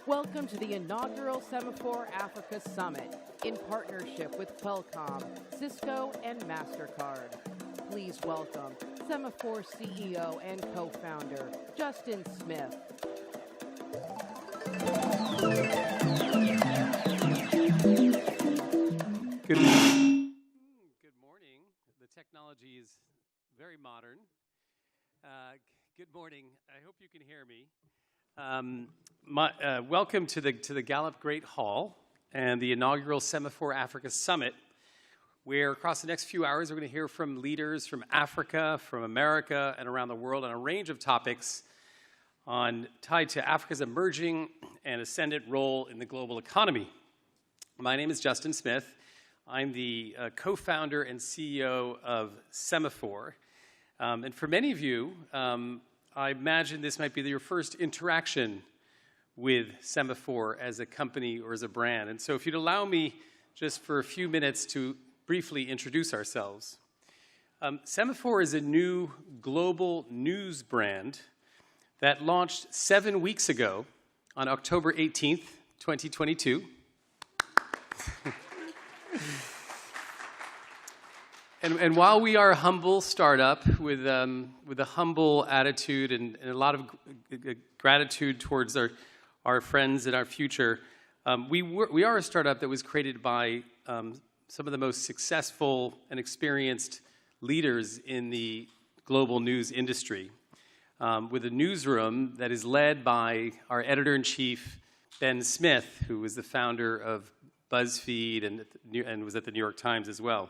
Welcome to the inaugural Semafor Africa Summit in partnership with Qualcomm, Cisco, and MasterCard. Please welcome Semafor CEO and co-founder, Justin Smith. Good morning. The technology is very modern. Good morning. I hope you can hear me. Welcome to the Gallup Great Hall and the inaugural Semafor Africa Summit, where across the next few hours we're going to hear from leaders from Africa, from America, and around the world on a range of topics tied to Africa's emerging and ascendant role in the global economy. My name is Justin Smith. I'm the co-founder and CEO of Semafor. And for many of you, I imagine this might be your first interaction with Semafor as a company or as a brand. And so if you'd allow me just for a few minutes to briefly introduce ourselves. Semafor is a new global news brand that launched 7 weeks ago on October 18th, 2022. And while we are a humble startup with a humble attitude and a lot of gratitude towards our friends and our future, we are a startup that was created by some of the most successful and experienced leaders in the global news industry, with a newsroom that is led by our editor-in-chief, Ben Smith, who was the founder of BuzzFeed and was at the New York Times as well.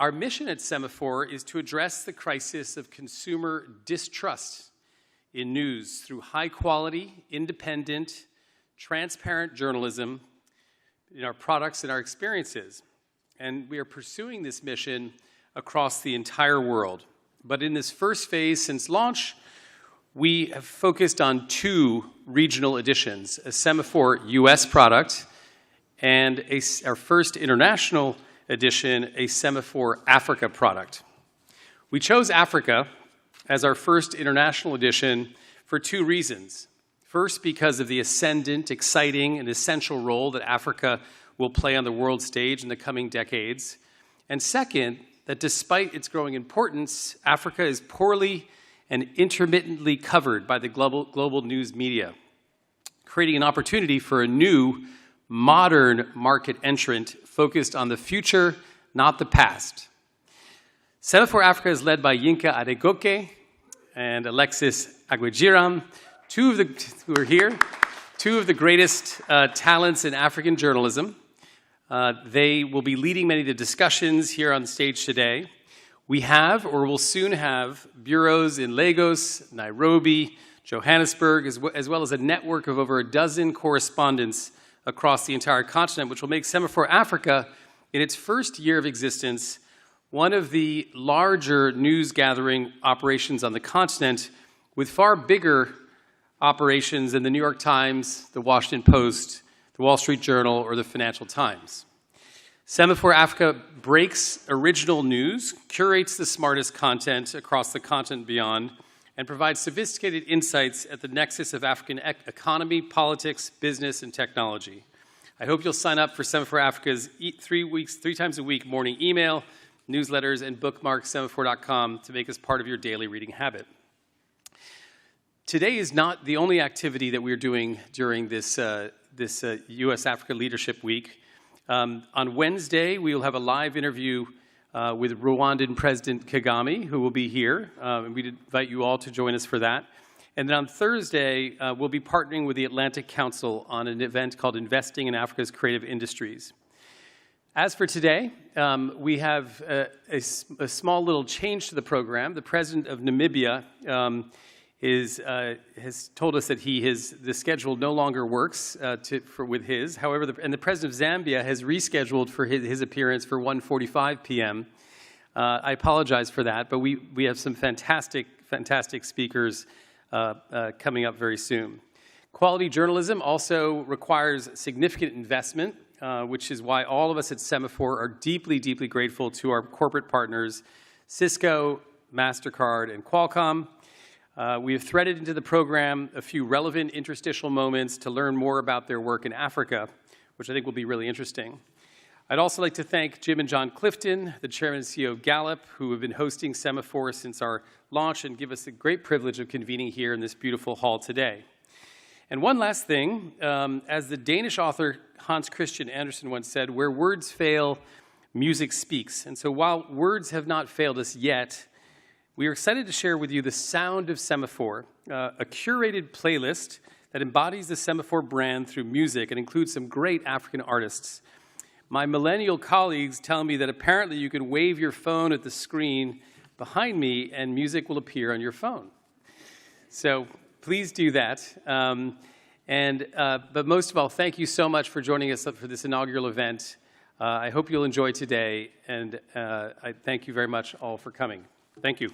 Our mission at Semafor is to address the crisis of consumer distrust in news through high-quality, independent, transparent journalism in our products and our experiences. And we are pursuing this mission across the entire world. But in this first phase since launch, we have focused on 2 regional editions, a Semafor U.S. product and our first international edition, a Semafor Africa product. We chose Africa as our first international edition for 2 reasons. First, because of the ascendant, exciting, and essential role that Africa will play on the world stage in the coming decades. And second, that despite its growing importance, Africa is poorly and intermittently covered by the global news media, creating an opportunity for a new, modern market entrant focused on the future, not the past. Semafor Africa is led by Yinka Adegoke and Alexis Aguijiram, who are here, 2 of the greatest talents in African journalism. They will be leading many of the discussions here on stage today. We have, or will soon have, bureaus in Lagos, Nairobi, Johannesburg, as well as a network of over a dozen correspondents across the entire continent, which will make Semafor Africa, in its first year of existence, one of the larger news gathering operations on the continent, with far bigger operations than the New York Times, the Washington Post, the Wall Street Journal, or the Financial Times. Semafor Africa breaks original news, curates the smartest content across the continent and beyond, and provides sophisticated insights at the nexus of African economy, politics, business, and technology. I hope you'll sign up for Semafor Africa's 3 times a week morning email, newsletters, and bookmark semafor.com to make us part of your daily reading habit. Today is not the only activity that we're doing during this U.S. Africa Leadership Week. On Wednesday, we will have a live interview with Rwandan President Kagame, who will be here. And we'd invite you all to join us for that. And then on Thursday, we'll be partnering with the Atlantic Council on an event called Investing in Africa's Creative Industries. As for today, we have a small little change to the program. The president of Namibia has told us that the schedule no longer works with his. However, the president of Zambia has rescheduled for his appearance for 1:45 p.m. I apologize for that, but we have some fantastic speakers coming up very soon. Quality journalism also requires significant investment, which is why all of us at Semafor are deeply, deeply grateful to our corporate partners, Cisco, MasterCard, and Qualcomm. We have threaded into the program a few relevant interstitial moments to learn more about their work in Africa, which I think will be really interesting. I'd also like to thank Jim and John Clifton, the chairman and CEO of Gallup, who have been hosting Semafor since our launch and give us the great privilege of convening here in this beautiful hall today. And one last thing, as the Danish author Hans Christian Andersen once said, where words fail, music speaks. And so while words have not failed us yet, we are excited to share with you the sound of Semafor, a curated playlist that embodies the Semafor brand through music and includes some great African artists. My millennial colleagues tell me that apparently you can wave your phone at the screen behind me and music will appear on your phone. So please do that. But most of all, thank you so much for joining us for this inaugural event. I hope you'll enjoy today, and I thank you very much all for coming. Thank you.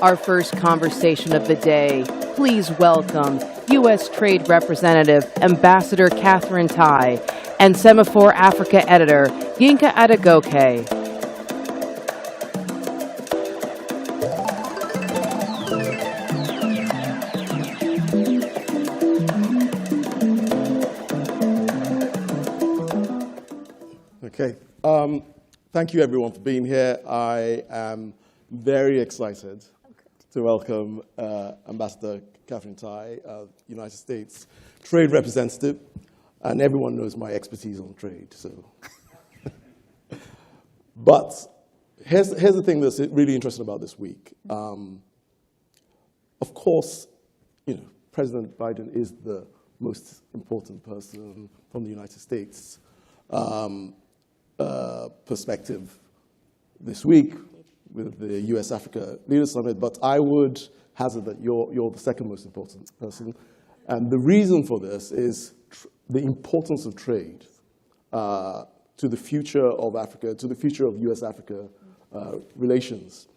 Our first conversation of the day. Please welcome U.S. Trade Representative Ambassador Catherine Tai and Semafor Africa Editor Yinka Adegoke. Okay. Thank you, everyone, for being here. I am very excited to welcome Ambassador Catherine Tai, United States Trade Representative, and everyone knows my expertise on trade. So, but here's the thing that's really interesting about this week. Of course, President Biden is the most important person from the United States perspective this week with the U.S. Africa Leaders Summit, but I would hazard that you're the second most important person. And the reason for this is the importance of trade to the future of Africa, to the future of U.S.-Africa relations.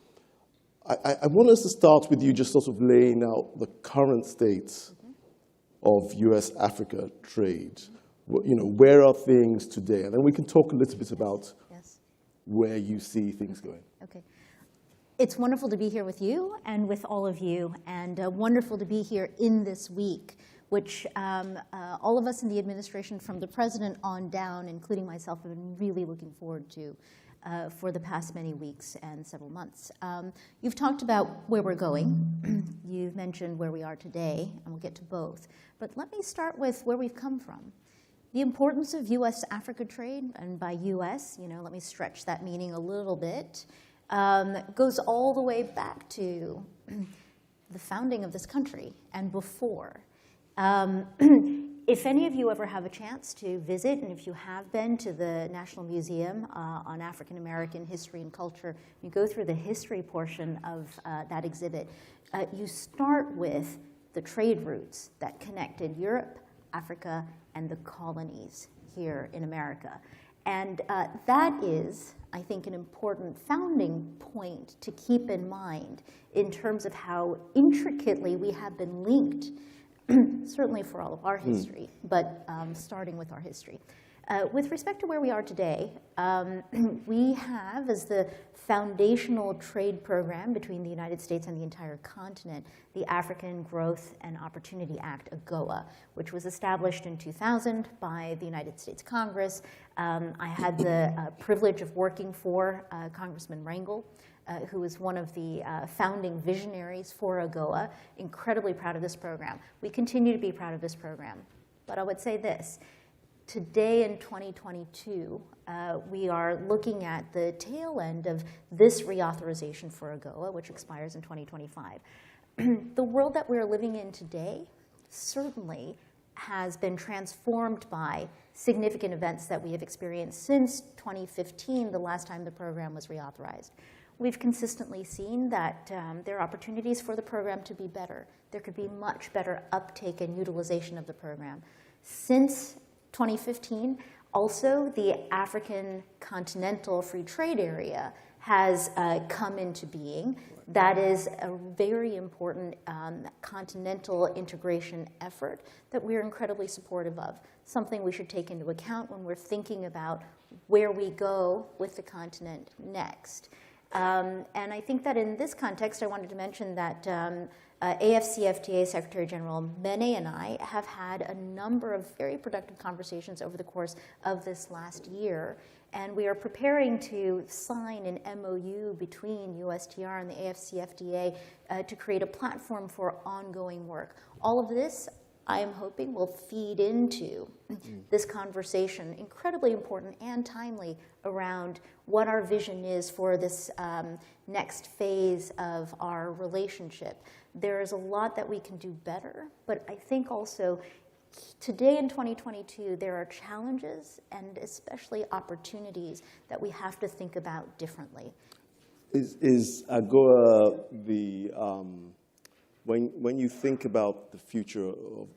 I want us to start with you just sort of laying out the current state of U.S.-Africa trade. Where are things today? And then we can talk a little bit about where you see things going. Okay. It's wonderful to be here with you and with all of you, and wonderful to be here in this week, which all of us in the administration, from the president on down, including myself, have been really looking forward to for the past many weeks and several months. You've talked about where we're going. You've mentioned where we are today, and we'll get to both. But let me start with where we've come from. The importance of U.S.-Africa trade, and by U.S., let me stretch that meaning a little bit, goes all the way back to the founding of this country and before. If any of you ever have a chance to visit, and if you have been to the National Museum on African American history and culture, you go through the history portion of that exhibit, you start with the trade routes that connected Europe, Africa, and the colonies here in America. And that is, I think, an important founding point to keep in mind in terms of how intricately we have been linked, certainly for all of our history, but starting with our history. With respect to where we are today, we have, as the foundational trade program between the United States and the entire continent, the African Growth and Opportunity Act, AGOA, which was established in 2000 by the United States Congress. I had the privilege of working for Congressman Rangel, who was one of the founding visionaries for AGOA. Incredibly proud of this program. We continue to be proud of this program. But I would say this. Today in 2022, we are looking at the tail end of this reauthorization for AGOA, which expires in 2025. The world that we're living in today certainly has been transformed by significant events that we have experienced since 2015, the last time the program was reauthorized. We've consistently seen that there are opportunities for the program to be better. There could be much better uptake and utilization of the program. Since 2015, also the African Continental Free Trade Area has come into being. That is a very important continental integration effort that we're incredibly supportive of, something we should take into account when we're thinking about where we go with the continent next. And I think that in this context, I wanted to mention that AFCFTA Secretary General Mene and I have had a number of very productive conversations over the course of this last year. And we are preparing to sign an MOU between USTR and the AFCFTA to create a platform for ongoing work. All of this, I am hoping, will feed into this conversation, incredibly important and timely, around what our vision is for this next phase of our relationship. There is a lot that we can do better, but I think also today in 2022, there are challenges and especially opportunities that we have to think about differently. Is AGOA the, when you think about the future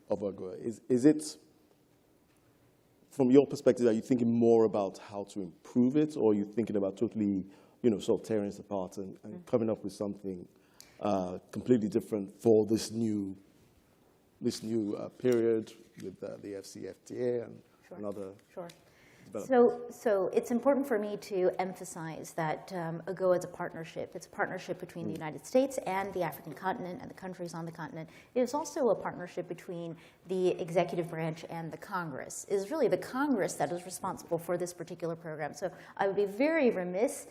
of AGOA, is it, from your perspective, are you thinking more about how to improve it, or are you thinking about totally, sort of tearing it apart and coming up with something completely different for this new period with the FCFTA and other developments? So it's important for me to emphasize that AGOA is a partnership. It's a partnership between the United States and the African continent and the countries on the continent. It is also a partnership between the executive branch and the Congress. It is really the Congress that is responsible for this particular program. So I would be very remiss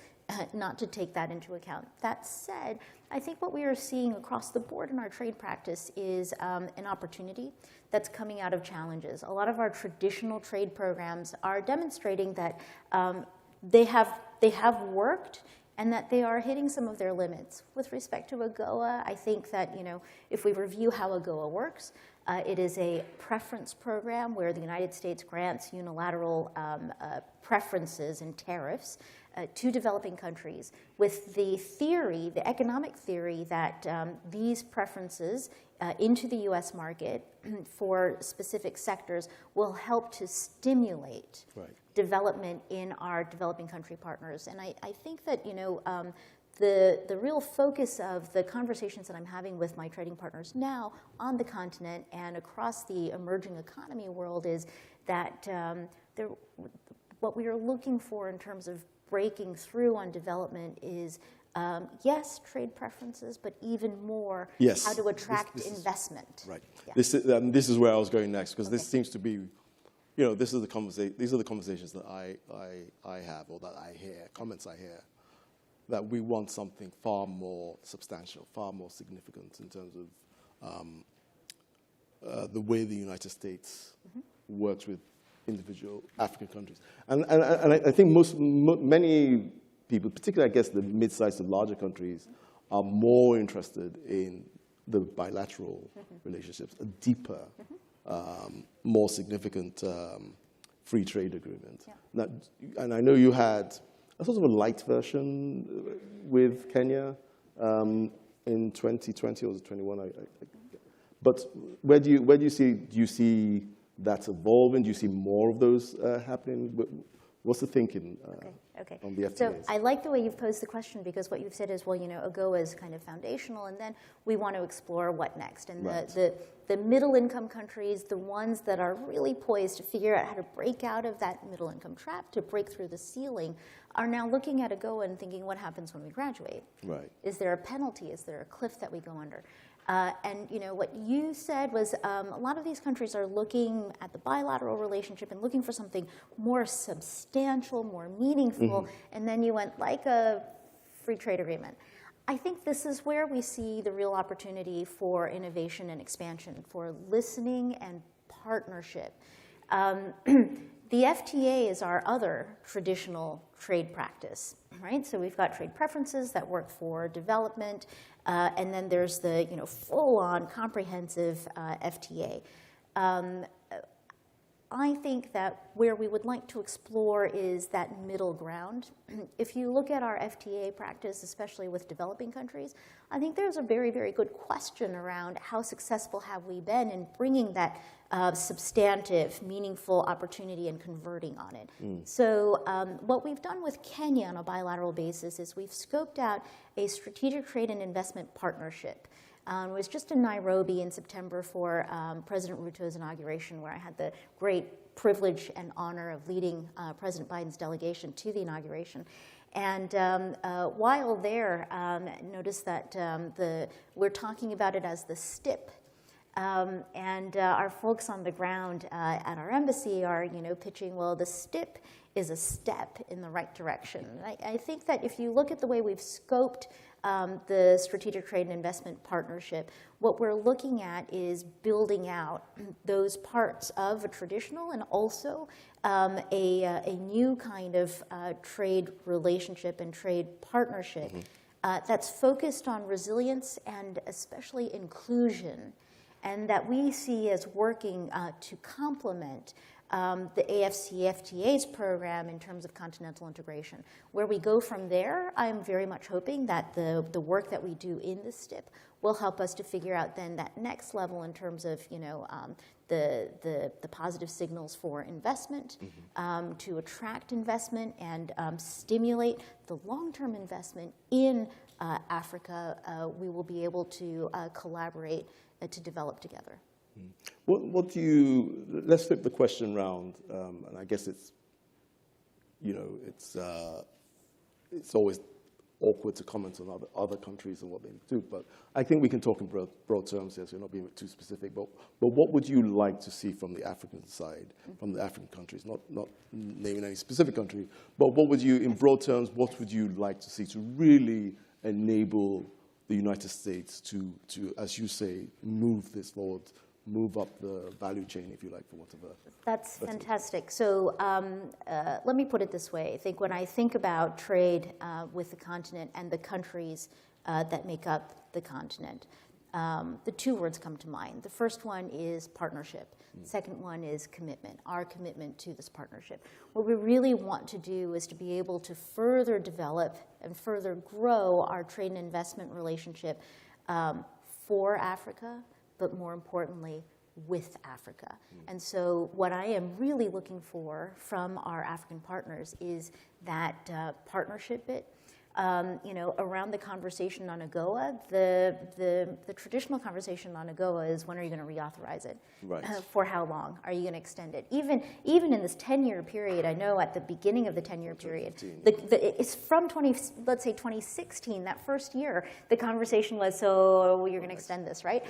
not to take that into account. That said, I think what we are seeing across the board in our trade practice is an opportunity that's coming out of challenges. A lot of our traditional trade programs are demonstrating that they have worked and that they are hitting some of their limits. With respect to AGOA, I think that if we review how AGOA works, it is a preference program where the United States grants unilateral preferences and tariffs to developing countries with the theory, the economic theory, that these preferences into the U.S. market for specific sectors will help to stimulate development in our developing country partners. And I think that the real focus of the conversations that I'm having with my trading partners now on the continent and across the emerging economy world is that what we are looking for in terms of breaking through on development is, yes, trade preferences, but even more how to attract investment. Right. Yeah. This is where I was going next, because this seems to be, these are the conversations that I have, or that I hear, comments I hear, that we want something far more substantial, far more significant in terms of the way the United States works with individual African countries. And I think many people, particularly I guess the mid-sized to larger countries, are more interested in the bilateral relationships, a deeper, more significant free trade agreement. Yeah. Now, and I know you had a sort of a light version with Kenya in 2020, or was it 21? But where do you see that evolving? Do you see more of those happening? What's the thinking on the FTAs? So I like the way you've posed the question, because what you've said is, well, AGOA is kind of foundational, and then we want to explore what next. And the middle-income countries, the ones that are really poised to figure out how to break out of that middle-income trap, to break through the ceiling, are now looking at AGOA and thinking, what happens when we graduate? Right. Is there a penalty? Is there a cliff that we go under? And what you said was a lot of these countries are looking at the bilateral relationship and looking for something more substantial, more meaningful, and then you went like a free trade agreement. I think this is where we see the real opportunity for innovation and expansion, for listening and partnership. The FTA is our other traditional trade practice, right? So we've got trade preferences that work for development, and then there's the full-on comprehensive FTA. I think that where we would like to explore is that middle ground. If you look at our FTA practice, especially with developing countries, I think there's a very, very good question around how successful have we been in bringing that substantive, meaningful opportunity and converting on it. So what we've done with Kenya on a bilateral basis is we've scoped out a strategic trade and investment partnership. It was just in Nairobi in September for President Ruto's inauguration, where I had the great privilege and honor of leading President Biden's delegation to the inauguration. And while there, notice that we're talking about it as the STIP. And our folks on the ground at our embassy are, pitching, well, the STIP is a step in the right direction. I think that if you look at the way we've scoped the Strategic Trade and Investment Partnership, what we're looking at is building out those parts of a traditional and also a new kind of trade relationship and trade partnership that's focused on resilience and especially inclusion, and that we see as working to complement the AFC-FTA's program in terms of continental integration. Where we go from there, I'm very much hoping that the work that we do in the STIP will help us to figure out then that next level in terms of the positive signals for investment, to attract investment and stimulate the long-term investment in Africa. We will be able to collaborate to develop together. What do you, let's flip the question around, and I guess it's, it's always awkward to comment on other countries and what they do, but I think we can talk in broad terms here, so you're not being too specific, but what would you like to see from the African side, from the African countries, not naming any specific country, but what would you, in broad terms, what would you like to see to really enable the United States to, as you say, move this forward, move up the value chain, if you like, for whatever? That's fantastic. So let me put it this way. I think when I think about trade with the continent and the countries that make up the continent, the two words come to mind. The first one is partnership. The second one is commitment, our commitment to this partnership. What we really want to do is to be able to further develop and further grow our trade and investment relationship for Africa, but more importantly, with Africa. And so what I am really looking for from our African partners is that partnership bit. Around the conversation on AGOA, the traditional conversation on AGOA is, when are you going to reauthorize it? Right. For how long? Are you going to extend it? Even in this 10-year period, I know at the beginning of the 10-year period, it's from 2016, that first year, the conversation was, so you're going to extend this, right?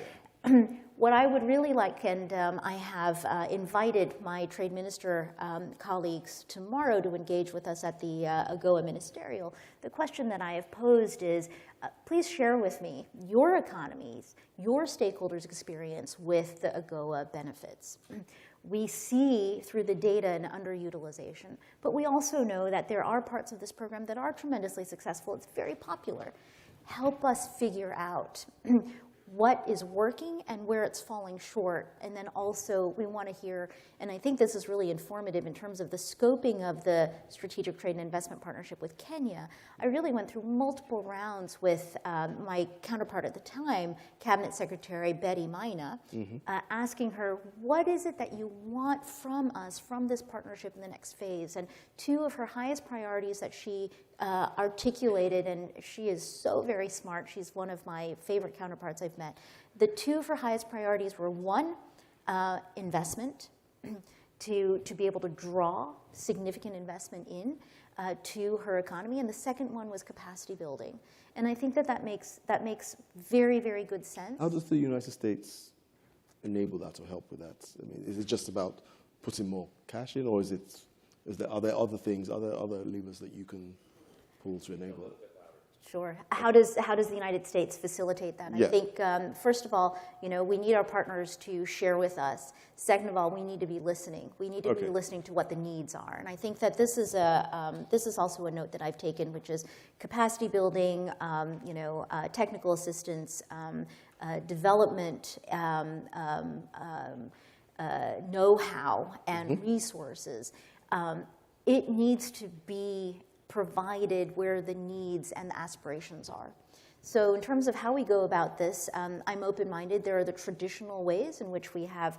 What I would really like, and I have invited my trade minister colleagues tomorrow to engage with us at the AGOA ministerial, the question that I have posed is, please share with me your economies, your stakeholders' experience with the AGOA benefits. We see through the data an underutilization, but we also know that there are parts of this program that are tremendously successful. It's very popular. Help us figure out what is working and where it's falling short. And then also we want to hear, and I think this is really informative in terms of the scoping of the Strategic Trade and Investment Partnership with Kenya. I really went through multiple rounds with my counterpart at the time, Cabinet Secretary Betty Maina, asking her, what is it that you want from us, from this partnership in the next phase? And two of her highest priorities that she articulated, and she is so very smart. She's one of my favorite counterparts I've met. The two of her highest priorities were, one, investment, to be able to draw significant investment in to her economy, and the second one was capacity building. And I think that makes very, very good sense. How does the United States enable that or help with that? I mean, is it just about putting more cash in, or are there other things, other levers that you can pull to enable it? Sure. How does the United States facilitate that? Yeah. I think, first of all, we need our partners to share with us. Second of all, we need to be listening. We need to be listening to what the needs are. And I think that this is also a note that I've taken, which is capacity building, technical assistance, development, know-how and resources, it needs to be provided where the needs and the aspirations are. So in terms of how we go about this, I'm open-minded. There are the traditional ways in which we have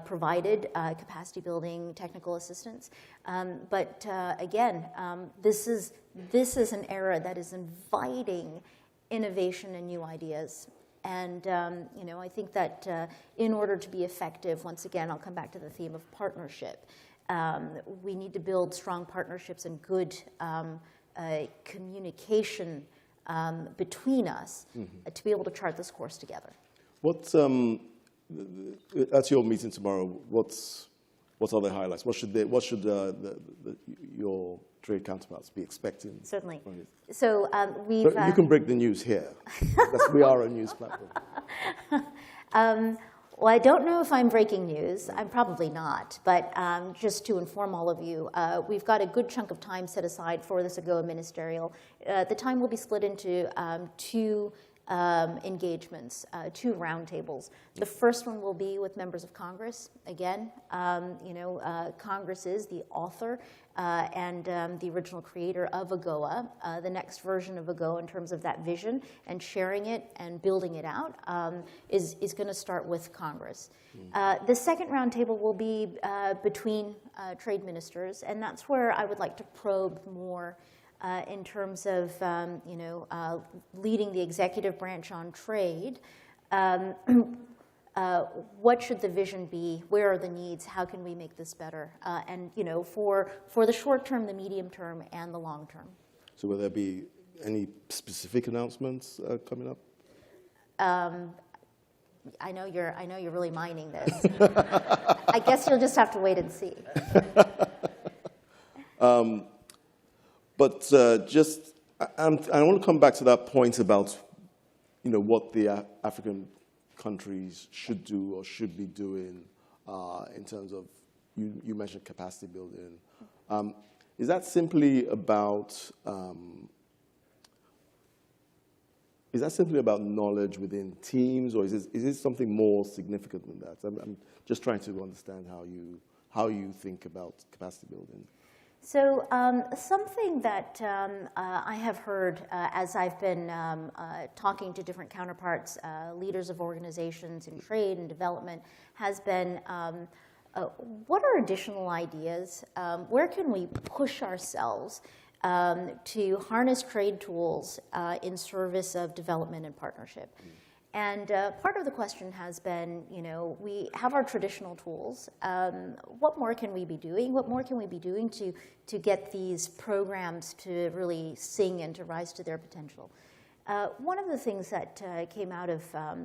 provided capacity building technical assistance. But again, this is an era that is inviting innovation and new ideas. And you know, I think that in order to be effective, once again, I'll come back to the theme of partnership. We need to build strong partnerships and good communication between us to be able to chart this course together. What's at your meeting tomorrow? What's other highlights? What should your trade counterparts be expecting? Certainly. From it? So you can break the news here, because we are a news platform. Well, I don't know if I'm breaking news. I'm probably not. But just to inform all of you, we've got a good chunk of time set aside for this AGOA ministerial. The time will be split into two engagements, two roundtables. The first one will be with members of Congress. Again, you know, Congress is the author and the original creator of AGOA. The next version of AGOA in terms of that vision and sharing it and building it out is going to start with Congress. The second roundtable will be between trade ministers, and that's where I would like to probe more in terms of you know, leading the executive branch on trade. What should the vision be? Where are the needs? How can we make this better? And you know, for the short term, the medium term, and the long term. So will there be any specific announcements coming up? I know you're really mining this. I guess you'll just have to wait and see. But I want to come back to that point about, you know, what the African countries should do or should be doing in terms of, you mentioned capacity building. Is that simply about knowledge within teams, or is it something more significant than that? I'm just trying to understand how you think about capacity building. So something that I have heard as I've been talking to different counterparts, leaders of organizations in trade and development, has been what are additional ideas? Where can we push ourselves to harness trade tools in service of development and partnership? And part of the question has been, you know, we have our traditional tools. What more can we be doing? What more can we be doing to get these programs to really sing and to rise to their potential? One of the things that came out of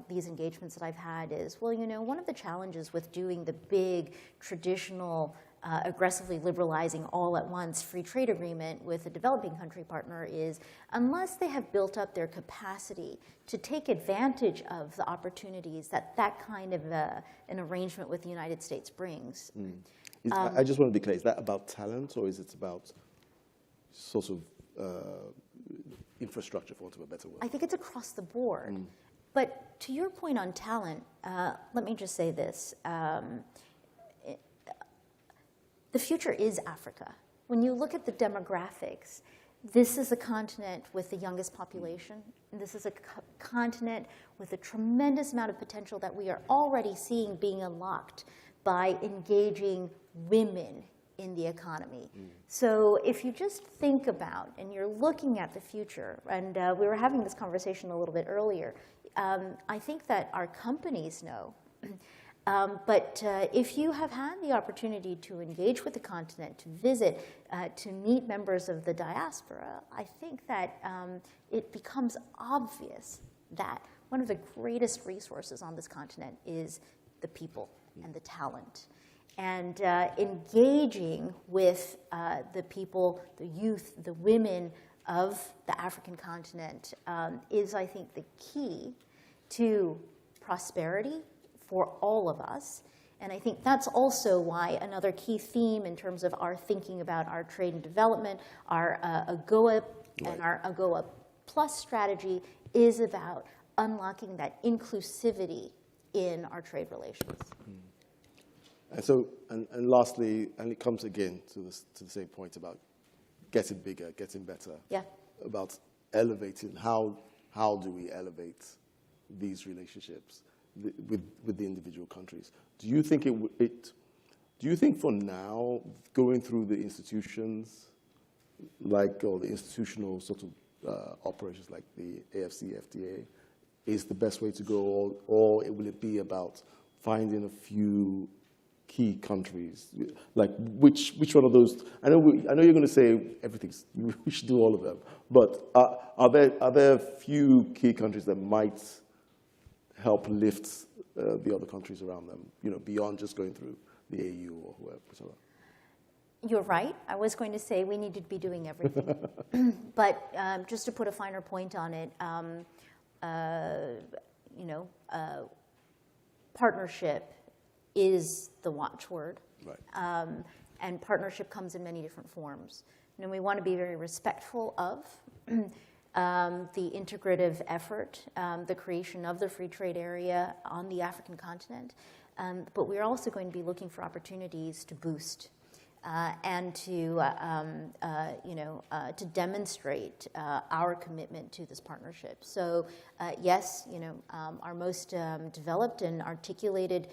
these engagements that I've had is, well, you know, one of the challenges with doing the big traditional aggressively liberalizing all at once free trade agreement with a developing country partner is, unless they have built up their capacity to take advantage of the opportunities that kind of an arrangement with the United States brings. I just want to be clear, is that about talent, or is it about sort of infrastructure, for want of a better word? I think it's across the board. But to your point on talent, let me just say this. The future is Africa. When you look at the demographics, this is a continent with the youngest population. This is a continent with a tremendous amount of potential that we are already seeing being unlocked by engaging women in the economy. So if you just think about, and you're looking at the future, and we were having this conversation a little bit earlier, I think that our companies know. But if you have had the opportunity to engage with the continent, to visit, to meet members of the diaspora, I think that it becomes obvious that one of the greatest resources on this continent is the people and the talent. And engaging with the people, the youth, the women of the African continent is, I think, the key to prosperity for all of us. And I think that's also why another key theme in terms of our thinking about our trade and development, our AGOA and our AGOA Plus strategy is about unlocking that inclusivity in our trade relations. And so, and lastly, and it comes again to the same point about getting bigger, getting better. Yeah. About elevating, how do we elevate these relationships with the individual countries? Do you think do you think for now, going through the institutions, or the institutional sort of operations like the AFC, FTA, is the best way to go, or will it be about finding a few key countries? Like which one of those? I know you're going to say everything's. We should do all of them, but are there a few key countries that might help lift the other countries around them? Beyond just going through the AU or whoever. You're right. I was going to say we needed to be doing everything. But just to put a finer point on it, partnership is the watchword. Right. And partnership comes in many different forms. And we want to be very respectful of the integrative effort, the creation of the free trade area on the African continent. But we're also going to be looking for opportunities to boost and to demonstrate our commitment to this partnership. So yes, our most developed and articulated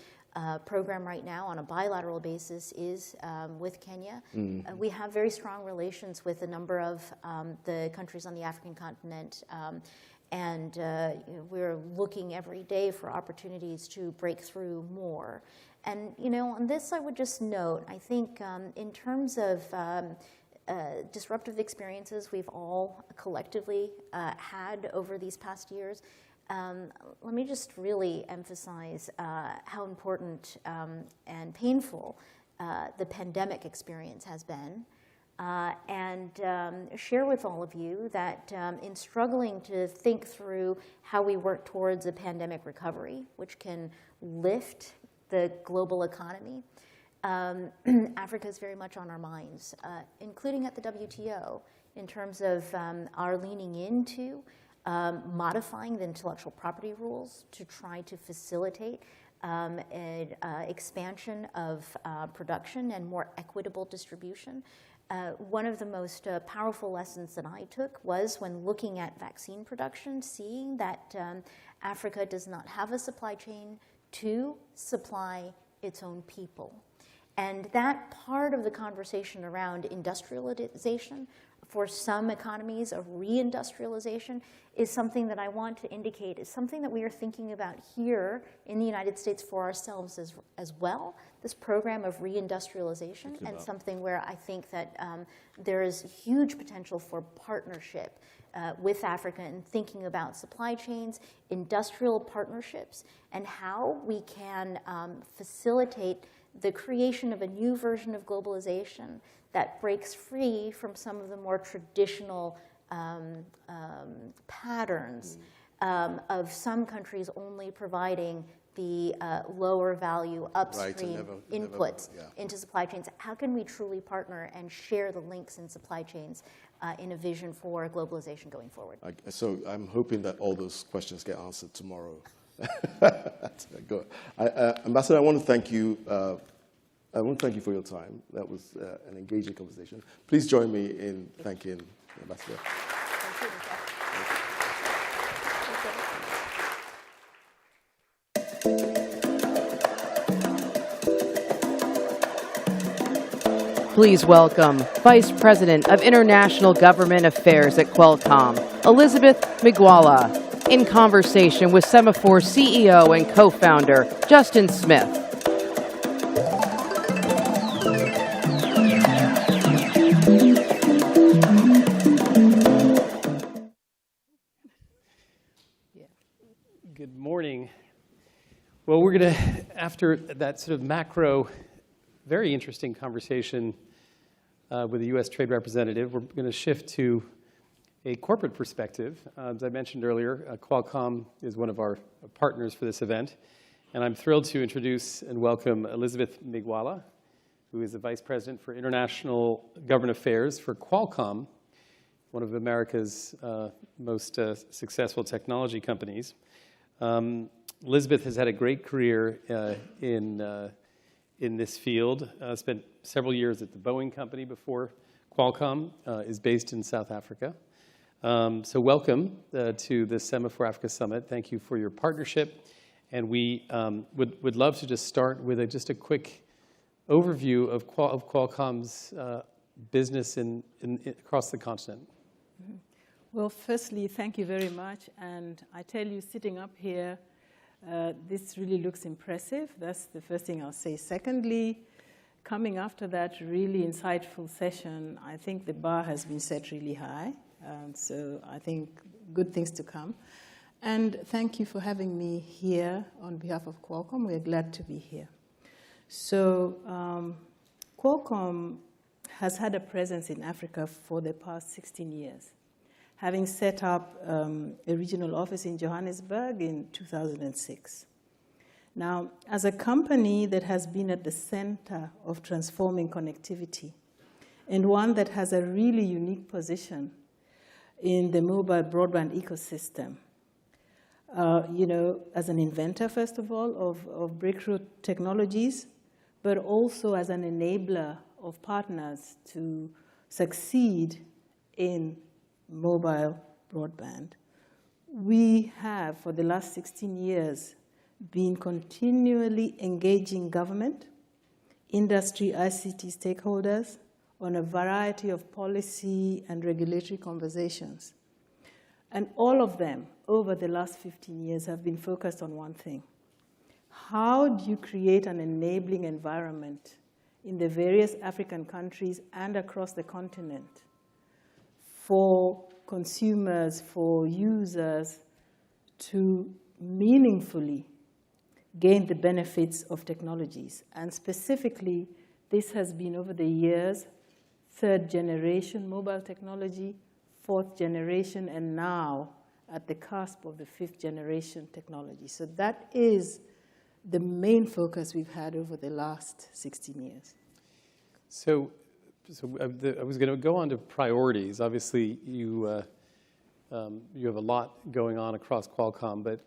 program right now on a bilateral basis is with Kenya. We have very strong relations with a number of the countries on the African continent. And we're looking every day for opportunities to break through more. And, on this I would just note, I think in terms of disruptive experiences we've all collectively had over these past years, let me just really emphasize how important and painful the pandemic experience has been. And share with all of you that in struggling to think through how we work towards a pandemic recovery, which can lift the global economy, Africa is very much on our minds, including at the WTO, in terms of our leaning into modifying the intellectual property rules to try to facilitate an expansion of production and more equitable distribution. One of the most powerful lessons that I took was when looking at vaccine production, seeing that Africa does not have a supply chain to supply its own people. And that part of the conversation around industrialization, for some economies of reindustrialization, is something that I want to indicate is something that we are thinking about here in the United States for ourselves as well, this program of reindustrialization, and something where I think that there is huge potential for partnership with Africa in thinking about supply chains, industrial partnerships, and how we can facilitate the creation of a new version of globalization that breaks free from some of the more traditional patterns of some countries only providing the lower value upstream inputs into supply chains. How can we truly partner and share the links in supply chains in a vision for globalization going forward? So I'm hoping that all those questions get answered tomorrow. Ambassador, I want to thank you. I want to thank you for your time. That was an engaging conversation. Please join me in thanking the Ambassador. Please welcome Vice President of International Government Affairs at Qualcomm, Elizabeth Migwala, in conversation with Semafor CEO and co-founder Justin Smith. Good morning. Well, we're going to, after that sort of macro, very interesting conversation with the U.S. Trade Representative, we're going to shift to a corporate perspective. As I mentioned earlier, Qualcomm is one of our partners for this event, and I'm thrilled to introduce and welcome Elizabeth Migwala, who is the Vice President for International Government Affairs for Qualcomm, one of America's most successful technology companies. Elizabeth has had a great career in in this field. Spent several years at the Boeing company before Qualcomm, is based in South Africa. So welcome to the Semafor Africa Summit. Thank you for your partnership. And we would love to just start with just a quick overview of Qualcomm's business across the continent. Well, firstly, thank you very much. And I tell you, sitting up here, this really looks impressive. That's the first thing I'll say. Secondly, coming after that really insightful session, I think the bar has been set really high. So I think good things to come. And thank you for having me here on behalf of Qualcomm. We're glad to be here. So Qualcomm has had a presence in Africa for the past 16 years, having set up a regional office in Johannesburg in 2006. Now, as a company that has been at the center of transforming connectivity, and one that has a really unique position in the mobile broadband ecosystem, as an inventor, first of all, of breakthrough technologies, but also as an enabler of partners to succeed in mobile broadband. We have, for the last 16 years, been continually engaging government, industry, ICT stakeholders on a variety of policy and regulatory conversations. And all of them, over the last 15 years, have been focused on one thing. How do you create an enabling environment in the various African countries and across the continent for consumers, for users to meaningfully gain the benefits of technologies? And specifically, this has been over the years, third generation mobile technology, fourth generation, and now at the cusp of the fifth generation technology. So that is the main focus we've had over the last 16 years. So I was going to go on to priorities. Obviously, you have a lot going on across Qualcomm, but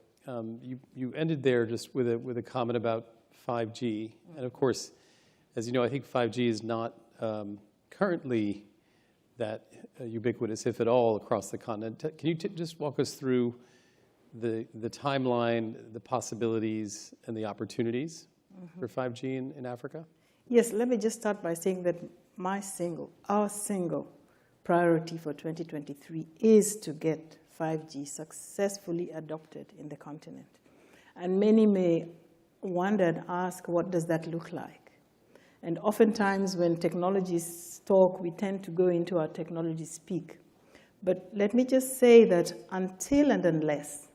you ended there just with a comment about 5G. And of course, as you know, I think 5G is not currently that ubiquitous, if at all, across the continent. Can you just walk us through the timeline, the possibilities, and the opportunities for 5G in Africa? Yes, let me just start by saying that our single priority for 2023 is to get 5G successfully adopted in the continent. And many may wonder and ask, what does that look like? And oftentimes when technologists talk, we tend to go into our technology speak. But let me just say that until and unless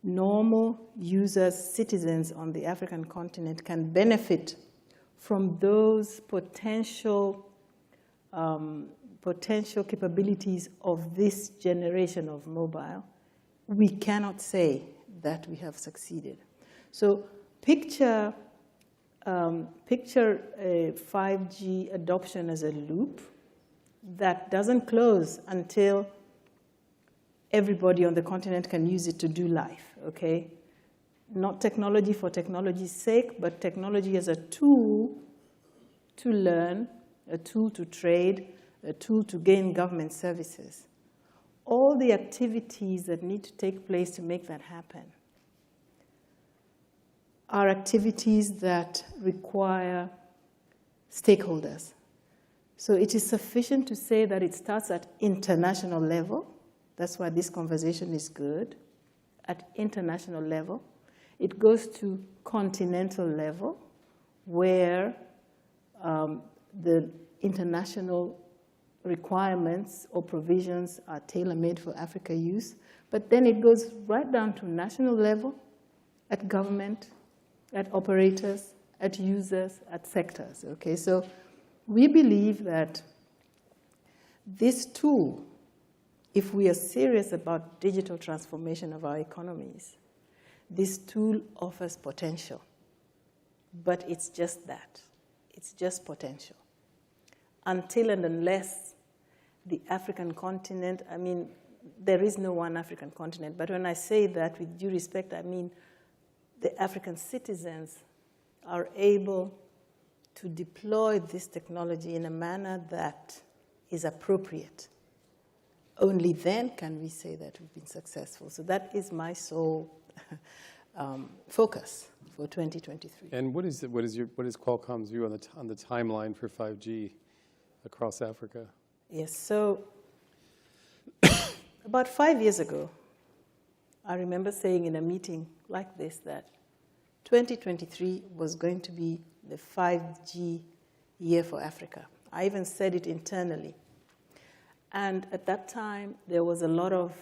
normal users, citizens on the African continent can benefit from those potential capabilities of this generation of mobile, we cannot say that we have succeeded. So picture a 5G adoption as a loop that doesn't close until everybody on the continent can use it to do life, okay? Not technology for technology's sake, but technology as a tool to learn, a tool to trade, a tool to gain government services. All the activities that need to take place to make that happen are activities that require stakeholders. So it is sufficient to say that it starts at international level. That's why this conversation is good. At international level. It goes to continental level, where the international requirements or provisions are tailor-made for Africa use. But then it goes right down to national level, at government, at operators, at users, at sectors. Okay, so we believe that this tool, if we are serious about digital transformation of our economies, this tool offers potential. But it's just that. It's just potential. Until and unless the African continent, I mean, there is no one African continent, but when I say that with due respect, I mean the African citizens are able to deploy this technology in a manner that is appropriate. Only then can we say that we've been successful. So that is my sole focus for 2023. And what is Qualcomm's view on the timeline for 5G across Africa? Yes, so about 5 years ago, I remember saying in a meeting like this that 2023 was going to be the 5G year for Africa. I even said it internally. And at that time, there was a lot of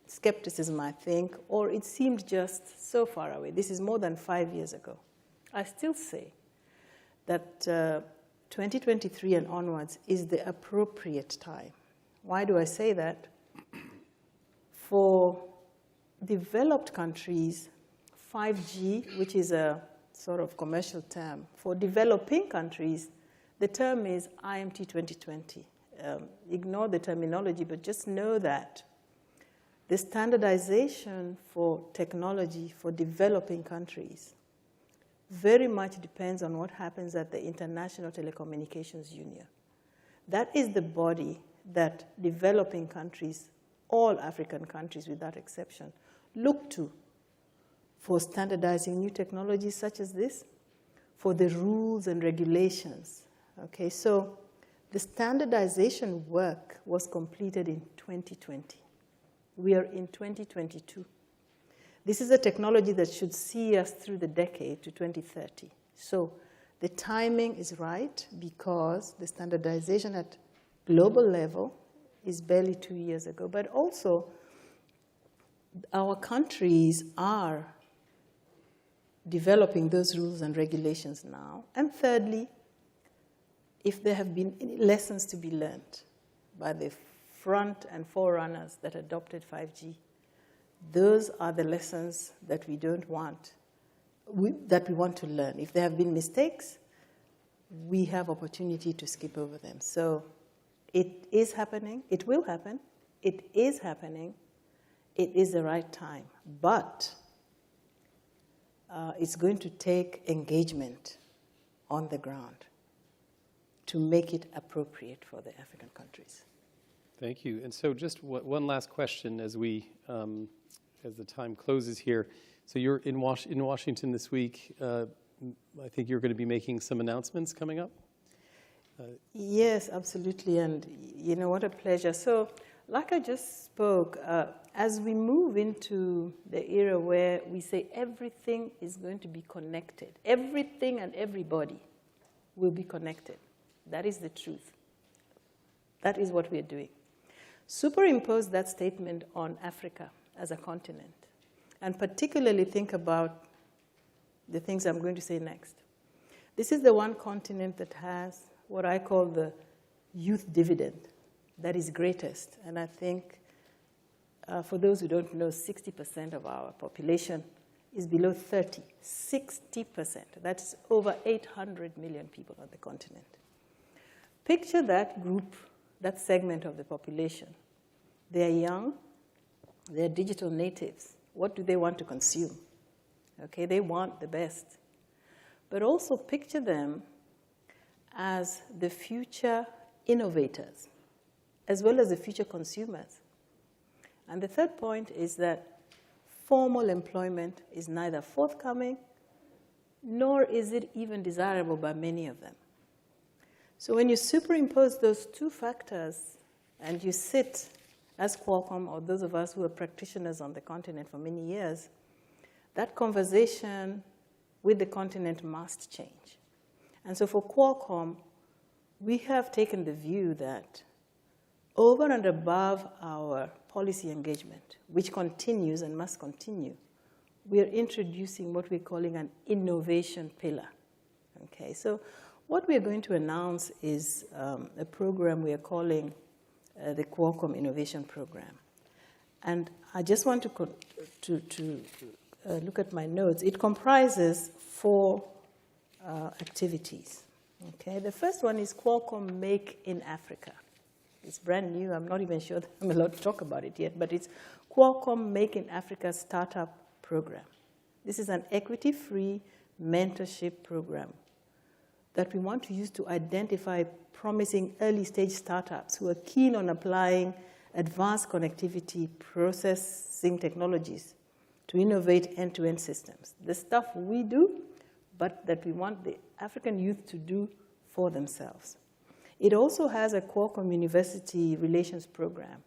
skepticism, I think, or it seemed just so far away. This is more than 5 years ago. I still say that 2023 and onwards is the appropriate time. Why do I say that? For developed countries, 5G, which is a sort of commercial term, for developing countries, the term is IMT 2020. Ignore the terminology, but just know that the standardization for technology for developing countries very much depends on what happens at the International Telecommunications Union. That is the body that developing countries, all African countries without exception, look to for standardizing new technologies such as this, for the rules and regulations. Okay, so the standardization work was completed in 2020. We are in 2022. This is a technology that should see us through the decade to 2030. So the timing is right because the standardization at global level is barely 2 years ago, but also our countries are developing those rules and regulations now. And thirdly, if there have been any lessons to be learned by the front and forerunners that adopted 5G, those are the lessons that we don't want, that we want to learn. If there have been mistakes, we have opportunity to skip over them. So it is happening. It will happen. It is happening. It is the right time. But it's going to take engagement on the ground to make it appropriate for the African countries. Thank you. And so just one last question as as the time closes here. So you're in Washington this week. I think you're going to be making some announcements coming up? Yes, absolutely. And you know, what a pleasure. So like I just spoke, as we move into the era where we say everything is going to be connected, everything and everybody will be connected. That is the truth. That is what we are doing. Superimpose that statement on Africa as a continent, and particularly think about the things I'm going to say next. This is the one continent that has what I call the youth dividend that is greatest. And I think, for those who don't know, 60% of our population is below 30. 60%. That's over 800 million people on the continent. Picture that group, that segment of the population. They are young. They're digital natives. What do they want to consume? Okay, they want the best. But also picture them as the future innovators, as well as the future consumers. And the third point is that formal employment is neither forthcoming, nor is it even desirable by many of them. So when you superimpose those two factors, and you sit as Qualcomm, or those of us who are practitioners on the continent for many years, that conversation with the continent must change. And so for Qualcomm, we have taken the view that over and above our policy engagement, which continues and must continue, we are introducing what we're calling an innovation pillar. Okay, so what we're going to announce is a program we are calling the Qualcomm Innovation Program. And I just want to look at my notes. It comprises 4 activities. Okay, the first one is Qualcomm Make in Africa. It's brand new. I'm not even sure that I'm allowed to talk about it yet, but it's Qualcomm Make in Africa Startup Program. This is an equity-free mentorship program that we want to use to identify promising early-stage startups who are keen on applying advanced connectivity processing technologies to innovate end-to-end systems. The stuff we do, but that we want the African youth to do for themselves. It also has a Qualcomm University Relations Program,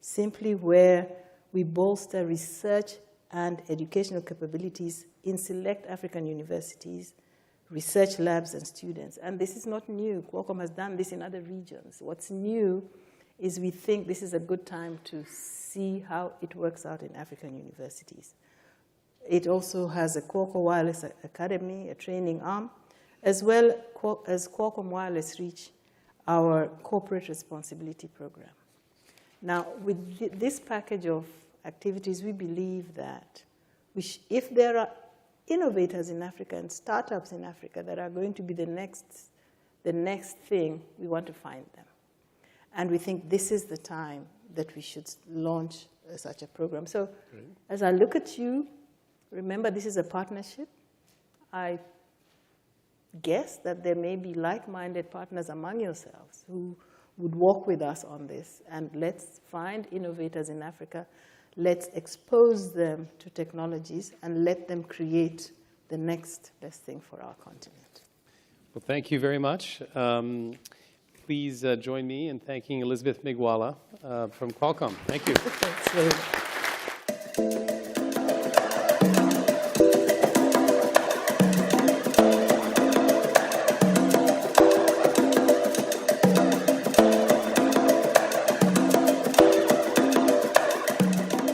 simply where we bolster research and educational capabilities in select African universities, research labs, and students. And this is not new. Qualcomm has done this in other regions. What's new is we think this is a good time to see how it works out in African universities. It also has a Qualcomm Wireless Academy, a training arm, as well as Qualcomm Wireless Reach, our corporate responsibility program. Now, with this package of activities, we believe that if there are innovators in Africa and startups in Africa that are going to be the next thing, we want to find them. And we think this is the time that we should launch such a program. So as I look at you, remember this is a partnership. I guess that there may be like-minded partners among yourselves who would work with us on this. And let's find innovators in Africa. Let's expose them to technologies and let them create the next best thing for our continent. Well, thank you very much. Please join me in thanking Elizabeth Migwala from Qualcomm. Thank you. Thanks very much.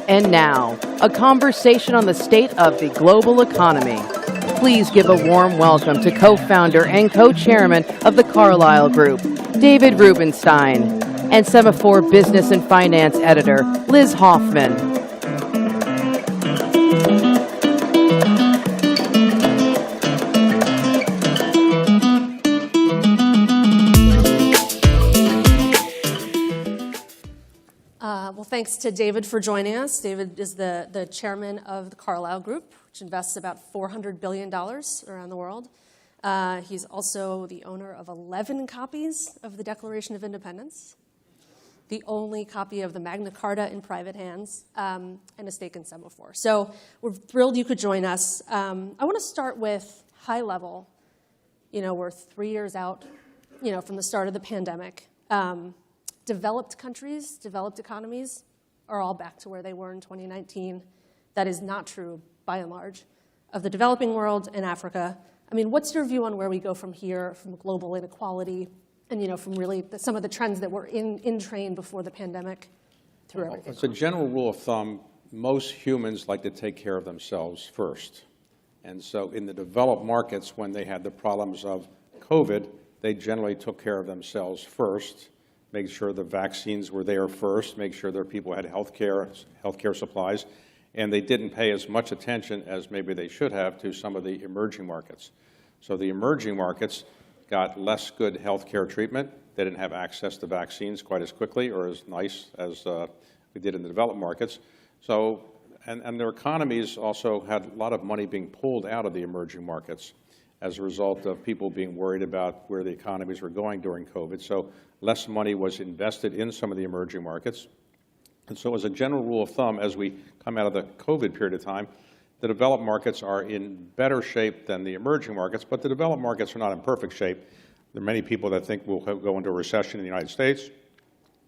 And now, a conversation on the state of the global economy. Please give a warm welcome to co-founder and co-chairman of the Carlyle Group, David Rubenstein, and Semafor Business and Finance editor, Liz Hoffman. Well, thanks to David for joining us. David is the chairman of the Carlyle Group, which invests about $400 billion around the world. He's also the owner of 11 copies of the Declaration of Independence, the only copy of the Magna Carta in private hands, and a stake in Semafor. So we're thrilled you could join us. I want to start with high level. We're 3 years out, from the start of the pandemic. Developed countries, developed economies are all back to where they were in 2019. That is not true, by and large, of the developing world and Africa. I mean, what's your view on where we go from here, from global inequality, and from really some of the trends that were in train before the pandemic through everything? It's a general rule of thumb. Most humans like to take care of themselves first. And so in the developed markets, when they had the problems of COVID, they generally took care of themselves first, make sure the vaccines were there first, make sure their people had healthcare supplies, and they didn't pay as much attention as maybe they should have to some of the emerging markets. So the emerging markets got less good healthcare treatment. They didn't have access to vaccines quite as quickly or as nice as we did in the developed markets. So, and their economies also had a lot of money being pulled out of the emerging markets as a result of people being worried about where the economies were going during COVID. So less money was invested in some of the emerging markets. And so as a general rule of thumb, as we come out of the COVID period of time, the developed markets are in better shape than the emerging markets, but the developed markets are not in perfect shape. There are many people that think we'll go into a recession in the United States.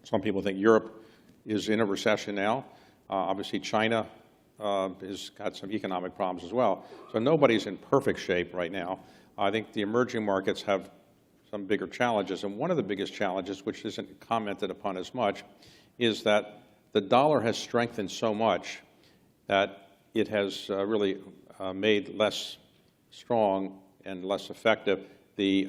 Some people think Europe is in a recession now. Obviously, China has got some economic problems as well. So nobody's in perfect shape right now. I think the emerging markets have some bigger challenges. And one of the biggest challenges, which isn't commented upon as much, is that the dollar has strengthened so much that it has really made less strong and less effective the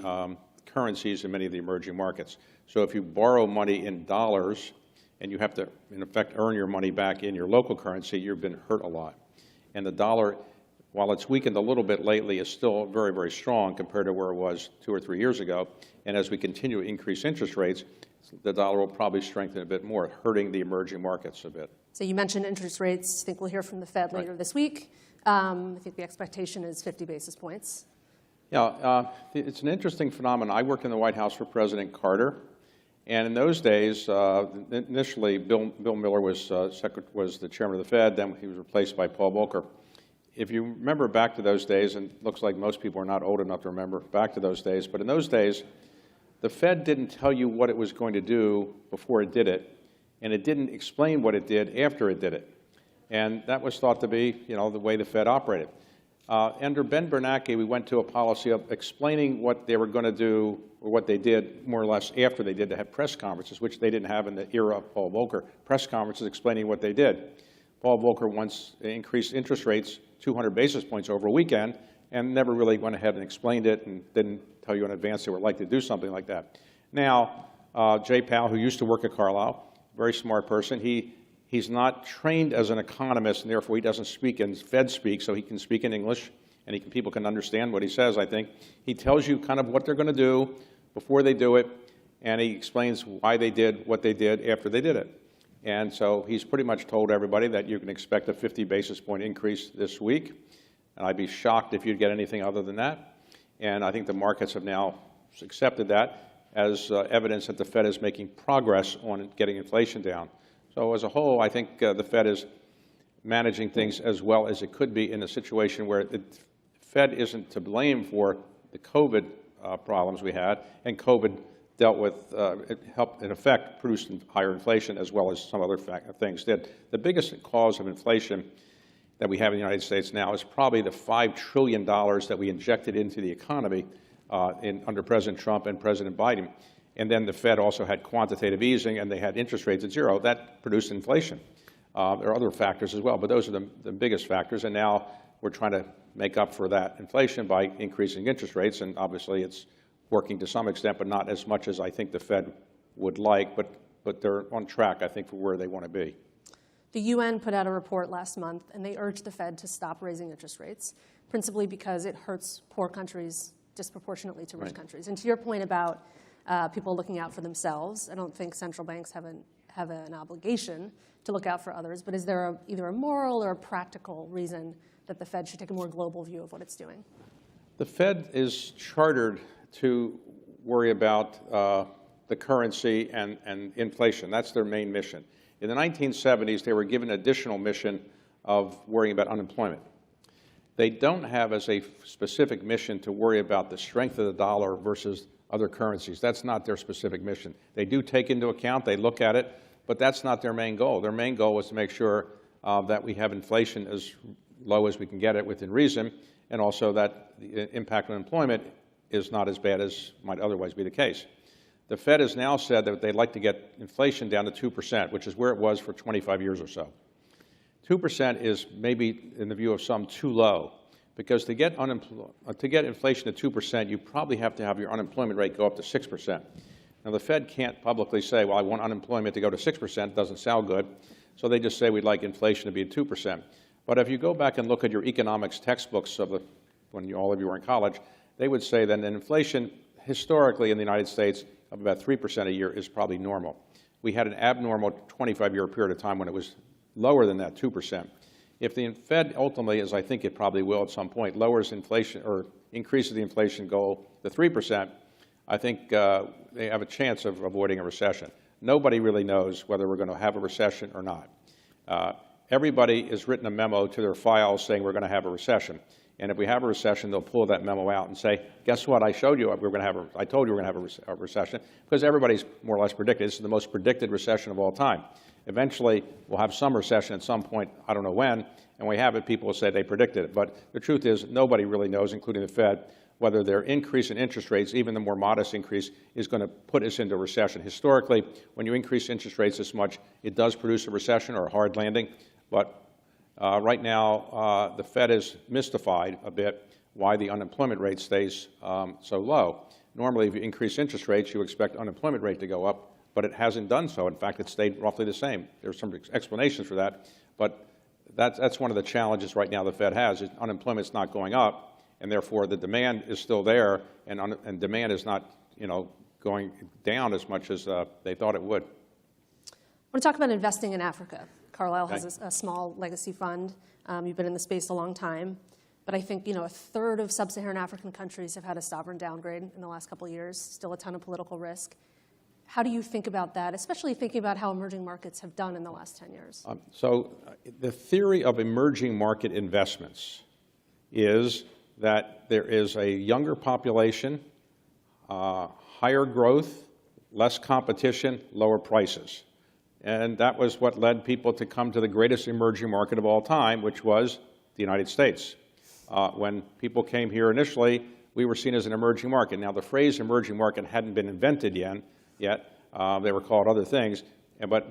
currencies in many of the emerging markets. So if you borrow money in dollars and you have to, in effect, earn your money back in your local currency, you've been hurt a lot. And the dollar, while it's weakened a little bit lately, is still very, very strong compared to where it was 2 or 3 years ago. And as we continue to increase interest rates, the dollar will probably strengthen a bit more, hurting the emerging markets a bit. So you mentioned interest rates. I think we'll hear from the Fed later this week. I think the expectation is 50 basis points. Yeah, it's an interesting phenomenon. I worked in the White House for President Carter, and in those days, initially Bill Miller was the chairman of the Fed. Then he was replaced by Paul Volcker. If you remember back to those days, and it looks like most people are not old enough to remember back to those days, but in those days, the Fed didn't tell you what it was going to do before it did it, and it didn't explain what it did after it did it. And that was thought to be, the way the Fed operated. Under Ben Bernanke, we went to a policy of explaining what they were going to do, or what they did, more or less, after they did, to have press conferences, which they didn't have in the era of Paul Volcker, press conferences explaining what they did. Paul Volcker once increased interest rates 200 basis points over a weekend and never really went ahead and explained it and didn't tell you in advance they were likely to do something like that. Now, Jay Powell, who used to work at Carlyle, very smart person, he's not trained as an economist, and therefore he doesn't speak in Fed speak, so he can speak in English, and people can understand what he says, I think. He tells you kind of what they're going to do before they do it, and he explains why they did what they did after they did it. And so he's pretty much told everybody that you can expect a 50 basis point increase this week, and I'd be shocked if you'd get anything other than that. And I think the markets have now accepted that as evidence that the Fed is making progress on getting inflation down. So as a whole, I think the Fed is managing things as well as it could be in a situation where the Fed isn't to blame for the COVID problems we had, and COVID dealt with, it helped, in effect, produce higher inflation as well as some other things did. The biggest cause of inflation that we have in the United States now is probably the $5 trillion that we injected into the economy under President Trump and President Biden. And then the Fed also had quantitative easing, and they had interest rates at zero. That produced inflation. There are other factors as well, but those are the biggest factors. And now we're trying to make up for that inflation by increasing interest rates, and obviously it's working to some extent, but not as much as I think the Fed would like, but they're on track, I think, for where they want to be. The UN put out a report last month, and they urged the Fed to stop raising interest rates, principally because it hurts poor countries disproportionately to rich countries. And to your point about people looking out for themselves, I don't think central banks have an obligation to look out for others, but is there either a moral or a practical reason that the Fed should take a more global view of what it's doing? The Fed is chartered to worry about the currency and inflation. That's their main mission. In the 1970s, they were given an additional mission of worrying about unemployment. They don't have as a specific mission to worry about the strength of the dollar versus other currencies. That's not their specific mission. They do take into account, they look at it, but that's not their main goal. Their main goal was to make sure that we have inflation as low as we can get it within reason, and also that the impact on employment is not as bad as might otherwise be the case. The Fed has now said that they'd like to get inflation down to 2%, which is where it was for 25 years or so. 2% is maybe, in the view of some, too low, because to get inflation to 2%, you probably have to have your unemployment rate go up to 6%. Now, the Fed can't publicly say, well, I want unemployment to go to 6%. It doesn't sound good. So they just say we'd like inflation to be at 2%. But if you go back and look at your economics textbooks when all of you were in college, they would say that inflation historically in the United States of about 3% a year is probably normal. We had an abnormal 25-year period of time when it was lower than that, 2%. If the Fed ultimately, as I think it probably will at some point, lowers inflation or increases the inflation goal to 3%, I think they have a chance of avoiding a recession. Nobody really knows whether we're going to have a recession or not. Everybody has written a memo to their files saying we're going to have a recession. And if we have a recession, they'll pull that memo out and say, guess what, I told you we're going to have a recession, because everybody's more or less predicted. This is the most predicted recession of all time. Eventually, we'll have some recession at some point, I don't know when, and when we have it, people will say they predicted it. But the truth is, nobody really knows, including the Fed, whether their increase in interest rates, even the more modest increase, is going to put us into a recession. Historically, when you increase interest rates this much, it does produce a recession or a hard landing. But right now, the Fed is mystified a bit why the unemployment rate stays so low. Normally, if you increase interest rates, you expect unemployment rate to go up, but it hasn't done so. In fact, it stayed roughly the same. There's some explanations for that, but that's one of the challenges right now the Fed has, is unemployment's not going up, and therefore the demand is still there, and demand is not, going down as much as they thought it would. I want to talk about investing in Africa. Carlyle has a small legacy fund. You've been in the space a long time. But I think, a third of sub-Saharan African countries have had a sovereign downgrade in the last couple of years, still a ton of political risk. How do you think about that, especially thinking about how emerging markets have done in the last 10 years? The theory of emerging market investments is that there is a younger population, higher growth, less competition, lower prices. And that was what led people to come to the greatest emerging market of all time, which was the United States. When people came here initially, we were seen as an emerging market. Now, the phrase emerging market hadn't been invented yet. They were called other things. But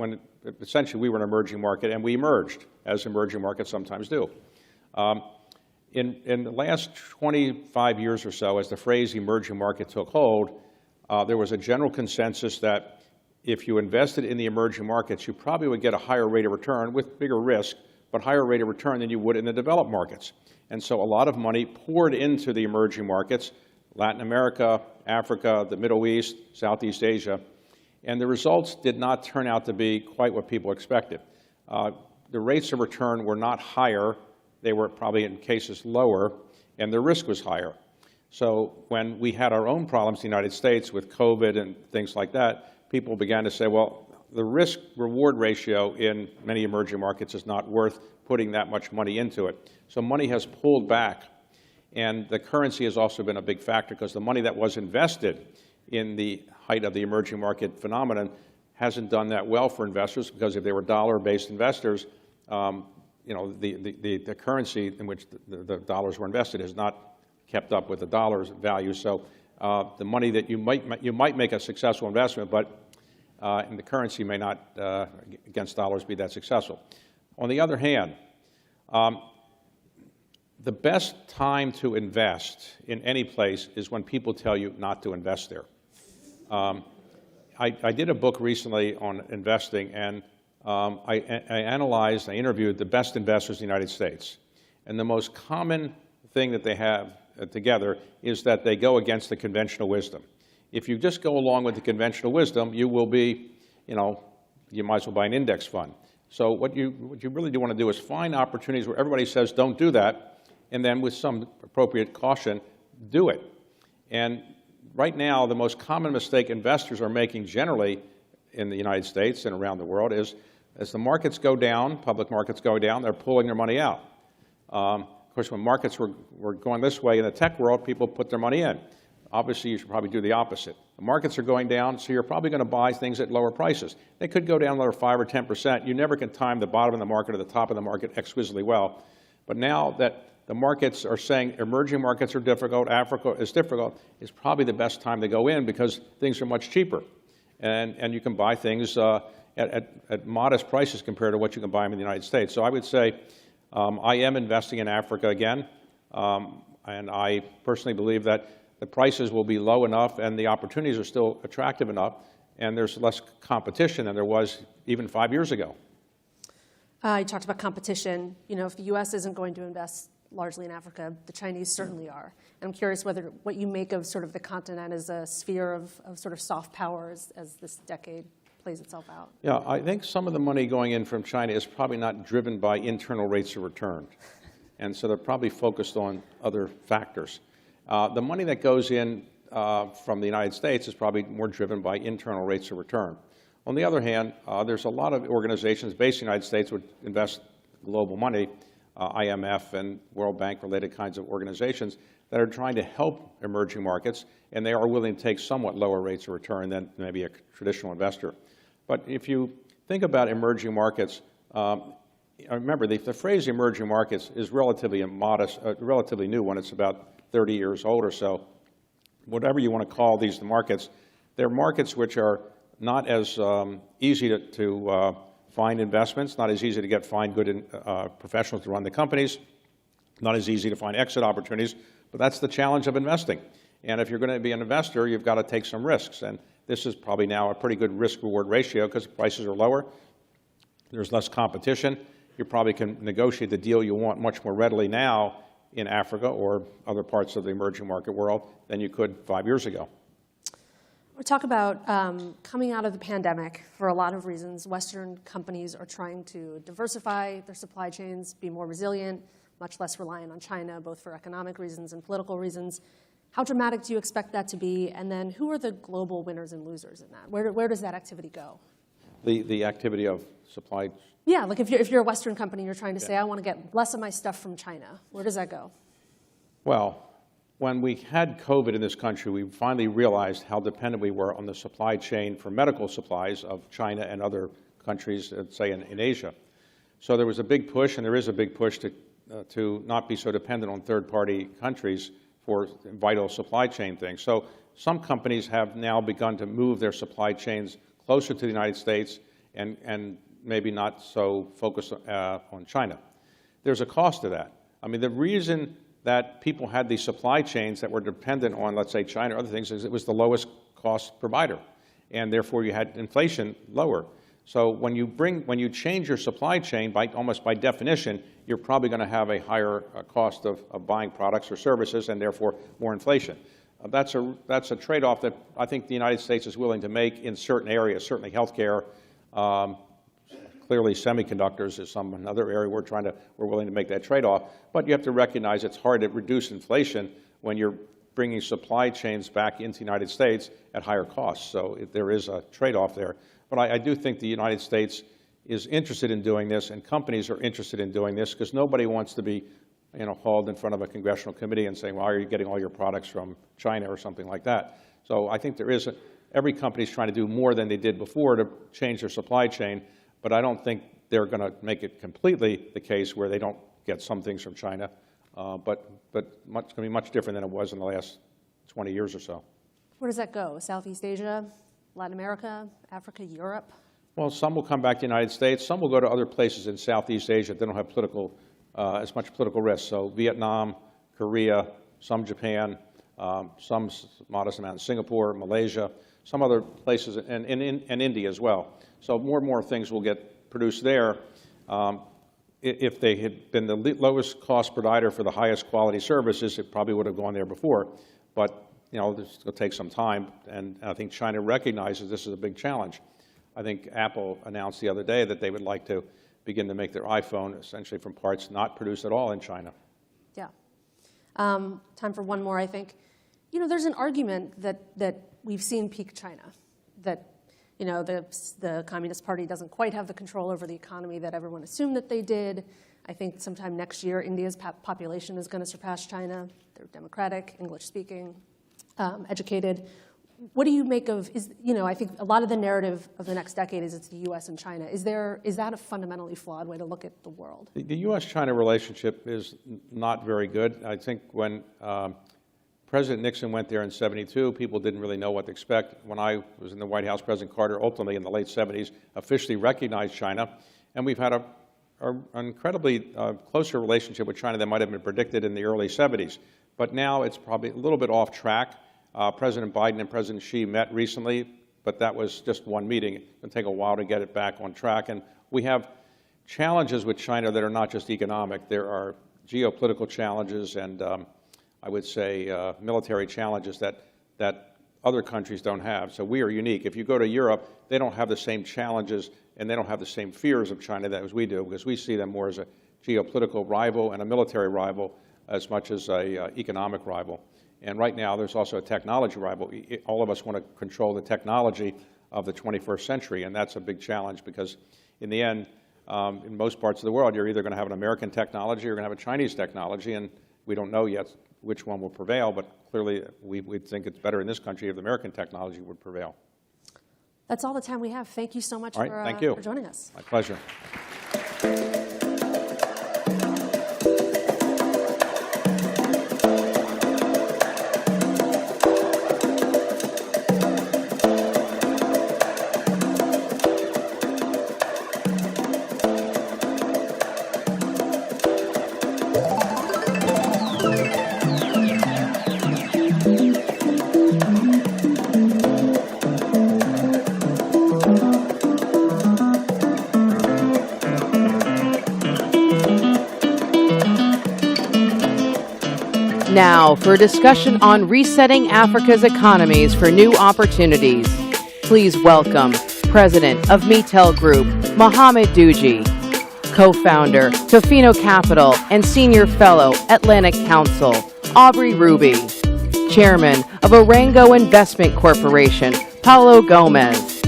essentially we were an emerging market, and we emerged, as emerging markets sometimes do. In the last 25 years or so, as the phrase emerging market took hold, there was a general consensus that if you invested in the emerging markets, you probably would get a higher rate of return with bigger risk, but higher rate of return than you would in the developed markets. And so a lot of money poured into the emerging markets, Latin America, Africa, the Middle East, Southeast Asia, and the results did not turn out to be quite what people expected. The rates of return were not higher. They were probably in cases lower, and the risk was higher. So when we had our own problems in the United States with COVID and things like that, people began to say, well, the risk-reward ratio in many emerging markets is not worth putting that much money into it. So money has pulled back, and the currency has also been a big factor because the money that was invested in the height of the emerging market phenomenon hasn't done that well for investors, because if they were dollar-based investors, the currency in which the dollars were invested has not kept up with the dollar's value. So the money that you might make a successful investment, but in the currency may not against dollars be that successful. On the other hand, the best time to invest in any place is when people tell you not to invest there. I did a book recently on investing, and I analyzed, I interviewed the best investors in the United States. And the most common thing that they have together is that they go against the conventional wisdom. If you just go along with the conventional wisdom, you will be, you might as well buy an index fund. So what you really do want to do is find opportunities where everybody says don't do that, and then with some appropriate caution, do it. And right now, the most common mistake investors are making generally in the United States and around the world is, as the markets go down, public markets go down, they're pulling their money out. Of course, when markets were going this way in the tech world, people put their money in. Obviously, you should probably do the opposite. The markets are going down, so you're probably going to buy things at lower prices. They could go down another 5 or 10%. You never can time the bottom of the market or the top of the market exquisitely well. But now that the markets are saying emerging markets are difficult, Africa is difficult, it's probably the best time to go in because things are much cheaper. And you can buy things at modest prices compared to what you can buy them in the United States. So I would say I am investing in Africa again, and I personally believe that the prices will be low enough and the opportunities are still attractive enough, and there's less competition than there was even 5 years ago. You talked about competition. If the U.S. isn't going to invest largely in Africa, the Chinese certainly are. I'm curious what you make of sort of the continent as a sphere of sort of soft power as this decade plays itself out. Yeah, I think some of the money going in from China is probably not driven by internal rates of return. And so they're probably focused on other factors. The money that goes in from the United States is probably more driven by internal rates of return. On the other hand, there's a lot of organizations based in the United States would invest global money, IMF and World Bank related kinds of organizations that are trying to help emerging markets, and they are willing to take somewhat lower rates of return than maybe a traditional investor. But if you think about emerging markets, remember the phrase emerging markets is relatively relatively new one. It's about 30 years old or so. Whatever you want to call these markets, they're markets which are not as easy to find investments, not as easy to find good professionals to run the companies, not as easy to find exit opportunities, but that's the challenge of investing. And if you're going to be an investor, you've got to take some risks. And this is probably now a pretty good risk-reward ratio because prices are lower. There's less competition. You probably can negotiate the deal you want much more readily now in Africa or other parts of the emerging market world than you could 5 years ago. We'll talk about coming out of the pandemic. For a lot of reasons, Western companies are trying to diversify their supply chains, be more resilient, much less reliant on China, both for economic reasons and political reasons. How dramatic do you expect that to be? And then who are the global winners and losers in that? Where does that activity go? The activity of supply. Yeah, like if you're a Western company, you're trying to say, I want to get less of my stuff from China. Where does that go? Well, when we had COVID in this country, we finally realized how dependent we were on the supply chain for medical supplies of China and other countries, say in Asia. So there was a big push, and there is a big push to not be so dependent on third-party countries for vital supply chain things. So some companies have now begun to move their supply chains closer to the United States and maybe not so focused on China. There's a cost to that. I mean, the reason that people had these supply chains that were dependent on, let's say, China or other things is it was the lowest cost provider, and therefore you had inflation lower. So when you change your supply chain, almost by definition, you're probably going to have a higher cost of buying products or services, and therefore more inflation. That's a trade-off that I think the United States is willing to make in certain areas, certainly healthcare. Clearly, semiconductors is another area we're willing to make that trade-off. But you have to recognize it's hard to reduce inflation when you're bringing supply chains back into the United States at higher costs. So there is a trade-off there. But I do think the United States is interested in doing this, and companies are interested in doing this, because nobody wants to be hauled in front of a congressional committee and saying, why are you getting all your products from China or something like that? So I think every company's trying to do more than they did before to change their supply chain, but I don't think they're going to make it completely the case where they don't get some things from China, but it's going to be much different than it was in the last 20 years or so. Where does that go? Southeast Asia, Latin America, Africa, Europe? Well, some will come back to the United States. Some will go to other places in Southeast Asia that don't have as much political risk. So Vietnam, Korea, some Japan, some modest amount in Singapore, Malaysia, some other places, and India as well. So more and more things will get produced there. If they had been the lowest cost provider for the highest quality services, it probably would have gone there before. But this will take some time, and I think China recognizes this is a big challenge. I think Apple announced the other day that they would like to begin to make their iPhone essentially from parts not produced at all in China. Yeah. Time for one more, I think. There's an argument that we've seen peak China, that the Communist Party doesn't quite have the control over the economy that everyone assumed that they did. I think sometime next year, India's population is going to surpass China. They're democratic, English-speaking, educated. What do you make of, I think a lot of the narrative of the next decade is it's the U.S. and China. Is that a fundamentally flawed way to look at the world? The U.S.-China relationship is not very good. I think when President Nixon went there in '72, people didn't really know what to expect. When I was in the White House, President Carter ultimately in the late '70s officially recognized China, and we've had an incredibly closer relationship with China than might have been predicted in the early '70s. But now it's probably a little bit off track. President Biden and President Xi met recently, but that was just one meeting. It's going to take a while to get it back on track. And we have challenges with China that are not just economic. There are geopolitical challenges and I would say military challenges that other countries don't have. So we are unique. If you go to Europe, they don't have the same challenges and they don't have the same fears of China as we do, because we see them more as a geopolitical rival and a military rival as much as an economic rival. And right now, there's also a technology rival. All of us want to control the technology of the 21st century, and that's a big challenge because in the end, in most parts of the world, you're either going to have an American technology or you're going to have a Chinese technology, and we don't know yet which one will prevail, but clearly we think it's better in this country if the American technology would prevail. That's all the time we have. Thank you so much for joining us. My pleasure. Now, for a discussion on resetting Africa's economies for new opportunities, please welcome President of Mitel Group, Mohamed Douji, Co-founder, Tofino Capital, and Senior Fellow, Atlantic Council, Aubrey Ruby. Chairman of Orango Investment Corporation, Paulo Gomez.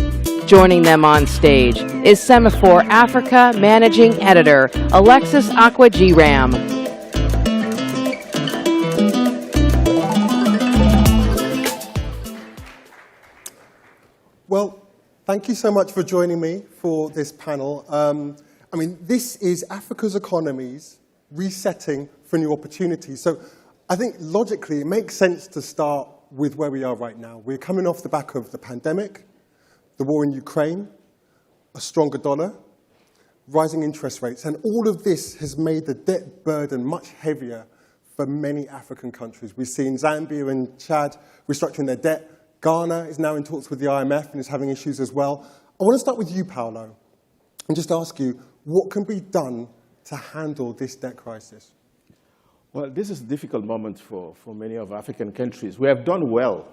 Joining them on stage is Semafor Africa Managing Editor, Alexis Aquagiram. Well, thank you so much for joining me for this panel. This is Africa's economies resetting for new opportunities. So I think logically it makes sense to start with where we are right now. We're coming off the back of the pandemic, the war in Ukraine, a stronger dollar, rising interest rates, and all of this has made the debt burden much heavier for many African countries. We've seen Zambia and Chad restructuring their debt. Ghana is now in talks with the IMF and is having issues as well. I want to start with you, Paulo, and just ask you, what can be done to handle this debt crisis? Well, this is a difficult moment for many of African countries. We have done well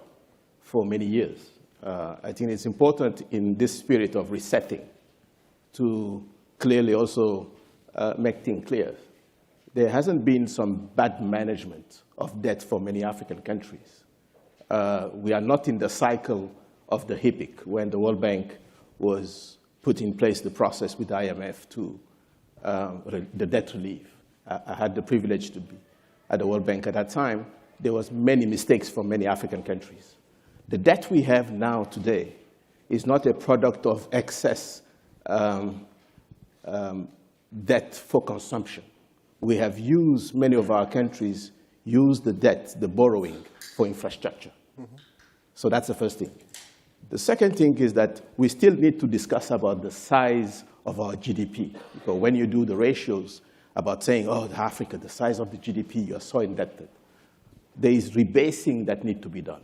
for many years. I think it's important in this spirit of resetting to clearly also make things clear. There hasn't been some bad management of debt for many African countries. We are not in the cycle of the HIPC when the World Bank was put in place the process with IMF to the debt relief. I had the privilege to be at the World Bank at that time. There was many mistakes for many African countries. The debt we have now today is not a product of excess debt for consumption. We have used, many of our countries use the debt, the borrowing, for infrastructure. Mm-hmm. So that's the first thing. The second thing is that we still need to discuss about the size of our GDP. Because when you do the ratios about saying, oh, Africa, the size of the GDP, you are so indebted, there is rebasing that needs to be done.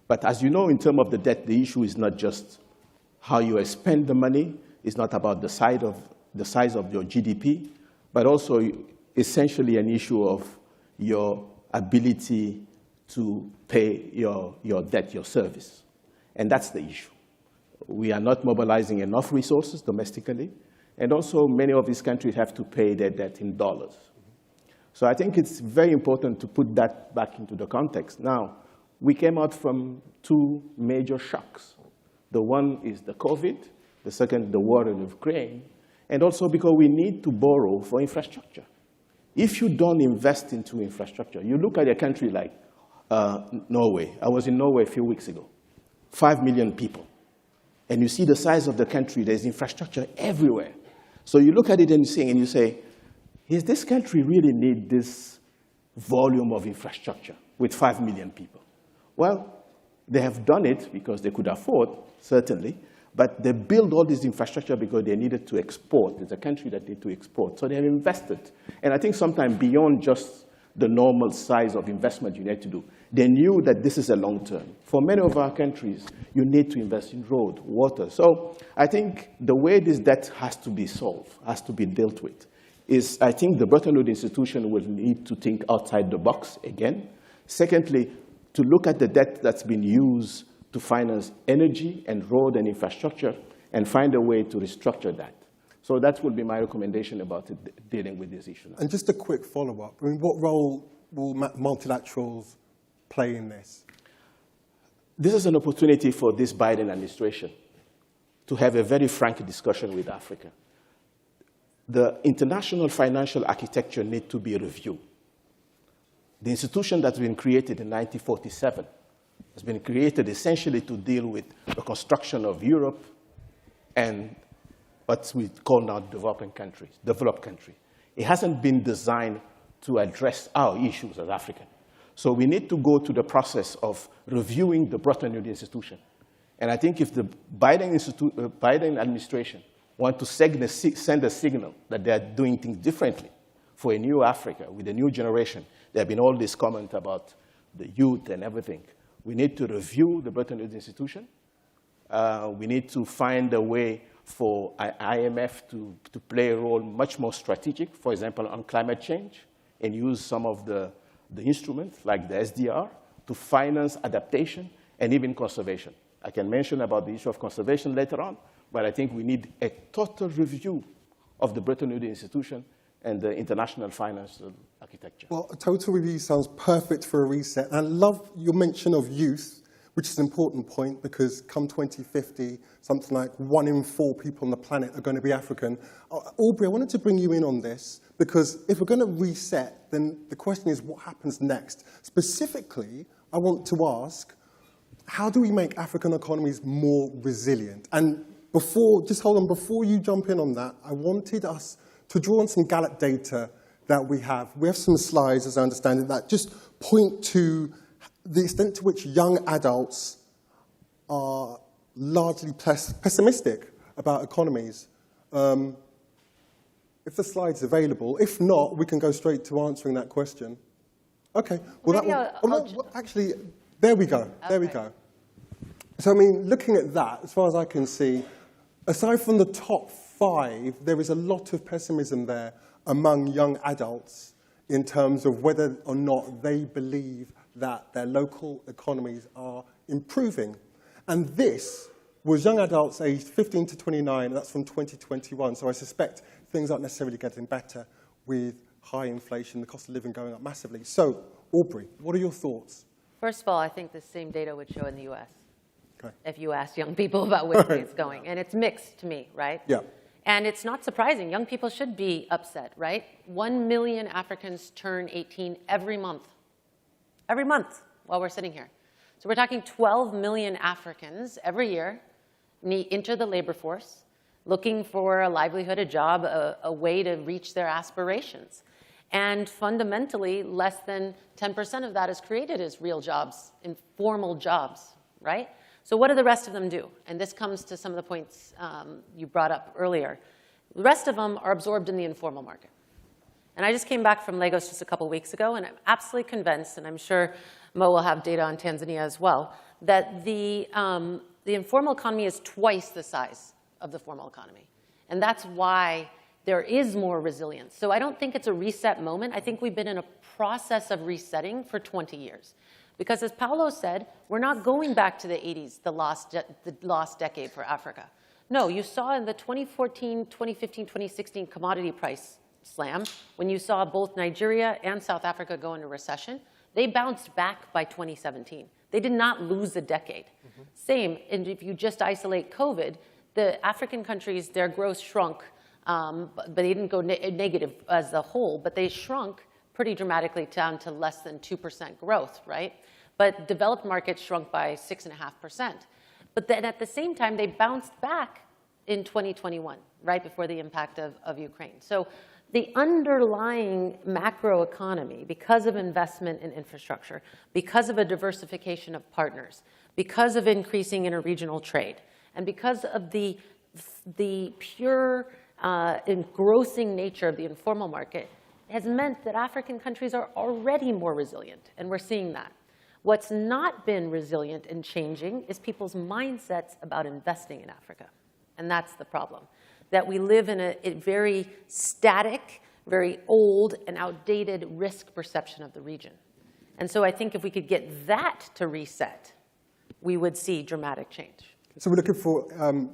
But as you know, in terms of the debt, the issue is not just how you spend the money. It's not about the size of your GDP, but also essentially an issue of your ability to pay your debt, your service. And that's the issue. We are not mobilizing enough resources domestically, and also many of these countries have to pay their debt in dollars. So I think it's very important to put that back into the context. Now, we came out from two major shocks. The one is the COVID, the second, the war in Ukraine, and also because we need to borrow for infrastructure. If you don't invest into infrastructure, you look at a country like Norway. I was in Norway a few weeks ago. 5 million people. And you see the size of the country, there's infrastructure everywhere. So you look at it and you say, does this country really need this volume of infrastructure with 5 million people? Well, they have done it because they could afford, certainly, but they built all this infrastructure because they needed to export. It's a country that needs to export. So they have invested. And I think sometimes beyond just the normal size of investment you need to do, they knew that this is a long term. For many of our countries, you need to invest in road, water. So I think the way this debt has to be solved, has to be dealt with, is I think the Bretton Woods institution will need to think outside the box again. Secondly, to look at the debt that's been used to finance energy and road and infrastructure and find a way to restructure that. So that would be my recommendation about dealing with this issue. And just a quick follow-up. I mean, what role will multilaterals play in this? This is an opportunity for this Biden administration to have a very frank discussion with Africa. The international financial architecture needs to be reviewed. The institution that's been created in 1947 has been created essentially to deal with the construction of Europe and what we call now developed countries. It hasn't been designed to address our issues as Africans. So we need to go to the process of reviewing the Bretton Woods institution. And I think if the Biden administration want to send a signal that they are doing things differently for a new Africa with a new generation, there have been all this comment about the youth and everything. We need to review the Bretton Woods institution. We need to find a way for IMF to play a role much more strategic, for example, on climate change, and use some of the instruments like the SDR to finance adaptation and even conservation. I can mention about the issue of conservation later on, but I think we need a total review of the Bretton Woods institution and the international financial architecture. Well, a total review sounds perfect for a reset. And I love your mention of youth, which is an important point because come 2050, something like 1 in 4 people on the planet are going to be African. Aubrey, I wanted to bring you in on this because if we're going to reset, then the question is what happens next? Specifically, I want to ask, how do we make African economies more resilient? And before, just hold on, before you jump in on that, I wanted us to draw on some Gallup data that we have. We have some slides, as I understand it, that just point to the extent to which young adults are largely pessimistic about economies. If the slide's available, if not, we can go straight to answering that question. Okay, well, actually, there we go, there we go. So, I mean, looking at that, as far as I can see, aside from the top 5, there is a lot of pessimism there among young adults in terms of whether or not they believe that their local economies are improving. And this was young adults aged 15 to 29, and that's from 2021. So I suspect things aren't necessarily getting better with high inflation, the cost of living going up massively. So, Aubrey, what are your thoughts? First of all, I think the same data would show in the U.S. Okay. If you ask young people about which way it's going. And it's mixed to me, right? Yeah. And it's not surprising. Young people should be upset, right? 1 million Africans turn 18 every month. Every month while we're sitting here. So we're talking 12 million Africans every year enter the labor force looking for a livelihood, a job, a way to reach their aspirations. And fundamentally, less than 10% of that is created as real jobs, informal jobs, right? So what do the rest of them do? And this comes to some of the points you brought up earlier. The rest of them are absorbed in the informal market. And I just came back from Lagos just a couple weeks ago, and I'm absolutely convinced, and I'm sure Mo will have data on Tanzania as well, that the informal economy is twice the size of the formal economy. And that's why there is more resilience. So I don't think it's a reset moment. I think we've been in a process of resetting for 20 years. Because as Paulo said, we're not going back to the 80s, the lost decade for Africa. No, you saw in the 2014, 2015, 2016 commodity price slam, when you saw both Nigeria and South Africa go into recession, they bounced back by 2017. They did not lose a decade. Mm-hmm. Same, and if you just isolate COVID, the African countries, their growth shrunk, but they didn't go negative as a whole, but they shrunk pretty dramatically down to less than 2% growth, right? But developed markets shrunk by 6.5%. But then at the same time, they bounced back in 2021, right before the impact of Ukraine. So the underlying macroeconomy, because of investment in infrastructure, because of a diversification of partners, because of increasing interregional trade, and because of the pure engrossing nature of the informal market, has meant that African countries are already more resilient, and we're seeing that. What's not been resilient and changing is people's mindsets about investing in Africa, and that's the problem. That we live in a very static, very old, and outdated risk perception of the region. And so I think if we could get that to reset, we would see dramatic change. So we're looking for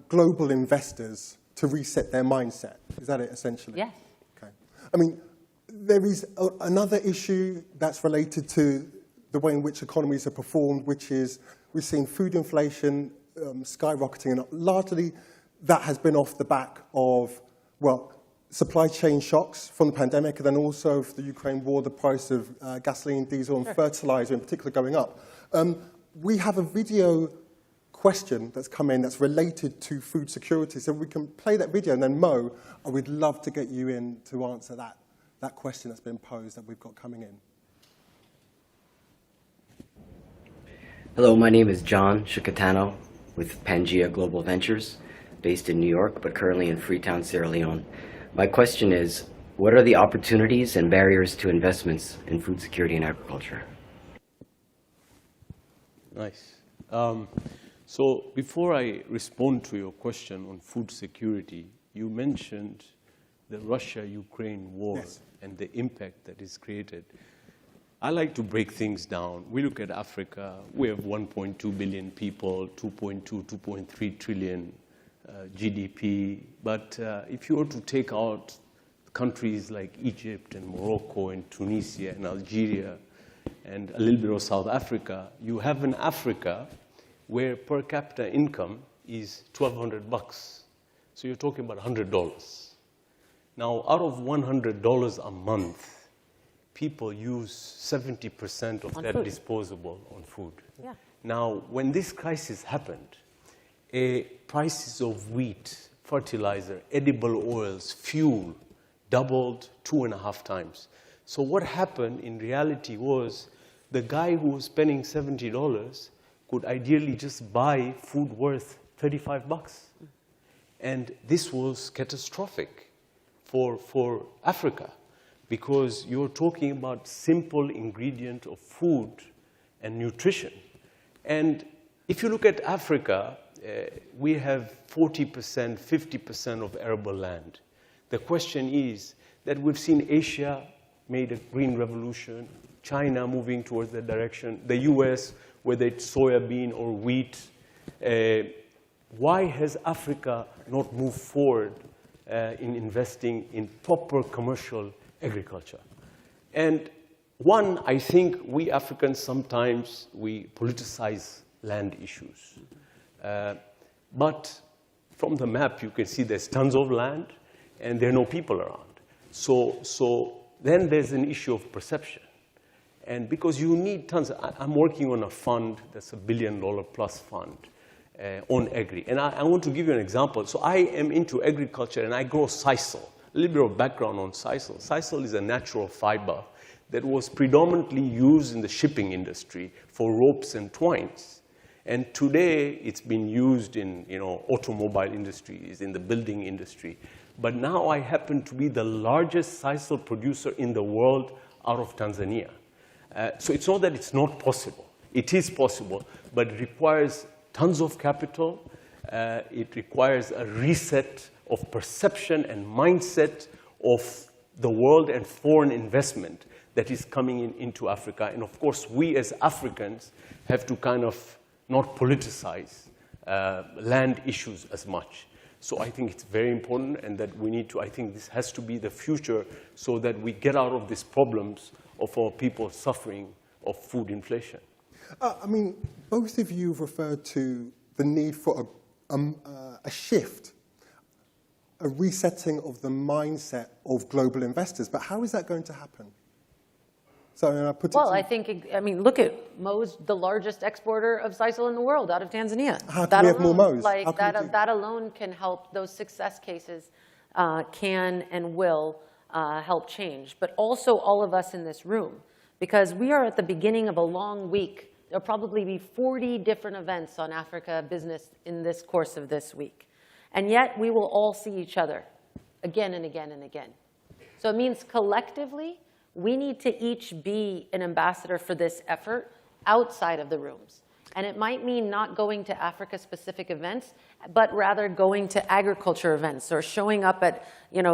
global investors to reset their mindset. Is that it, essentially? Yes. Okay. I mean, there is another issue that's related to the way in which economies are performed, which is we've seen food inflation skyrocketing, and largely that has been off the back of, well, supply chain shocks from the pandemic, and then also for the Ukraine war, the price of gasoline, diesel, and fertilizer in particular going up. We have a video question that's come in that's related to food security. So we can play that video, and then Mo, I would love to get you in to answer that question that's been posed that we've got coming in. Hello, my name is John Shikatano with Pangea Global Ventures, based in New York, but currently in Freetown, Sierra Leone. My question is, what are the opportunities and barriers to investments in food security and agriculture? Nice. So before I respond to your question on food security, you mentioned the Russia-Ukraine war. Yes. And the impact that is created. I like to break things down. We look at Africa, we have 1.2 billion people, 2.2, 2.3 trillion GDP. But if you were to take out countries like Egypt and Morocco and Tunisia and Algeria and a little bit of South Africa, you have an Africa where per capita income is $1,200. So you're talking about $100. Now, out of $100 a month, people use 70% of that disposable on food. Yeah. Now, when this crisis happened, prices of wheat, fertilizer, edible oils, fuel doubled 2.5 times. So what happened in reality was the guy who was spending $70 could ideally just buy food worth $35. And this was catastrophic for Africa, because you're talking about simple ingredient of food and nutrition. And if you look at Africa, we have 40%, 50% of arable land. The question is that we've seen Asia made a green revolution, China moving towards that direction, the US, whether it's soybean or wheat. Why has Africa not moved forward in investing in proper commercial agriculture? And one, I think we Africans sometimes, we politicize land issues. But from the map, you can see there's tons of land and there are no people around. So then there's an issue of perception. And because you need tons, I'm working on a fund that's $1 billion plus fund on agri. And I want to give you an example. So I am into agriculture and I grow sisal. A little bit of background on sisal. Sisal is a natural fiber that was predominantly used in the shipping industry for ropes and twines. And today it's been used in automobile industries, in the building industry. But now I happen to be the largest sisal producer in the world out of Tanzania. So it's not that it's not possible. It is possible, but it requires tons of capital. It requires a reset of perception and mindset of the world and foreign investment that is coming into Africa. And of course, we as Africans have to kind of not politicize land issues as much. So I think it's very important, and that we need to, I think this has to be the future so that we get out of these problems of our people suffering of food inflation. I mean, both of you have referred to the need for a shift, a resetting of the mindset of global investors. But how is that going to happen? So I put it I think, look at Mo's the largest exporter of sisal in the world out of Tanzania. How can we have more Mo's? That alone can help. Those success cases can and will help change. But also all of us in this room, because we are at the beginning of a long week. There'll probably be 40 different events on Africa business in this course of this week. And yet we will all see each other again and again and again. So it means collectively, we need to each be an ambassador for this effort outside of the rooms. And it might mean not going to Africa-specific events, but rather going to agriculture events or showing up at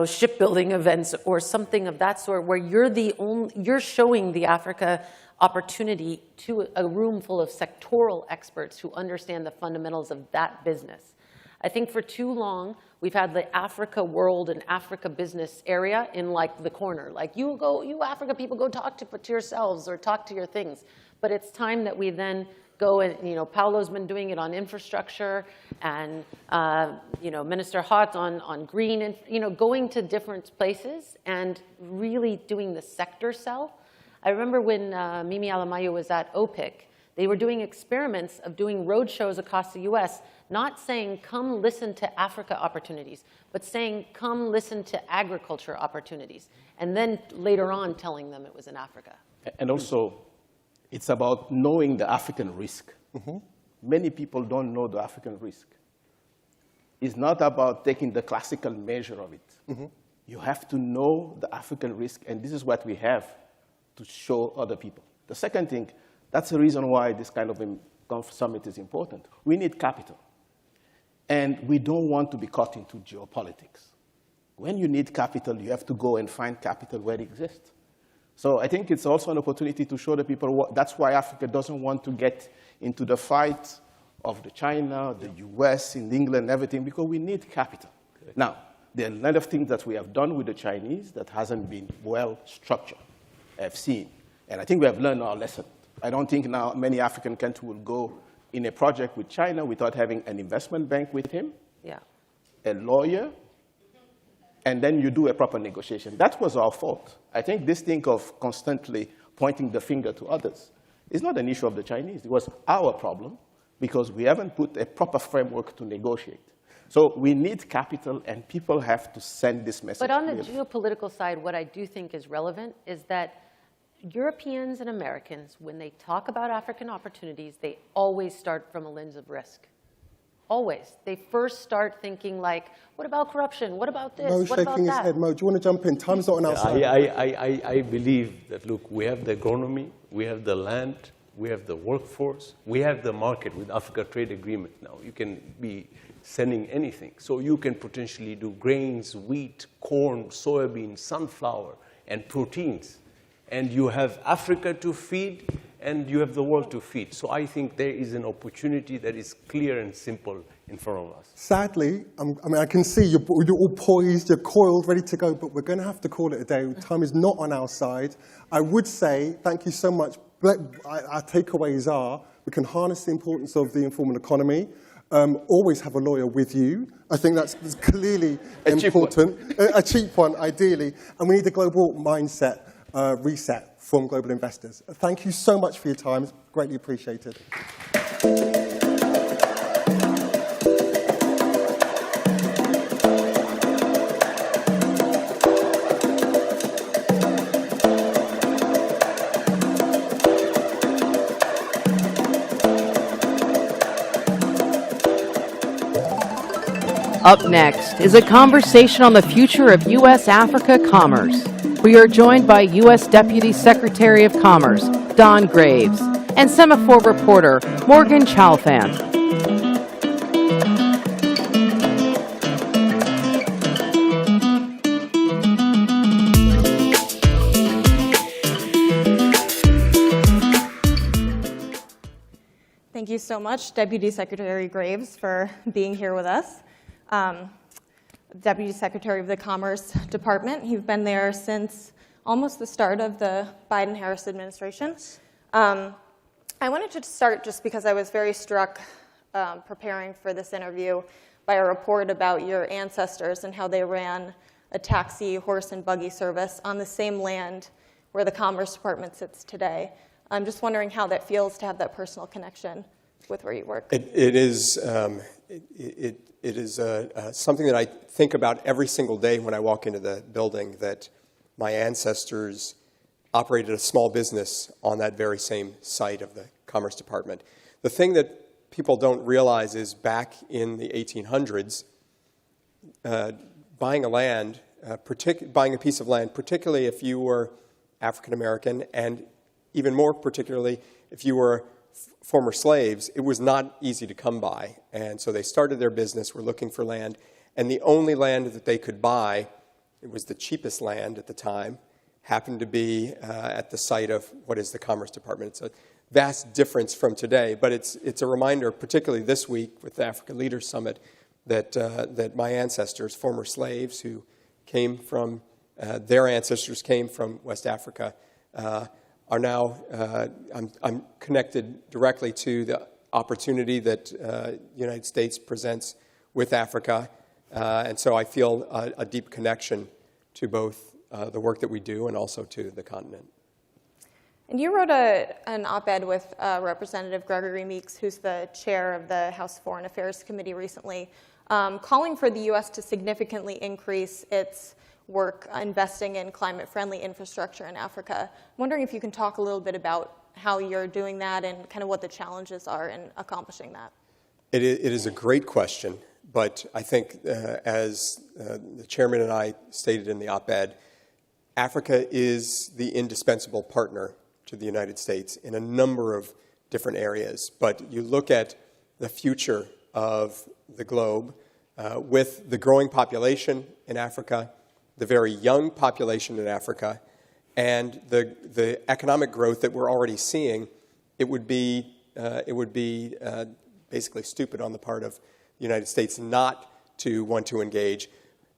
shipbuilding events or something of that sort, where you're showing the Africa opportunity to a room full of sectoral experts who understand the fundamentals of that business. I think for too long, we've had the Africa world and Africa business area in the corner. You Africa people, go talk to yourselves or talk to your things. But it's time that we then go and, Paulo's been doing it on infrastructure and, Minister Hart on green, and, going to different places and really doing the sector sell. I remember when Mimi Alamayo was at OPIC, they were doing experiments of doing road shows across the US, not saying, come listen to Africa opportunities, but saying, come listen to agriculture opportunities, and then later on telling them it was in Africa. And also, it's about knowing the African risk. Mm-hmm. Many people don't know the African risk. It's not about taking the classical measure of it. Mm-hmm. You have to know the African risk, and this is what we have to show other people. The second thing, that's the reason why this kind of summit is important. We need capital. And we don't want to be caught into geopolitics. When you need capital, you have to go and find capital where it exists. So I think it's also an opportunity to show the people that's why Africa doesn't want to get into the fight of the China, the US, in England, everything, because we need capital. Now, there are a lot of things that we have done with the Chinese that hasn't been well structured, I've seen. And I think we have learned our lesson. I don't think now many African countries will go in a project with China without having an investment bank with him, a lawyer, and then you do a proper negotiation. That was our fault. I think this thing of constantly pointing the finger to others is not an issue of the Chinese. It was our problem because we haven't put a proper framework to negotiate. So we need capital, and people have to send this message. But on the geopolitical side, what I do think is relevant is that Europeans and Americans, when they talk about African opportunities, they always start from a lens of risk. Always. They first start thinking like, what about corruption? What about this? Mo's what about shaking his that? head. Mo, do you want to jump in? Time's not on our side. I believe that, look, we have the agronomy, we have the land, we have the workforce, we have the market with Africa Trade Agreement now. You can be sending anything. So you can potentially do grains, wheat, corn, soybean, sunflower, and proteins. And you have Africa to feed, and you have the world to feed. So I think there is an opportunity that is clear and simple in front of us. Sadly, I can see you're all poised, you're coiled, ready to go, but we're going to have to call it a day. Time is not on our side. I would say thank you so much. Our takeaways are we can harness the importance of the informal economy. Always have a lawyer with you. I think that's clearly important. A cheap one, ideally. And we need a global mindset reset from global investors. Thank you so much for your time. It's greatly appreciated. Up next is a conversation on the future of U.S. Africa commerce. We are joined by U.S. Deputy Secretary of Commerce, Don Graves, and Semafor reporter, Morgan Chalfant. Thank you so much, Deputy Secretary Graves, for being here with us. Deputy Secretary of the Commerce Department. You've been there since almost the start of the Biden-Harris administration. I wanted to start just because I was very struck preparing for this interview by a report about your ancestors and how they ran a taxi, horse, and buggy service on the same land where the Commerce Department sits today. I'm just wondering how that feels to have that personal connection with where you work. It is something that I think about every single day when I walk into the building, that my ancestors operated a small business on that very same site of the Commerce Department. The thing that people don't realize is back in the 1800s, buying a piece of land, particularly if you were African American, and even more particularly if you were former slaves, it was not easy to come by. And so they started their business, were looking for land, and the only land that they could buy, it was the cheapest land at the time, happened to be at the site of what is the Commerce Department. It's a vast difference from today, but it's a reminder, particularly this week with the Africa Leaders Summit, that my ancestors, former slaves who came from, their ancestors came from West Africa, are now, I'm connected directly to the opportunity that the United States presents with Africa. And so I feel a deep connection to both the work that we do and also to the continent. And you wrote an op-ed with Representative Gregory Meeks, who's the chair of the House Foreign Affairs Committee recently, calling for the U.S. to significantly increase its work investing in climate-friendly infrastructure in Africa. I'm wondering if you can talk a little bit about how you're doing that and kind of what the challenges are in accomplishing that. It is a great question, but I think as the chairman and I stated in the op-ed, Africa is the indispensable partner to the United States in a number of different areas. But you look at the future of the globe with the growing population in Africa, the very young population in Africa, and the economic growth that we're already seeing, it would be basically stupid on the part of the United States not to want to engage.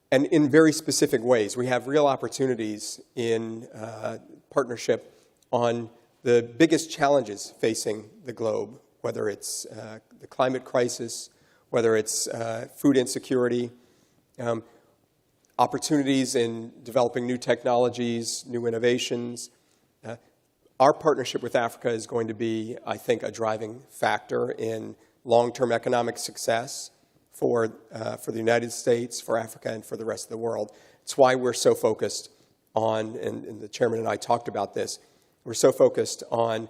And in very specific ways, we have real opportunities in partnership on the biggest challenges facing the globe, whether it's the climate crisis, whether it's food insecurity, opportunities in developing new technologies, new innovations. Our partnership with Africa is going to be, I think, a driving factor in long-term economic success for the United States, for Africa, and for the rest of the world. It's why we're so focused on, and the chairman and I talked about this, we're so focused on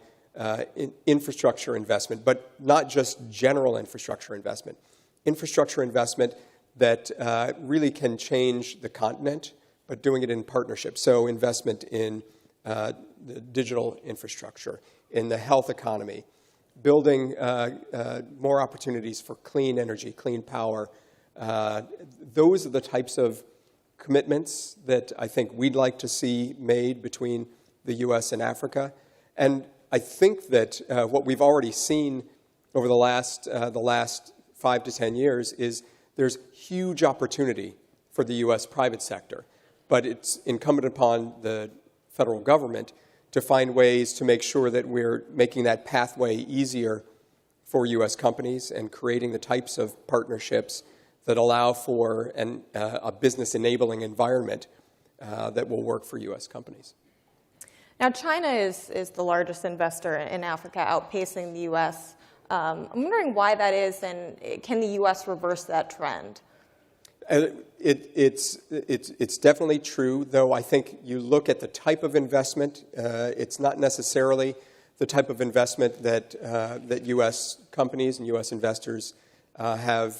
infrastructure investment, but not just general infrastructure investment. Infrastructure investment that really can change the continent, but doing it in partnership. So investment in the digital infrastructure, in the health economy, building more opportunities for clean energy, clean power. Those are the types of commitments that I think we'd like to see made between the U.S. and Africa. And I think that what we've already seen over the last 5 to 10 years is there's huge opportunity for the U.S. private sector. But it's incumbent upon the federal government to find ways to make sure that we're making that pathway easier for U.S. companies and creating the types of partnerships that allow for a business-enabling environment that will work for U.S. companies. Now, China is the largest investor in Africa, outpacing the U.S. I'm wondering why that is, and can the U.S. reverse that trend? It's definitely true, though I think you look at the type of investment, it's not necessarily the type of investment that U.S. companies and U.S. investors have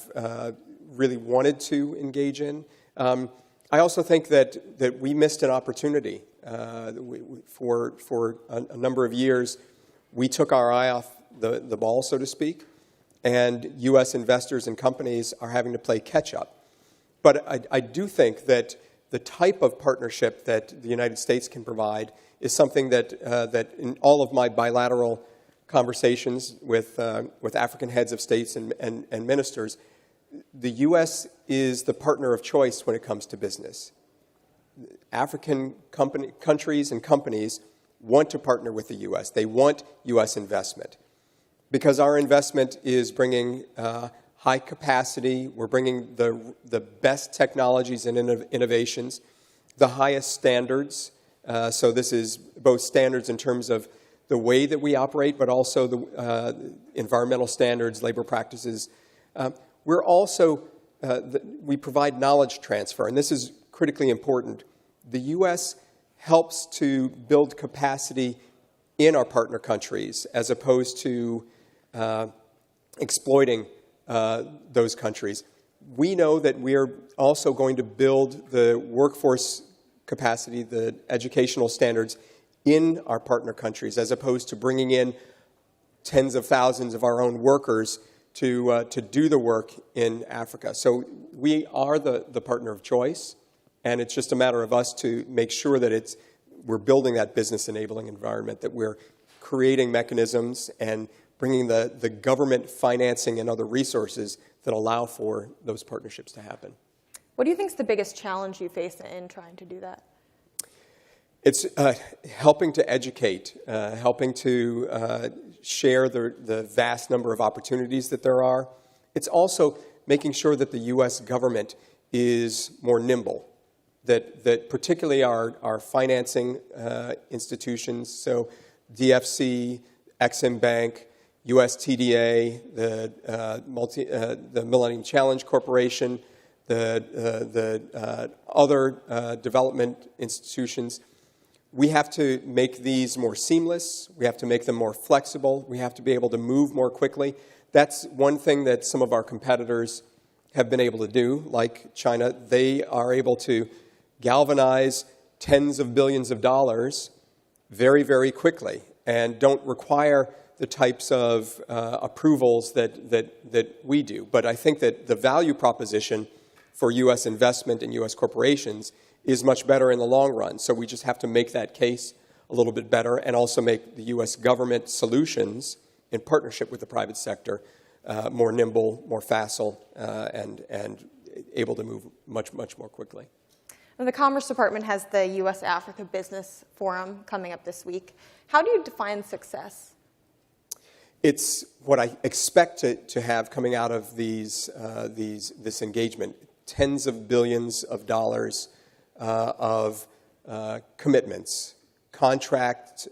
really wanted to engage in. I also think that we missed an opportunity. For a number of years, we took our eye off the ball, so to speak, and U.S. investors and companies are having to play catch-up. But I do think that the type of partnership that the United States can provide is something that in all of my bilateral conversations with African heads of states and ministers, the U.S. is the partner of choice when it comes to business. African countries and companies want to partner with the U.S. They want U.S. investment because our investment is bringing high capacity. We're bringing the best technologies and innovations, the highest standards. So this is both standards in terms of the way that we operate, but also the environmental standards, labor practices. We're also, we provide knowledge transfer, and this is critically important. The U.S. helps to build capacity in our partner countries as opposed to exploiting those countries. We know that we're also going to build the workforce capacity, the educational standards in our partner countries as opposed to bringing in tens of thousands of our own workers to do the work in Africa. So we are the partner of choice, and it's just a matter of us to make sure that we're building that business-enabling environment, that we're creating mechanisms and bringing the government financing and other resources that allow for those partnerships to happen. What do you think is the biggest challenge you face in trying to do that? It's helping to educate, helping to share the vast number of opportunities that there are. It's also making sure that the U.S. government is more nimble, that particularly our financing institutions, so DFC, Exim Bank, U.S. TDA, the Millennium Challenge Corporation, the other development institutions. We have to make these more seamless. We have to make them more flexible. We have to be able to move more quickly. That's one thing that some of our competitors have been able to do, like China. They are able to galvanize tens of billions of dollars very, very quickly and don't require the types of approvals that we do. But I think that the value proposition for U.S. investment and U.S. corporations is much better in the long run. So we just have to make that case a little bit better and also make the U.S. government solutions in partnership with the private sector more nimble, more facile, and able to move much more quickly. And the Commerce Department has the U.S. Africa Business Forum coming up this week. How do you define success? It's what I expect to have coming out of this engagement. Tens of billions of dollars of commitments, contract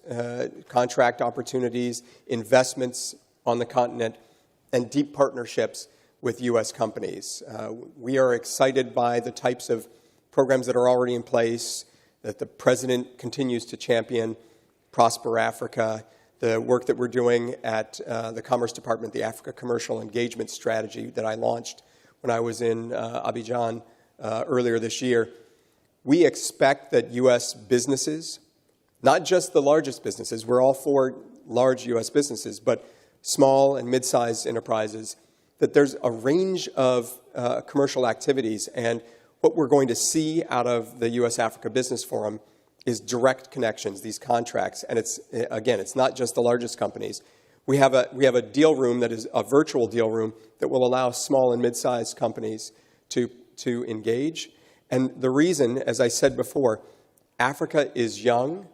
opportunities, investments on the continent, and deep partnerships with U.S. companies. We are excited by the types of programs that are already in place, that the President continues to champion, Prosper Africa, the work that we're doing at the Commerce Department, the Africa Commercial Engagement Strategy that I launched when I was in Abidjan earlier this year. We expect that U.S. businesses, not just the largest businesses, we're all for large U.S. businesses, but small and mid-sized enterprises, that there's a range of commercial activities. And what we're going to see out of the U.S. Africa Business Forum is direct connections, these contracts. And it's, again, it's not just the largest companies. We have a deal room that is a virtual deal room that will allow small and mid-sized companies to engage. And the reason, as I said before, Africa is young.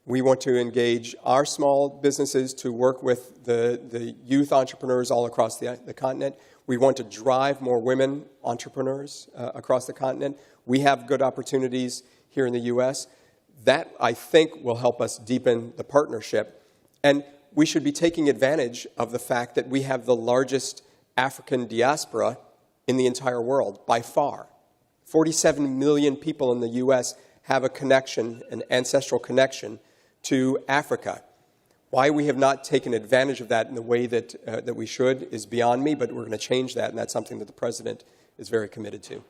We want to engage our small businesses to work with the youth entrepreneurs all across the continent. We want to drive more women entrepreneurs across the continent. We have good opportunities here in the U.S. That, I think, will help us deepen the partnership. And we should be taking advantage of the fact that we have the largest African diaspora in the entire world, by far. 47 million people in the U.S. have a connection, an ancestral connection to Africa. Why we have not taken advantage of that in the way that we should is beyond me, but we're going to change that, and that's something that the President is very committed to.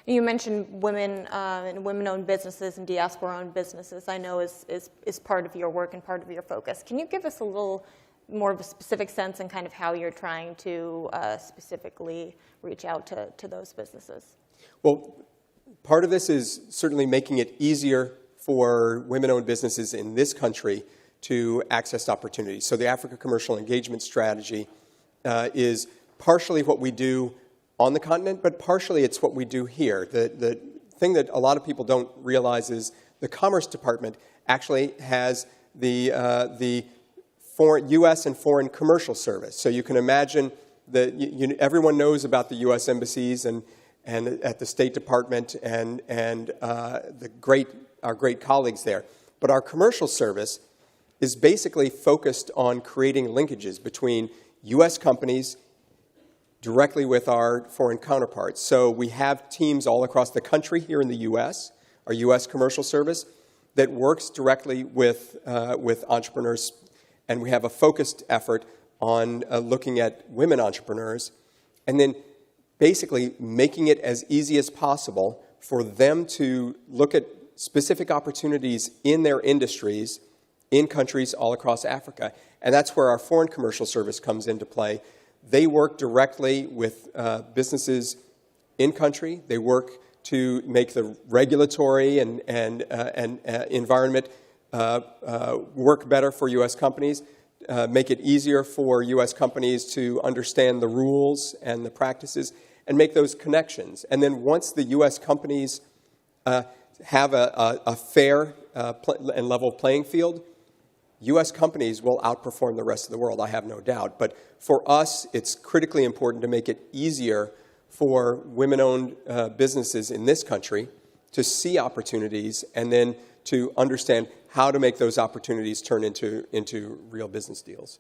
You mentioned women and women-owned businesses and diaspora-owned businesses, I know is part of your work and part of your focus. Can you give us a little more of a specific sense in kind of how you're trying to specifically reach out to those businesses? Well, part of this is certainly making it easier for women-owned businesses in this country to access opportunities. So the Africa Commercial Engagement Strategy is partially what we do on the continent, but partially it's what we do here. The thing that a lot of people don't realize is the Commerce Department actually has the U.S. and Foreign Commercial Service. So you can imagine that everyone knows about the U.S. embassies and at the State Department and our great colleagues there. But our commercial service is basically focused on creating linkages between U.S. companies directly with our foreign counterparts. So we have teams all across the country here in the U.S., our U.S. Commercial Service, that works directly with entrepreneurs, and we have a focused effort on looking at women entrepreneurs, and then basically making it as easy as possible for them to look at specific opportunities in their industries in countries all across Africa. And that's where our Foreign Commercial Service comes into play. They work directly with businesses in country. They work to make the regulatory and environment work better for U.S. companies, make it easier for U.S. companies to understand the rules and the practices, and make those connections. And then once the U.S. companies have a fair and level playing field, U.S. companies will outperform the rest of the world, I have no doubt. But for us, it's critically important to make it easier for women-owned businesses in this country to see opportunities and then to understand how to make those opportunities turn into real business deals.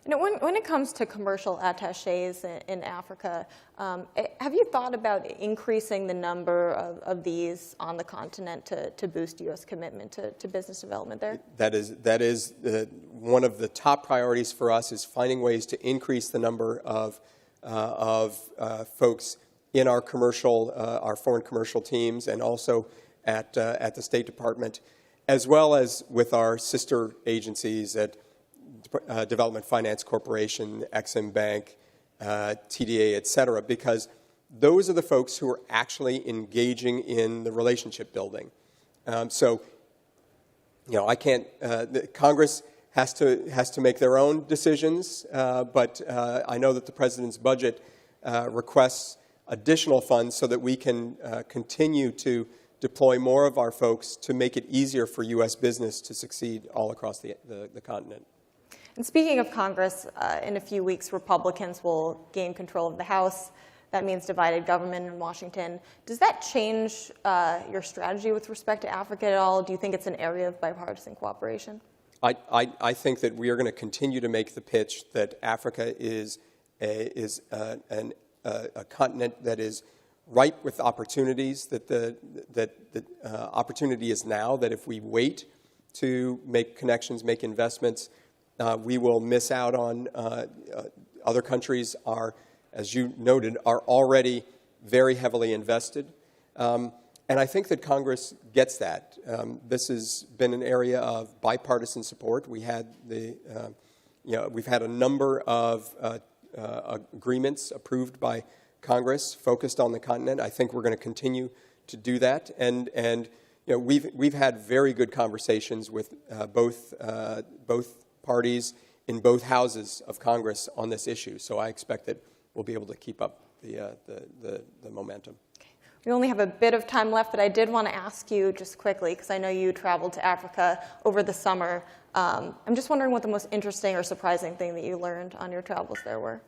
You know, when it comes to commercial attachés in Africa, have you thought about increasing the number of these on the continent to boost U.S. commitment to business development there? That is one of the top priorities for us, is finding ways to increase the number of folks in our foreign commercial teams, and also at the State Department, as well as with our sister agencies at Development Finance Corporation, Exim Bank, TDA, et cetera, because those are the folks who are actually engaging in the relationship building. So, you know, Congress has to make their own decisions, but I know that the President's budget requests additional funds so that we can continue to deploy more of our folks to make it easier for U.S. business to succeed all across the continent. And speaking of Congress, in a few weeks, Republicans will gain control of the House. That means divided government in Washington. Does that change your strategy with respect to Africa at all? Do you think it's an area of bipartisan cooperation? I think that we are going to continue to make the pitch that Africa is a continent that is ripe with opportunities, that opportunity is now, that if we wait to make connections, make investments, we will miss out on other countries are, as you noted, are already very heavily invested. And I think that Congress gets that. This has been an area of bipartisan support. We've had a number of agreements approved by Congress focused on the continent. I think we're going to continue to do that. And we've had very good conversations with both parties in both houses of Congress on this issue. So I expect that we'll be able to keep up the momentum. We only have a bit of time left, but I did want to ask you just quickly, because I know you traveled to Africa over the summer. I'm just wondering what the most interesting or surprising thing that you learned on your travels there were.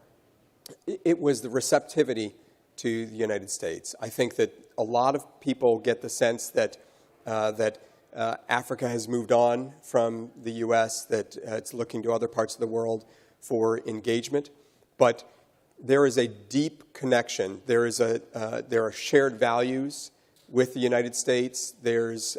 It was the receptivity to the United States. I think that a lot of people get the sense that Africa has moved on from the U.S., that it's looking to other parts of the world for engagement. But there is a deep connection. There are shared values with the United States. There's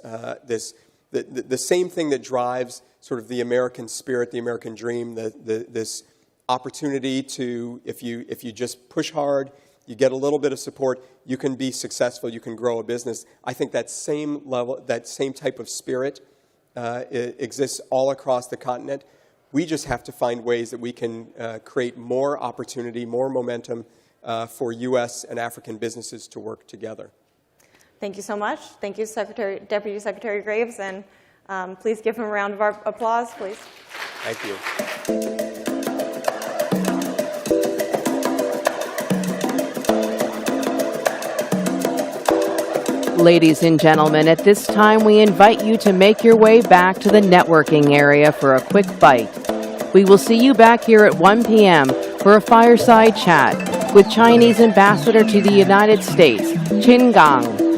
the same thing that drives sort of the American spirit, the American dream, this opportunity to, if you just push hard, you get a little bit of support, you can be successful, you can grow a business. I think that same level, that same type of spirit exists all across the continent. We just have to find ways that we can create more opportunity, more momentum for U.S. and African businesses to work together. Thank you so much. Thank you, Deputy Secretary Graves, and please give him a round of applause, please. Thank you. Ladies and gentlemen, at this time we invite you to make your way back to the networking area for a quick bite. We will see you back here at 1 p.m. for a fireside chat with Chinese Ambassador to the United States, Qin Gang.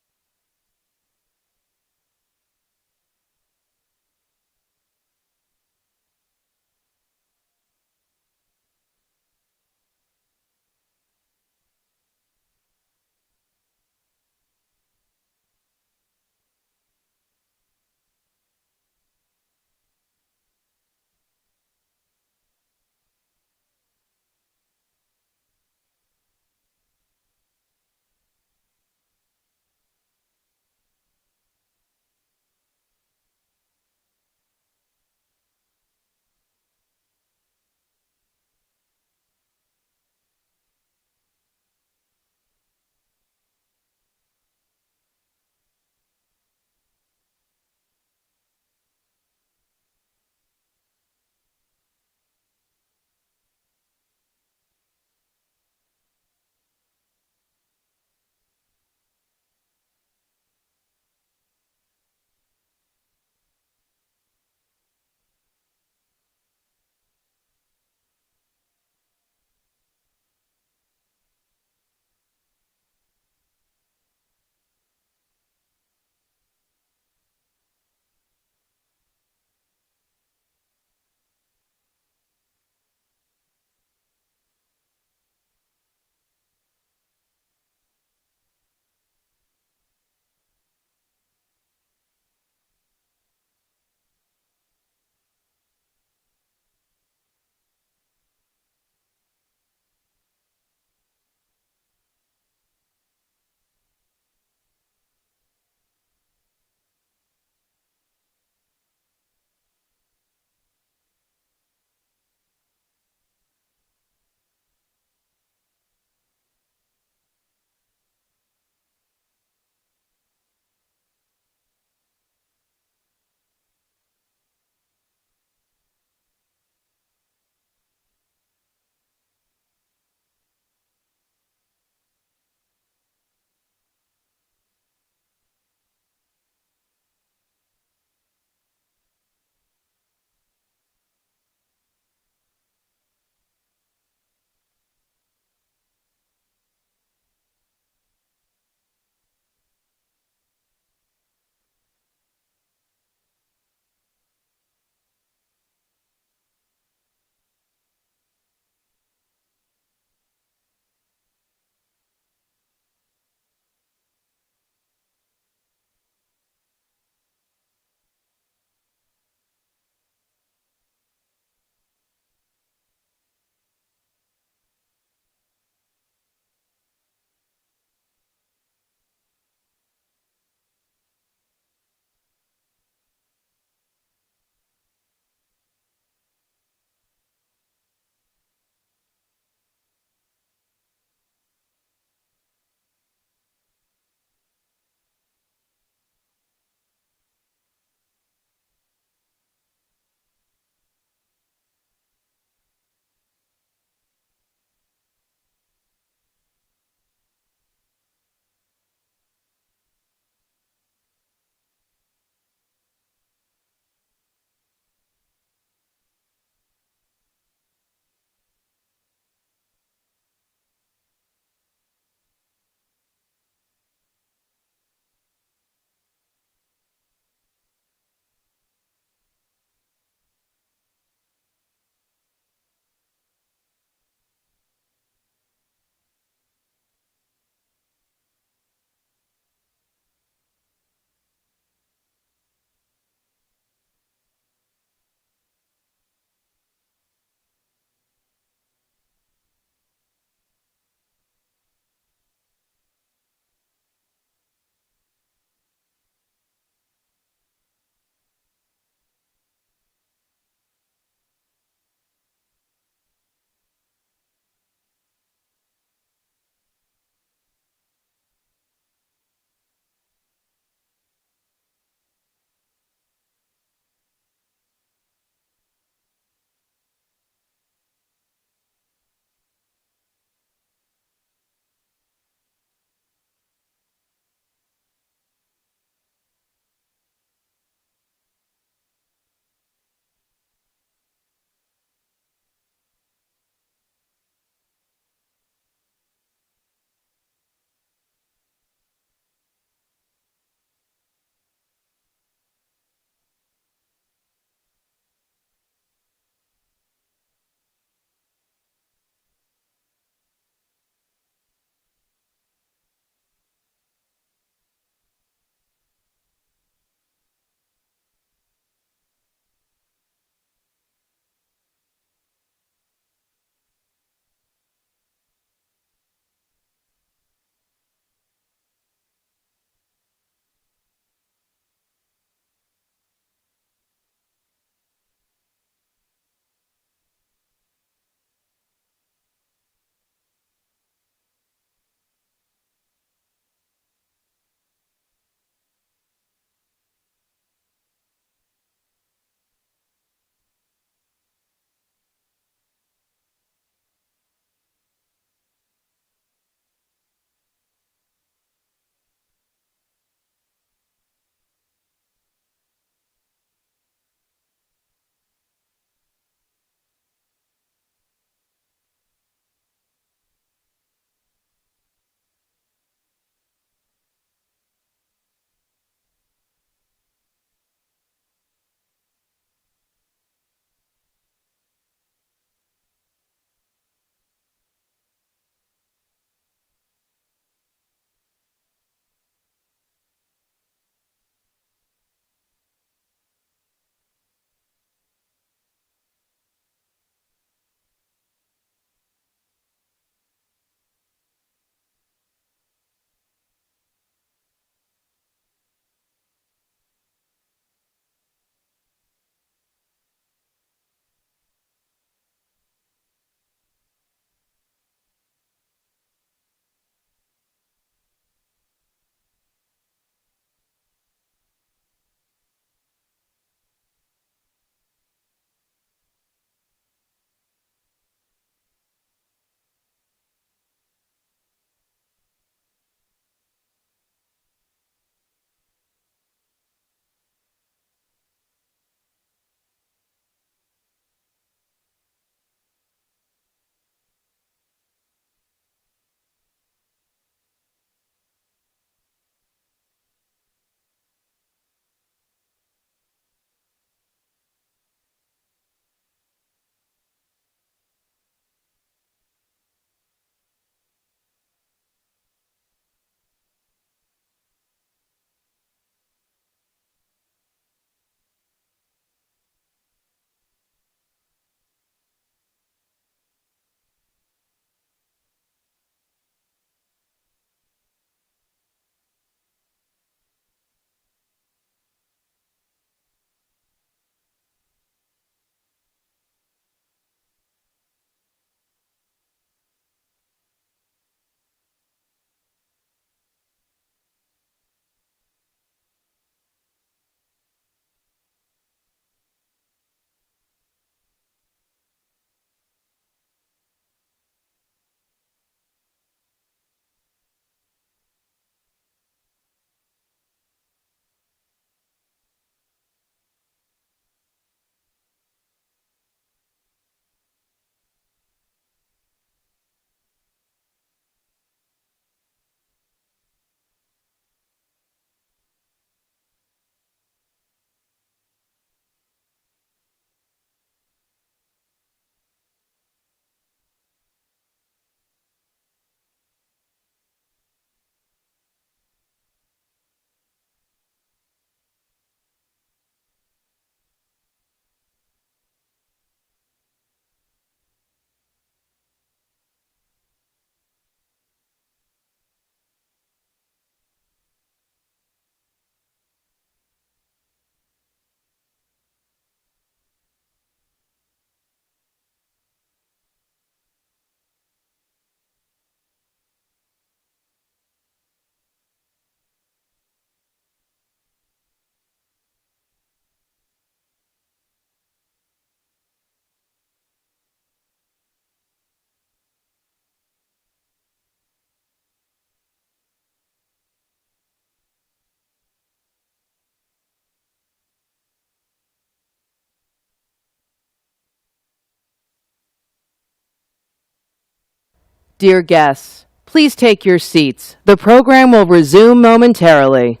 Dear guests, please take your seats. The program will resume momentarily.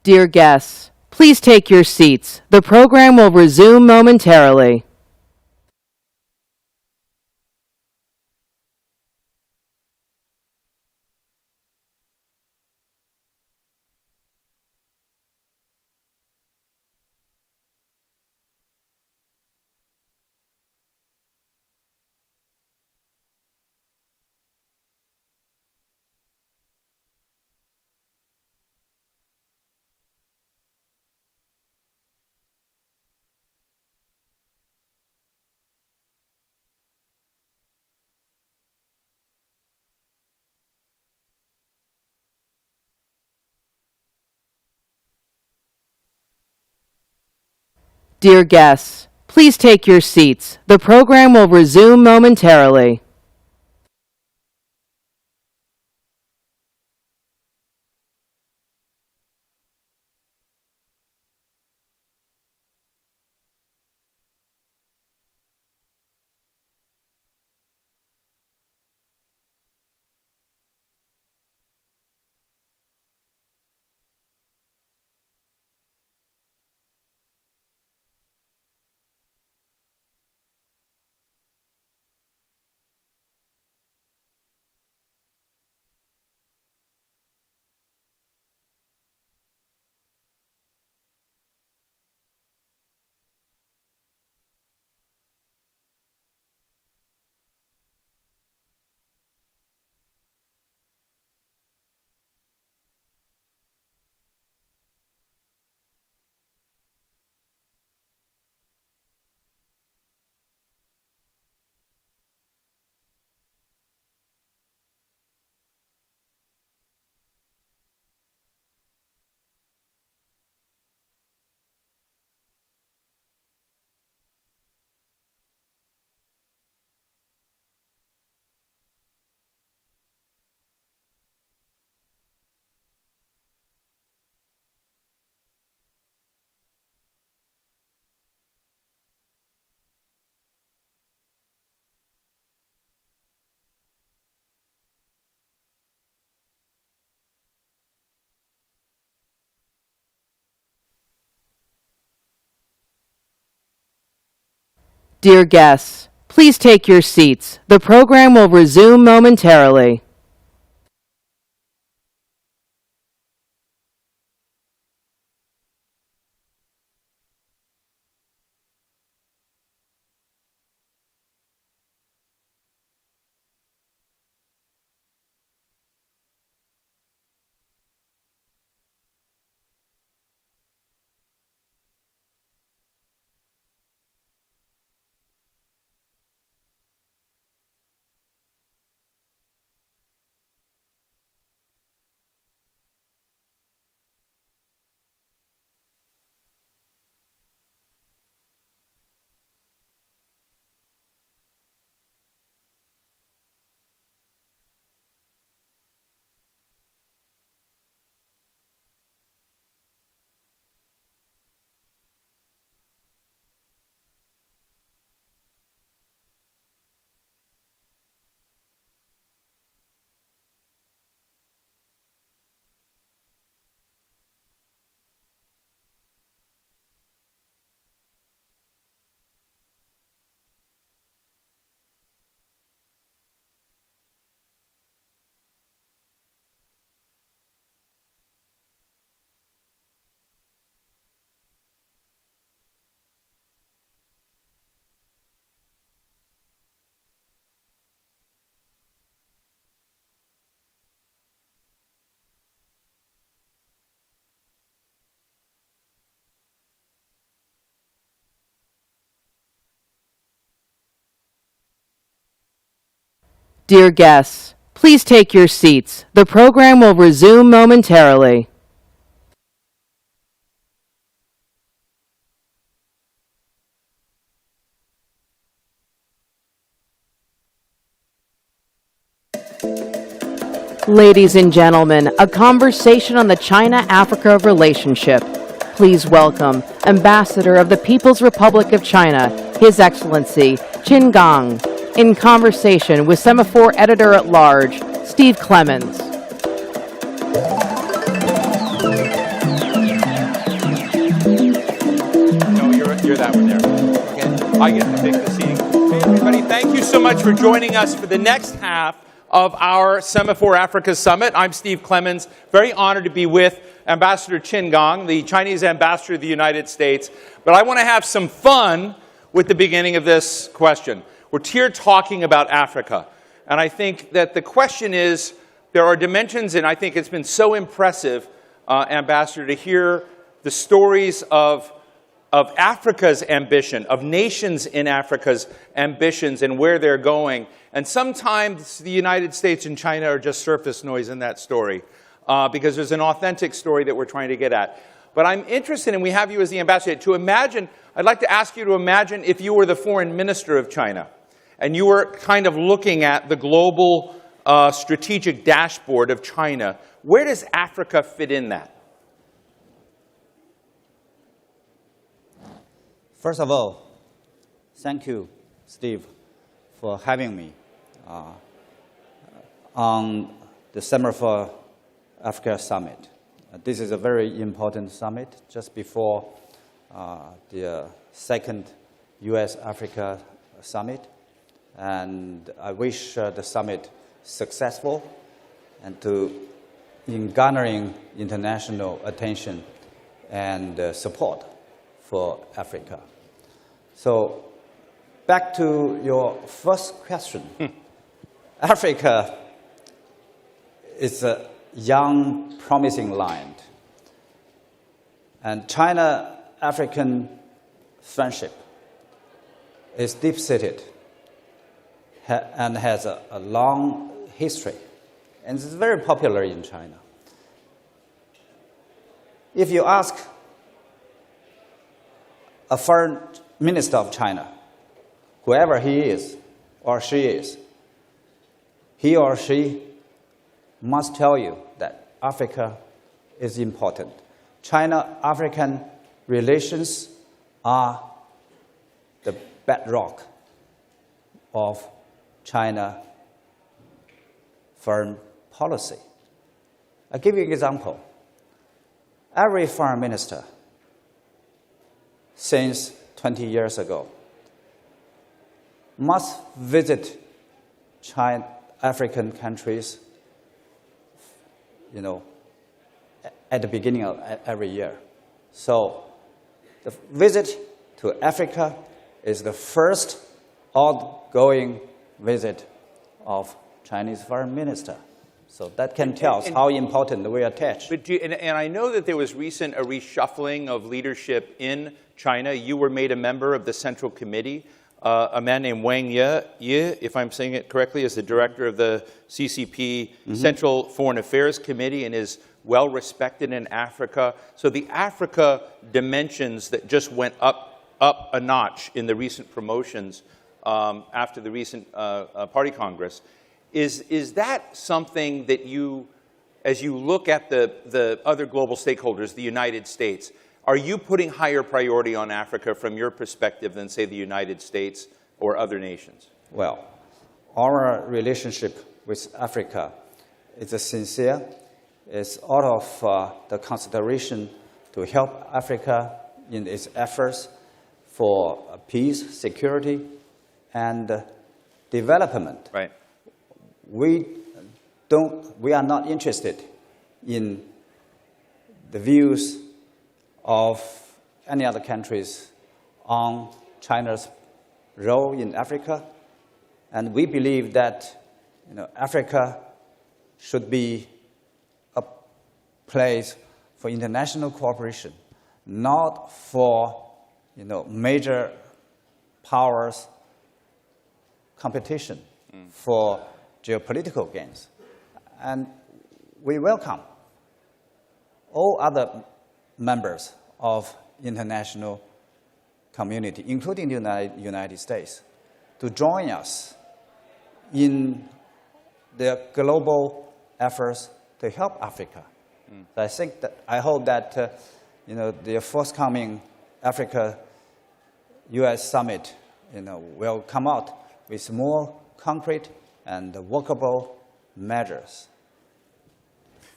Dear guests, please take your seats. The program will resume momentarily. Dear guests, please take your seats. The program will resume momentarily. Dear guests, please take your seats. The program will resume momentarily. Dear guests, please take your seats. The program will resume momentarily. Ladies and gentlemen, a conversation on the China-Africa relationship. Please welcome Ambassador of the People's Republic of China, His Excellency Qin Gang, in conversation with Semafor Editor-at-Large, Steve Clemens. No, you're that one there. Okay. I get to pick the seating. Hey, everybody, thank you so much for joining us for the next half of our Semafor Africa Summit. I'm Steve Clemens, very honored to be with Ambassador Qin Gang, the Chinese ambassador to the United States. But I want to have some fun with the beginning of this question. We're here talking about Africa. And I think that the question is, there are dimensions, and I think it's been so impressive, Ambassador, to hear the stories of Africa's ambition, of nations in Africa's ambitions and where they're going. And sometimes the United States and China are just surface noise in that story because there's an authentic story that we're trying to get at. But I'm interested, and we have you as the ambassador, to imagine, I'd like to ask you to imagine if you were the foreign minister of China and you were kind of looking at the global strategic dashboard of China. Where does Africa fit in that? First of all, thank you, Steve, for having me on the Semafor Africa Summit. This is a very important summit just before the second U.S. Africa Summit. And I wish the summit successful and in garnering international attention and support for Africa. So back to your first question. Africa is a young, promising land. And China-African friendship is deep-seated and has a long history. And it's very popular in China. If you ask a foreign minister of China, whoever he is or she is, he or she must tell you that Africa is important. China-African relations are the bedrock of China foreign policy. I'll give you an example. Every foreign minister since 20 years ago must visit African countries, at the beginning of every year. So the visit to Africa is the first outgoing visit of Chinese foreign minister. So that can tell us how important we attach. But and I know that there was a reshuffling of leadership in China. You were made a member of the Central Committee. A man named Wang Yi, if I'm saying it correctly, is the director of the CCP Central Foreign Affairs Committee and is well respected in Africa. So the Africa dimensions that just went up a notch in the recent promotions after the recent party congress. Is that something that you, as you look at the other global stakeholders, the United States, are you putting higher priority on Africa from your perspective than, say, the United States or other nations? Well, our relationship with Africa is sincere. It's out of the consideration to help Africa in its efforts for peace, security, and development. Right. We are not interested in the views of any other countries on China's role in Africa. And we believe that Africa should be a place for international cooperation, not for major powers competition for geopolitical gains. And we welcome all other members of international community, including the United States, to join us in the global efforts to help Africa. So I hope that the forthcoming Africa-U.S. summit will come out with more concrete and workable measures.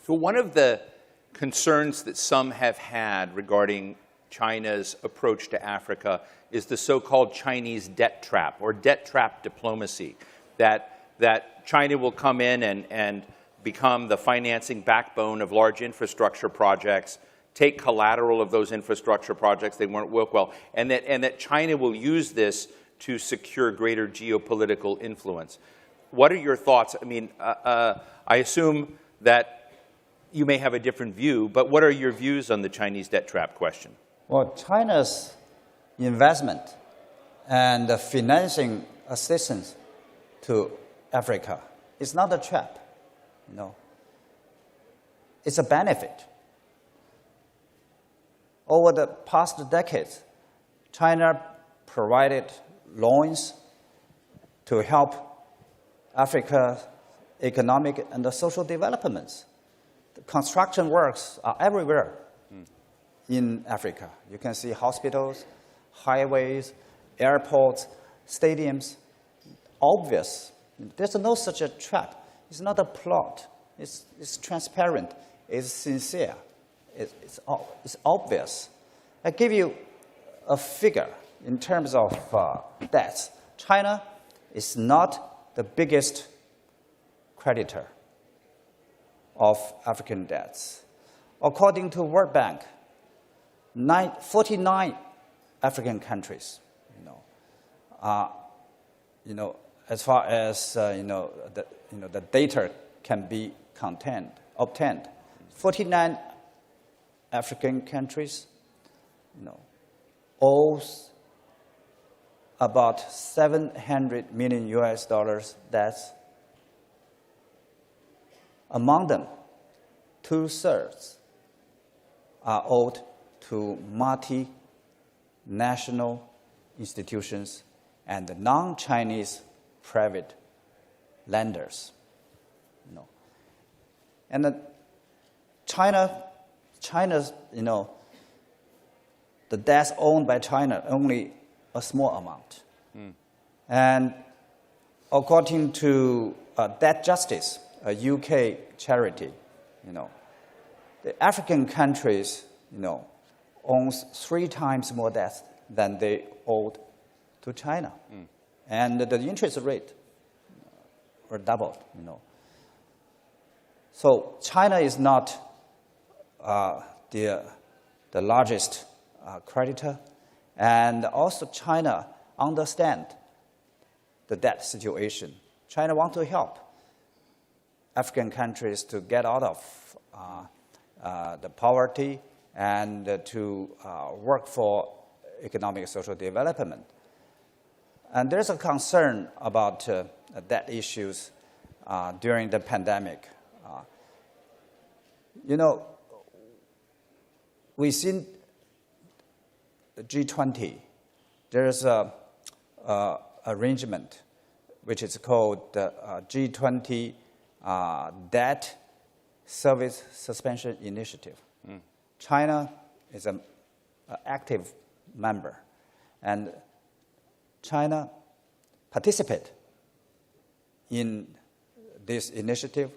So one of the concerns that some have had regarding China's approach to Africa is the so-called Chinese debt trap, or debt trap diplomacy, that China will come in and become the financing backbone of large infrastructure projects, take collateral of those infrastructure projects, they won't work well, and that China will use this to secure greater geopolitical influence. What are your thoughts? I mean, I assume that you may have a different view, but what are your views on the Chinese debt trap question? Well, China's investment and financing assistance to Africa is not a trap. It's a benefit. Over the past decades, China provided loans to help Africa's economic and social developments. The construction works are everywhere in Africa. You can see hospitals, highways, airports, stadiums. Obvious. There's no such a trap. It's not a plot. It's transparent. It's sincere. It's obvious. I give you a figure in terms of debts. China is not the biggest creditor of African debts. According to World Bank, 49 African countries, as far as the data can be obtained, 49 African countries, owes about $700 million debts. Among them, 2/3 are owed to multinational institutions and non-Chinese private lenders. And China's, the debts owned by China, only a small amount. And according to Debt Justice, a UK charity, the African countries, owns 3 times more debts than they owed to China. And the interest rate were doubled, So China is not the largest creditor, and also China understands the debt situation. China wants to help African countries to get out of the poverty and to work for economic and social development. And there's a concern about debt issues during the pandemic. Within the G20, there's an arrangement which is called the G20 Debt Service Suspension Initiative. China is an active member, and China participates in this initiative,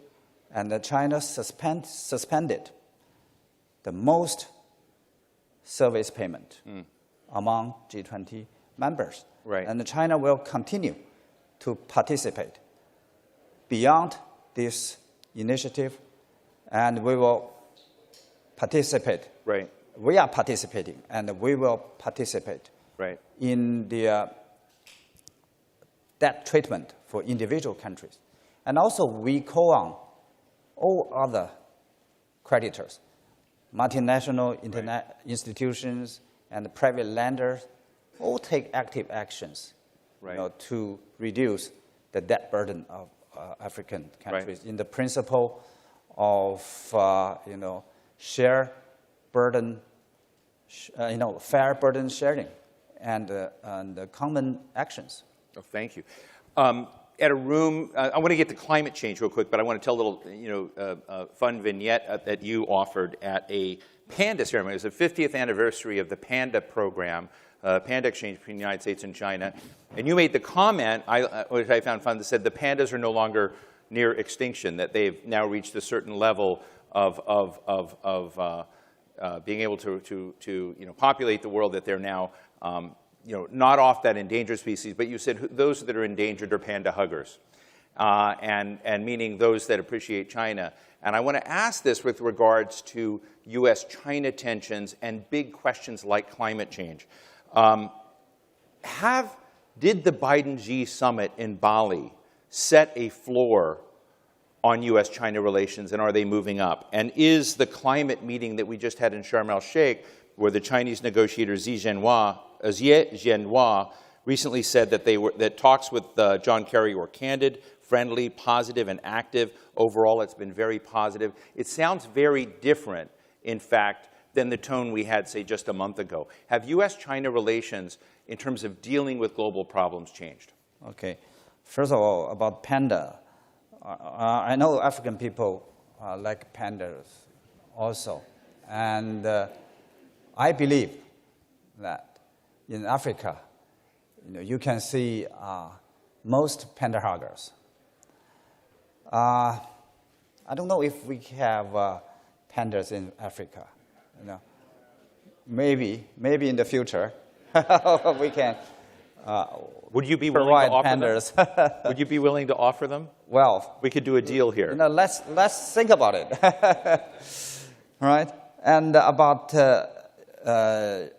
and China suspended the most service payment among G20 members. Right. And China will continue to participate beyond this initiative, and we will participate. Right. We are participating, and we will participate in the debt treatment for individual countries. And also we call on all other creditors, multinational institutions and private lenders, all take active actions to reduce the debt burden African countries in the principle of share burden, fair burden sharing, and common actions. Oh, thank you. At a room, I want to get to climate change real quick, but I want to tell a little, fun vignette that you offered at a Panda ceremony. It was the 50th anniversary of the Panda program, Panda exchange between the United States and China. And you made the comment, which I found fun, that said the pandas are no longer near extinction, that they've now reached a certain level of being able to populate the world, that they're now not off that endangered species, but you said those that are endangered are panda huggers, and meaning those that appreciate China. And I want to ask this with regards to U.S.-China tensions and big questions like climate change. Did the Biden-Xi summit in Bali set a floor on U.S.-China relations, and are they moving up? And is the climate meeting that we just had in Sharm el-Sheikh, where the Chinese negotiator Xi Jinping recently said that talks with John Kerry were candid, friendly, positive, and active. Overall, it's been very positive. It sounds very different, in fact, than the tone we had, say, just a month ago. Have U.S.-China relations, in terms of dealing with global problems, changed? Okay. First of all, about panda. I know African people like pandas also. And I believe that in Africa, you can see most panda huggers. I don't know if we have pandas in Africa. Maybe in the future we can. Would you be willing to offer pandas. them? Would you be willing to offer them? Well, we could do a deal here. Let's think about it. Right? And about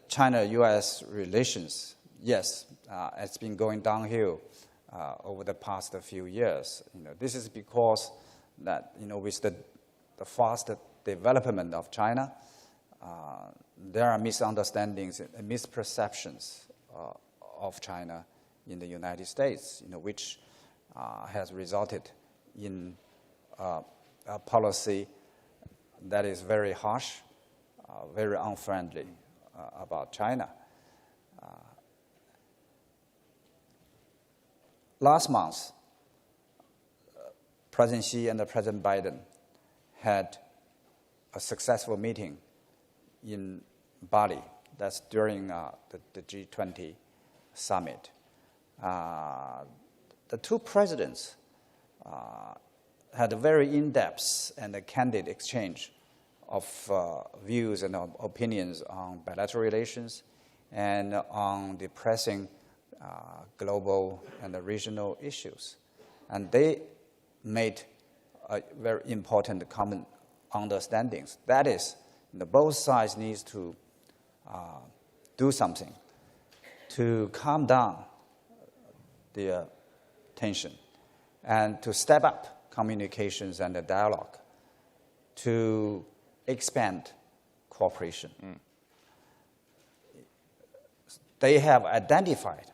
China-U.S. relations, yes, it's been going downhill over the past few years. This is because that with the fast development of China, there are misunderstandings and misperceptions of China in the United States, which has resulted in a policy that is very harsh, very unfriendly about China. Last month, President Xi and President Biden had a successful meeting in Bali. That's during the G20 summit. The two presidents had a very in-depth and a candid exchange of views and opinions on bilateral relations and on the pressing global and regional issues. And they made very important common understandings. That is, both sides need to do something to calm down the tension and to step up communications and the dialogue to expand cooperation. They have identified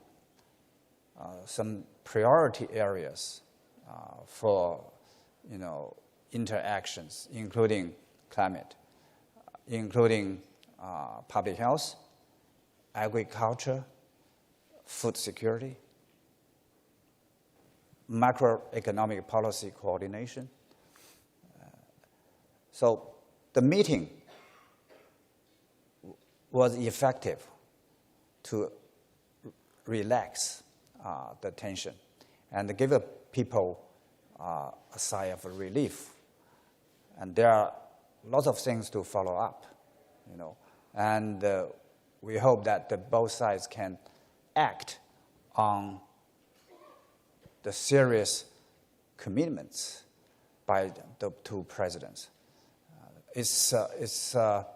some priority areas for interactions, including climate, including public health, agriculture, food security, macroeconomic policy coordination. So the meeting was effective to relax the tension and give people a sigh of relief. And there are lots of things to follow up, and we hope that both sides can act on the serious commitments by the two presidents. It's a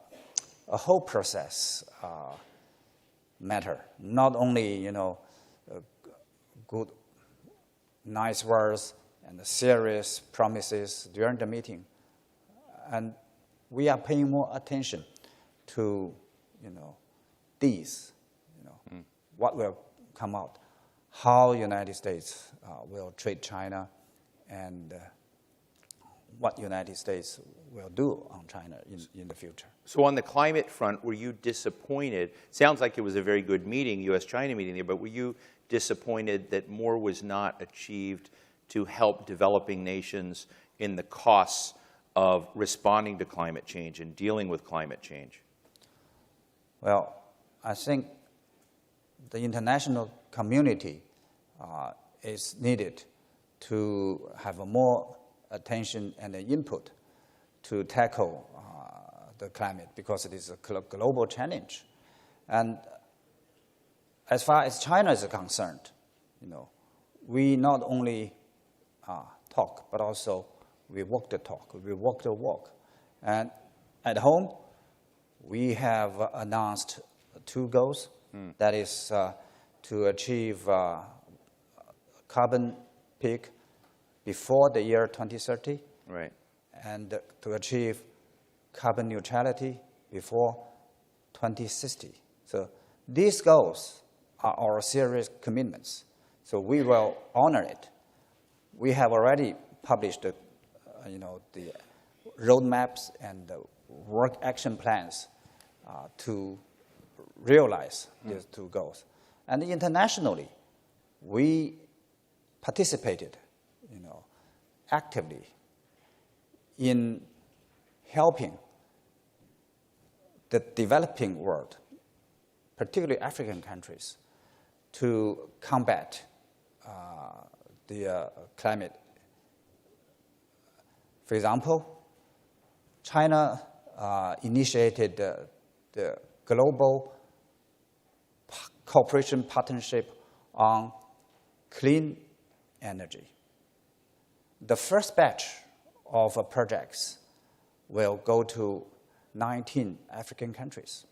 whole process matter, not only good, nice words and serious promises during the meeting, and we are paying more attention to these, what will come out, how United States will treat China, and what United States will do on China in the future. So on the climate front, were you disappointed? Sounds like it was a very good meeting, U.S.-China meeting there, but were you disappointed that more was not achieved to help developing nations in the costs of responding to climate change and dealing with climate change? Well, I think the international community is needed to have more attention and input to tackle the climate, because it is a global challenge. And as far as China is concerned, we not only talk, but also we walk the talk, we walk the walk. And at home, we have announced 2 goals. That is to achieve carbon peak before the year 2030, right, and to achieve carbon neutrality before 2060. So these goals are our serious commitments. So we will honor it. We have already published the roadmaps and the work action plans to realize these 2 goals. And internationally, we participated, actively in helping the developing world, particularly African countries, to combat the climate. For example, China initiated the global cooperation partnership on clean energy. The first batch of projects will go to 19 African countries.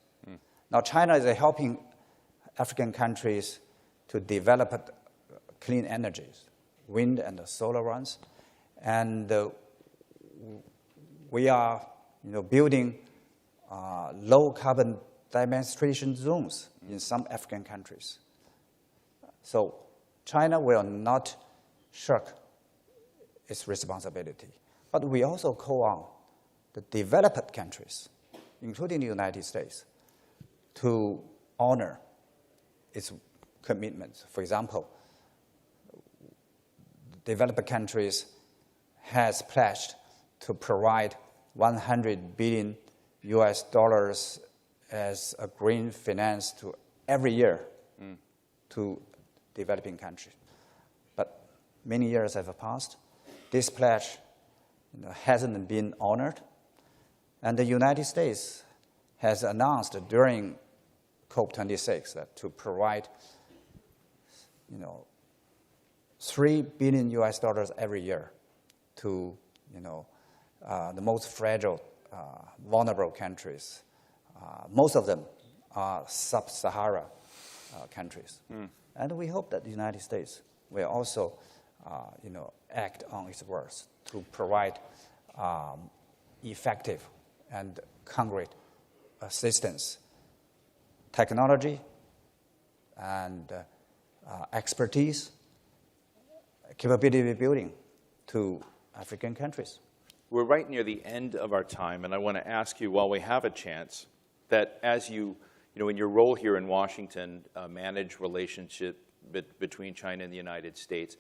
Now, China is helping African countries to develop clean energies, wind and solar ones, and we are, building low carbon demonstration zones in some African countries. So China will not shirk its responsibility, but we also call on the developed countries, including the United States, to honor its commitments. For example, developed countries has pledged to provide $100 billion as a green finance to every year to developing countries. But many years have passed. This pledge hasn't been honored. And the United States has announced during COP26 that to provide $3 billion every year to the most fragile, vulnerable countries. Most of them are sub-Sahara countries. And we hope that the United States will also act on its words to provide effective and concrete assistance, technology, and expertise, capability building to African countries. We're right near the end of our time, and I want to ask you, while we have a chance, that as you in your role here in Washington, manage relationship between China and the United States,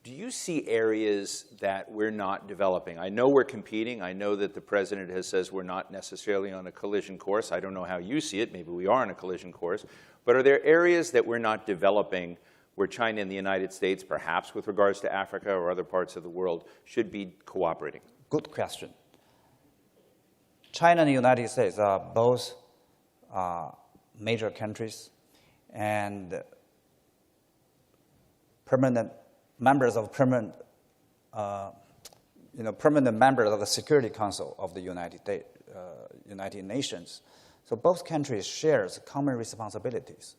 do you see areas that we're not developing? I know we're competing. I know that the president has says we're not necessarily on a collision course. I don't know how you see it. Maybe we are on a collision course. But are there areas that we're not developing where China and the United States, perhaps with regards to Africa or other parts of the world, should be cooperating? Good question. China and the United States are both major countries and permanent members of permanent members of the Security Council of the United Nations. So both countries share common responsibilities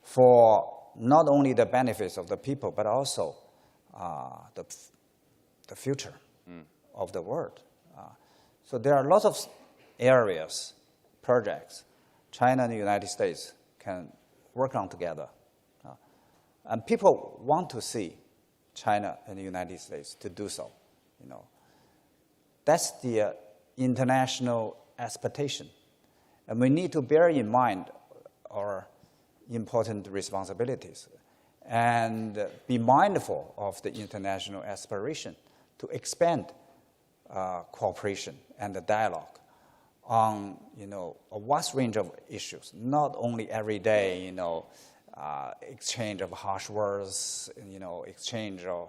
for not only the benefits of the people, but also the future of the world. So there are lots of areas, projects, China and the United States can work on together. And people want to see China and the United States to do so. That's the international expectation. And we need to bear in mind our important responsibilities and be mindful of the international aspiration to expand cooperation and the dialogue on a vast range of issues, not only everyday exchange of harsh words, exchange of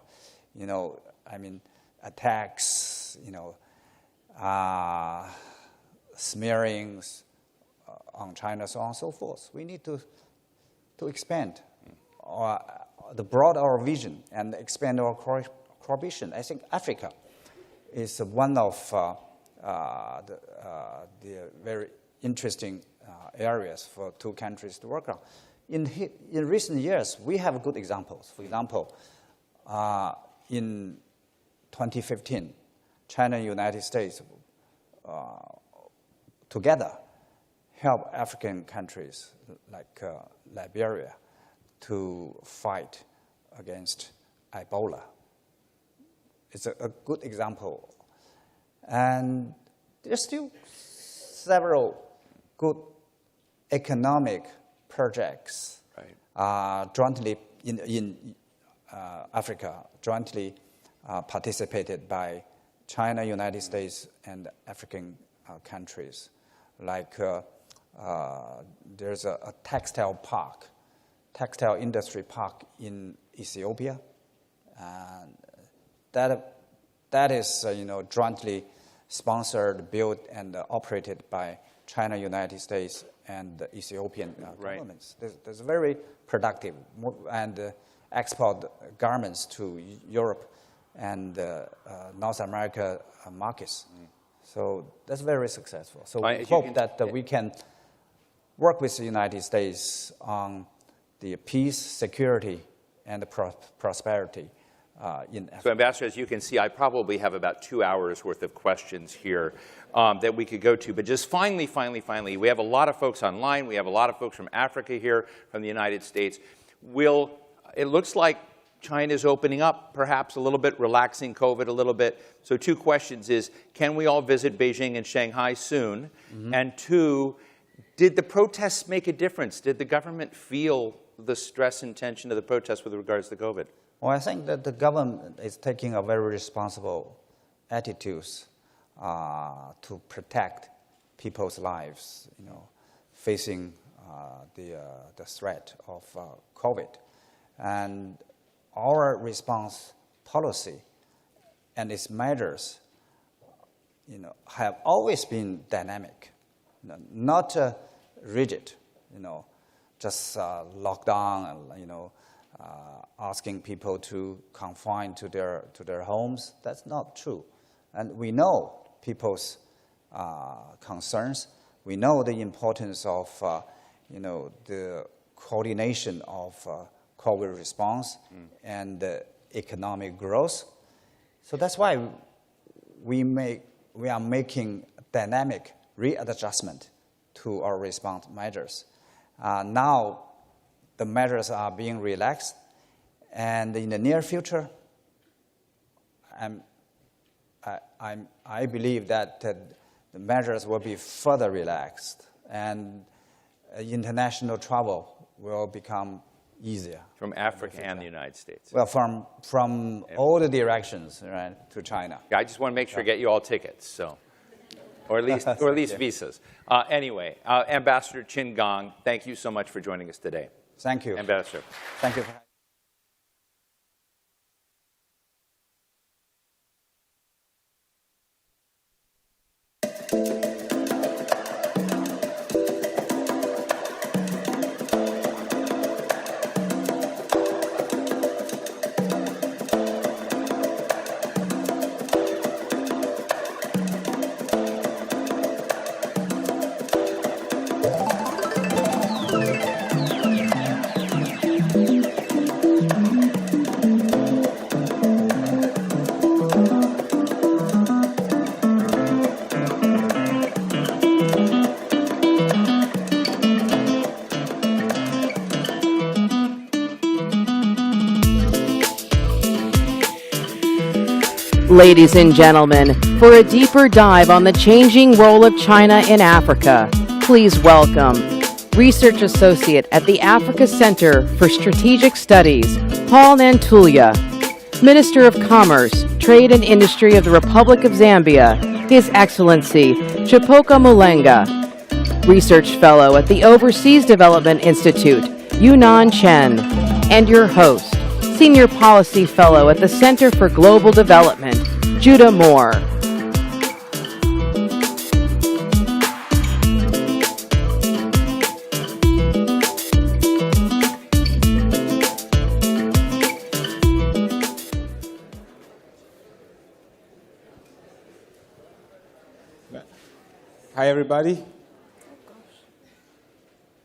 attacks, smearings on China, so on and so forth. We need to expand the broad our vision and expand our cooperation. I think Africa is one of the very interesting areas for two countries to work on. In recent years, we have good examples. For example, in 2015, China and United States together help African countries like Liberia to fight against Ebola. It's a good example. And there's still several good economic projects jointly in Africa, jointly participated by China, United States, and African countries. Like there's a textile industry park in Ethiopia, and that is jointly sponsored, built, and operated by China, United States, and the Ethiopian governments. There's very productive and export garments to Europe and North America markets. So that's very successful. So we hope that we can work with the United States on the peace, security, and prosperity in Africa. So, Ambassador, as you can see, I probably have about 2 hours worth of questions here that we could go to. But just finally, we have a lot of folks online. We have a lot of folks from Africa here, from the United States. It looks like China's opening up, perhaps a little bit, relaxing COVID a little bit. So 2 questions is, can we all visit Beijing and Shanghai soon? Mm-hmm. And 2, did the protests make a difference? Did the government feel the stress and tension of the protests with regards to COVID? Well, I think that the government is taking a very responsible attitude to protect people's lives, facing the threat of COVID. And our response policy and its measures, have always been dynamic, not rigid, just lockdown and asking people to confine to their homes. That's not true, and we know people's concerns. We know the importance of the coordination of COVID response and economic growth. So that's why we are making dynamic readjustment to our response measures. Now the measures are being relaxed, and in the near future, I believe that the measures will be further relaxed, and international travel will become easier. From Africa and the United States? Well, from all the directions, right, to China. Yeah, I just want to make sure I get you all tickets, so, or at least visas. Anyway, Ambassador Qin Gang, thank you so much for joining us today. Thank you. Ambassador. Thank you. Ladies and gentlemen, for a deeper dive on the changing role of China in Africa, please welcome Research Associate at the Africa Center for Strategic Studies, Paul Nantulia, Minister of Commerce, Trade and Industry of the Republic of Zambia, His Excellency Chipoka Mulenga, Research Fellow at the Overseas Development Institute, Yunnan Chen, and your host, Senior Policy Fellow at the Center for Global Development, Judah Moore. Hi, everybody.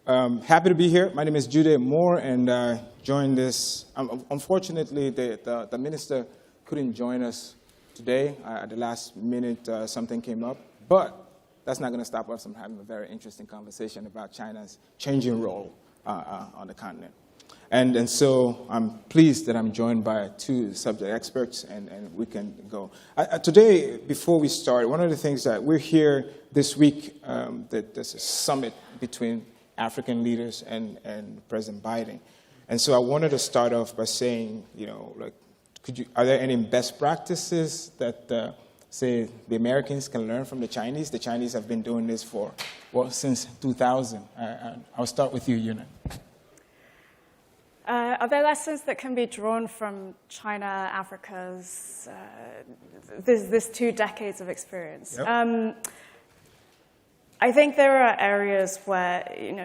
Happy to be here. My name is Judah Moore, and joined this. Unfortunately, the minister couldn't join us today. At the last minute, something came up. But that's not going to stop us from having a very interesting conversation about China's changing role on the continent. And so I'm pleased that I'm joined by two subject experts, and we can go. Today, before we start, one of the things that we're here this week, that there's a summit between African leaders and President Biden. And so I wanted to start off by saying, like, are there any best practices that, say, the Americans can learn from the Chinese? The Chinese have been doing this since 2000. I'll start with you, Yunnan. Are there lessons that can be drawn from China, Africa's, this 2 decades of experience? Yep. I think there are areas where,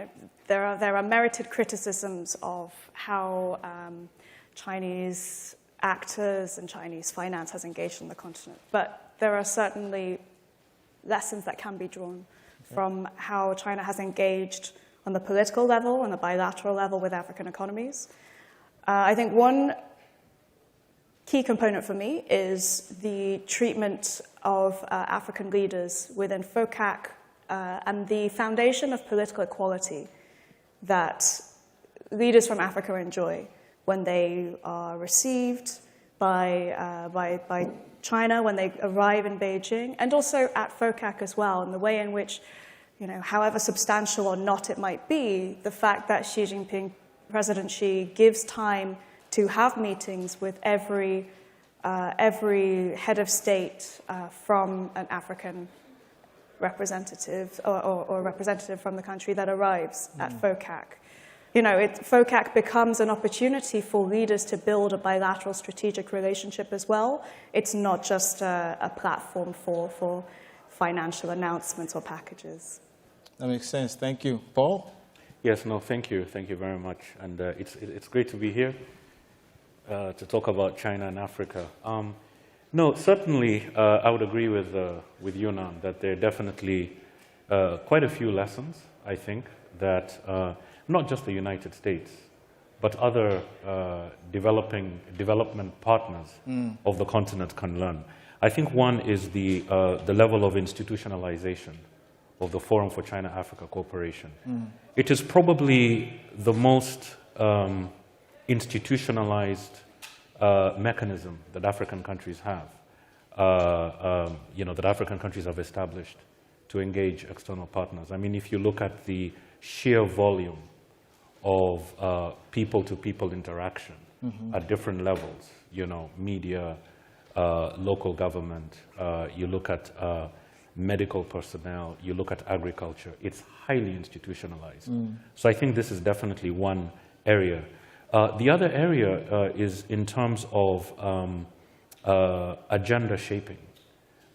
there are merited criticisms of how Chinese actors and Chinese finance has engaged on the continent. But there are certainly lessons that can be drawn from how China has engaged on the political level, on the bilateral level with African economies. I think one key component for me is the treatment of African leaders within FOCAC and the foundation of political equality that leaders from Africa enjoy when they are received by China, when they arrive in Beijing, and also at FOCAC as well, and the way in which, however substantial or not it might be, the fact that Xi Jinping, President Xi, gives time to have meetings with every head of state from an African representative or representative from the country that arrives at FOCAC. FOCAC becomes an opportunity for leaders to build a bilateral strategic relationship as well. It's not just a platform for financial announcements or packages. That makes sense. Thank you. Paul? Yes, no, thank you. Thank you very much. And it's great to be here to talk about China and Africa. No, certainly I would agree with Yunnan that there are definitely quite a few lessons, I think, that not just the United States, but other development partners of the continent can learn. I think one is the level of institutionalization of the Forum for China-Africa Cooperation. It is probably the most institutionalized mechanism that African countries have, that African countries have established to engage external partners. I mean, if you look at the sheer volume of people-to-people interaction at different levels, media, local government, you look at medical personnel, you look at agriculture, it's highly institutionalized. So I think this is definitely one area. The other area is in terms of agenda shaping.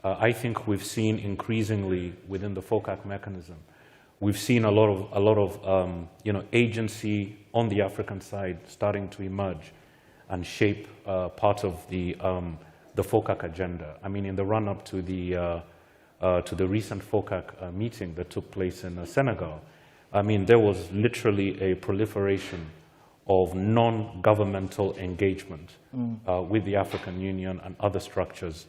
I think we've seen increasingly within the FOCAC mechanism, we've seen a lot of agency on the African side starting to emerge and shape part of the FOCAC agenda. I mean, in the run-up to the recent FOCAC meeting that took place in Senegal, I mean, there was literally a proliferation of non-governmental engagement with the African Union and other structures,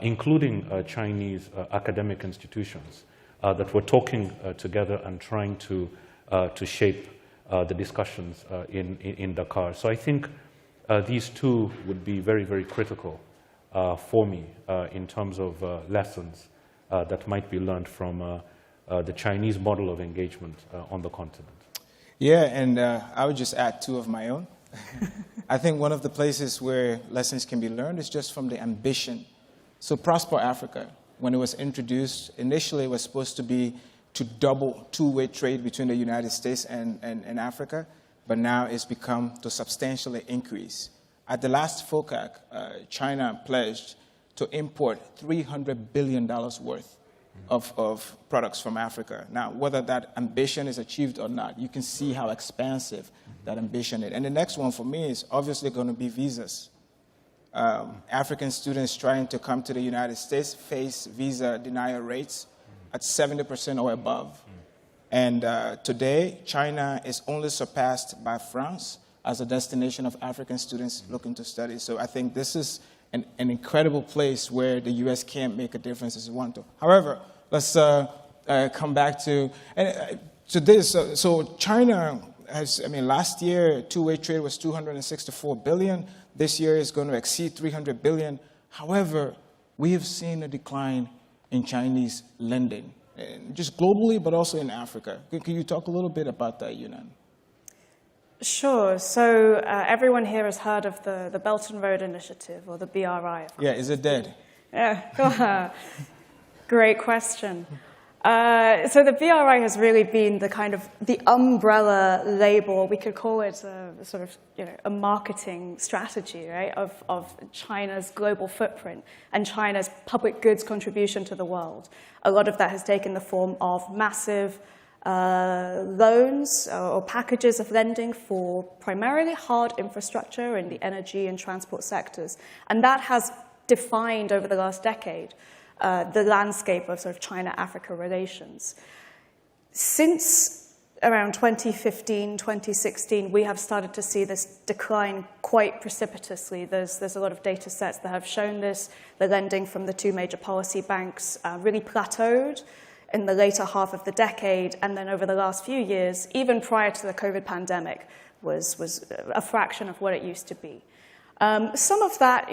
including Chinese academic institutions that were talking together and trying to shape the discussions in Dakar. So I think these two would be very, very critical for me in terms of lessons that might be learned from the Chinese model of engagement on the continent. Yeah, and I would just add two of my own. I think one of the places where lessons can be learned is just from the ambition. So Prosper Africa, when it was introduced, initially it was supposed to be to double two-way trade between the United States and Africa, but now it's become to substantially increase. At the last FOCAC, China pledged to import $300 billion worth of products from Africa. Now, whether that ambition is achieved or not, you can see how expansive that ambition is. And the next one for me is obviously going to be visas. African students trying to come to the United States face visa denial rates at 70% or above. And today, China is only surpassed by France as a destination of African students looking to study. So I think this is an incredible place where the U.S. can't make a difference as we want to. However, let's come back to this. So China has, last year, two-way trade was $264 billion. This year is going to exceed $300 billion. However, we have seen a decline in Chinese lending, just globally, but also in Africa. Can you talk a little bit about that, Yunnan? Sure. So everyone here has heard of the Belt and Road Initiative, or the BRI. Yeah, is it dead? Yeah, great question. So the BRI has really been the kind of the umbrella label, we could call it a sort of, a marketing strategy, right, of China's global footprint and China's public goods contribution to the world. A lot of that has taken the form of massive loans or packages of lending for primarily hard infrastructure in the energy and transport sectors. And that has defined over the last decade the landscape of sort of China-Africa relations. Since around 2015, 2016, we have started to see this decline quite precipitously. There's a lot of data sets that have shown this. The lending from the two major policy banks really plateaued in the later half of the decade, and then over the last few years, even prior to the COVID pandemic, was a fraction of what it used to be. Some of that,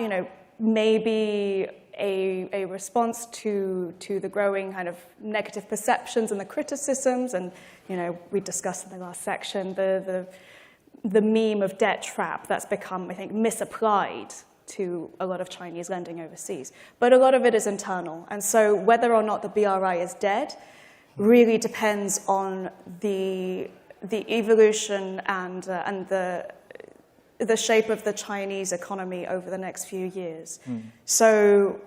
may be a response to the growing kind of negative perceptions and the criticisms, and we discussed in the last section the meme of debt trap that's become, I think, misapplied to a lot of Chinese lending overseas. But a lot of it is internal. And so whether or not the BRI is dead really depends on the evolution and the shape of the Chinese economy over the next few years. So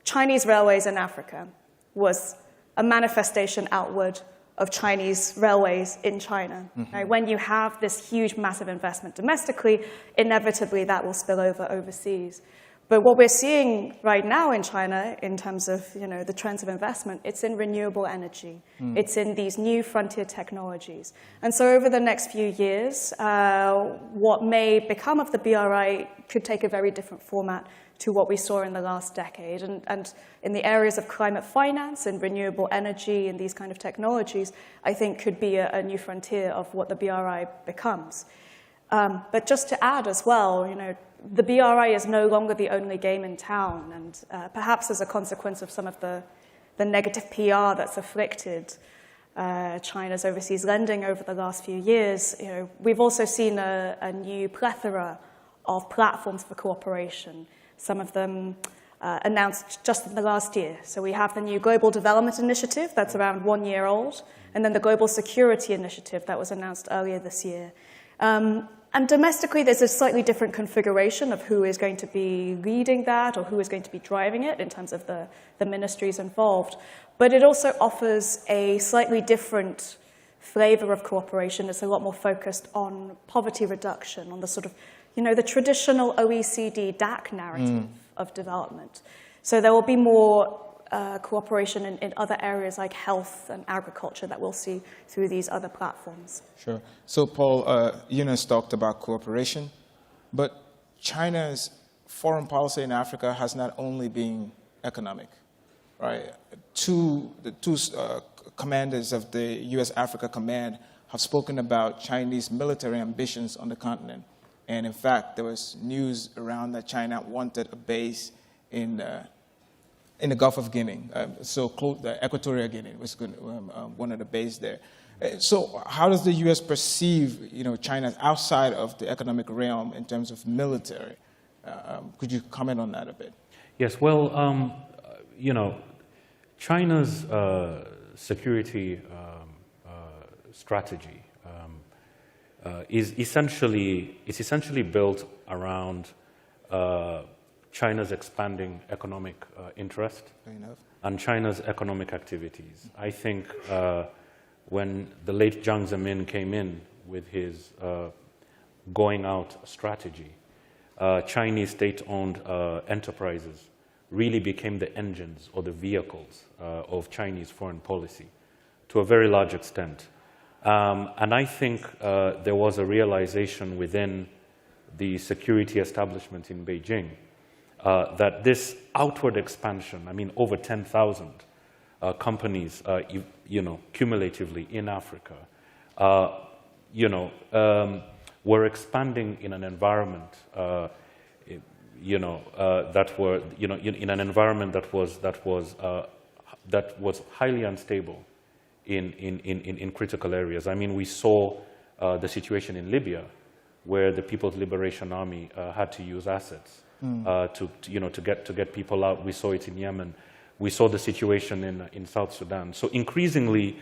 Chinese railways in Africa was a manifestation outward of Chinese railways in China. Right? When you have this huge, massive investment domestically, inevitably that will spill over overseas. But what we're seeing right now in China, in terms of the trends of investment, it's in renewable energy. It's in these new frontier technologies. And so over the next few years, what may become of the BRI could take a very different format to what we saw in the last decade. And in the areas of climate finance and renewable energy and these kind of technologies, I think could be a new frontier of what the BRI becomes. But just to add as well, the BRI is no longer the only game in town, and perhaps as a consequence of some of the negative PR that's afflicted China's overseas lending over the last few years, we've also seen a new plethora of platforms for cooperation. Some of them announced just in the last year. So we have the new Global Development Initiative that's around 1 year old, and then the Global Security Initiative that was announced earlier this year. And domestically, there's a slightly different configuration of who is going to be leading that or who is going to be driving it in terms of the ministries involved. But it also offers a slightly different flavor of cooperation. It's a lot more focused on poverty reduction, on the sort of, the traditional OECD DAC narrative of development. So there will be more cooperation in other areas like health and agriculture that we'll see through these other platforms. Sure. So, Paul, Eunice talked about cooperation, but China's foreign policy in Africa has not only been economic, right? The two commanders of the U.S. Africa Command have spoken about Chinese military ambitions on the continent. And in fact, there was news around that China wanted a base in the Gulf of Guinea, so close, the Equatorial Guinea was one of the bases there. So how does the U.S. perceive, China outside of the economic realm in terms of military? Could you comment on that a bit? Yes, well, China's security strategy is essentially built around China's expanding economic interest and China's economic activities. I think when the late Jiang Zemin came in with his going out strategy, Chinese state-owned enterprises really became the engines or the vehicles of Chinese foreign policy to a very large extent. And I think there was a realization within the security establishment in Beijing that this outward expansion, I mean, over 10,000 companies, cumulatively in Africa, were expanding in an environment, that was highly unstable in critical areas. I mean, we saw the situation in Libya, where the People's Liberation Army had to use assets to get people out. We saw it in Yemen. We saw the situation in South Sudan. So increasingly,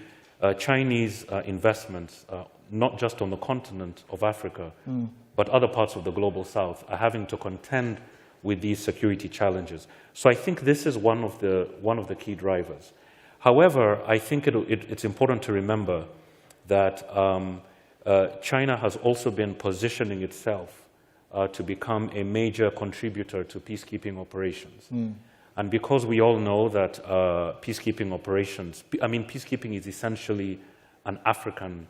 Chinese investments, not just on the continent of Africa, but other parts of the global south, are having to contend with these security challenges. So I think this is one of the key drivers. However, I think it's important to remember that China has also been positioning itself to become a major contributor to peacekeeping operations. And because we all know that peacekeeping operations, peacekeeping is essentially an African,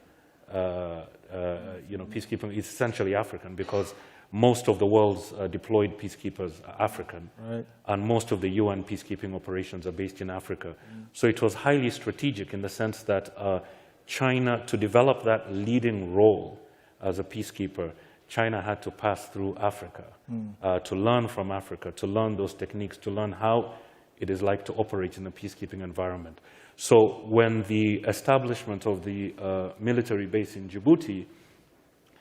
peacekeeping is essentially African, because most of the world's deployed peacekeepers are African, right, and most of the UN peacekeeping operations are based in Africa. So it was highly strategic in the sense that China, to develop that leading role as a peacekeeper, China had to pass through Africa, to learn from Africa, to learn those techniques, to learn how it is like to operate in a peacekeeping environment. So when the establishment of the military base in Djibouti,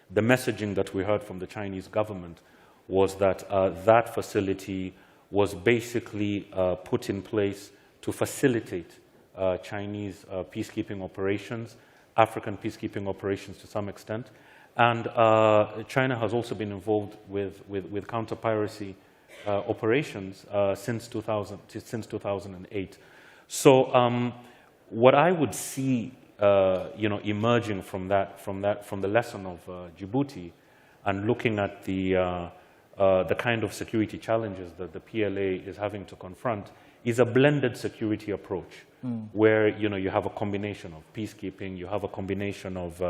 the messaging that we heard from the Chinese government was that that facility was basically put in place to facilitate Chinese peacekeeping operations, African peacekeeping operations to some extent. And China has also been involved with counter-piracy operations since 2008. So what I would see emerging from the lesson of Djibouti, and looking at the kind of security challenges that the PLA is having to confront, is a blended security approach, where you have a combination of peacekeeping, you have a combination of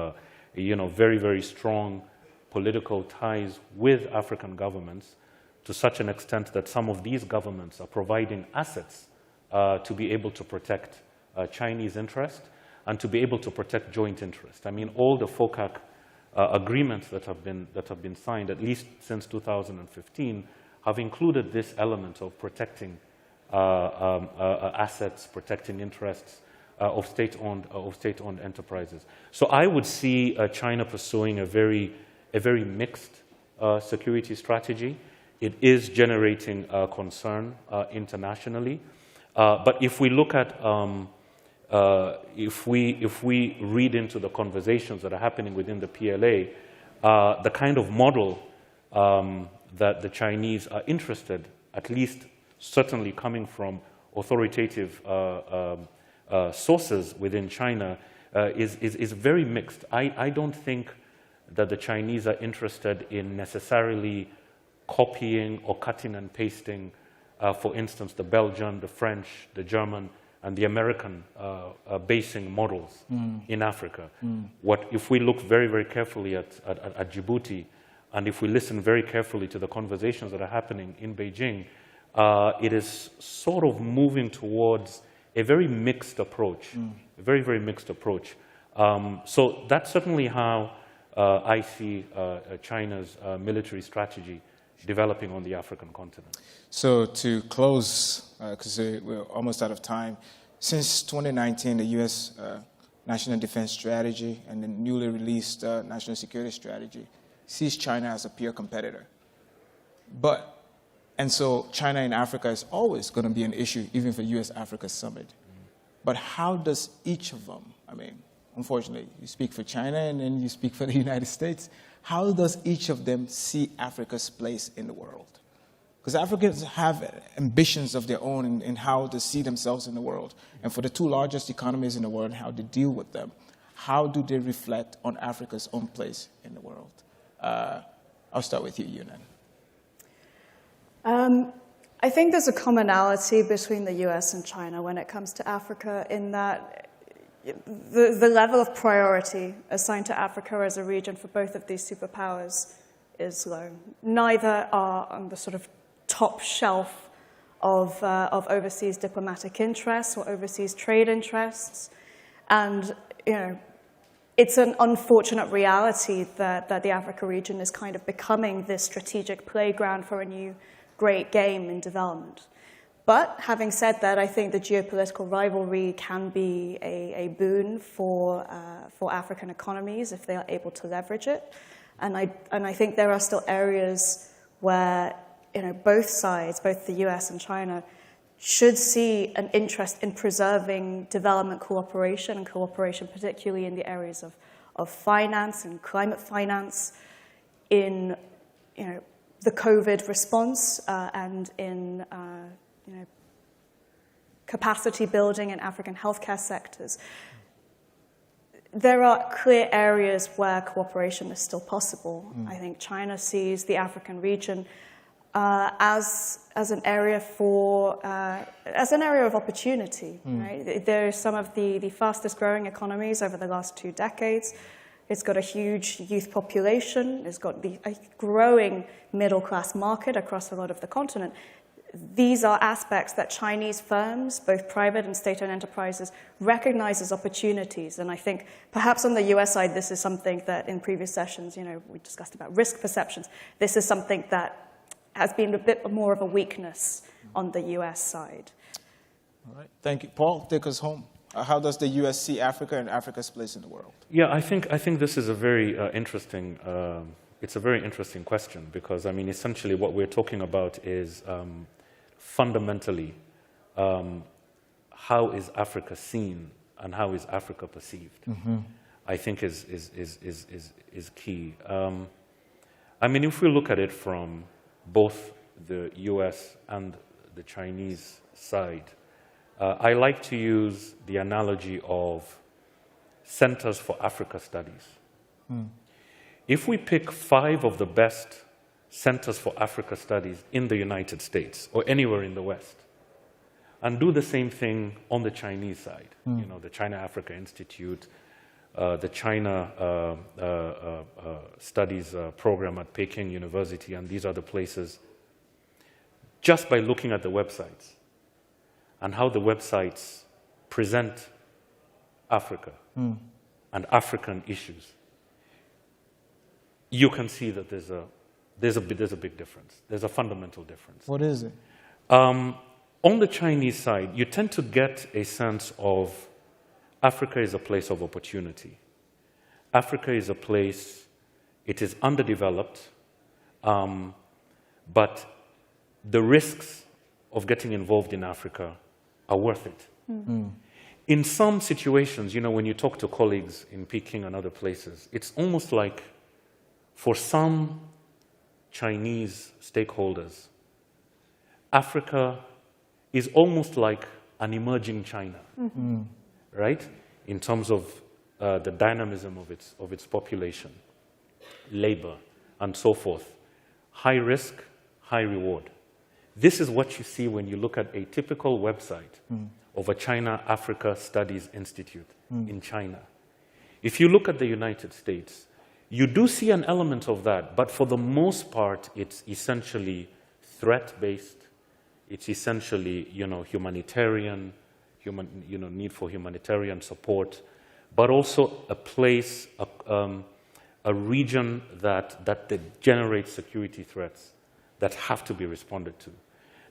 very, very strong political ties with African governments, to such an extent that some of these governments are providing assets to be able to protect Chinese interest and to be able to protect joint interest. I mean, all the FOCAC agreements that have been signed, at least since 2015, have included this element of protecting assets, protecting interests of state-owned enterprises. So I would see China pursuing a very mixed security strategy. It is generating concern internationally, but if we look at if we read into the conversations that are happening within the PLA, the kind of model that the Chinese are interested, at least certainly coming from authoritative sources within China, is very mixed. I don't think that the Chinese are interested in necessarily copying or cutting and pasting, for instance, the Belgian, the French, the German, and the American basing models in Africa. If we look very, very carefully at Djibouti, and if we listen very carefully to the conversations that are happening in Beijing, it is sort of moving towards a very mixed approach, a very, very mixed approach. So that's certainly how I see China's military strategy developing on the African continent. So to close, because we're almost out of time, since 2019, the U.S. National Defense Strategy and the newly released National Security Strategy sees China as a peer competitor. And so China in Africa is always going to be an issue, even for U.S. Africa Summit. But how does each of them, I mean, unfortunately, you speak for China and then you speak for the United States, how does each of them see Africa's place in the world? Because Africans have ambitions of their own in how to see themselves in the world. And for the two largest economies in the world, how to deal with them. How do they reflect on Africa's own place in the world? I'll start with you, Yunan. I think there's a commonality between the US and China when it comes to Africa, in that the level of priority assigned to Africa as a region for both of these superpowers is low. Neither are on the sort of top shelf of overseas diplomatic interests or overseas trade interests. And, you know, it's an unfortunate reality that the Africa region is kind of becoming this strategic playground for a new great game in development. But having said that, I think the geopolitical rivalry can be a boon for African economies if they are able to leverage it. And I think there are still areas where, you know, both sides, both the US and China, should see an interest in preserving development cooperation, and cooperation particularly in the areas of finance and climate finance, in, you know, the COVID response and in you know, capacity building in African healthcare sectors. There are clear areas where cooperation is still possible. I think China sees the African region as an area of opportunity. Right? There are some of the fastest growing economies over the last 2 decades. It's got a huge youth population. It's got a growing middle-class market across a lot of the continent. These are aspects that Chinese firms, both private and state-owned enterprises, recognize as opportunities. And I think perhaps on the US side, this is something that in previous sessions, you know, we discussed about risk perceptions. This is something that has been a bit more of a weakness on the US side. All right, thank you. Paul, take us home. How does the U.S. see Africa and Africa's place in the world? Yeah, I think this is a very interesting. It's a very interesting question, because I mean, essentially, what we're talking about is fundamentally how is Africa seen and how is Africa perceived. I think is key. I mean, if we look at it from both the U.S. and the Chinese side. I like to use the analogy of Centers for Africa Studies. If we pick 5 of the best Centers for Africa Studies in the United States or anywhere in the West, and do the same thing on the Chinese side, you know, the China-Africa Institute, the China Studies program at Peking University, and these other places, just by looking at the websites and how the websites present Africa and African issues, you can see that there's a big difference. There's a fundamental difference. What is it? On the Chinese side, you tend to get a sense of Africa is a place of opportunity. Africa is a place, it is underdeveloped, but the risks of getting involved in Africa are worth it. In some situations, you know, when you talk to colleagues in Peking and other places, it's almost like for some Chinese stakeholders, Africa is almost like an emerging China, right? In terms of the dynamism of its population, labor, and so forth. High risk, high reward. This is what you see when you look at a typical website of a China-Africa Studies Institute in China. If you look at the United States, you do see an element of that, but for the most part, it's essentially threat-based. It's essentially, you know, humanitarian, need for humanitarian support, but also a place, a region that generates security threats that have to be responded to.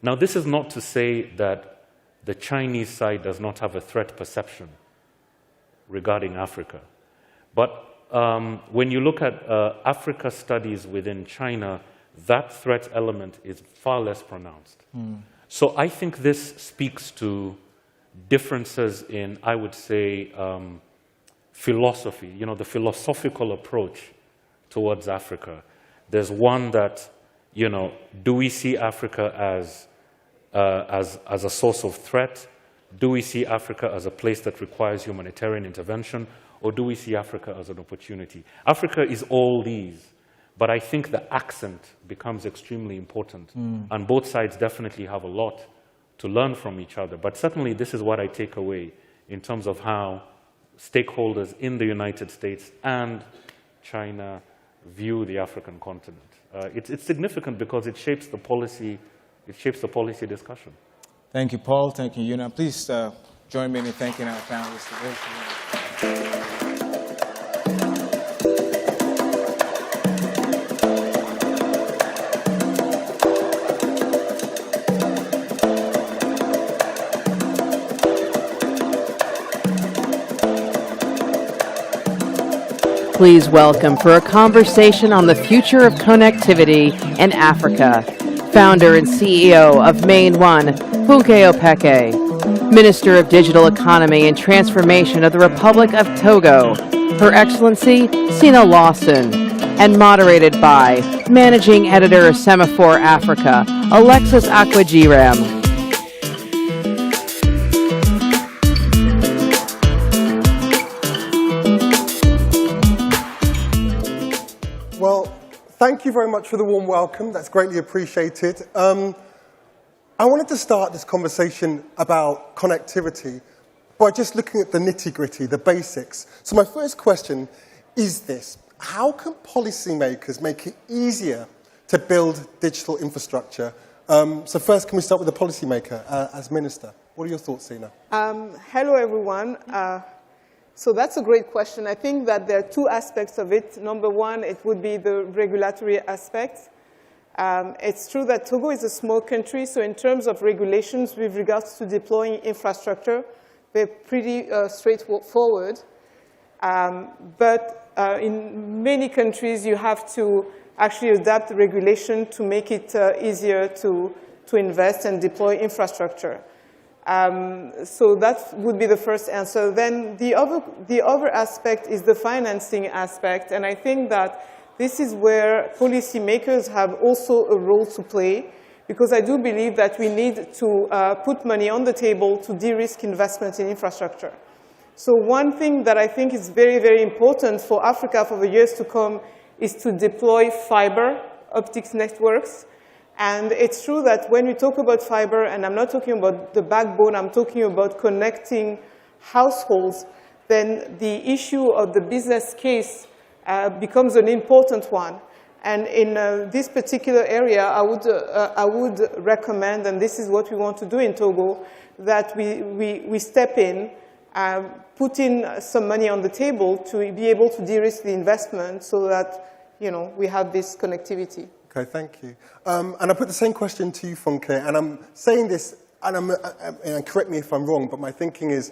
Now, this is not to say that the Chinese side does not have a threat perception regarding Africa. But when you look at Africa studies within China, that threat element is far less pronounced. So I think this speaks to differences in, I would say, philosophy, the philosophical approach towards Africa. There's one that, do we see Africa as a source of threat? Do we see Africa as a place that requires humanitarian intervention? Or do we see Africa as an opportunity? Africa is all these, but I think the accent becomes extremely important. And both sides definitely have a lot to learn from each other. But certainly this is what I take away in terms of how stakeholders in the United States and China view the African continent. It's significant because it shapes the policy discussion. Thank you, Paul. Thank you, Yuna. Please join me in thanking our panelists today. Please welcome for a conversation on the future of connectivity in Africa, founder and CEO of Main One, Funke Opeke, Minister of Digital Economy and Transformation of the Republic of Togo, Her Excellency Sina Lawson, and moderated by Managing Editor of Semafor Africa, Alexis Akwajiram. Thank you very much for the warm welcome. That's greatly appreciated. I wanted to start this conversation about connectivity by just looking at the nitty-gritty, the basics. So my first question is this. How can policymakers make it easier to build digital infrastructure? So first, can we start with the policymaker as minister? What are your thoughts, Sina? Hello, everyone. So that's a great question. I think that there are two aspects of it. Number one, it would be the regulatory aspect. It's true that Togo is a small country, so in terms of regulations with regards to deploying infrastructure, they're pretty straightforward. But in many countries, you have to actually adapt the regulation to make it easier to invest and deploy infrastructure. So that would be the first answer. Then the other aspect is the financing aspect, and I think that this is where policymakers have also a role to play, because I do believe that we need to put money on the table to de-risk investment in infrastructure. So one thing that I think is very, very important for Africa for the years to come is to deploy fiber optics networks. And it's true that when we talk about fiber, and I'm not talking about the backbone, I'm talking about connecting households, then the issue of the business case becomes an important one. And in this particular area, I would recommend, and this is what we want to do in Togo, that we step in, put in some money on the table to be able to de-risk the investment so that we have this connectivity. Okay, thank you. And I put the same question to you, Funke, and I'm saying this, and correct me if I'm wrong, but my thinking is,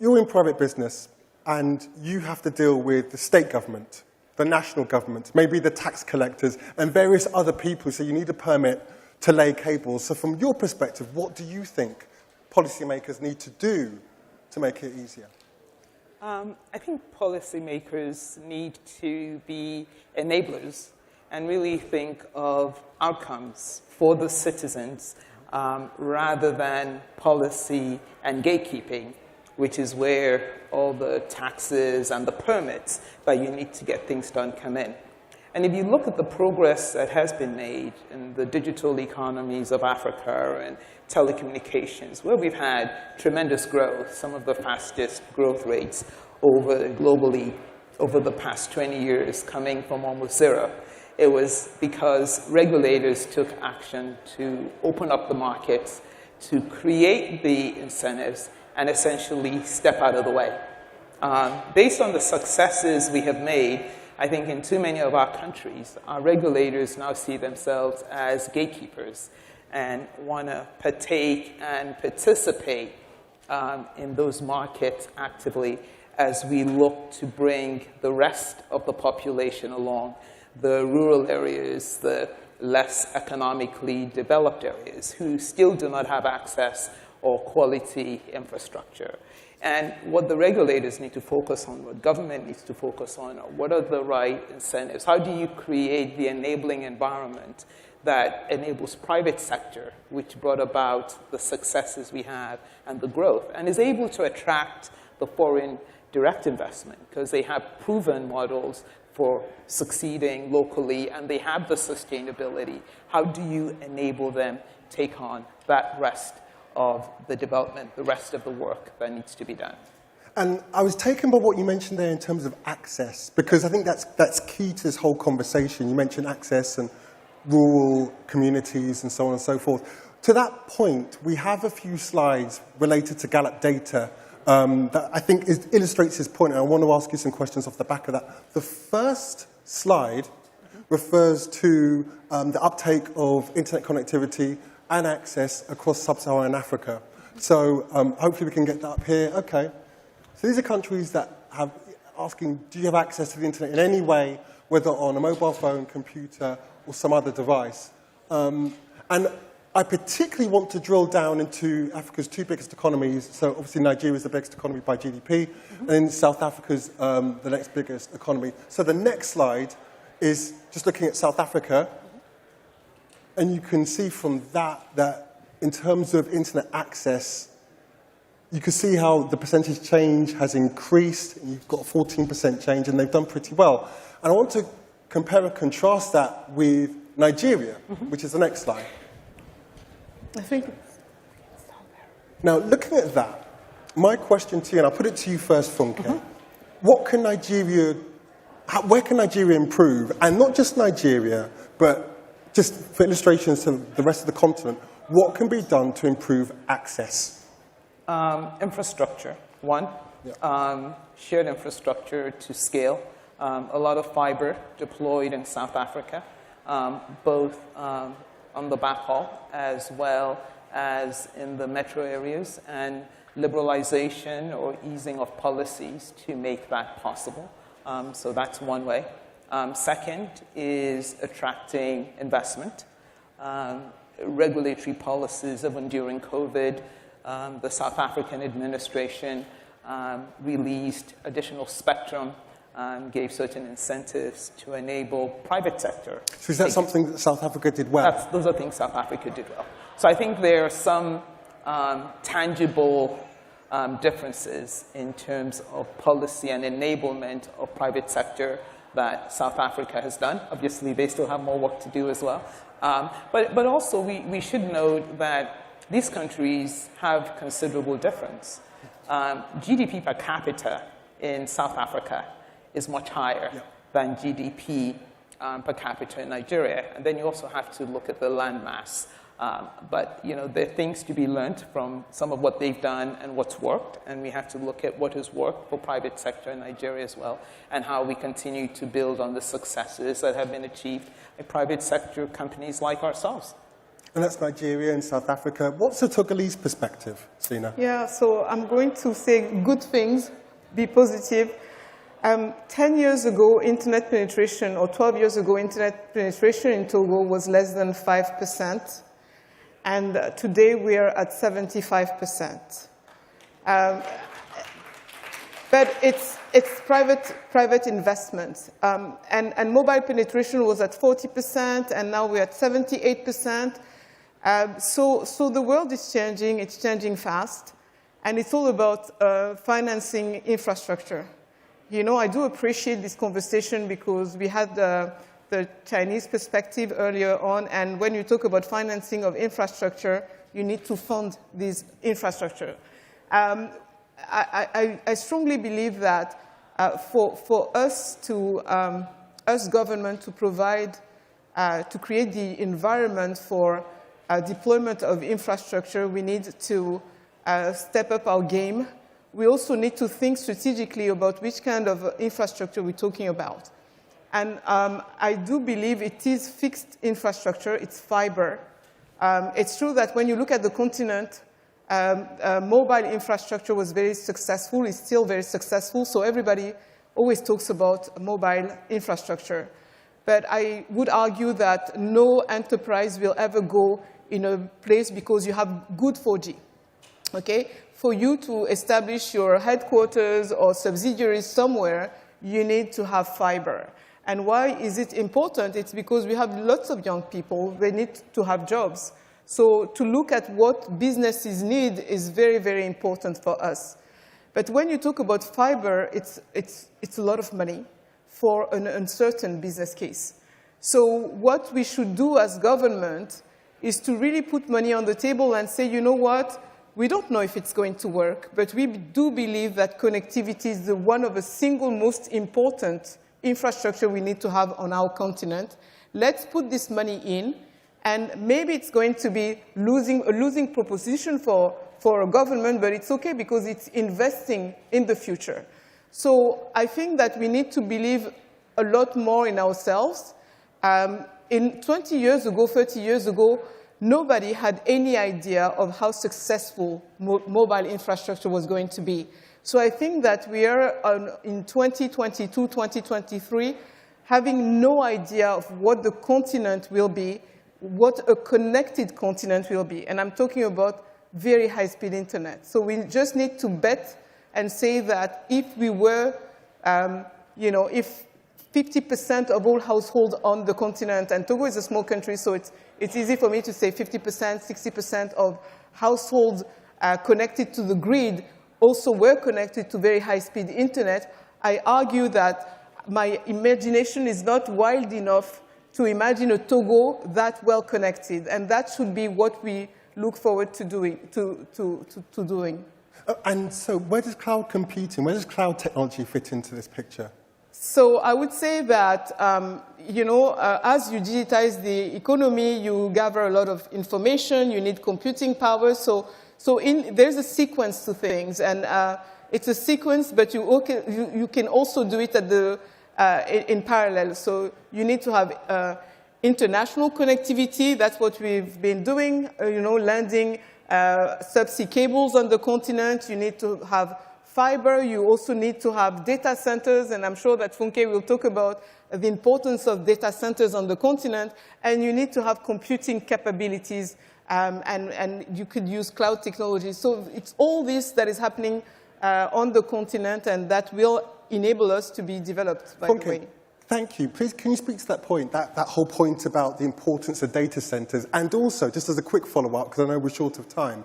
you're in private business, and you have to deal with the state government, the national government, maybe the tax collectors, and various other people, so you need a permit to lay cables. So from your perspective, what do you think policymakers need to do to make it easier? I think policymakers need to be enablers and really think of outcomes for the citizens rather than policy and gatekeeping, which is where all the taxes and the permits that you need to get things done come in. And if you look at the progress that has been made in the digital economies of Africa and telecommunications, where we've had tremendous growth, some of the fastest growth rates globally over the past 20 years, coming from almost zero. It was because regulators took action to open up the markets, to create the incentives, and essentially step out of the way. Based on the successes we have made, I think in too many of our countries, our regulators now see themselves as gatekeepers and want to partake and participate in those markets actively as we look to bring the rest of the population along, the rural areas, the less economically developed areas who still do not have access or quality infrastructure. And what the regulators need to focus on, what government needs to focus on, are what are the right incentives? How do you create the enabling environment that enables private sector, which brought about the successes we have and the growth, and is able to attract the foreign direct investment because they have proven models for succeeding locally and they have the sustainability. How do you enable them take on that rest of the development, the rest of the work that needs to be done? And I was taken by what you mentioned there in terms of access, because I think that's key to this whole conversation. You mentioned access and rural communities and so on and so forth. To that point, we have a few slides related to Gallup data that I think illustrates his point, and I want to ask you some questions off the back of that. The first slide refers to the uptake of internet connectivity and access across sub-Saharan Africa. So hopefully we can get that up here. Okay. So these are countries that have asking, do you have access to the internet in any way, whether on a mobile phone, computer, or some other device? And I particularly want to drill down into Africa's two biggest economies. So obviously Nigeria is the biggest economy by GDP, and then South Africa's the next biggest economy. So the next slide is just looking at South Africa. And you can see from that in terms of internet access, you can see how the percentage change has increased. And you've got a 14% change, and they've done pretty well. And I want to compare and contrast that with Nigeria, which is the next slide. I think. Now, looking at that, my question to you, and I'll put it to you first, Funke. What can Nigeria, where can Nigeria improve? And not just Nigeria, but just for illustrations to the rest of the continent, what can be done to improve access? Infrastructure, one. Shared infrastructure to scale. A lot of fiber deployed in South Africa, both on the backhaul as well as in the metro areas, and liberalization or easing of policies to make that possible. So that's one way. Second is attracting investment. Regulatory policies, even during COVID, the South African administration released additional spectrum, gave certain incentives to enable private sector. So is that something that South Africa did well? Those are things South Africa did well. So I think there are some tangible differences in terms of policy and enablement of private sector that South Africa has done. Obviously, they still have more work to do as well. But also, we should note that these countries have considerable difference. GDP per capita in South Africa is much higher than GDP per capita in Nigeria. And then you also have to look at the land mass. But there are things to be learned from some of what they've done and what's worked. And we have to look at what has worked for private sector in Nigeria as well, and how we continue to build on the successes that have been achieved by private sector companies like ourselves. And that's Nigeria and South Africa. What's the Togolese perspective, Sina? Yeah, so I'm going to say good things, be positive. 10 years ago, internet penetration, or 12 years ago, internet penetration in Togo was less than 5%. And today we are at 75%. But it's private investment. And mobile penetration was at 40%, and now we're at 78%. So the world is changing, it's changing fast, and it's all about financing infrastructure. I do appreciate this conversation because we had the Chinese perspective earlier on, and when you talk about financing of infrastructure, you need to fund this infrastructure. I strongly believe that for us government to provide, to create the environment for deployment of infrastructure, we need to step up our game. We also need to think strategically about which kind of infrastructure we're talking about. And I do believe it is fixed infrastructure, it's fiber. It's true that when you look at the continent, mobile infrastructure was very successful, it's still very successful, so everybody always talks about mobile infrastructure. But I would argue that no enterprise will ever go in a place because you have good 4G. Okay? For you to establish your headquarters or subsidiaries somewhere, you need to have fiber. And why is it important? It's because we have lots of young people. They need to have jobs. So to look at what businesses need is very, very important for us. But when you talk about fiber, it's a lot of money for an uncertain business case. So what we should do as government is to really put money on the table and say, you know what, we don't know if it's going to work, but we do believe that connectivity is one of the single most important infrastructure we need to have on our continent. Let's put this money in, and maybe it's going to be a losing proposition for a government, but it's okay because it's investing in the future. So I think that we need to believe a lot more in ourselves. In 20 years ago, 30 years ago, nobody had any idea of how successful mobile infrastructure was going to be. So I think that we are in 2022, 2023, having no idea of what the continent will be, what a connected continent will be. And I'm talking about very high-speed internet. So we just need to bet and say that if we were, if 50% of all households on the continent, and Togo is a small country, so it's easy for me to say 50%, 60% of households connected to the grid also were connected to very high-speed internet. I argue that my imagination is not wild enough to imagine a Togo that well connected, and that should be what we look forward to doing. And so where does cloud computing, where does cloud technology fit into this picture? So I would say that, as you digitize the economy, you gather a lot of information, you need computing power. So there's a sequence to things, and it's a sequence, but you can also do it in parallel. So you need to have international connectivity. That's what we've been doing, landing subsea cables on the continent. You need to have fiber. You also need to have data centers, and I'm sure that Funke will talk about the importance of data centers on the continent. And you need to have computing capabilities, and you could use cloud technology. So it's all this that is happening on the continent, and that will enable us to be developed, by the way. Thank you. Please, can you speak to that point, that whole point about the importance of data centers? And also, just as a quick follow-up, because I know we're short of time,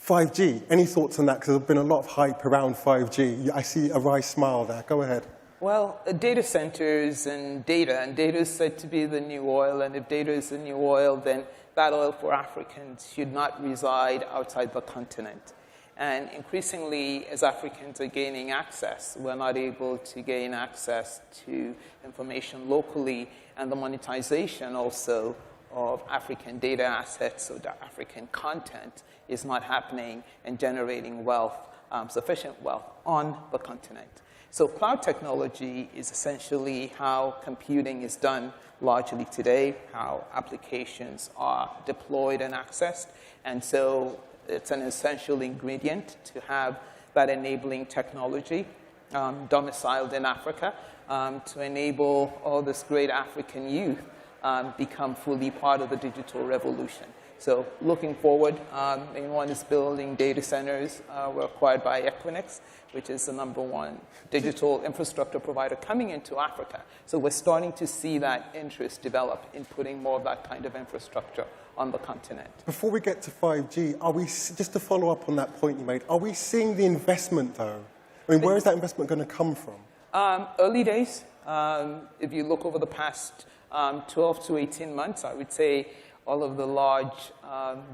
5G, any thoughts on that? Because there's been a lot of hype around 5G. I see a wry smile there. Go ahead. Well, data centers and data is said to be the new oil, and if data is the new oil, then that oil for Africans should not reside outside the continent. And increasingly, as Africans are gaining access, we're not able to gain access to information locally, and the monetization also of African data assets, so that African content is not happening and generating wealth, sufficient wealth on the continent. So cloud technology is essentially how computing is done largely today, how applications are deployed and accessed. And so it's an essential ingredient to have that enabling technology domiciled in Africa to enable all this great African youth become fully part of the digital revolution. So looking forward, anyone is building data centers. We're acquired by Equinix, which is the #1 digital infrastructure provider coming into Africa. So we're starting to see that interest develop in putting more of that kind of infrastructure on the continent. Before we get to 5G, just to follow up on that point you made, are we seeing the investment, though? I mean, where is that investment going to come from? Early days. If you look over the past 12 to 18 months, I would say all of the large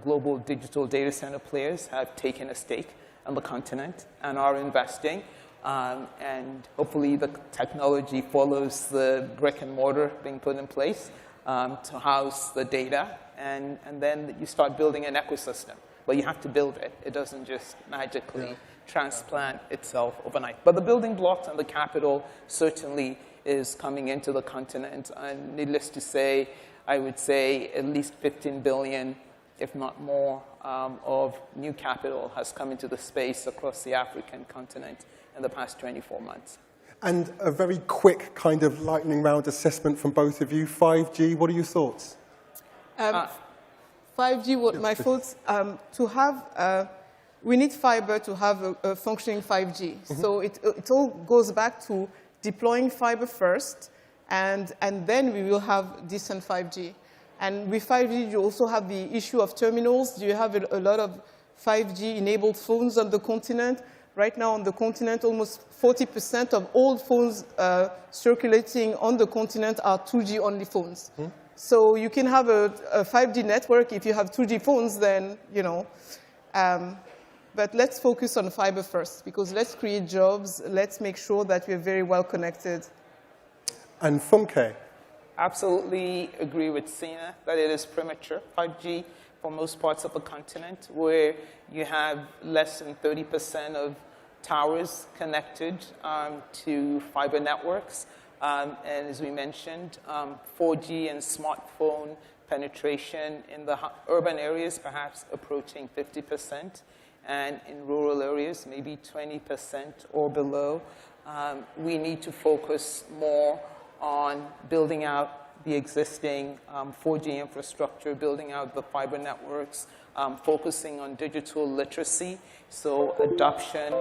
global digital data center players have taken a stake on the continent and are investing. And hopefully the technology follows the brick and mortar being put in place to house the data. And then you start building an ecosystem. But you have to build it. It doesn't just magically transplant itself overnight. But the building blocks and the capital certainly is coming into the continent. And needless to say, I would say at least 15 billion, if not more, of new capital has come into the space across the African continent in the past 24 months. And a very quick kind of lightning round assessment from both of you. 5G, what are your thoughts? 5G, what my thoughts, we need fiber to have a functioning 5G. So it all goes back to deploying fiber first, and then we will have decent 5G. And with 5G, you also have the issue of terminals. You have a lot of 5G-enabled phones on the continent. Right now on the continent, almost 40% of all phones circulating on the continent are 2G-only phones. So you can have a 5G network if you have 2G phones, then, you know. But let's focus on fiber first, because let's create jobs. Let's make sure that we're very well connected. And Funke? Absolutely agree with Sina that it is premature. 5G for most parts of the continent, where you have less than 30% of towers connected to fiber networks. And as we mentioned, 4G and smartphone penetration in the urban areas perhaps approaching 50%, and in rural areas maybe 20% or below. We need to focus more on building out the existing 4G infrastructure, building out the fiber networks, focusing on digital literacy so adoption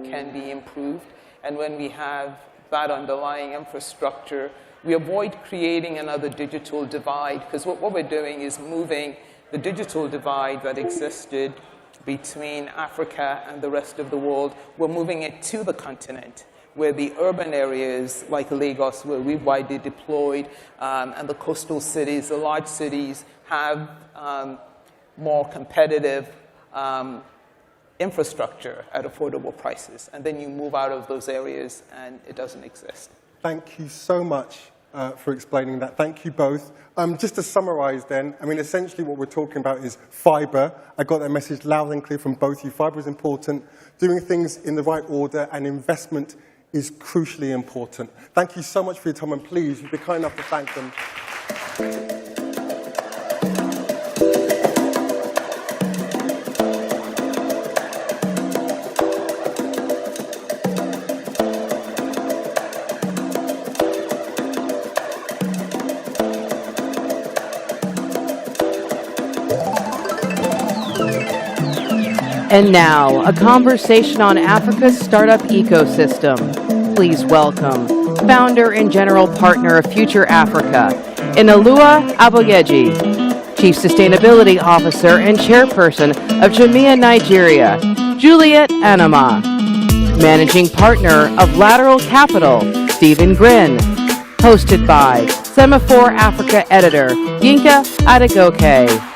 can be improved. And when we have that underlying infrastructure, we avoid creating another digital divide, because what we're doing is moving the digital divide that existed between Africa and the rest of the world. We're moving it to the continent, where the urban areas like Lagos, where we've widely deployed, and the coastal cities, the large cities, have more competitive infrastructure at affordable prices. And then you move out of those areas and it doesn't exist. Thank you so much for explaining that. Thank you both. Just to summarize then, I mean, essentially what we're talking about is fiber. I got that message loud and clear from both of you. Fiber is important. Doing things in the right order and investment is crucially important. Thank you so much for your time, and please be kind enough to thank them. And now, a conversation on Africa's startup ecosystem. Please welcome founder and general partner of Future Africa, Inalua Aboyeji, Chief Sustainability Officer and Chairperson of Jamia Nigeria, Juliet Anama, Managing Partner of Lateral Capital, Stephen Grin, hosted by Semafor Africa Editor, Yinka Adegoke.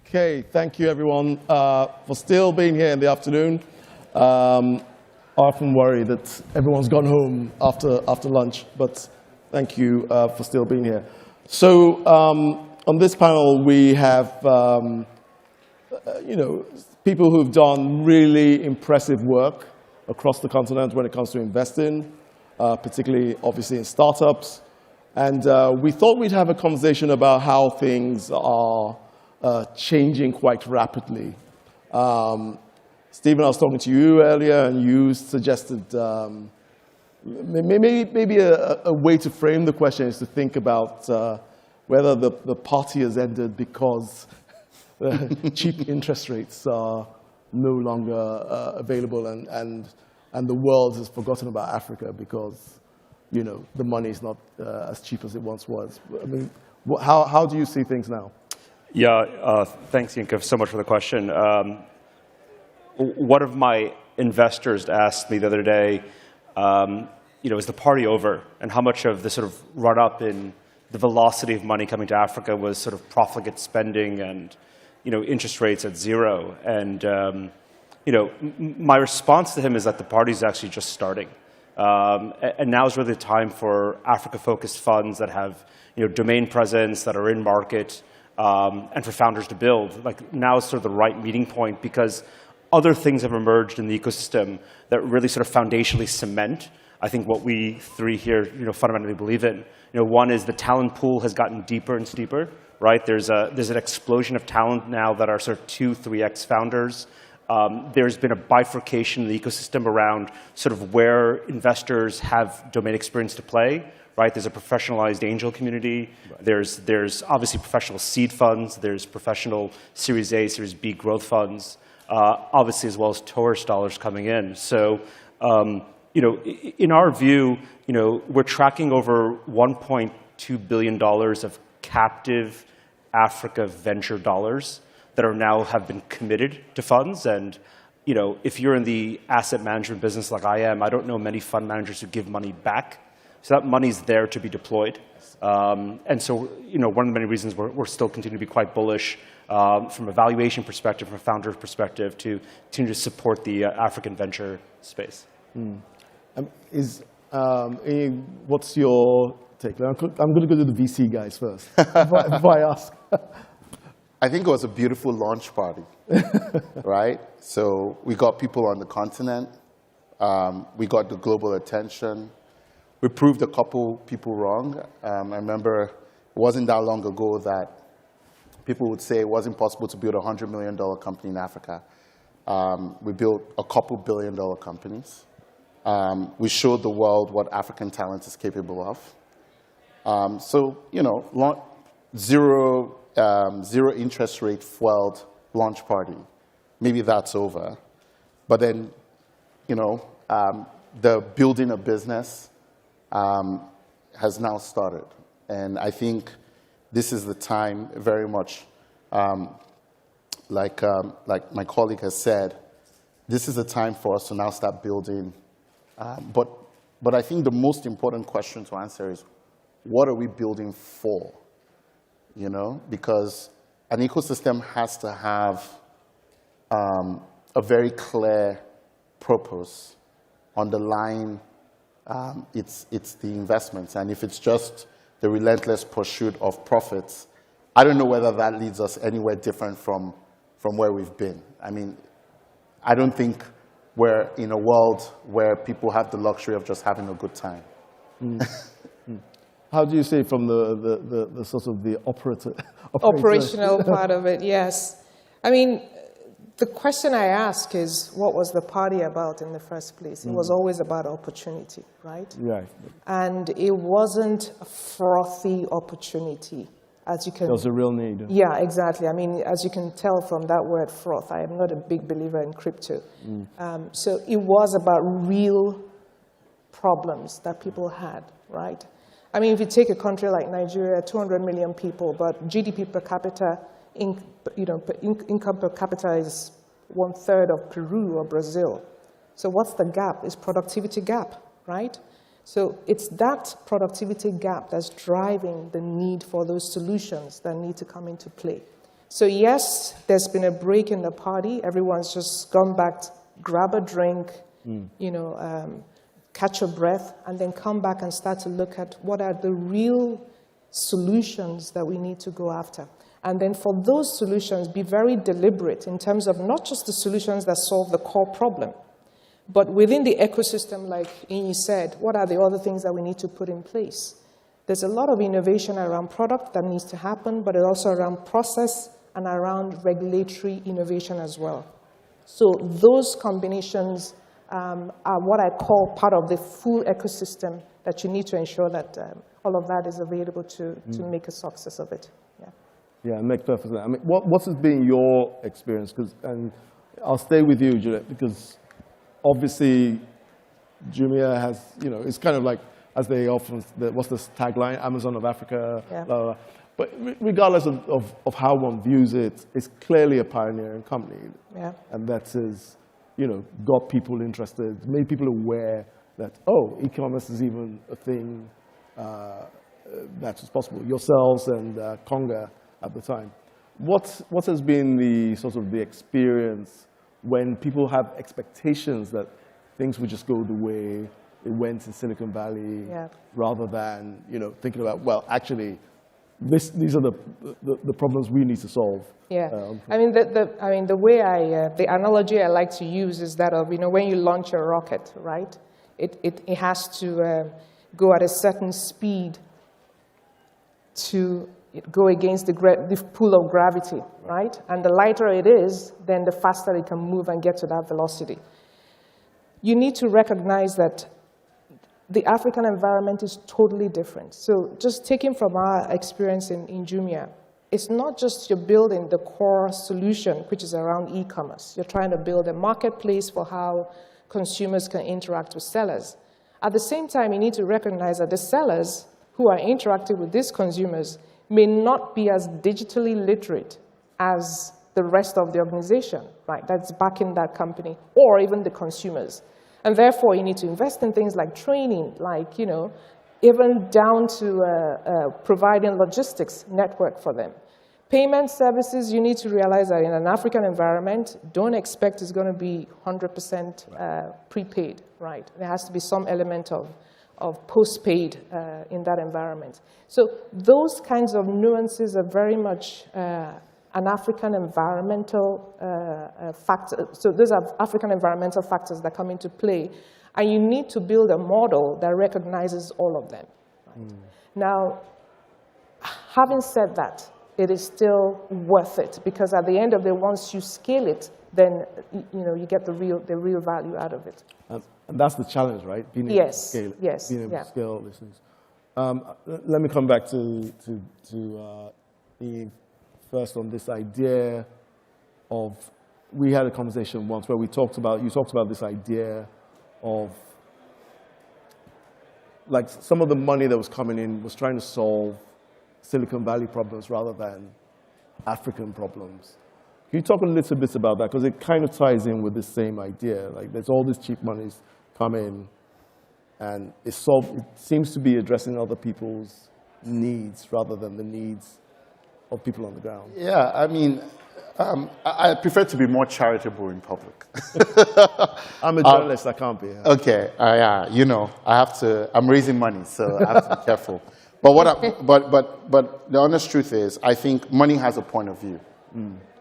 Okay, thank you everyone for still being here in the afternoon. I often worry that everyone's gone home after lunch, but thank you for still being here. So on this panel we have people who've done really impressive work across the continent when it comes to investing, particularly obviously in startups. And we thought we'd have a conversation about how things are changing quite rapidly. Stephen, I was talking to you earlier, and you suggested maybe a way to frame the question is to think about whether the party has ended because cheap interest rates are no longer available, and the world has forgotten about Africa because the money is not as cheap as it once was. I mean, how do you see things now? Yeah, thanks, Yinka, so much for the question. One of my investors asked me the other day, is the party over? And how much of the sort of run-up in the velocity of money coming to Africa was sort of profligate spending and, interest rates at zero. And, my response to him is that the party's actually just starting. And now is really the time for Africa-focused funds that have domain presence, that are in market, and for founders to build. Like now is sort of the right meeting point because other things have emerged in the ecosystem that really sort of foundationally cement, I think, what we three here fundamentally believe in. One is the talent pool has gotten deeper and steeper, right? There's an explosion of talent now that are sort of 2-3x founders. There's been a bifurcation in the ecosystem around sort of where investors have domain experience to play, right? There's a professionalized angel community. Right. There's obviously professional seed funds. There's professional Series A, Series B growth funds, obviously as well as tourist dollars coming in. So, in our view, we're tracking over $1.2 billion of captive Africa venture dollars that are now have been committed to funds. And if you're in the asset management business like I am, I don't know many fund managers who give money back. So that money's there to be deployed. And so one of the many reasons we're still continuing to be quite bullish from a valuation perspective, from a founder perspective, to continue to support the African venture space. What's your take? I'm going to go to the VC guys first before I ask. I think it was a beautiful launch party, right? So we got people on the continent. We got the global attention. We proved a couple people wrong. I remember it wasn't that long ago that people would say it wasn't possible to build a $100 million company in Africa. We built a couple billion-dollar companies. We showed the world what African talent is capable of. Zero interest rate fueled launch party. Maybe that's over. But then, the building a business has now started. And I think this is the time very much, like my colleague has said, this is the time for us to now start building. But I think the most important question to answer is, what are we building for? Because an ecosystem has to have a very clear purpose underlying its the investments. And if it's just the relentless pursuit of profits, I don't know whether that leads us anywhere different from where we've been. I mean, I don't think we're in a world where people have the luxury of just having a good time. How do you say from the sort of the operational part of it? Yes. I mean, the question I ask is, what was the party about in the first place? It was always about opportunity, right? Right. And it wasn't a frothy opportunity, as you can. There was a real need. Yeah, exactly. I mean, as you can tell from that word froth, I am not a big believer in crypto. So it was about real problems that people had, right? I mean, if you take a country like Nigeria, 200 million people, but GDP per capita, income per capita is 1/3 of Peru or Brazil. So what's the gap? It's productivity gap, right? So it's that productivity gap that's driving the need for those solutions that need to come into play. So yes, there's been a break in the party. Everyone's just gone back, grab a drink, catch a breath, and then come back and start to look at what are the real solutions that we need to go after. And then for those solutions, be very deliberate in terms of not just the solutions that solve the core problem, but within the ecosystem, like Inyi said, what are the other things that we need to put in place? There's a lot of innovation around product that needs to happen, but also around process and around regulatory innovation as well. So those combinations are what I call part of the full ecosystem that you need to ensure that all of that is available to make a success of it. Yeah, it makes perfect sense. I mean, what has been your experience? And I'll stay with you, Juliet, because obviously Jumia has, it's kind of like, as they often, what's this tagline? Amazon of Africa, blah, blah, blah. But regardless of how one views it, it's clearly a pioneering company. Yeah. And that is, got people interested, made people aware that, oh, e-commerce is even a thing that's possible. Yourselves and Conga at the time. What has been the sort of the experience when people have expectations that things would just go the way it went to Silicon Valley rather than, thinking about, well, actually, these are the problems we need to solve. Yeah, the way the analogy I like to use is that of, when you launch a rocket, right? It has to go at a certain speed to go against the pull of gravity, right? And the lighter it is, then the faster it can move and get to that velocity. You need to recognize that the African environment is totally different. So just taking from our experience in Jumia, it's not just you're building the core solution, which is around e-commerce. You're trying to build a marketplace for how consumers can interact with sellers. At the same time, you need to recognize that the sellers who are interacting with these consumers may not be as digitally literate as the rest of the organization, right, that's backing that company, or even the consumers. And therefore, you need to invest in things like training, like, even down to providing logistics network for them. Payment services, you need to realize that in an African environment, don't expect it's going to be 100% prepaid, right? There has to be some element of postpaid in that environment. So those kinds of nuances are very much an African environmental factor. So those are African environmental factors that come into play. And you need to build a model that recognizes all of them. Right? Now, having said that, it is still worth it, because at the end of the day, once you scale it, then you get the real value out of it. And that's the challenge, right? Being able to scale it, being able to scale these things. Let me come back to Eve first on this idea of, we had a conversation once where you talked about this idea of, like, some of the money that was coming in was trying to solve Silicon Valley problems rather than African problems. Can you talk a little bit about that? Because it kind of ties in with the same idea. Like, there's all these cheap monies come in, and it seems to be addressing other people's needs rather than the needs of people on the ground. Yeah, I mean, I prefer to be more charitable in public. I'm a journalist, I can't be. Okay, I'm raising money, so I have to be careful. But the honest truth is, I think money has a point of view.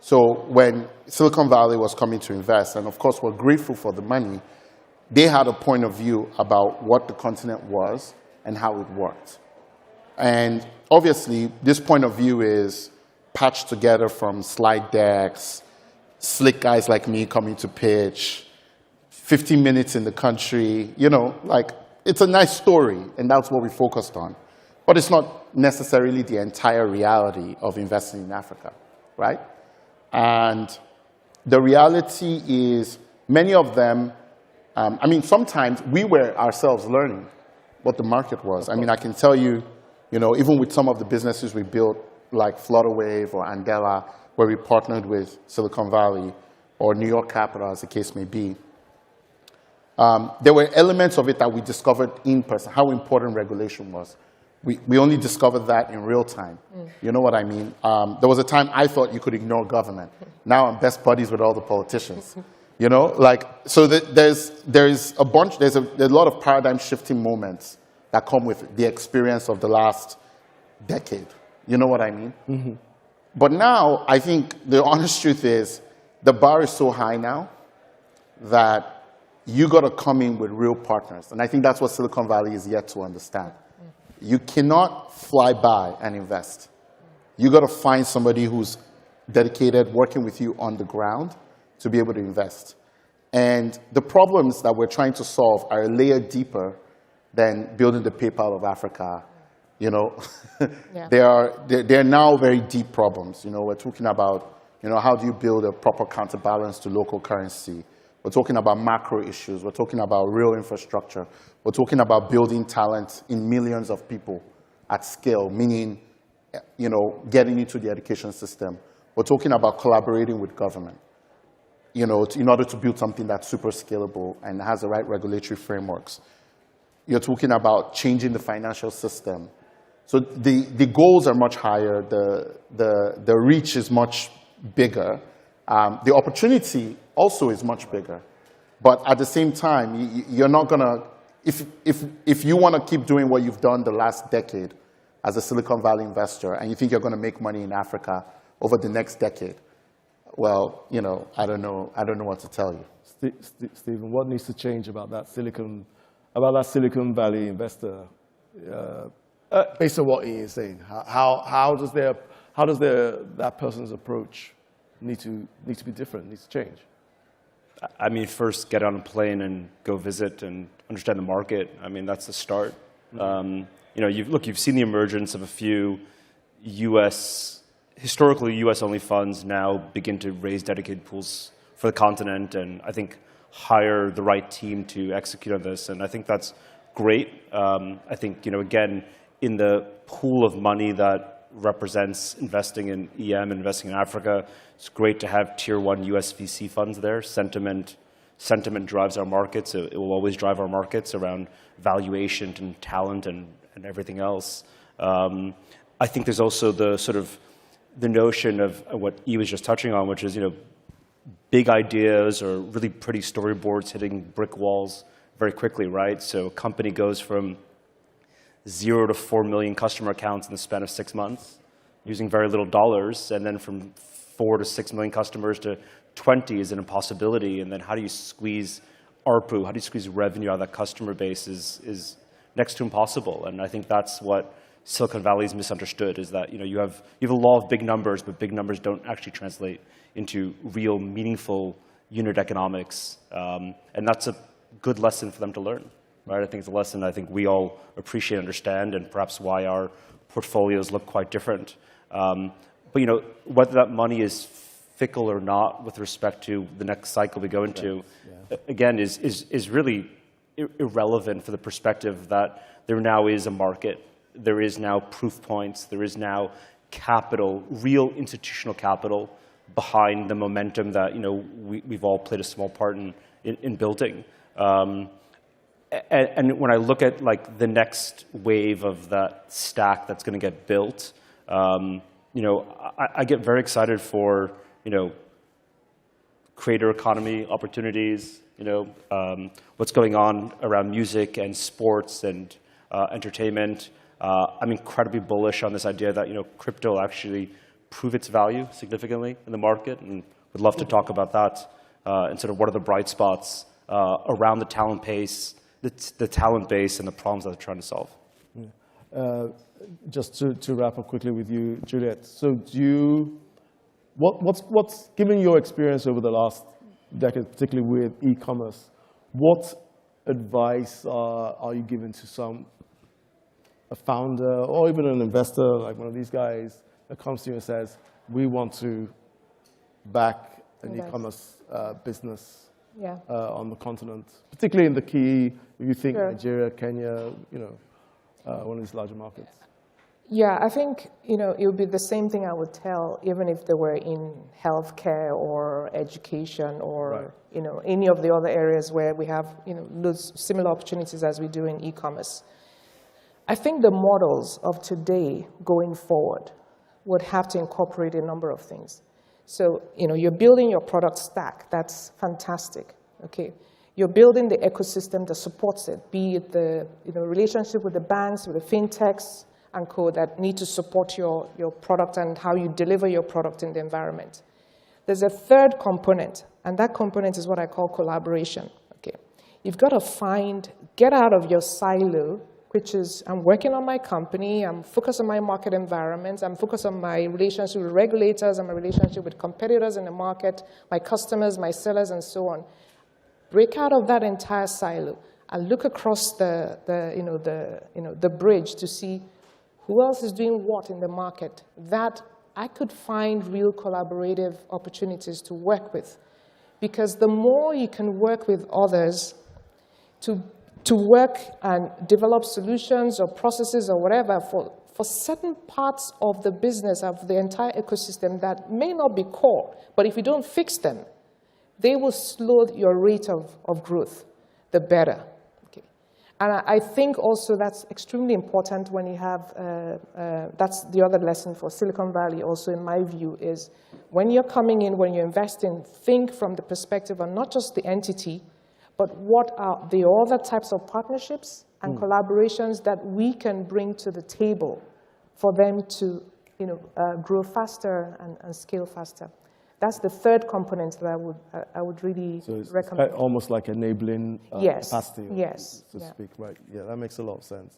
So when Silicon Valley was coming to invest, and of course we're grateful for the money, they had a point of view about what the continent was and how it worked. And obviously, this point of view is patched together from slide decks, slick guys like me coming to pitch, 15 minutes in the country, it's a nice story, and that's what we focused on. But it's not necessarily the entire reality of investing in Africa, right? And the reality is, many of them, sometimes we were ourselves learning what the market was. I can tell you, even with some of the businesses we built, like Flutterwave or Andela, where we partnered with Silicon Valley or New York Capital, as the case may be, there were elements of it that we discovered in person, how important regulation was. We only discovered that in real time. You know what I mean? There was a time I thought you could ignore government. Now I'm best buddies with all the politicians. So there's a lot of paradigm shifting moments that come with the experience of the last decade. You know what I mean? Mm-hmm. But now, I think the honest truth is, the bar is so high now that you got to come in with real partners. And I think that's what Silicon Valley is yet to understand. You cannot fly by and invest. You got to find somebody who's dedicated, working with you on the ground to be able to invest. And the problems that we're trying to solve are a layer deeper than building the PayPal of Africa. They're now very deep problems. We're talking about, how do you build a proper counterbalance to local currency? We're talking about macro issues. We're talking about real infrastructure. We're talking about building talent in millions of people at scale, meaning, getting into the education system. We're talking about collaborating with government, in order to build something that's super scalable and has the right regulatory frameworks. You're talking about changing the financial system. So the goals are much higher. The reach is much bigger. The opportunity also is much bigger. But at the same time, you're not going to, if you want to keep doing what you've done the last decade as a Silicon Valley investor, and you think you're going to make money in Africa over the next decade, well, you know, I don't know what to tell you. Stephen, what needs to change about that Silicon Valley investor, based on what Ian is saying? How does that person's approach need to be different? Needs to change? I mean, first get on a plane and go visit and understand the market. I mean, that's the start. You know, you've seen the emergence of a few historically US-only funds now begin to raise dedicated pools for the continent, and I think hire the right team to execute on this, and I think that's great. I think, you know, again, in the pool of money that represents investing in EM, investing in Africa, it's great to have tier 1 US VC funds there. Sentiment drives our markets. It will always drive our markets around valuation and talent and everything else. I think there's also the notion of what E was just touching on, which is, you know, big ideas or really pretty storyboards hitting brick walls very quickly, right? So a company goes from 0 to 4 million customer accounts in the span of 6 months, using very little dollars, and then from 4 to 6 million customers to 20 is an impossibility. And then how do you squeeze ARPU? How do you squeeze revenue out of that customer base is next to impossible. And I think that's what Silicon Valley is misunderstood, is that, you know, you have a law of big numbers, but big numbers don't actually translate into real meaningful unit economics. And that's a good lesson for them to learn, right? I think it's a lesson I think we all appreciate, understand, and perhaps why our portfolios look quite different. But, you know, whether that money is fickle or not with respect to the next cycle we go into, again, is really irrelevant for the perspective that there now is a market. There is now proof points. There is now capital, real institutional capital behind the momentum that, you know, we've all played a small part in building. And when I look at like the next wave of that stack that's going to get built, you know, I get very excited for, you know, creator economy opportunities, you know, what's going on around music and sports and entertainment. I'm incredibly bullish on this idea that, you know, crypto will actually prove its value significantly in the market, and would love to talk about that and sort of what are the bright spots around the talent base, the talent base, and the problems that they're trying to solve. Yeah. Just to wrap up quickly with you, Juliet. So do you, what's given your experience over the last decade, particularly with e-commerce, what advice are you giving to a founder or even an investor, like one of these guys, that comes to you and says, we want to back an e-commerce business on the continent, particularly in the key, if you think Nigeria, Kenya, you know, one of these larger markets? Yeah, I think, you know, it would be the same thing I would tell, even if they were in healthcare or education or, you know, any of the other areas where we have, you know, those similar opportunities as we do in e-commerce. I think the models of today going forward would have to incorporate a number of things. So, you know, you're building your product stack. That's fantastic, okay? You're building the ecosystem that supports it, be it the, you know, relationship with the banks, with the fintechs, and co that need to support your product and how you deliver your product in the environment. There's a third component, and that component is what I call collaboration. Okay, you've got to get out of your silo, which is I'm working on my company, I'm focused on my market environment, I'm focused on my relationship with regulators and my relationship with competitors in the market, my customers, my sellers, and so on. Break out of that entire silo and look across the bridge to see who else is doing what in the market, that I could find real collaborative opportunities to work with. Because the more you can work with others to work and develop solutions or processes or whatever for certain parts of the business, of the entire ecosystem that may not be core, but if you don't fix them, they will slow your rate of growth, the better. And I think also that's extremely important when you have, that's the other lesson for Silicon Valley also in my view is when you're coming in, when you're investing, think from the perspective of not just the entity, but what are the other types of partnerships and collaborations that we can bring to the table for them to grow faster and scale faster. That's the third component that I would really recommend. It's almost like enabling capacity, so to speak, right? Yeah, that makes a lot of sense.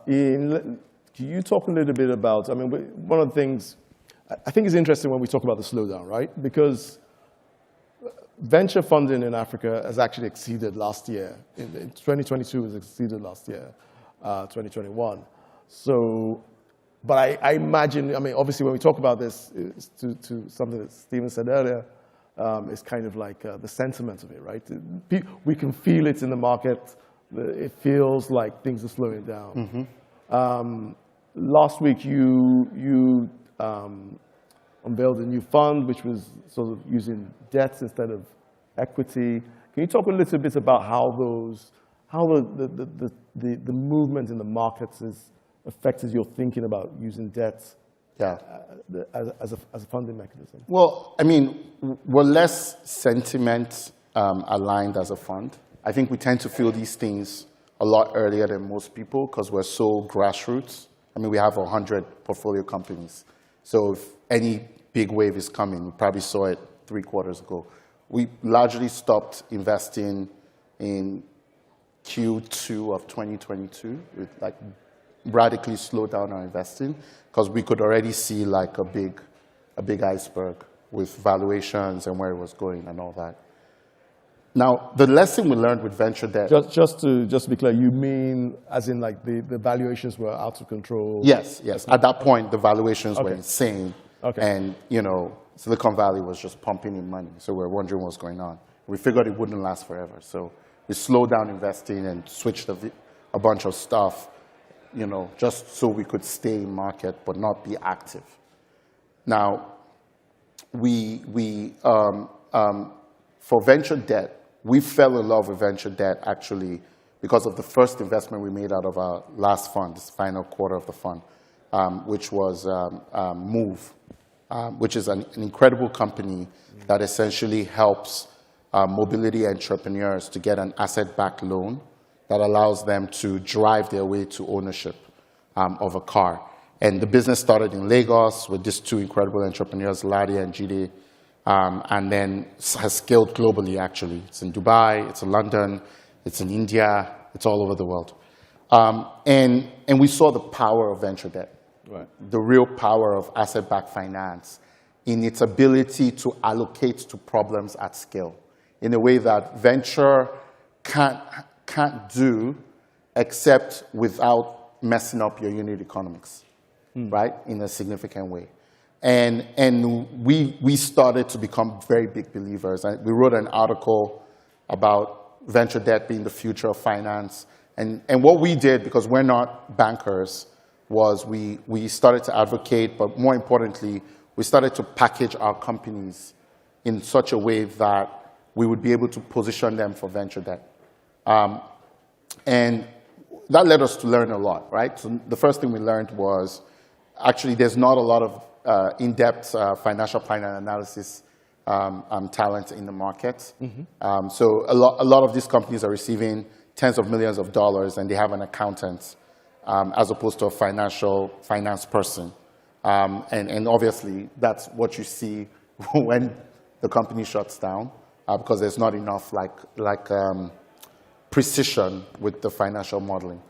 Ian, can you talk a little bit about, I mean, one of the things, I think is interesting when we talk about the slowdown, right? Because venture funding in Africa has actually exceeded last year. In 2022, has exceeded last year, 2021. So, but I imagine, I mean, obviously when we talk about this, to something that Stephen said earlier, it's kind of like the sentiment of it, right? We can feel it in the market. It feels like things are slowing down. Last week, you unveiled a new fund, which was sort of using debt instead of equity. Can you talk a little bit about how the movement in the markets has affected your thinking about using debt as a funding mechanism? Well, I mean, we're less sentiment aligned as a fund. I think we tend to feel these things a lot earlier than most people because we're so grassroots. I mean, we have 100 portfolio companies. So if any big wave is coming, we probably saw it 3 quarters ago. We largely stopped investing in Q2 of 2022. We like radically slowed down our investing because we could already see like a big iceberg with valuations and where it was going and all that. Now, the lesson we learned with venture debt... Just to be clear, you mean as in like the valuations were out of control? Yes. At that point, the valuations were insane. And, Silicon Valley was just pumping in money. So we're wondering what's going on. We figured it wouldn't last forever. So we slowed down investing and switched a bunch of stuff, just so we could stay in market but not be active. Now, for venture debt, we fell in love with venture debt actually because of the first investment we made out of our last fund, this final quarter of the fund, which was Move, which is an incredible company that essentially helps mobility entrepreneurs to get an asset-backed loan that allows them to drive their way to ownership of a car. And the business started in Lagos with these 2 incredible entrepreneurs, Ladi and Jide, and then has scaled globally, actually. It's in Dubai, it's in London, it's in India, it's all over the world. And we saw the power of venture debt, the real power of asset-backed finance in its ability to allocate to problems at scale in a way that venture can't do except without messing up your unit economics, right, in a significant way. And we started to become very big believers. We wrote an article about venture debt being the future of finance. And what we did, because we're not bankers, was we started to advocate, but more importantly, we started to package our companies in such a way that we would be able to position them for venture debt. And that led us to learn a lot, right? So the first thing we learned was actually there's not a lot of in-depth financial planning analysis talent in the market. So a lot of these companies are receiving tens of millions of dollars and they have an accountant as opposed to a finance person. And obviously that's what you see when the company shuts down because there's not enough precision with the financial modeling.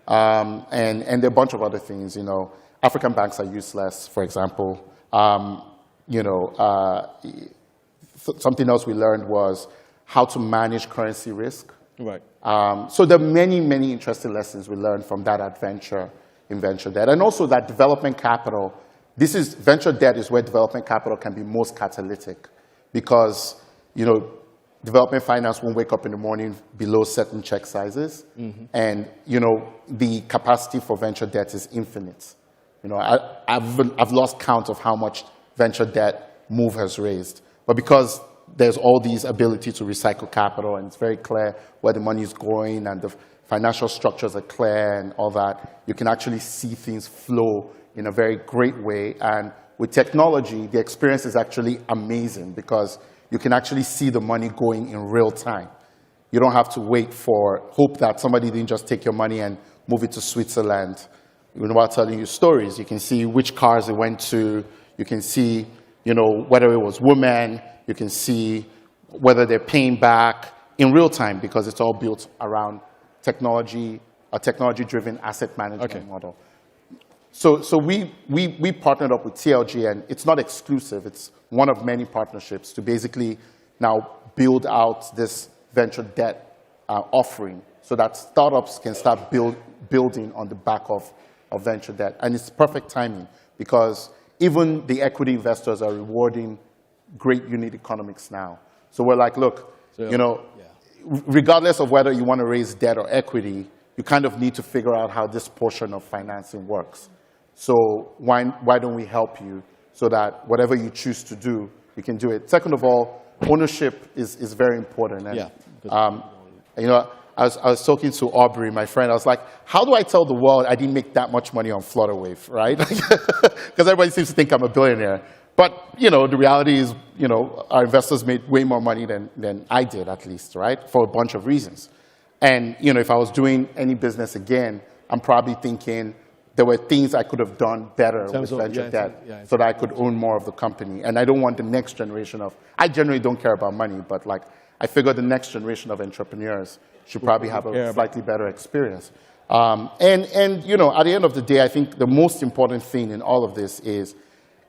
And there are a bunch of other things, African banks are useless, for example. Something else we learned was how to manage currency risk. Right. So there are many, many interesting lessons we learned from that adventure in venture debt. And also that development capital, venture debt is where development capital can be most catalytic because, development finance won't wake up in the morning below certain check sizes. And, the capacity for venture debt is infinite. I've lost count of how much venture debt Move has raised. But because there's all these ability to recycle capital and it's very clear where the money is going and the financial structures are clear and all that, you can actually see things flow in a very great way. And with technology, the experience is actually amazing because you can actually see the money going in real time. You don't have to hope that somebody didn't just take your money and move it to Switzerland. While telling you stories, you can see which cars it went to. You can see, whether it was women. You can see whether they're paying back in real time, because it's all built around technology, a technology-driven asset management model. So we partnered up with TLG, and it's not exclusive. It's one of many partnerships to basically now build out this venture debt offering so that startups can start building on the back of venture debt. And it's perfect timing, because even the equity investors are rewarding great unit economics now. So we're like, look, regardless of whether you want to raise debt or equity, you kind of need to figure out how this portion of financing works. So why don't we help you so that whatever you choose to do, you can do it. Second of all, ownership is very important. And, I was talking to Aubrey, my friend. I was like, how do I tell the world I didn't make that much money on Flutterwave, right? Because everybody seems to think I'm a billionaire. But, the reality is, our investors made way more money than I did, at least, right? For a bunch of reasons. And, if I was doing any business again, I'm probably thinking there were things I could have done better with venture debt so that I could own more of the company. And I don't want the next generation I generally don't care about money, but I figure the next generation of entrepreneurs should probably have a slightly better experience. And at the end of the day, I think the most important thing in all of this is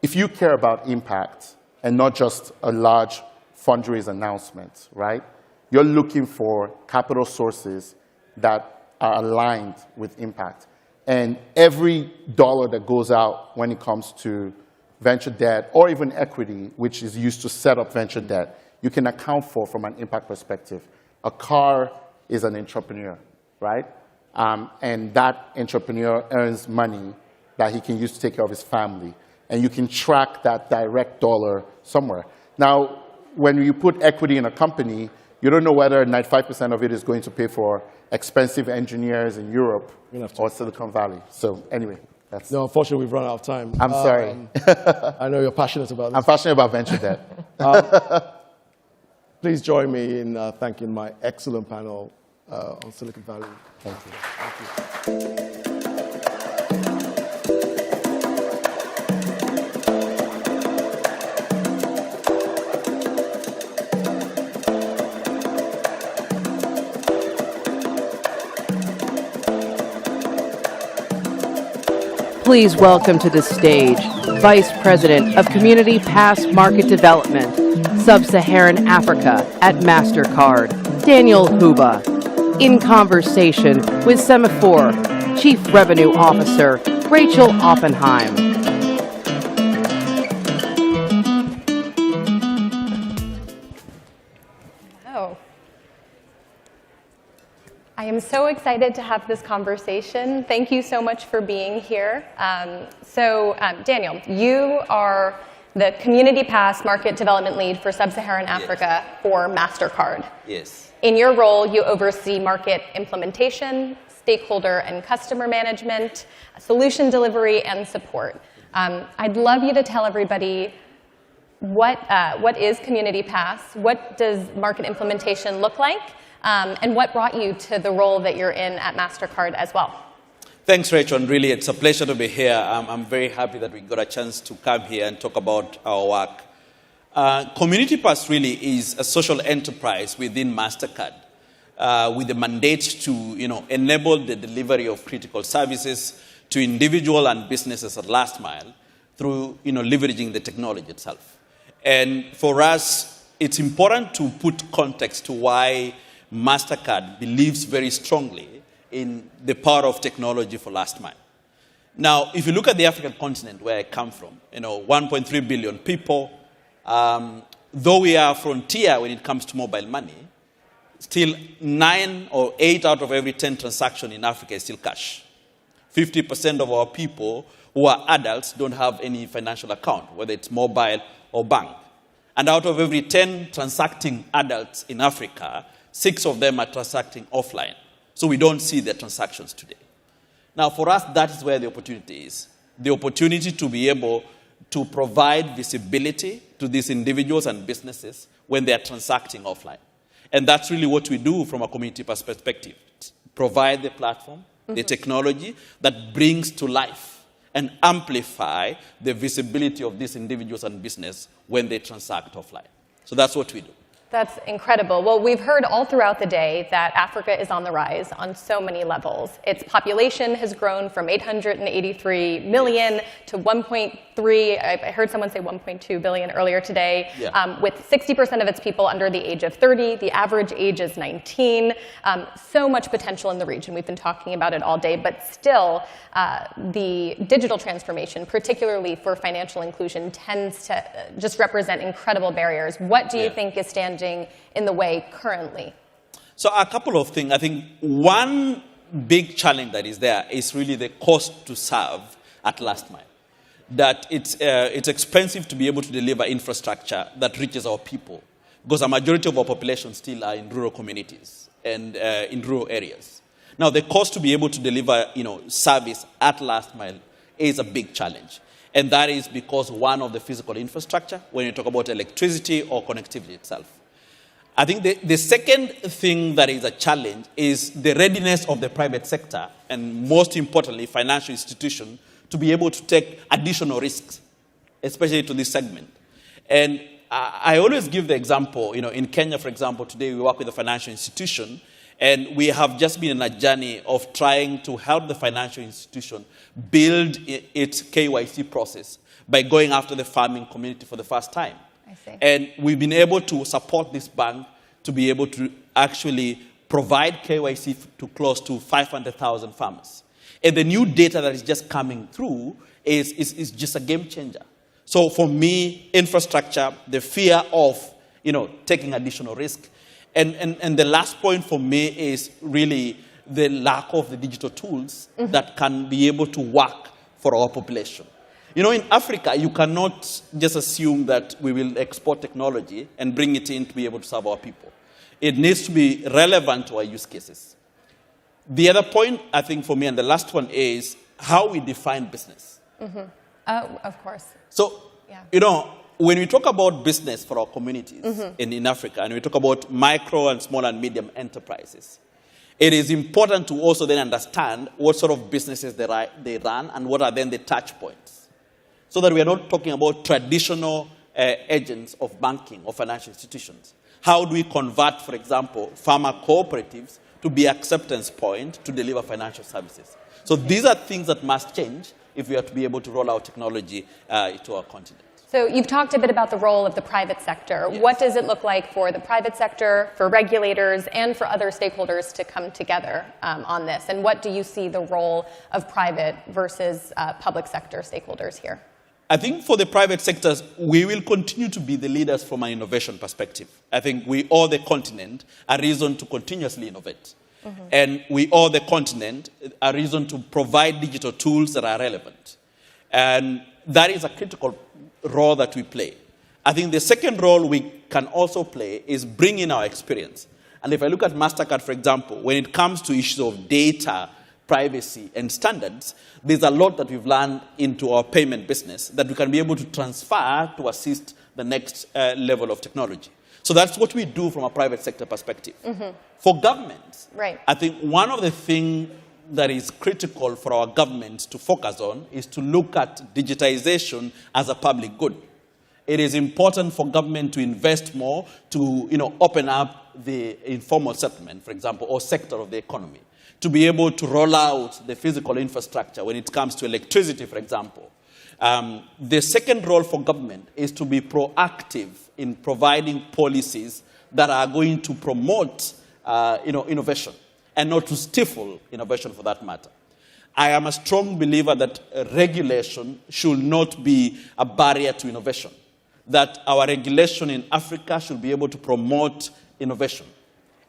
if you care about impact and not just a large fundraise announcement, right? You're looking for capital sources that are aligned with impact. And every dollar that goes out when it comes to venture debt or even equity, which is used to set up venture debt, you can account for from an impact perspective. A car is an entrepreneur, right? And that entrepreneur earns money that he can use to take care of his family. And you can track that direct dollar somewhere. Now, when you put equity in a company, you don't know whether 95% of it is going to pay for expensive engineers in Europe or Silicon Valley. So anyway, that's... No, unfortunately, we've run out of time. I'm sorry. I know you're passionate about this. I'm passionate about venture debt. Please join me in thanking my excellent panel on Silicon Valley. Thank you. Thank you. Please welcome to the stage Vice President of Community Pass Market Development, Sub-Saharan Africa at MasterCard, Daniel Huba, in conversation with Semafor Chief Revenue Officer, Rachel Oppenheim. I am so excited to have this conversation. Thank you so much for being here. Daniel, you are the Community Pass Market Development Lead for Sub-Saharan Africa for MasterCard. Yes. In your role, you oversee market implementation, stakeholder and customer management, solution delivery, and support. I'd love you to tell everybody what is Community Pass, what does market implementation look like, and what brought you to the role that you're in at MasterCard as well? Thanks, Rachel. And really, it's a pleasure to be here. I'm very happy that we got a chance to come here and talk about our work. Community Pass really is a social enterprise within MasterCard with the mandate to enable the delivery of critical services to individual and businesses at last mile through leveraging the technology itself. And for us, it's important to put context to why MasterCard believes very strongly in the power of technology for last mile. Now, if you look at the African continent where I come from, 1.3 billion people, though we are a frontier when it comes to mobile money, still 9 or 8 out of every 10 transactions in Africa is still cash. 50% of our people who are adults don't have any financial account, whether it's mobile or bank. And out of every 10 transacting adults in Africa, 6 of them are transacting offline. So we don't see their transactions today. Now, for us, that is where the opportunity is. The opportunity to be able to provide visibility to these individuals and businesses when they are transacting offline. And that's really what we do from a community perspective. Provide the platform, the technology that brings to life and amplify the visibility of these individuals and business when they transact offline. So that's what we do. That's incredible. Well, we've heard all throughout the day that Africa is on the rise on so many levels. Its population has grown from 883 million to 1.3, I heard someone say 1.2 billion earlier today, with 60% of its people under the age of 30. The average age is 19. So much potential in the region. We've been talking about it all day, but still, the digital transformation, particularly for financial inclusion, tends to just represent incredible barriers. What do you think is standing in the way currently? So a couple of things. I think one big challenge that is there is really the cost to serve at last mile. That it's expensive to be able to deliver infrastructure that reaches our people, because a majority of our population still are in rural communities and in rural areas. Now, the cost to be able to deliver, service at last mile is a big challenge. And that is because one of the physical infrastructure, when you talk about electricity or connectivity itself. I think the second thing that is a challenge is the readiness of the private sector, and most importantly, financial institutions, to be able to take additional risks, especially to this segment. And I always give the example, in Kenya, for example, today we work with a financial institution, and we have just been on a journey of trying to help the financial institution build its KYC process by going after the farming community for the first time. I see. And we've been able to support this bank to be able to actually provide KYC to close to 500,000 farmers. And the new data that is just coming through is just a game changer. So for me, infrastructure, the fear of taking additional risk, and the last point for me is really the lack of the digital tools that can be able to work for our population. In Africa, you cannot just assume that we will export technology and bring it in to be able to serve our people. It needs to be relevant to our use cases. The other point, I think, for me, and the last one, is how we define business. Oh, of course. So, when we talk about business for our communities in Africa, and we talk about micro and small and medium enterprises, it is important to also then understand what sort of businesses they run and what are then the touch points. So that we are not talking about traditional agents of banking or financial institutions. How do we convert, for example, farmer cooperatives to be acceptance point to deliver financial services? So these are things that must change if we are to be able to roll out technology to our continent. So you've talked a bit about the role of the private sector. Yes. What does it look like for the private sector, for regulators, and for other stakeholders to come together on this? And what do you see the role of private versus public sector stakeholders here? I think for the private sectors, we will continue to be the leaders from an innovation perspective. I think we owe the continent a reason to continuously innovate. And we owe the continent a reason to provide digital tools that are relevant. And that is a critical role that we play. I think the second role we can also play is bring in our experience. And if I look at MasterCard, for example, when it comes to issues of data, privacy, and standards, there's a lot that we've learned into our payment business that we can be able to transfer to assist the next level of technology. So that's what we do from a private sector perspective. For governments, I think one of the things that is critical for our governments to focus on is to look at digitization as a public good. It is important for government to invest more to open up the informal settlement, for example, or sector of the economy, to be able to roll out the physical infrastructure when it comes to electricity, for example. The second role for government is to be proactive in providing policies that are going to promote innovation and not to stifle innovation for that matter. I am a strong believer that regulation should not be a barrier to innovation, that our regulation in Africa should be able to promote innovation.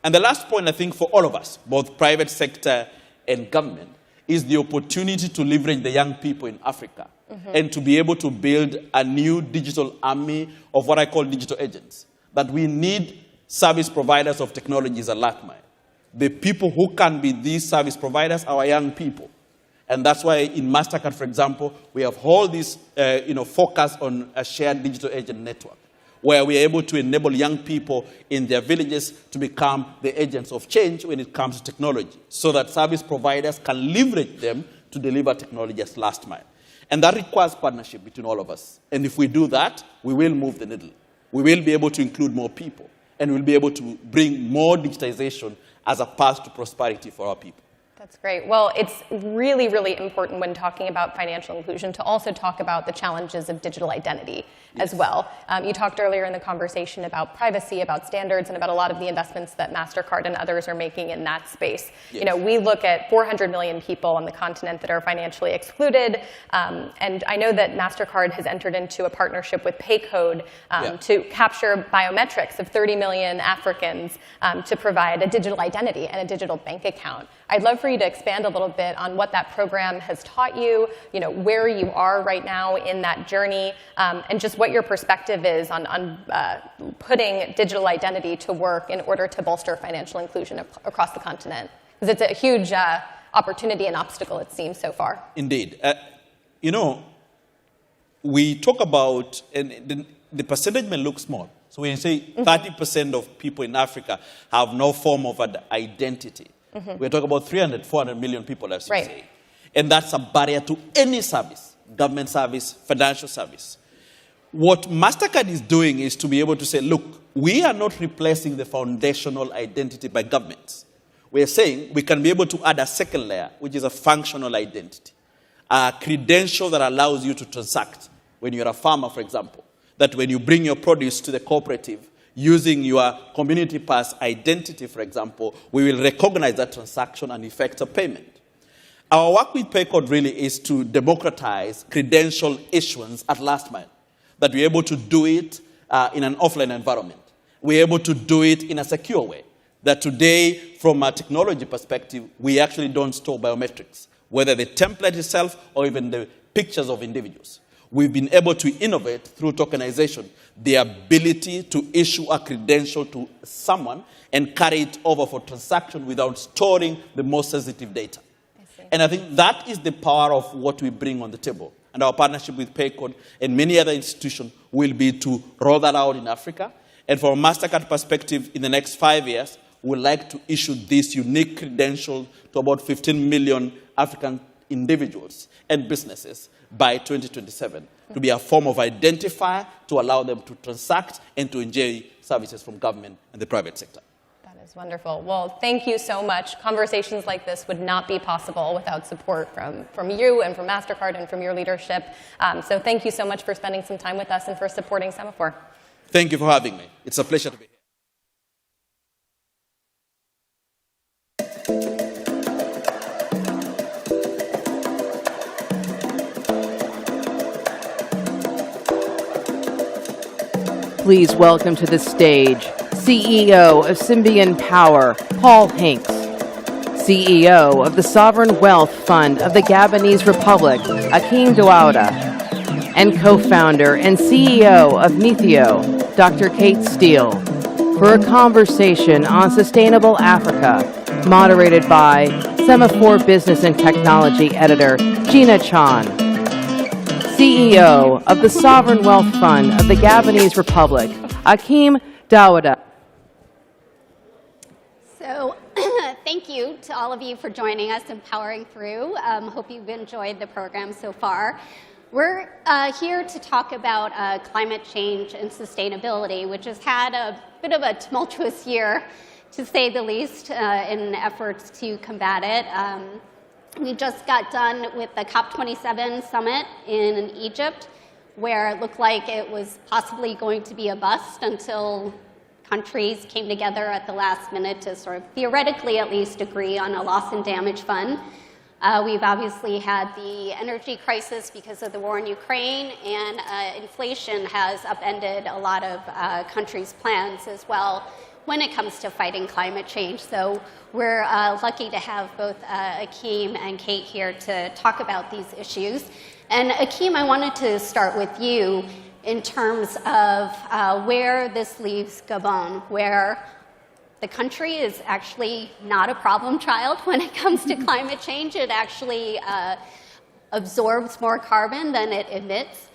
And the last point, I think, for all of us, both private sector and government, is the opportunity to leverage the young people in Africa and to be able to build a new digital army of what I call digital agents. That we need service providers of technologies at last mile. The people who can be these service providers are our young people. And that's why in MasterCard, for example, we have all this focus on a shared digital agent network, where we are able to enable young people in their villages to become the agents of change when it comes to technology, so that service providers can leverage them to deliver technology as last mile. And that requires partnership between all of us. And if we do that, we will move the needle. We will be able to include more people, and we'll be able to bring more digitization as a path to prosperity for our people. That's great. Well, it's really, really important when talking about financial inclusion to also talk about the challenges of digital identity as well. You talked earlier in the conversation about privacy, about standards, and about a lot of the investments that MasterCard and others are making in that space. Yes. You know, we look at 400 million people on the continent that are financially excluded, and I know that MasterCard has entered into a partnership with Paycode to capture biometrics of 30 million Africans to provide a digital identity and a digital bank account. I'd love for you to expand a little bit on what that program has taught you, you know, where you are right now in that journey, and just what your perspective is on putting digital identity to work in order to bolster financial inclusion across the continent. Because it's a huge opportunity and obstacle, it seems, so far. Indeed. You know, we talk about, and the percentage may look small. So when you say 30% of people in Africa have no form of an identity, we're talking about 300, 400 million people, as you say. And that's a barrier to any service, government service, financial service. What MasterCard is doing is to be able to say, look, we are not replacing the foundational identity by governments. We're saying we can be able to add a second layer, which is a functional identity, a credential that allows you to transact. When you're a farmer, for example, that when you bring your produce to the cooperative, using your community pass identity, for example, we will recognize that transaction and effect a payment. Our work with Paycode really is to democratize credential issuance at last mile, that we're able to do it in an offline environment. We're able to do it in a secure way, that today, from a technology perspective, we actually don't store biometrics, whether the template itself or even the pictures of individuals. We've been able to innovate through tokenization, the ability to issue a credential to someone and carry it over for transaction without storing the most sensitive data. And I think that is the power of what we bring on the table. And our partnership with Paycode and many other institutions will be to roll that out in Africa. And from a MasterCard perspective, in the next 5 years, we'd like to issue this unique credential to about 15 million African individuals and businesses by 2027, to be a form of identifier to allow them to transact and to enjoy services from government and the private sector. That is wonderful. Well, thank you so much. Conversations like this would not be possible without support from you and from MasterCard and from your leadership. So thank you so much for spending some time with us and for supporting Semafor. Thank you for having me. It's a pleasure to be here. Please welcome to the stage CEO of Symbian Power, Paul Hinks, CEO of the Sovereign Wealth Fund of the Gabonese Republic, Akim Douada, and co-founder and CEO of Nethio, Dr. Kate Steele, for a conversation on sustainable Africa, moderated by Semafor Business and Technology editor Gina Chan, CEO of the Sovereign Wealth Fund of the Gabonese Republic, Akim Douada. So thank you to all of you for joining us and powering through. Hope you've enjoyed the program so far. We're here to talk about climate change and sustainability, which has had a bit of a tumultuous year, to say the least, in efforts to combat it. We just got done with the COP27 summit in Egypt, where it looked like it was possibly going to be a bust until countries came together at the last minute to sort of theoretically at least agree on a loss and damage fund. We've obviously had the energy crisis because of the war in Ukraine, and inflation has upended a lot of countries' plans as well when it comes to fighting climate change. So we're lucky to have both Akim and Kate here to talk about these issues. And Akim, I wanted to start with you in terms of where this leaves Gabon, where the country is actually not a problem child when it comes to climate change. It actually absorbs more carbon than it emits.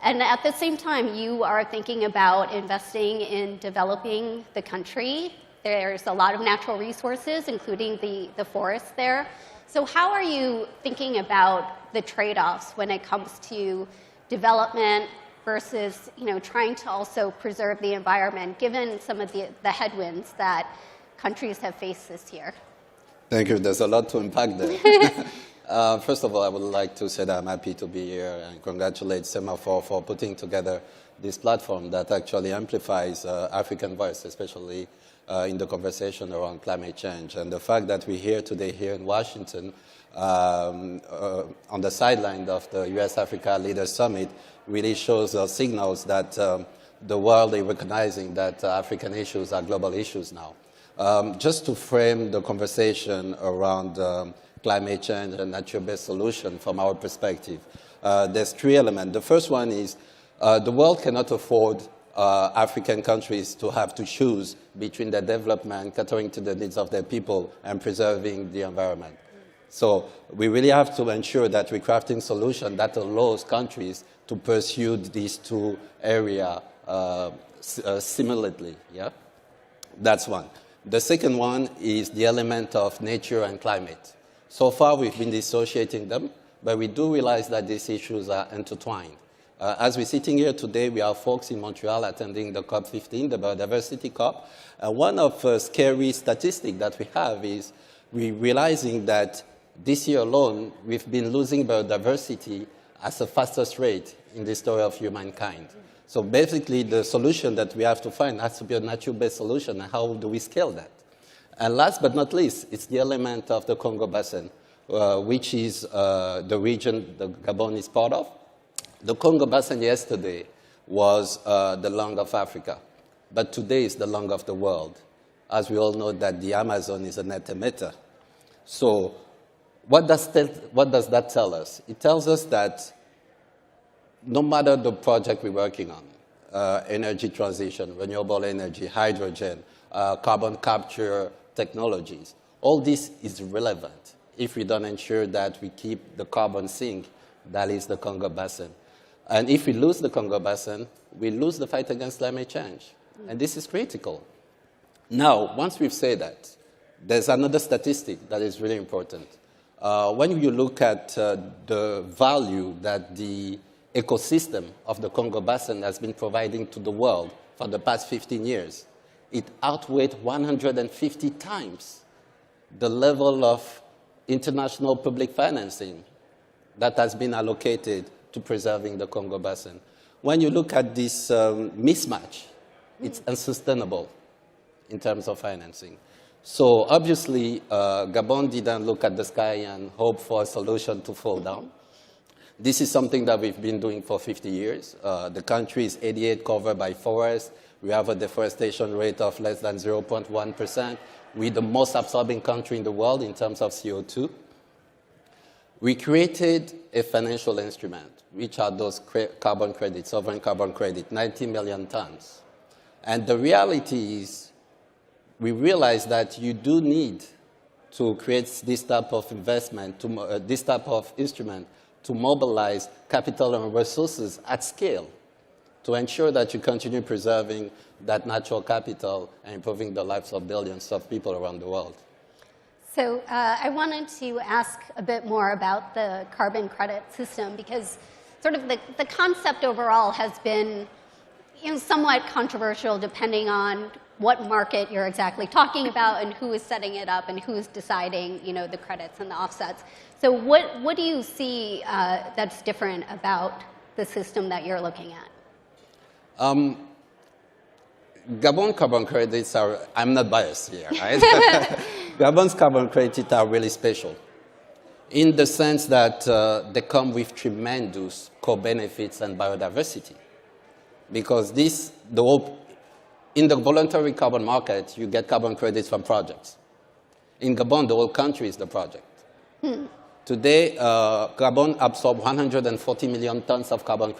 And at the same time, you are thinking about investing in developing the country. There's a lot of natural resources, including the forests there. So how are you thinking about the trade-offs when it comes to development versus trying to also preserve the environment, given some of the headwinds that countries have faced this year? Thank you. There's a lot to unpack there. First of all, I would like to say that I'm happy to be here and congratulate Semafor for putting together this platform that actually amplifies African voice, especially in the conversation around climate change. And the fact that we're here today here in Washington on the sideline of the U.S. Africa Leaders Summit really shows signals that the world is recognizing that African issues are global issues now. Just to frame the conversation around climate change and nature-based solution from our perspective, there's three elements. The first one is the world cannot afford African countries to have to choose between their development, catering to the needs of their people, and preserving the environment. So we really have to ensure that we're crafting solutions that allows countries to pursue these two areas similarly. Yeah? That's one. The second one is the element of nature and climate. So far, we've been dissociating them, but we do realize that these issues are intertwined. As we're sitting here today, we are folks in Montreal attending the COP15, the Biodiversity COP. One of the scary statistics that we have is we're realizing that this year alone, we've been losing biodiversity at the fastest rate in the history of humankind. So basically, the solution that we have to find has to be a natural-based solution, and how do we scale that? And last but not least, it's the element of the Congo Basin, which is the region that Gabon is part of. The Congo Basin yesterday was the lung of Africa, but today is the lung of the world. As we all know that the Amazon is a net emitter. So what does that tell us? It tells us that no matter the project we're working on, energy transition, renewable energy, hydrogen, carbon capture technologies, all this is relevant if we don't ensure that we keep the carbon sink that is the Congo Basin. And if we lose the Congo Basin, we lose the fight against climate change. And this is critical. Now, once we've said that, there's another statistic that is really important. When you look at the value that the ecosystem of the Congo Basin has been providing to the world for the past 15 years, it outweighed 150 times the level of international public financing that has been allocated to preserving the Congo Basin. When you look at this mismatch, it's unsustainable in terms of financing. So obviously, Gabon didn't look at the sky and hope for a solution to fall down. This is something that we've been doing for 50 years. The country is 88% covered by forests. We have a deforestation rate of less than 0.1%. We're the most absorbing country in the world in terms of CO2. We created a financial instrument, which are those carbon credits, sovereign carbon credit, 90 million tons. And the reality is, we realize that you do need to create this type of investment, this type of instrument, to mobilize capital and resources at scale to ensure that you continue preserving that natural capital and improving the lives of billions of people around the world. So I wanted to ask a bit more about the carbon credit system, because sort of the concept overall has been somewhat controversial depending on what market you're exactly talking about and who is setting it up and who's deciding the credits and the offsets. So what do you see that's different about the system that you're looking at? Gabon carbon credits are, I'm not biased here, right? Gabon's carbon credits are really special in the sense that they come with tremendous co-benefits and biodiversity. Because in the voluntary carbon market, you get carbon credits from projects. In Gabon, the whole country is the project. Today, Gabon absorbs 140 million tons of carbon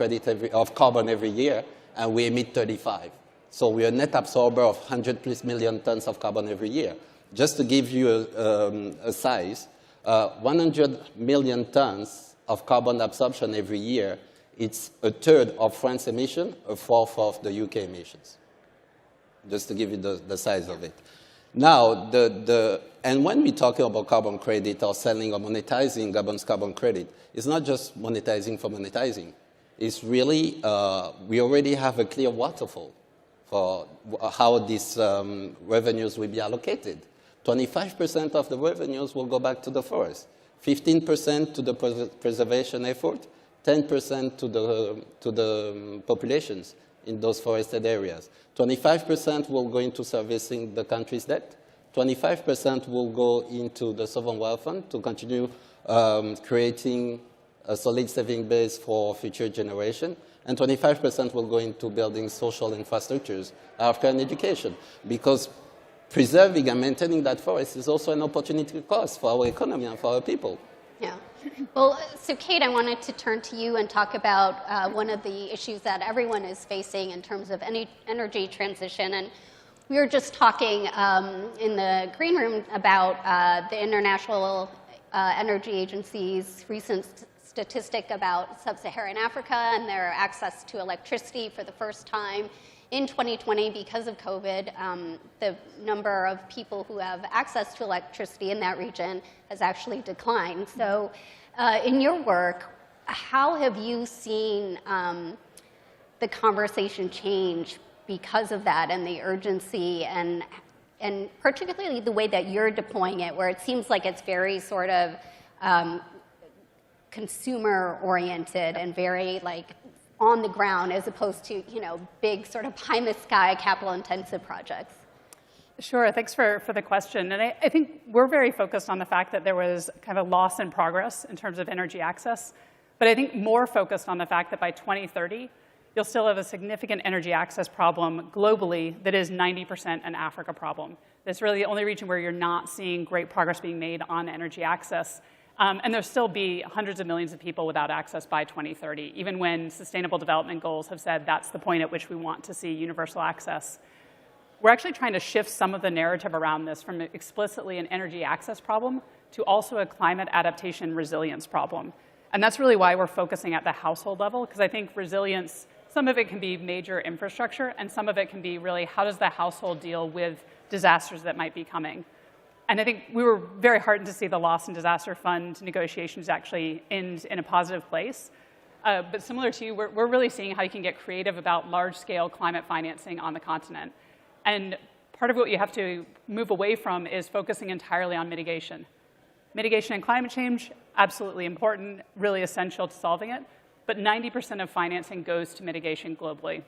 every year, and we emit 35. So we're a net absorber of 100+ million tons of carbon every year. Just to give you a size, 100 million tons of carbon absorption every year It's a third of France emission, a fourth of the UK emissions, just to give you the size of it. Now, and when we're talking about carbon credit or selling or monetizing Gabon's carbon credit, it's not just monetizing for monetizing. It's really, we already have a clear waterfall for how these revenues will be allocated. 25% of the revenues will go back to the forest, 15% to the preservation effort, 10% to the populations in those forested areas. 25% will go into servicing the country's debt. 25% will go into the sovereign wealth fund to continue creating a solid saving base for future generation. And 25% will go into building social infrastructures, healthcare and education. Because preserving and maintaining that forest is also an opportunity cost for our economy and for our people. Yeah. Well, so Kate, I wanted to turn to you and talk about one of the issues that everyone is facing in terms of energy transition. And we were just talking in the green room about the International Energy Agency's recent statistic about sub-Saharan Africa and their access to electricity for the first time in 2020 because of COVID. The number of people who have access to electricity in that region has actually declined. So in your work, how have you seen the conversation change because of that and the urgency and particularly the way that you're deploying it, where it seems like it's very sort of consumer-oriented and very like on the ground as opposed to, you know, big sort of pie-in-the-sky capital-intensive projects? Sure, thanks for the question. And I think we're very focused on the fact that there was kind of a loss in progress in terms of energy access, but I think more focused on the fact that by 2030, you'll still have a significant energy access problem globally that is 90% an Africa problem. That's really the only region where you're not seeing great progress being made on energy access. And there'll still be hundreds of millions of people without access by 2030, even when Sustainable Development Goals have said that's the point at which we want to see universal access. We're actually trying to shift some of the narrative around this from explicitly an energy access problem to also a climate adaptation resilience problem. And that's really why we're focusing at the household level, because I think resilience, some of it can be major infrastructure, and some of it can be really how does the household deal with disasters that might be coming. And I think we were very heartened to see the Loss and Disaster Fund negotiations actually end in a positive place. But similar to you, we're really seeing how you can get creative about large-scale climate financing on the continent. And part of what you have to move away from is focusing entirely on mitigation. Mitigation and climate change, absolutely important, really essential to solving it. But 90% of financing goes to mitigation globally.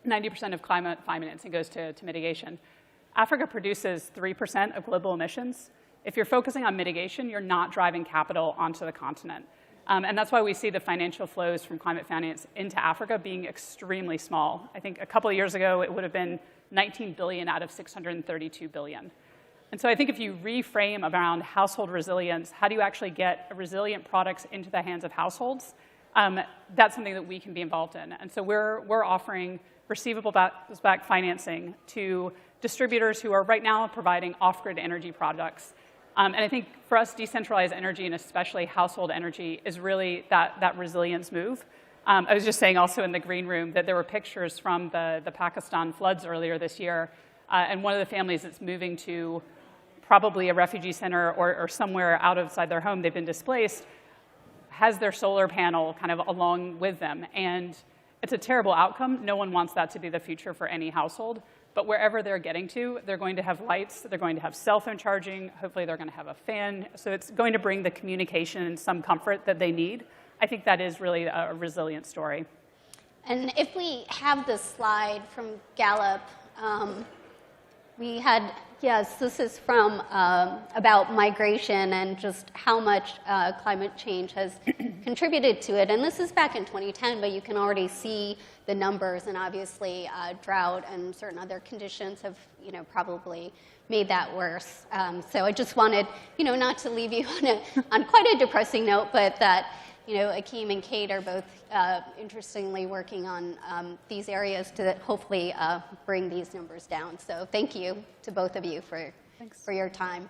90% of climate financing goes to mitigation. Africa produces 3% of global emissions. If you're focusing on mitigation, you're not driving capital onto the continent. And that's why we see the financial flows from climate finance into Africa being extremely small. I think a couple of years ago, it would have been 19 billion out of 632 billion. And so I think if you reframe around household resilience, how do you actually get resilient products into the hands of households? That's something that we can be involved in. And so we're offering receivable-backed financing to distributors who are right now providing off-grid energy products. And I think for us, decentralized energy, and especially household energy, is really that resilience move. I was just saying also in the green room that there were pictures from the Pakistan floods earlier this year, and one of the families that's moving to probably a refugee center or somewhere outside their home, they've been displaced, has their solar panel kind of along with them. And it's a terrible outcome. No one wants that to be the future for any household. But wherever they're getting to, they're going to have lights, they're going to have cell phone charging, hopefully they're going to have a fan. So it's going to bring the communication and some comfort that they need. I think that is really a resilient story. And if we have this slide from Gallup, we had, yes, this is from about migration and just how much climate change has contributed to it. And this is back in 2010, but you can already see the numbers, and obviously drought and certain other conditions have, probably made that worse. So I just wanted, not to leave you on quite a depressing note, but that, Akeem and Kate are both interestingly working on these areas to hopefully bring these numbers down. So thank you to both of you for your time.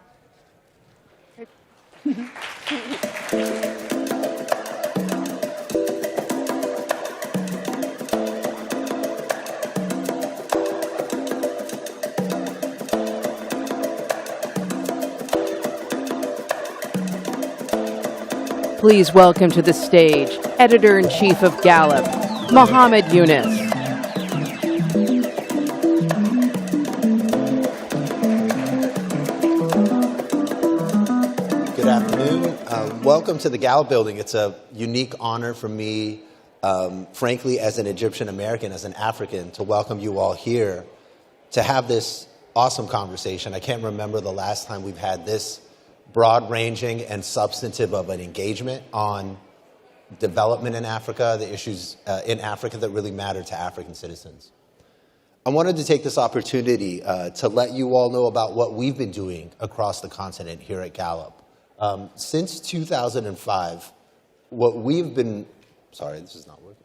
Please welcome to the stage Editor-in-Chief of Gallup, Mohammed Yunus. Good afternoon. Welcome to the Gallup building. It's a unique honor for me, frankly, as an Egyptian American, as an African, to welcome you all here to have this awesome conversation. I can't remember the last time we've had this broad-ranging and substantive of an engagement on development in Africa, the issues in Africa that really matter to African citizens. I wanted to take this opportunity to let you all know about what we've been doing across the continent here at Gallup. Since 2005, what we've been, sorry, this is not working.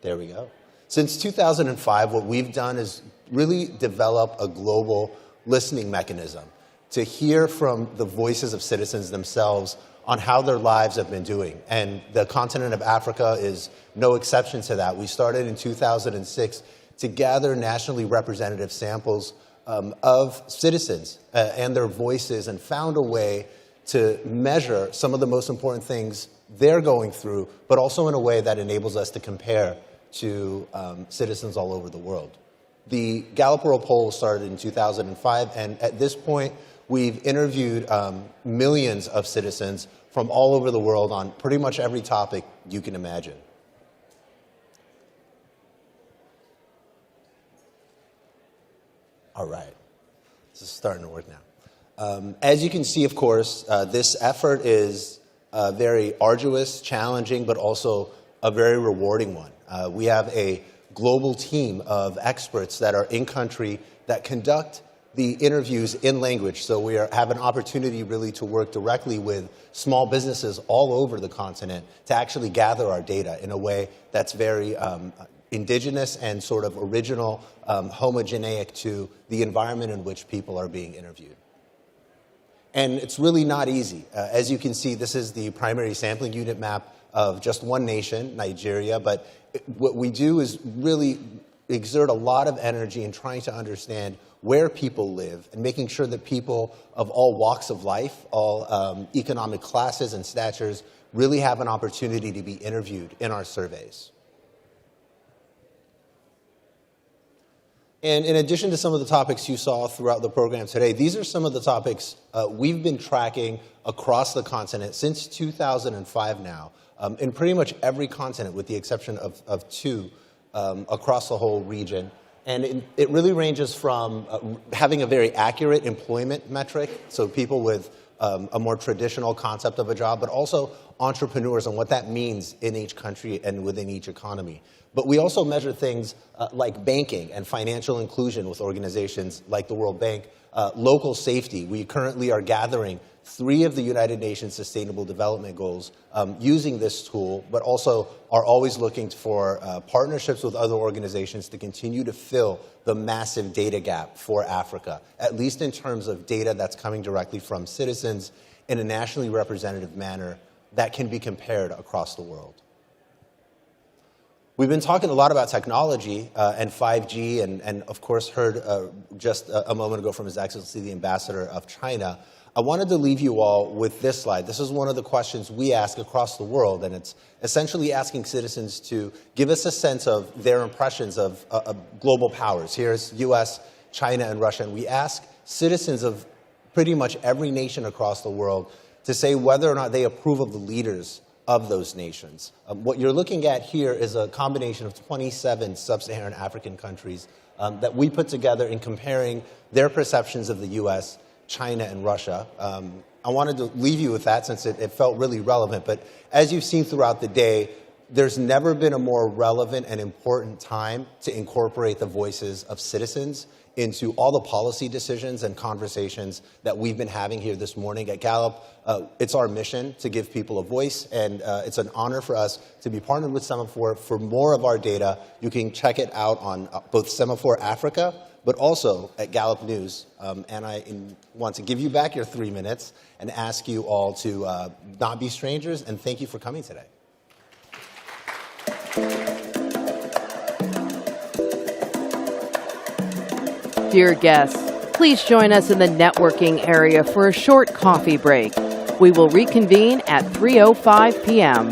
There we go. Since 2005, what we've done is really develop a global listening mechanism to hear from the voices of citizens themselves on how their lives have been doing. And the continent of Africa is no exception to that. We started in 2006 to gather nationally representative samples of citizens and their voices, and found a way to measure some of the most important things they're going through, but also in a way that enables us to compare to citizens all over the world. The Gallup World Poll started in 2005, and at this point, we've interviewed millions of citizens from all over the world on pretty much every topic you can imagine. All right, this is starting to work now. As you can see, of course, this effort is very arduous, challenging, but also a very rewarding one. We have a global team of experts that are in country that conduct the interviews in language. So we have an opportunity really to work directly with small businesses all over the continent to actually gather our data in a way that's very indigenous and sort of original, homogeneic to the environment in which people are being interviewed. And it's really not easy. As you can see, this is the primary sampling unit map of just one nation, Nigeria, but what we do is really exert a lot of energy in trying to understand where people live and making sure that people of all walks of life, all economic classes and statures really have an opportunity to be interviewed in our surveys. And in addition to some of the topics you saw throughout the program today, these are some of the topics we've been tracking across the continent since 2005 now, in pretty much every continent with the exception of two across the whole region. And it really ranges from having a very accurate employment metric, so people with a more traditional concept of a job, but also entrepreneurs and what that means in each country and within each economy. But we also measure things like banking and financial inclusion with organizations like the World Bank, local safety. We currently are gathering 3 of the United Nations Sustainable Development Goals using this tool, but also are always looking for partnerships with other organizations to continue to fill the massive data gap for Africa, at least in terms of data that's coming directly from citizens in a nationally representative manner that can be compared across the world. We've been talking a lot about technology and 5G, and of course heard just a moment ago from His Excellency, the Ambassador of China. I wanted to leave you all with this slide. This is one of the questions we ask across the world, and it's essentially asking citizens to give us a sense of their impressions of global powers. Here's U.S., China, and Russia, and we ask citizens of pretty much every nation across the world to say whether or not they approve of the leaders of those nations. What you're looking at here is a combination of 27 sub-Saharan African countries that we put together in comparing their perceptions of the U.S., China, and Russia. I wanted to leave you with that since it felt really relevant, but as you've seen throughout the day, there's never been a more relevant and important time to incorporate the voices of citizens into all the policy decisions and conversations that we've been having here this morning at Gallup. It's our mission to give people a voice, and it's an honor for us to be partnered with Semafor. For more of our data, you can check it out on both Semafor Africa, but also at Gallup News. And I want to give you back your 3 minutes and ask you all to not be strangers, and thank you for coming today. Dear guests, please join us in the networking area for a short coffee break. We will reconvene at 3:05 p.m.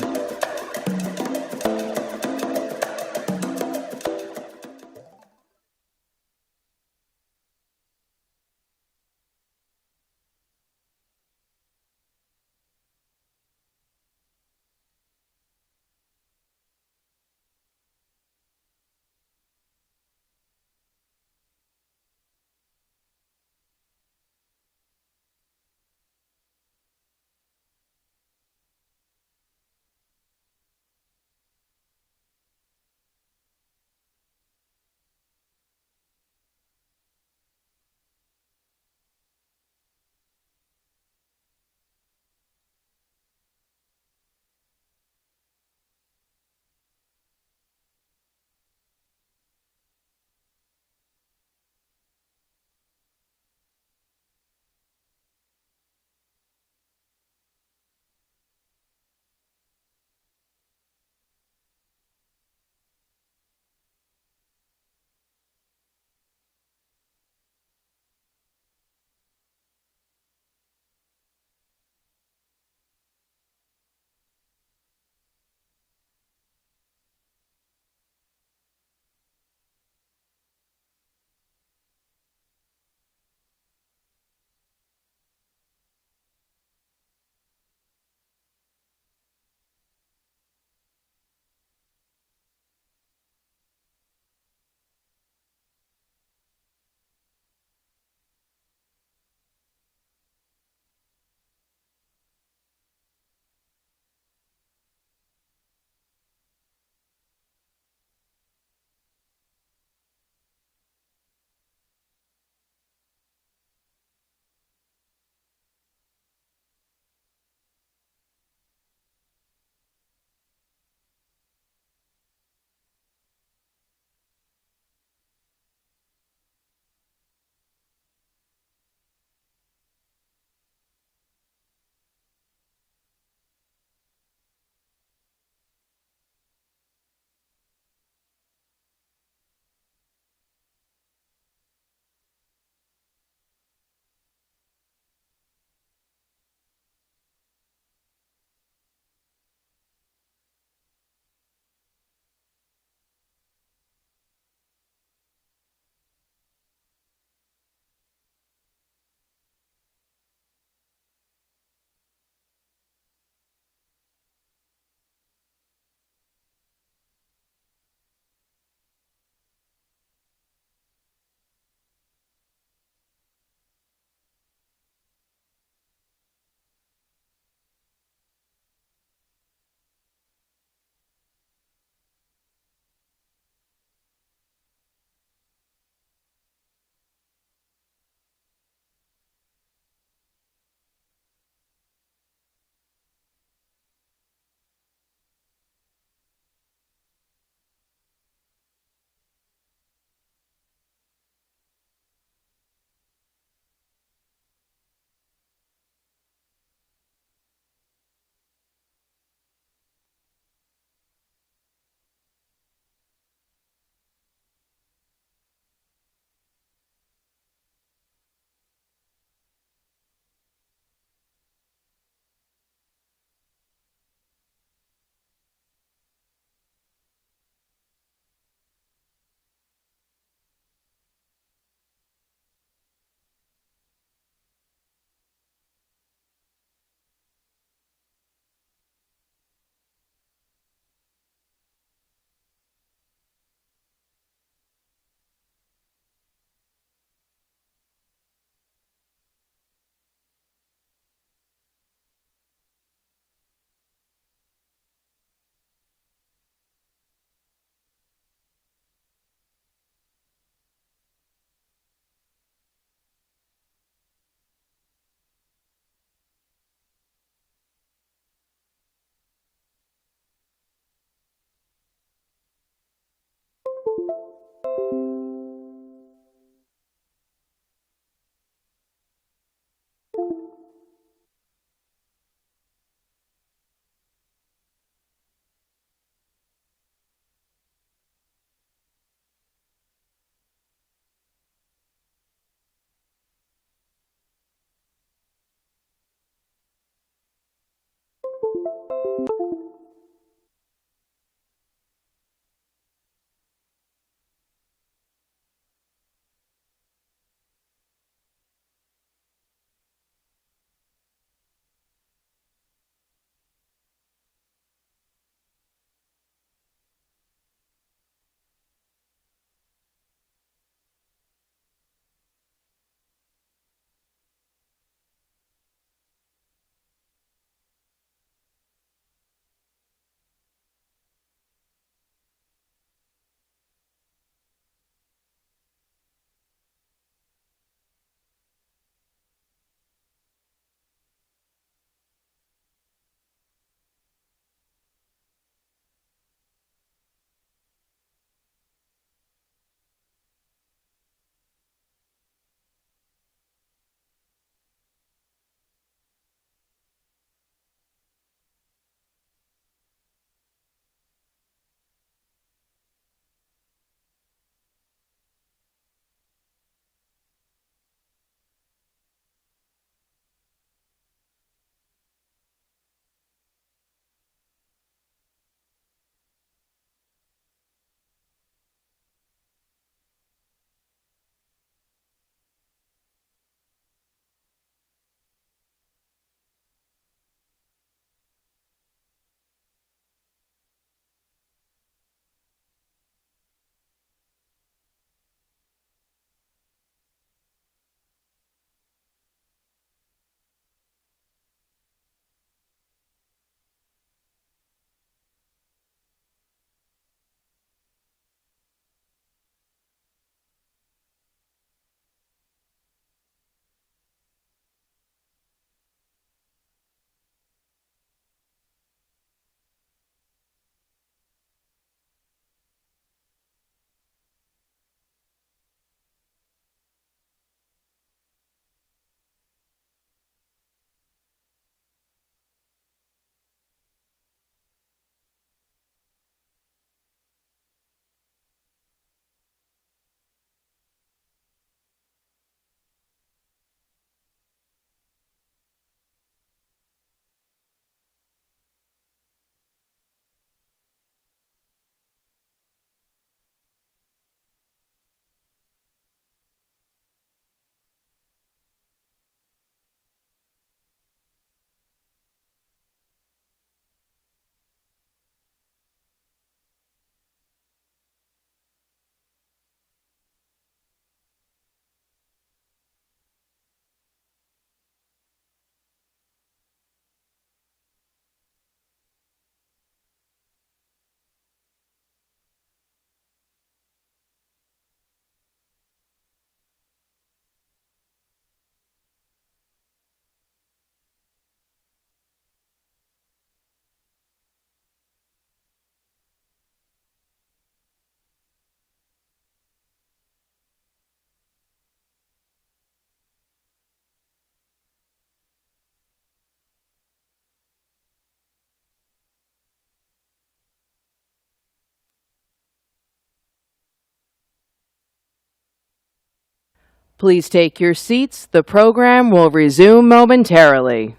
Please take your seats. The program will resume momentarily.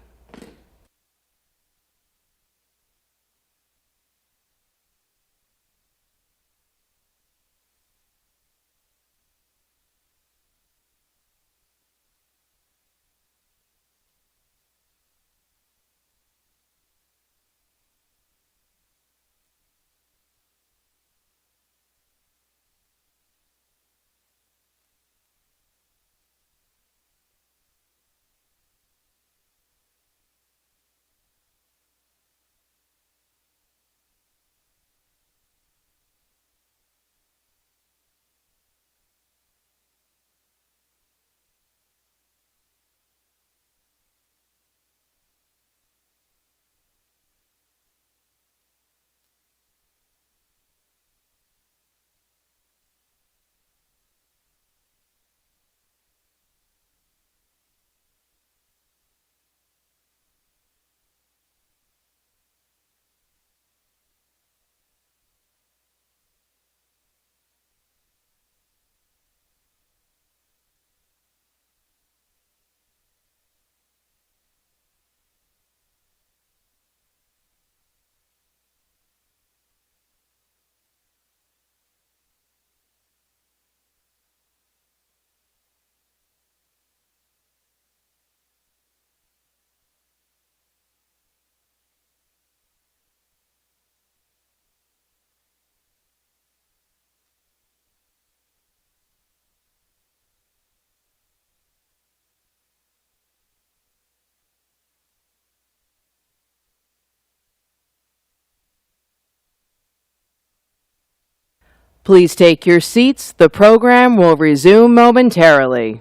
Please take your seats. The program will resume momentarily.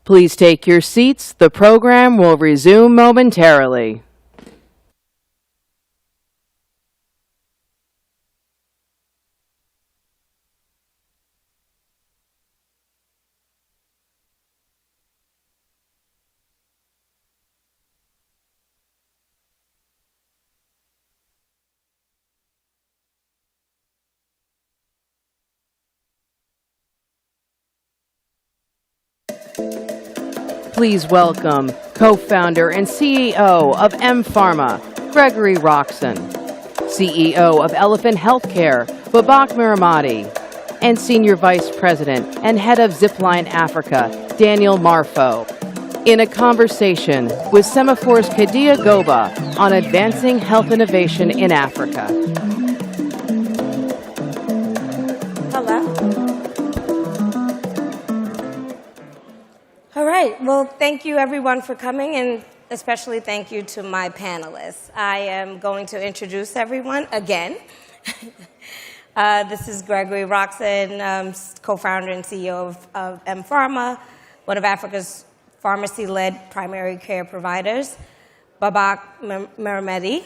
Please take your seats. The program will resume momentarily. Please welcome co-founder and CEO of M-Pharma, Gregory Roxon, CEO of Elephant Healthcare, Babak Miramati, and Senior Vice President and Head of Zipline Africa, Daniel Marfo, in a conversation with Semafor's Kadia Goba on advancing health innovation in Africa. Hello. All right, well, thank you everyone for coming, and especially thank you to my panelists. I am going to introduce everyone again. This is Gregory Roxon, co-founder and CEO of M-Pharma, one of Africa's pharmacy-led primary care providers. Babak Miramati,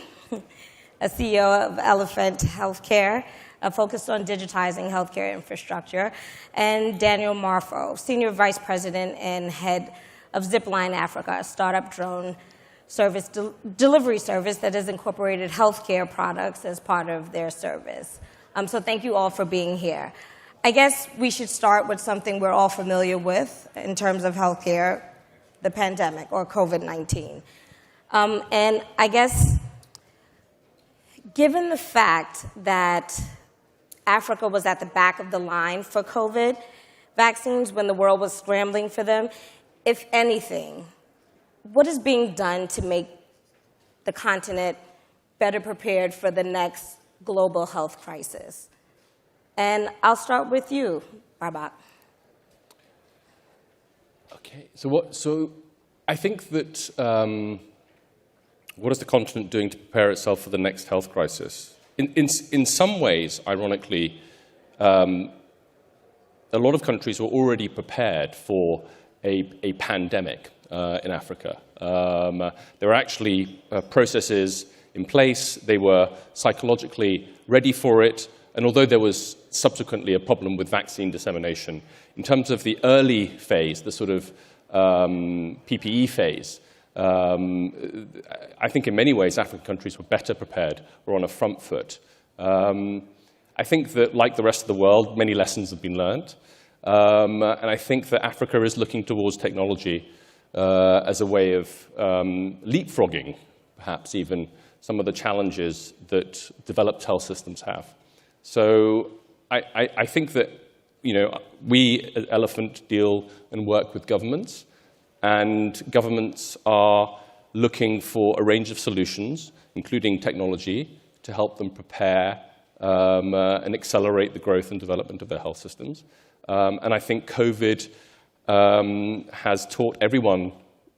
a CEO of Elephant Healthcare, focused on digitizing healthcare infrastructure, and Daniel Marfo, Senior Vice President and Head of Zipline Africa, a startup drone service delivery service that has incorporated healthcare products as part of their service. So thank you all for being here. I guess we should start with something we're all familiar with in terms of healthcare, the pandemic, or COVID-19. And I guess, given the fact that Africa was at the back of the line for COVID vaccines when the world was scrambling for them, if anything, what is being done to make the continent better prepared for the next global health crisis? And I'll start with you, Babak. Okay, so I think that what is the continent doing to prepare itself for the next health crisis? In some ways, ironically, a lot of countries were already prepared for a pandemic in Africa. There were actually processes in place. They were psychologically ready for it. And although there was subsequently a problem with vaccine dissemination, in terms of the early phase, the sort of PPE phase, I think in many ways African countries were better prepared, were on a front foot. I think that, like the rest of the world, many lessons have been learned. And I think that Africa is looking towards technology as a way of leapfrogging, perhaps even, some of the challenges that developed health systems have. So I think that, we at Elephant deal and work with governments, and governments are looking for a range of solutions, including technology, to help them prepare and accelerate the growth and development of their health systems. And I think COVID has taught everyone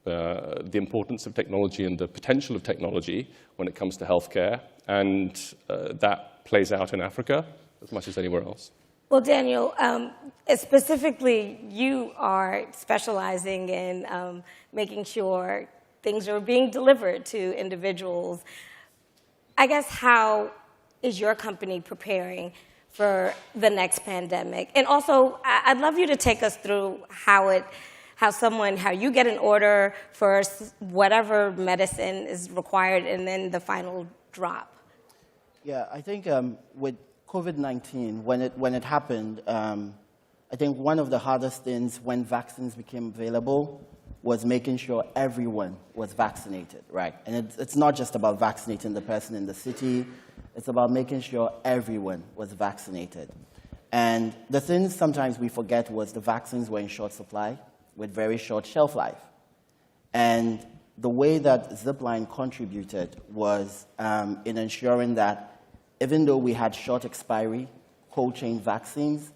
the importance of technology and the potential of technology when it comes to healthcare, and that plays out in Africa as much as anywhere else. Well, Daniel, specifically, you are specializing in making sure things are being delivered to individuals. I guess, how is your company preparing for the next pandemic? And also, I'd love you to take us through how you get an order for whatever medicine is required and then the final drop. Yeah, I think with COVID-19, when it happened, I think one of the hardest things when vaccines became available was making sure everyone was vaccinated, right? And it's not just about vaccinating the person in the city, it's about making sure everyone was vaccinated. And the thing sometimes we forget was the vaccines were in short supply with very short shelf life. And the way that Zipline contributed was in ensuring that even though we had short expiry, cold chain vaccines,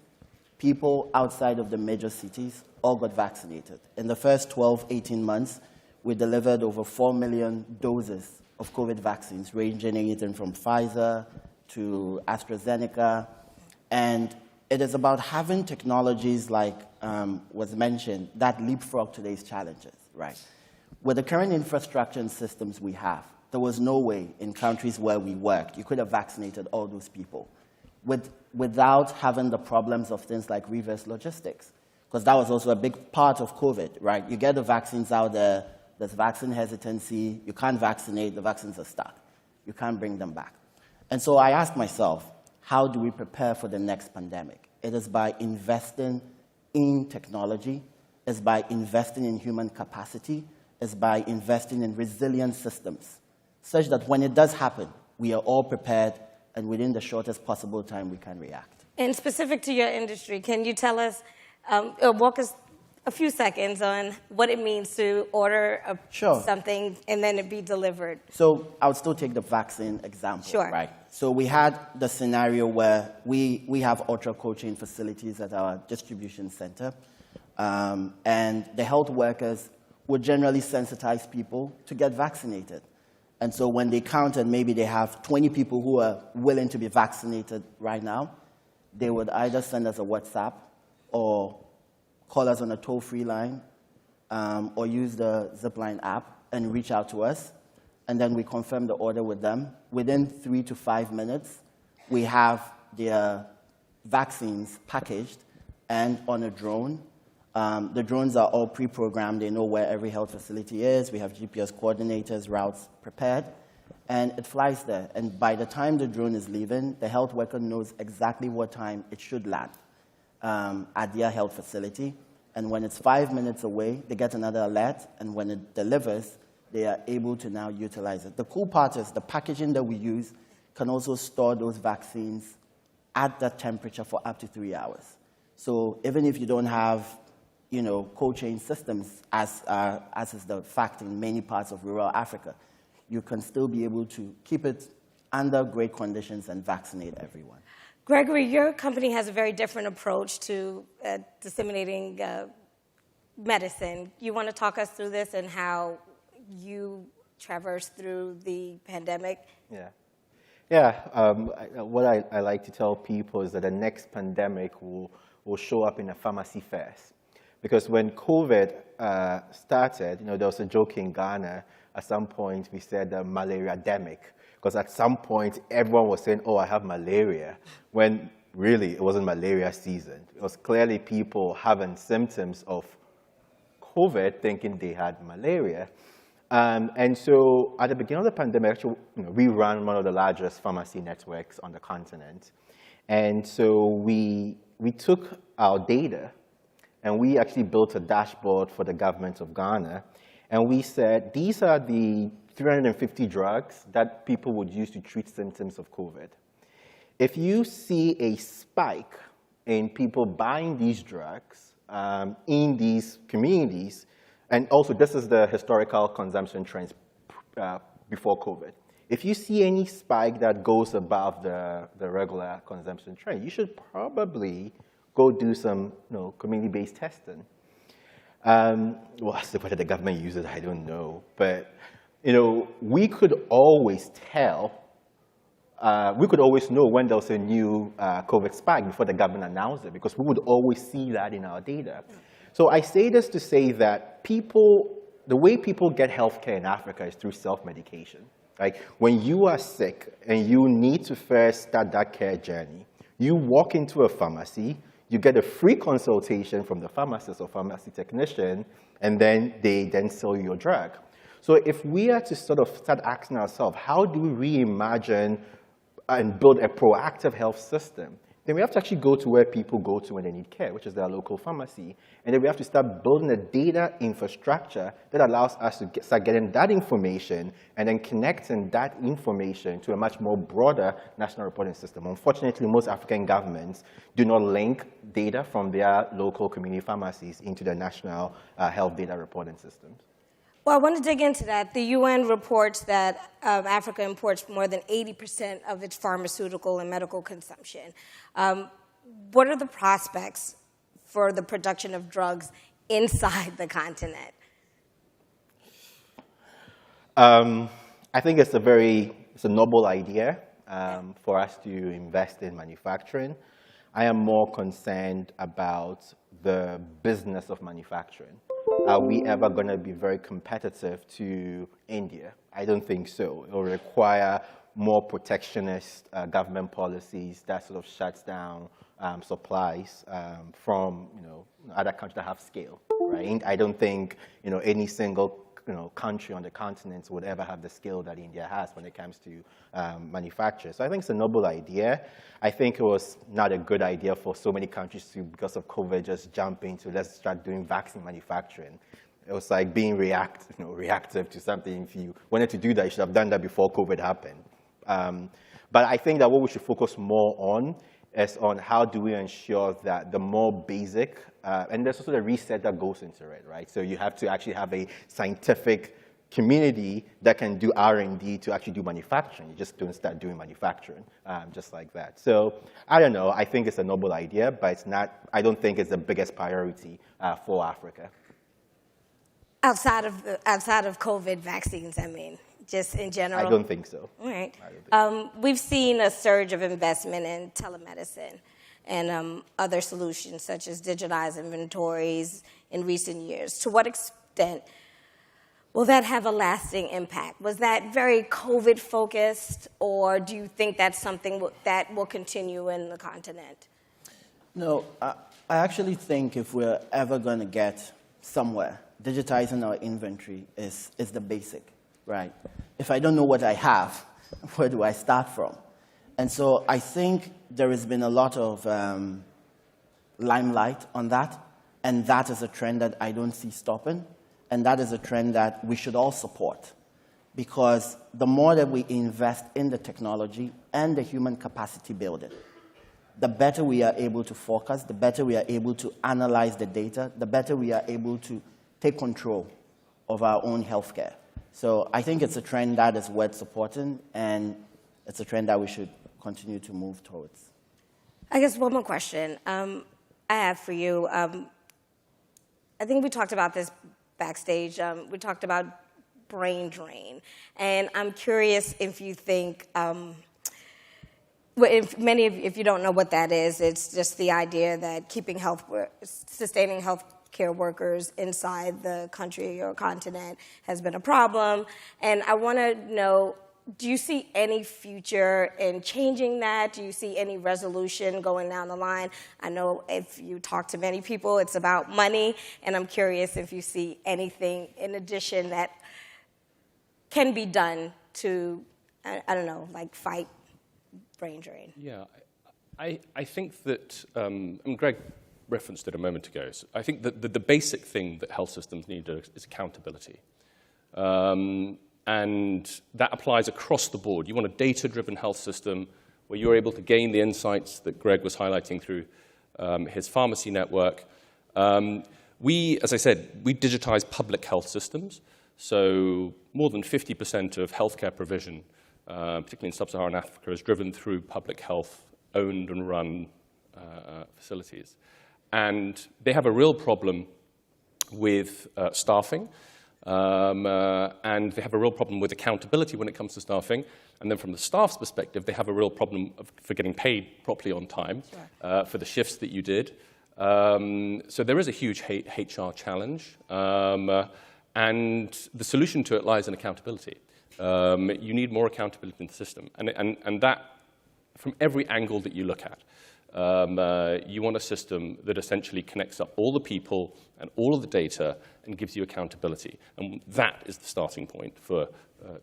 people outside of the major cities all got vaccinated. In the first 12, 18 months, we delivered over 4 million doses of COVID vaccines, ranging anything from Pfizer to AstraZeneca. And it is about having technologies like was mentioned that leapfrog today's challenges, right? With the current infrastructure and systems we have, there was no way in countries where we worked you could have vaccinated all those people without having the problems of things like reverse logistics. Because that was also a big part of COVID, right? You get the vaccines out there, there's vaccine hesitancy, you can't vaccinate, the vaccines are stuck. You can't bring them back. And so I asked myself, how do we prepare for the next pandemic? It is by investing in technology, it's by investing in human capacity, it's by investing in resilient systems, such that when it does happen, we are all prepared, and within the shortest possible time, we can react. And specific to your industry, can you tell us, walk us a few seconds on what it means to order something and then it be delivered? So I would still take the vaccine example, right? So we had the scenario where we have ultra cold chain facilities at our distribution center, and the health workers would generally sensitize people to get vaccinated. And so when they counted, maybe they have 20 people who are willing to be vaccinated right now, they would either send us a WhatsApp or call us on a toll-free line or use the Zipline app and reach out to us. And then we confirm the order with them. Within 3 to 5 minutes, we have their vaccines packaged and on a drone. The drones are all pre-programmed. They know where every health facility is. We have GPS coordinators, routes prepared, and it flies there. And by the time the drone is leaving, the health worker knows exactly what time it should land at their health facility. And when it's 5 minutes away, they get another alert, and when it delivers, they are able to now utilize it. The cool part is the packaging that we use can also store those vaccines at that temperature for up to 3 hours. So even if you don't have cold chain systems, as is the fact in many parts of rural Africa, you can still be able to keep it under great conditions and vaccinate everyone. Gregory, your company has a very different approach to disseminating medicine. You want to talk us through this and how you traverse through the pandemic? What I like to tell people is that the next pandemic will show up in a pharmacy first. Because when COVID started, there was a joke in Ghana. At some point, we said the malaria-demic. Because at some point, everyone was saying, oh, I have malaria, when really it wasn't malaria season. It was clearly people having symptoms of COVID thinking they had malaria. And so at the beginning of the pandemic, actually, we ran one of the largest pharmacy networks on the continent. And so we took our data, and we actually built a dashboard for the government of Ghana. And we said, these are the 350 drugs that people would use to treat symptoms of COVID. If you see a spike in people buying these drugs in these communities, and also this is the historical consumption trends before COVID. If you see any spike that goes above the regular consumption trend, you should probably go do some community-based testing. Whether the government uses it, I don't know. But we could always tell we could always know when there was a new COVID spike before the government announced it, because we would always see that in our data. So I say this to say that the way people get healthcare in Africa is through self-medication. Right? When you are sick and you need to first start that care journey, you walk into a pharmacy, you get a free consultation from the pharmacist or pharmacy technician, and then they sell you your drug. So if we are to sort of start asking ourselves, how do we reimagine and build a proactive health system, then we have to actually go to where people go to when they need care, which is their local pharmacy. And then we have to start building a data infrastructure that allows us to start getting that information and then connecting that information to a much more broader national reporting system. Unfortunately, most African governments do not link data from their local community pharmacies into their national health data reporting systems. Well, I want to dig into that. The UN reports that Africa imports more than 80% of its pharmaceutical and medical consumption. What are the prospects for the production of drugs inside the continent? I think it's a noble idea for us to invest in manufacturing. I am more concerned about the business of manufacturing. Are we ever going to be very competitive to India? I don't think so. It will require more protectionist government policies that sort of shuts down supplies from other countries that have scale. Right? I don't think any single country on the continent would ever have the scale that India has when it comes to manufacture. So I think it's a noble idea. I think it was not a good idea for so many countries to, because of COVID, just jump into let's start doing vaccine manufacturing. It was like being reactive to something. If you wanted to do that, you should have done that before COVID happened. But I think that what we should focus more on is on how do we ensure that the more basic, and there's also the reset that goes into it, right? So you have to actually have a scientific community that can do R&D to actually do manufacturing. You just don't start doing manufacturing just like that. So I don't know. I think it's a noble idea, but it's not. I don't think it's the biggest priority for Africa. Outside of COVID vaccines, I mean, just in general? I don't think so. All right. We've seen a surge of investment in telemedicine and other solutions such as digitized inventories in recent years. To what extent will that have a lasting impact? Was that very COVID-focused, or do you think that's something that will continue in the continent? No, I actually think if we're ever going to get somewhere, digitizing our inventory is the basic, right? If I don't know what I have, where do I start from? And so I think there has been a lot of limelight on that, and that is a trend that I don't see stopping, and that is a trend that we should all support, because the more that we invest in the technology and the human capacity building, the better we are able to focus, the better we are able to analyze the data, the better we are able to take control of our own healthcare. So I think it's a trend that is worth supporting, and it's a trend that we should continue to move towards. I guess one more question I have for you. I think we talked about this backstage. We talked about brain drain, and I'm curious if you think, if you don't know what that is, it's just the idea that sustaining healthcare workers inside the country or continent has been a problem. And I want to know, do you see any future in changing that? Do you see any resolution going down the line? I know if you talk to many people, it's about money, and I'm curious if you see anything in addition that can be done to, I don't know, like fight brain drain. Yeah, I think that, Greg referenced it a moment ago. So I think that the basic thing that health systems need is accountability. And that applies across the board. You want a data-driven health system where you're able to gain the insights that Greg was highlighting through his pharmacy network. As I said, we digitize public health systems. So more than 50% of healthcare provision, particularly in sub-Saharan Africa, is driven through public health owned and run facilities. And they have a real problem with staffing. And they have a real problem with accountability when it comes to staffing. And then from the staff's perspective, they have a real problem for getting paid properly on time for the shifts that you did. So there is a huge HR challenge. And the solution to it lies in accountability. You need more accountability in the system. And that, from every angle that you look at, you want a system that essentially connects up all the people and all of the data and gives you accountability. And that is the starting point for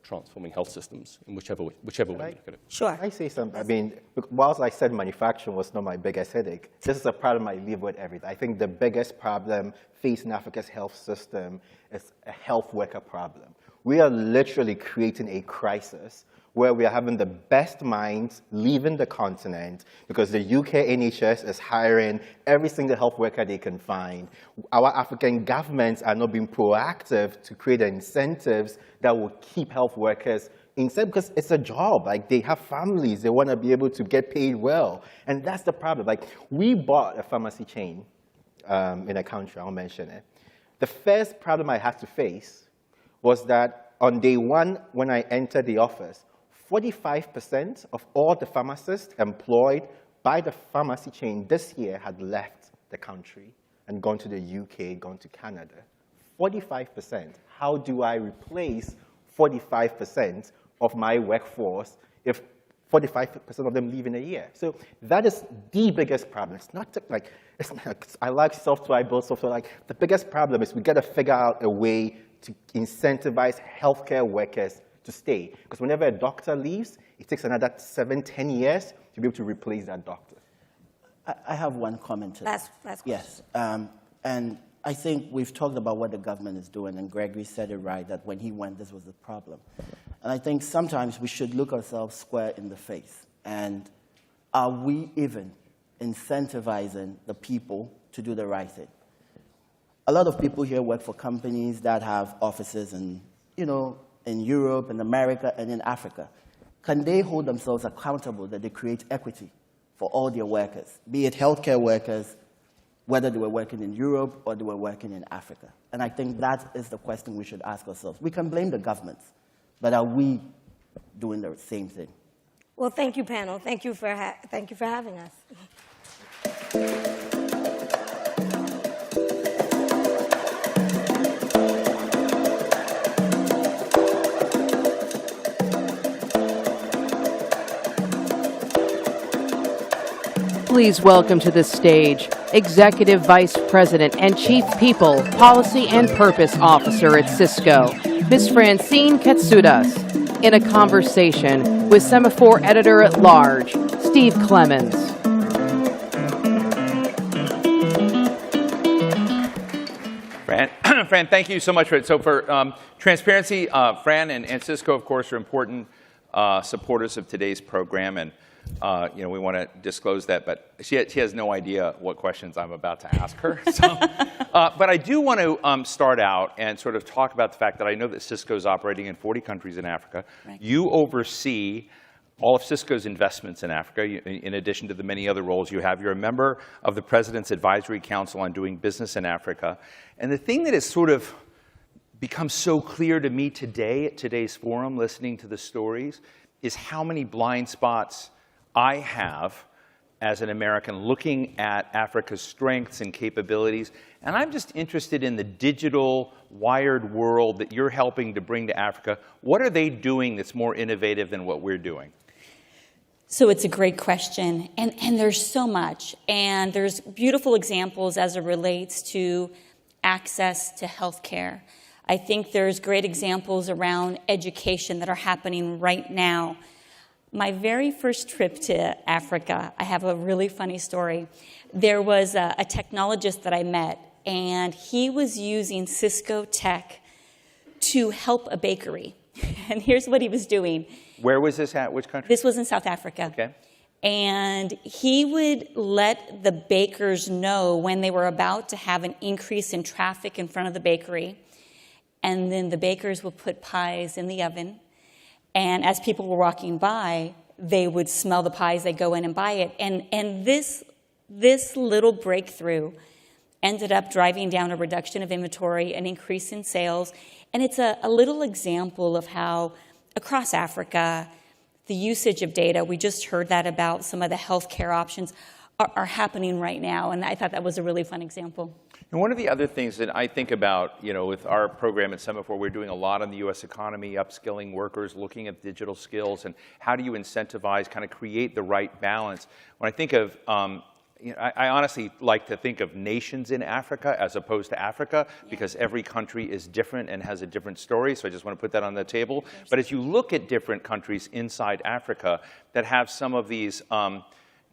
transforming health systems in whichever way you look at it. Sure. Can I say something? I mean, whilst I said manufacturing was not my biggest headache, this is a problem I live with every day. I think the biggest problem facing Africa's health system is a health worker problem. We are literally creating a crisis where we are having the best minds leaving the continent because the UK NHS is hiring every single health worker they can find. Our African governments are not being proactive to create incentives that will keep health workers inside because it's a job. Like, they have families, they want to be able to get paid well. And that's the problem. Like, we bought a pharmacy chain in a country, I'll mention it. The first problem I had to face was that on day one, when I entered the office, 45% of all the pharmacists employed by the pharmacy chain this year had left the country and gone to the UK, gone to Canada. 45%. How do I replace 45% of my workforce if 45% of them leave in a year? So that is the biggest problem. It's not like, I like software, I build software. Like, the biggest problem is we got to figure out a way to incentivize healthcare workers to stay. Because whenever a doctor leaves, it takes another 7-10 years to be able to replace that doctor. I have one comment to that. Last yes. And I think we've talked about what the government is doing, and Gregory said it right, that when he went, this was the problem. And I think sometimes we should look ourselves square in the face. And are we even incentivizing the people to do the right thing? A lot of people here work for companies that have offices in, in Europe, in America, and in Africa. Can they hold themselves accountable that they create equity for all their workers, be it healthcare workers, whether they were working in Europe or they were working in Africa? And I think that is the question we should ask ourselves. We can blame the governments, but are we doing the same thing? Well, thank you, panel. Thank you for having us. Please welcome to the stage Executive Vice President and Chief People, Policy and Purpose Officer at Cisco, Ms. Francine Katsoudas, in a conversation with Semafor Editor-at-Large, Steve Clemens. Fran, thank you so much for it. So for transparency, Fran and Cisco, of course, are important supporters of today's program, and we want to disclose that, but she has no idea what questions I'm about to ask her. So, but I do want to start out and sort of talk about the fact that I know that Cisco is operating in 40 countries in Africa. Right. You oversee all of Cisco's investments in Africa, in addition to the many other roles you have. You're a member of the President's Advisory Council on Doing Business in Africa. And the thing that has sort of become so clear to me today at today's forum, listening to the stories, is how many blind spots I have as an American looking at Africa's strengths and capabilities. And I'm just interested in the digital, wired world that you're helping to bring to Africa. What are they doing that's more innovative than what we're doing? So it's a great question, and there's so much. And there's beautiful examples as it relates to access to healthcare. I think there's great examples around education that are happening right now. My very first trip to Africa, I have a really funny story. There was a technologist that I met, and he was using Cisco tech to help a bakery. And here's what he was doing. Where was this at? Which country? This was in South Africa. Okay. And he would let the bakers know when they were about to have an increase in traffic in front of the bakery. And then the bakers would put pies in the oven. And as people were walking by, they would smell the pies, they'd go in and buy it. And this little breakthrough ended up driving down a reduction of inventory, an increase in sales. And it's a little example of how across Africa, the usage of data, we just heard that about some of the healthcare options, are happening right now. And I thought that was a really fun example. And one of the other things that I think about, with our program at Semafor, we're doing a lot on the U.S. economy, upskilling workers, looking at digital skills, and how do you incentivize, kind of create the right balance. When I think of, I honestly like to think of nations in Africa as opposed to Africa, because every country is different and has a different story, so I just want to put that on the table. But as you look at different countries inside Africa that have some of these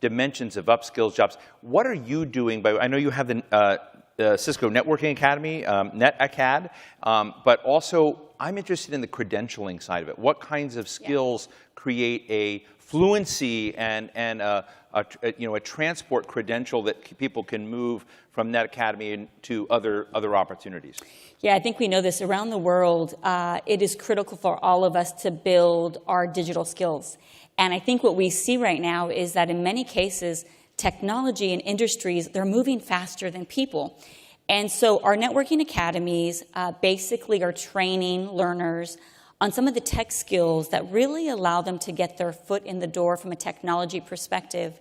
dimensions of upskills jobs, what are you doing? I know you have the Cisco Networking Academy, NetAcad, but also I'm interested in the credentialing side of it. What kinds of skills create a fluency and a transport credential that people can move from NetAcademy to other opportunities? Yeah, I think we know this. Around the world, it is critical for all of us to build our digital skills. And I think what we see right now is that in many cases, technology and industries, they're moving faster than people. And so our networking academies basically are training learners on some of the tech skills that really allow them to get their foot in the door from a technology perspective.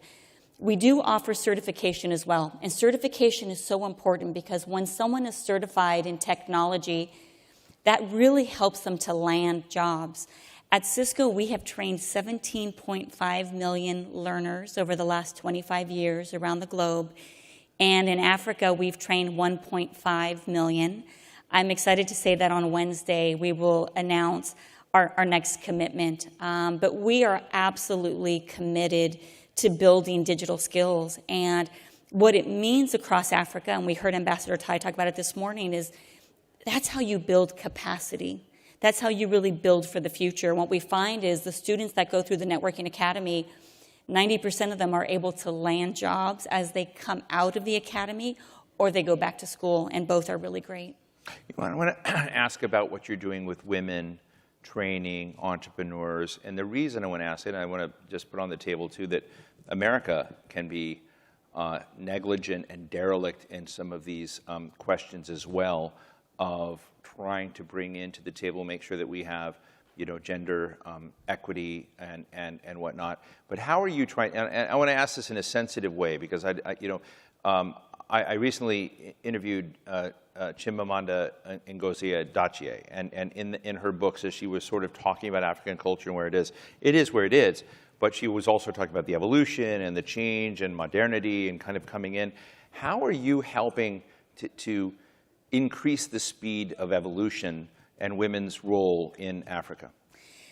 We do offer certification as well. And certification is so important because when someone is certified in technology, that really helps them to land jobs. At Cisco, we have trained 17.5 million learners over the last 25 years around the globe. And in Africa, we've trained 1.5 million. I'm excited to say that on Wednesday, we will announce our next commitment. But we are absolutely committed to building digital skills. And what it means across Africa, and we heard Ambassador Tai talk about it this morning, is that's how you build capacity. That's how you really build for the future. What we find is the students that go through the Networking Academy, 90% of them are able to land jobs as they come out of the academy or they go back to school, and both are really great. I want to ask about what you're doing with women, training, entrepreneurs. And the reason I want to ask it, and I want to just put on the table too, that America can be negligent and derelict in some of these questions as well, of trying to bring into the table, make sure that we have, gender equity and whatnot. But how are you trying? And I want to ask this in a sensitive way, because I recently interviewed Chimamanda Ngozi Adichie, and in her books, as she was sort of talking about African culture and where it is where it is. But she was also talking about the evolution and the change and modernity and kind of coming in. How are you helping to increase the speed of evolution and women's role in Africa?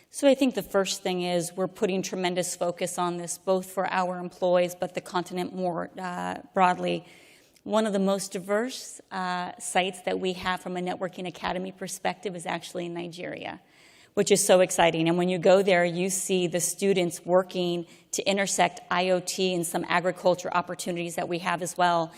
So I think the first thing is we're putting tremendous focus on this, both for our employees, but the continent more broadly. One of the most diverse sites that we have from a networking academy perspective is actually in Nigeria, which is so exciting. And when you go there, you see the students working to intersect IoT and some agriculture opportunities that we have as well.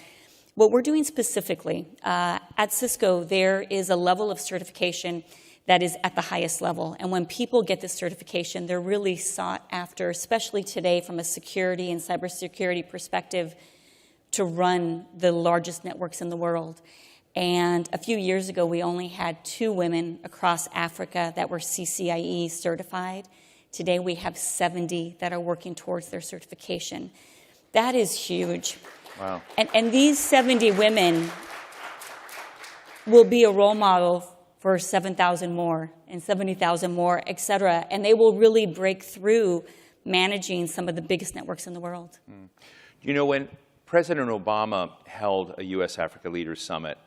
What we're doing specifically, at Cisco, there is a level of certification that is at the highest level. And when people get this certification, they're really sought after, especially today from a security and cybersecurity perspective, to run the largest networks in the world. And a few years ago, we only had 2 women across Africa that were CCIE certified. Today, we have 70 that are working towards their certification. That is huge. Wow. And these 70 women will be a role model for 7,000 more and 70,000 more, et cetera. And they will really break through managing some of the biggest networks in the world. When President Obama held a U.S. Africa Leaders Summit,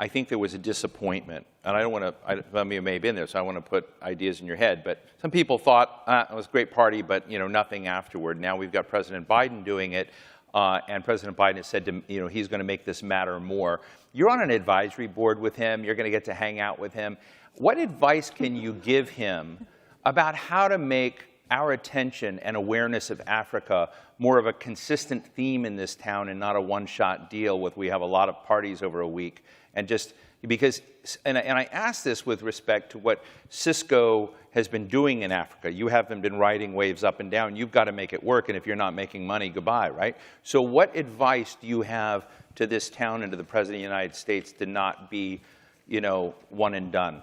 I think there was a disappointment. And I don't want to, some of you may have been there, so I want to put ideas in your head. But some people thought, it was a great party, but nothing afterward. Now we've got President Biden doing it. And President Biden has said he's going to make this matter more. You're on an advisory board with him. You're going to get to hang out with him. What advice can you give him about how to make our attention and awareness of Africa more of a consistent theme in this town and not a one-shot deal with we have a lot of parties over a week, and just Because, and I ask this with respect to what Cisco has been doing in Africa. You haven't been riding waves up and down. You've got to make it work, and if you're not making money, goodbye, right? So what advice do you have to this town and to the President of the United States to not be, one and done?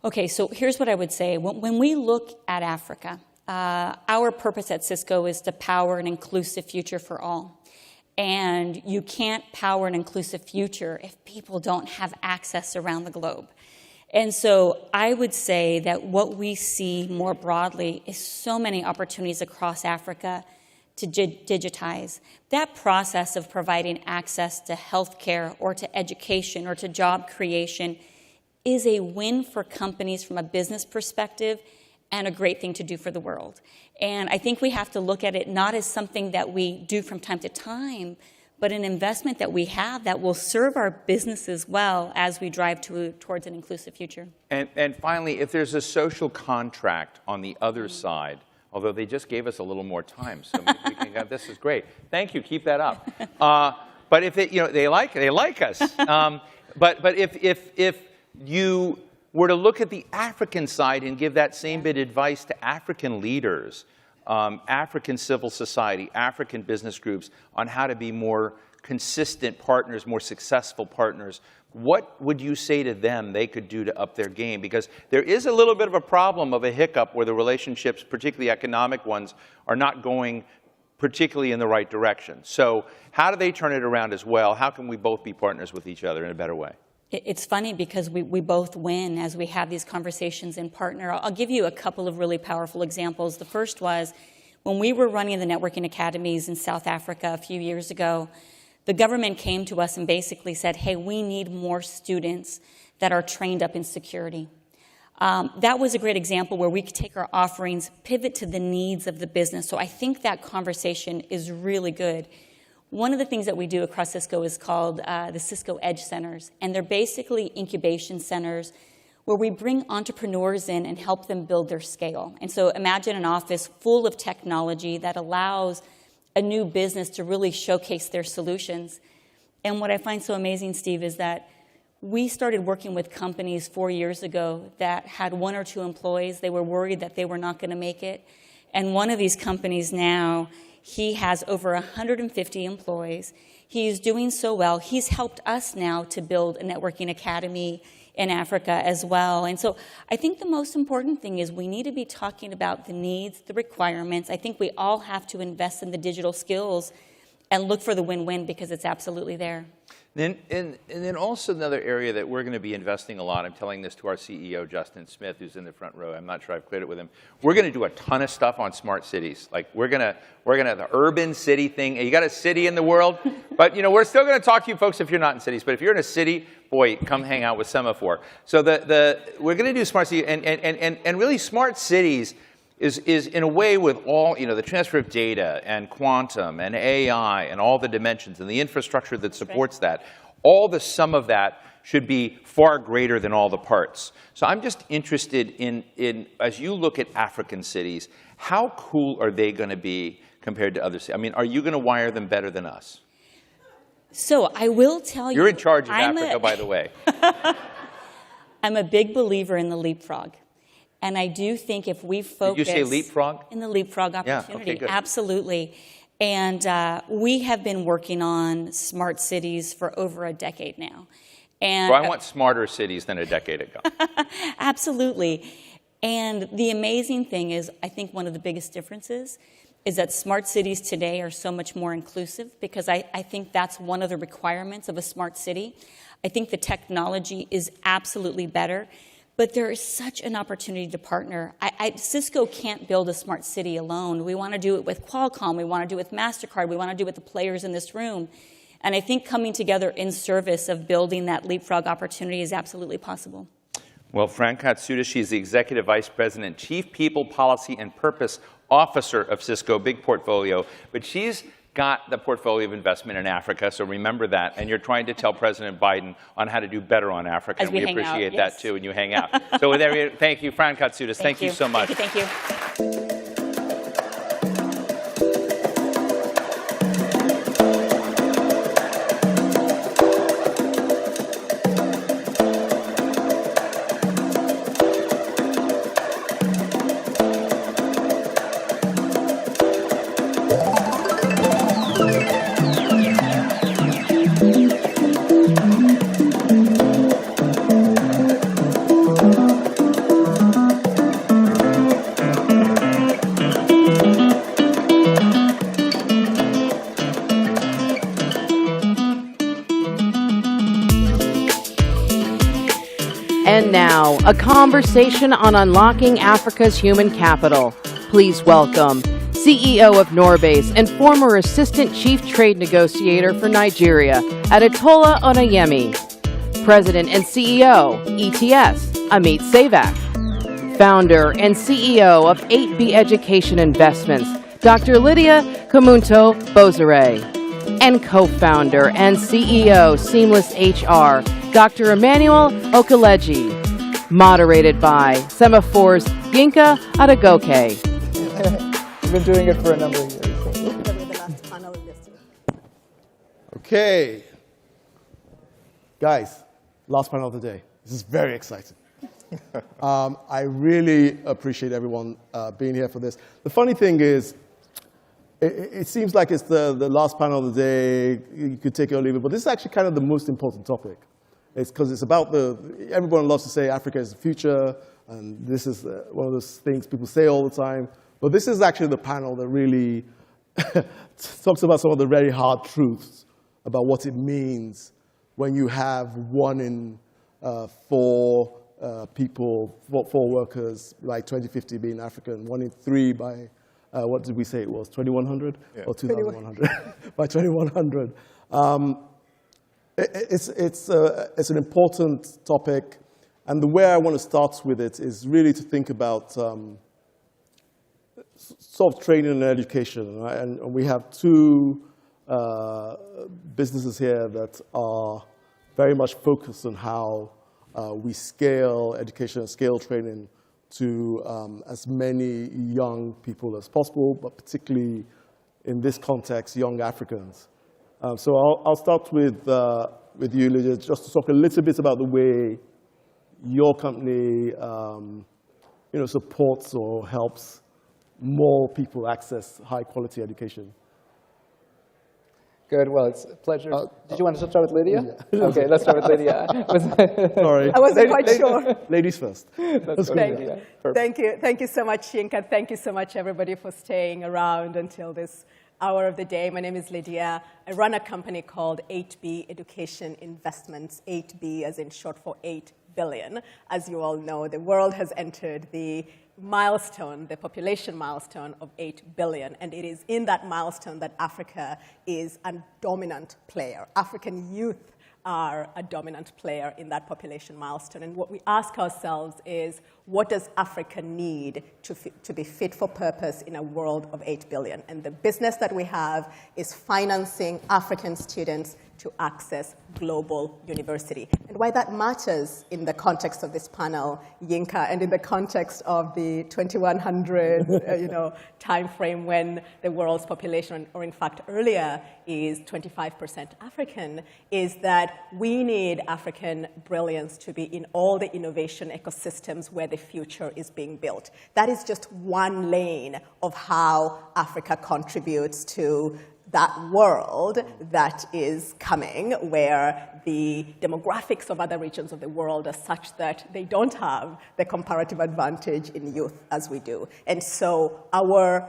Okay, so here's what I would say. When we look at Africa, our purpose at Cisco is to power an inclusive future for all. And you can't power an inclusive future if people don't have access around the globe. And so I would say that what we see more broadly is so many opportunities across Africa to digitize. That process of providing access to healthcare or to education or to job creation is a win for companies from a business perspective and a great thing to do for the world. And I think we have to look at it not as something that we do from time to time, but an investment that we have that will serve our businesses well as we drive towards an inclusive future. And finally, if there's a social contract on the other side, although they just gave us a little more time, so maybe we can this is great. Thank you, keep that up. But if they like us. But if you were to look at the African side and give that same bit of advice to African leaders, African civil society, African business groups on how to be more consistent partners, more successful partners, what would you say to them they could do to up their game? Because there is a little bit of a problem of a hiccup where the relationships, particularly economic ones, are not going particularly in the right direction. So how do they turn it around as well? How can we both be partners with each other in a better way? It's funny because we both win as we have these conversations and partner. I'll give you a couple of really powerful examples. The first was when we were running the networking academies in South Africa a few years ago, the government came to us and basically said, hey, we need more students that are trained up in security. That was a great example where we could take our offerings, pivot to the needs of the business. So I think that conversation is really good. One of the things that we do across Cisco is called the Cisco Edge Centers, and they're basically incubation centers where we bring entrepreneurs in and help them build their scale. And so imagine an office full of technology that allows a new business to really showcase their solutions. And what I find so amazing, Steve, is that we started working with companies 4 years ago that had 1 or 2 employees. They were worried that they were not going to make it. And one of these companies now, he has over 150 employees. He's doing so well. He's helped us now to build a networking academy in Africa as well. And so I think the most important thing is we need to be talking about the needs, the requirements. I think we all have to invest in the digital skills and look for the win-win because it's absolutely there. And then also another area that we're going to be investing a lot, I'm telling this to our CEO, Justin Smith, who's in the front row. I'm not sure I've cleared it with him. We're going to do a ton of stuff on smart cities. Like we're going to the urban city thing. You got a city in the world, but we're still going to talk to you folks if you're not in cities. But if you're in a city, boy, come hang out with Semafor. So we're going to do smart city and really smart cities is in a way with all, the transfer of data and quantum and AI and all the dimensions and the infrastructure that supports that, all the sum of that should be far greater than all the parts. So I'm just interested in as you look at African cities, how cool are they going to be compared to other cities? I mean, are you going to wire them better than us? So I will tell you. You're in charge of Africa, by the way. I'm a big believer in the leapfrog. And I do think if we focus... Did you say leapfrog? In the leapfrog opportunity, yeah, okay, good. Absolutely. And we have been working on smart cities for over a decade now. And so I want smarter cities than a decade ago. Absolutely. And the amazing thing is, I think one of the biggest differences is that smart cities today are so much more inclusive because I think that's one of the requirements of a smart city. I think the technology is absolutely better. But there is such an opportunity to partner. Cisco can't build a smart city alone. We want to do it with Qualcomm. We want to do it with MasterCard. We want to do it with the players in this room. And I think coming together in service of building that leapfrog opportunity is absolutely possible. Well, Fran Katsuda, she's the Executive Vice President, Chief People, Policy, and Purpose Officer of Cisco, big portfolio. But she's got the portfolio of investment in Africa, so remember that. And you're trying to tell President Biden on how to do better on Africa. As we and we appreciate yes. that, too, and you hang out. So with every, thank you, Fran Katsuda. Thank you so much. Thank you. And now, a conversation on unlocking Africa's human capital. Please welcome CEO of Norbase and former Assistant Chief Trade Negotiator for Nigeria, Adetola Onayemi. President and CEO, ETS, Amit Sevak. Founder and CEO of 8B Education Investments, Dr. Lydia Kamunto Bozere. And co-founder and CEO, Seamless HR, Dr. Emmanuel Okeleji. Moderated by Semafor's Yinka Adegoke. We've been doing it for a number of years. Okay. Guys, last panel of the day. This is very exciting. I really appreciate everyone being here for this. The funny thing is, it seems like it's the last panel of the day. You could take it or leave it, but this is actually kind of the most important topic. It's because it's about everyone loves to say Africa is the future, and this is one of those things people say all the time. But this is actually the panel that really talks about some of the very hard truths about what it means when you have 1 in 4 people, 4 workers by 2050 being African, 1 in 3 by, what did we say it was, 2100? Yeah. Or 2100? By 2100. It's an important topic, and the way I want to start with it is really to think about sort of training and education. Right? And we have 2 businesses here that are very much focused on how we scale education and scale training to as many young people as possible, but particularly in this context, young Africans. So I'll start with you, Lydia, just to talk a little bit about the way your company supports or helps more people access high-quality education. Good. Well, it's a pleasure. Did you want to start with Lydia? Yeah. Okay, let's start with Lydia. Sorry. I wasn't quite sure. Ladies first. Thank you. Thank you so much, Yinka. Thank you so much, everybody, for staying around until this hour of the day. My name is Lydia. I run a company called 8B Education Investments, 8B as in short for 8 billion. As you all know, the world has entered the milestone, the population milestone of 8 billion. And it is in that milestone that Africa is a dominant player. African youth are a dominant player in that population milestone. And what we ask ourselves is, what does Africa need to be fit for purpose in a world of 8 billion? And the business that we have is financing African students to access global university. And why that matters in the context of this panel, Yinka, and in the context of the 2100 time frame when the world's population, or in fact earlier, is 25% African, is that we need African brilliance to be in all the innovation ecosystems where the future is being built. That is just one lane of how Africa contributes to that world that is coming, where the demographics of other regions of the world are such that they don't have the comparative advantage in youth as we do. And so our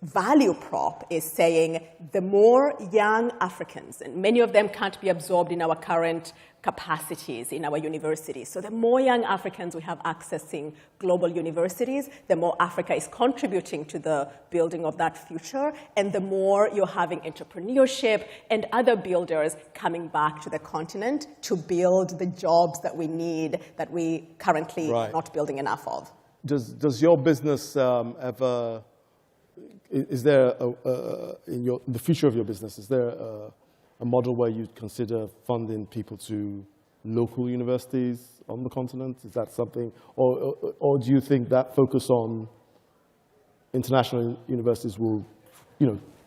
value prop is saying the more young Africans, and many of them can't be absorbed in our current capacities in our universities. So the more young Africans we have accessing global universities, the more Africa is contributing to the building of that future, and the more you're having entrepreneurship and other builders coming back to the continent to build the jobs that we need, that we currently are not building enough of. Does your business ever, is there, in the future of your business, is there a model where you'd consider funding people to local universities on the continent? Is that something, or do you think that focus on international universities will,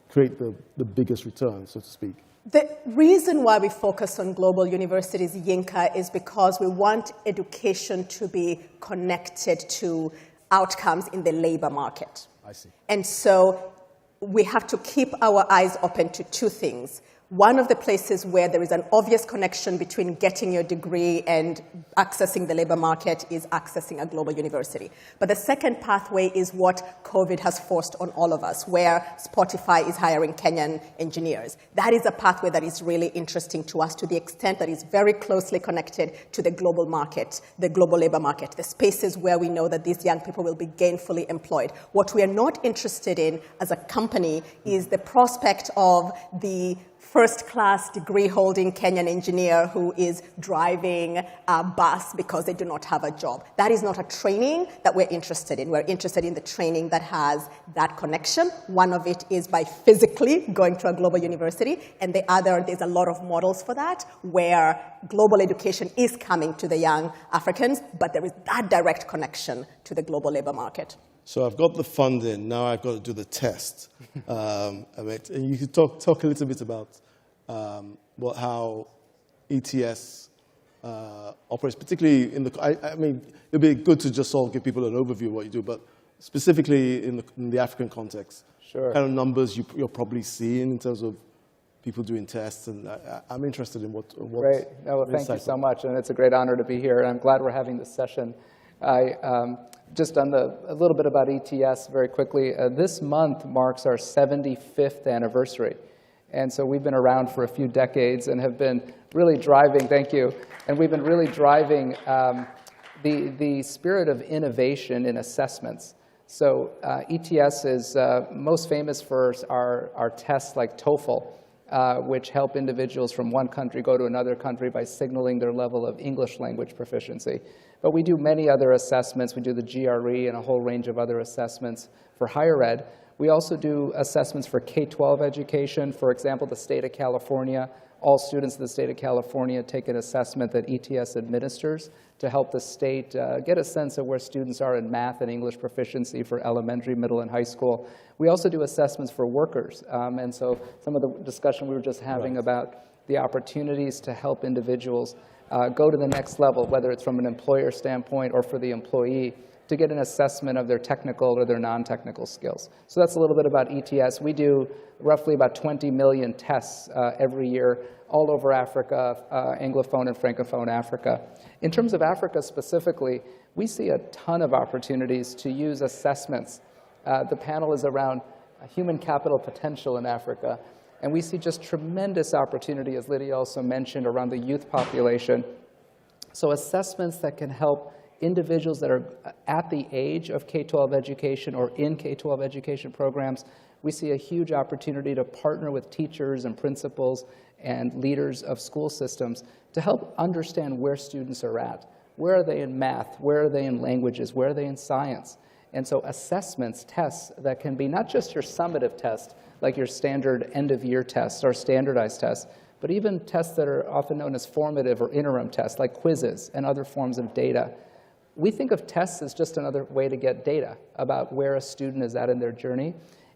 create the biggest return, so to speak? The reason why we focus on global universities, Yinka, is because we want education to be connected to outcomes in the labor market. I see. And so we have to keep our eyes open to 2 things. One of the places where there is an obvious connection between getting your degree and accessing the labor market is accessing a global university. But the second pathway is what COVID has forced on all of us, where Spotify is hiring Kenyan engineers. That is a pathway that is really interesting to us to the extent that it's very closely connected to the global market, the global labor market, the spaces where we know that these young people will be gainfully employed. What we are not interested in as a company is the prospect of the first-class degree-holding Kenyan engineer who is driving a bus because they do not have a job. That is not a training that we're interested in. We're interested in the training that has that connection. One of it is by physically going to a global university, and the other, there's a lot of models for that, where global education is coming to the young Africans, but there is that direct connection to the global labor market. So I've got the funding, now I've got to do the test. And you could talk a little bit about how ETS operates, particularly in the, I mean, it'd be good to just sort of give people an overview of what you do, but specifically in the African context. Sure. Kind of numbers you're probably seeing in terms of people doing tests, and I'm interested in what Great. No, well, thank you so much, and it's a great honor to be here, and I'm glad we're having this session. Just on a little bit about ETS very quickly, this month marks our 75th anniversary. And so we've been around for a few decades and have been really driving, thank you, and we've been really driving the spirit of innovation in assessments. So ETS is most famous for our tests like TOEFL, which help individuals from one country go to another country by signaling their level of English language proficiency. But we do many other assessments. We do the GRE and a whole range of other assessments for higher ed. We also do assessments for K-12 education. For example, the state of California, all students in the state of California take an assessment that ETS administers to help the state get a sense of where students are in math and English proficiency for elementary, middle, and high school. We also do assessments for workers. And so some of the discussion we were just having about the opportunities to help individuals go to the next level, whether it's from an employer standpoint or for the employee, to get an assessment of their technical or their non-technical skills. So that's a little bit about ETS. We do roughly about 20 million tests every year all over Africa, Anglophone and Francophone Africa. In terms of Africa specifically, we see a ton of opportunities to use assessments. The panel is around human capital potential in Africa. And we see just tremendous opportunity, as Lydia also mentioned, around the youth population. So assessments that can help individuals that are at the age of K-12 education or in K-12 education programs, we see a huge opportunity to partner with teachers and principals and leaders of school systems to help understand where students are at. Where are they in math? Where are they in languages? Where are they in science? And so assessments, tests that can be not just your summative test, like your standard end-of-year tests or standardized tests, but even tests that are often known as formative or interim tests, like quizzes and other forms of data. We think of tests as just another way to get data about where a student is at in their journey.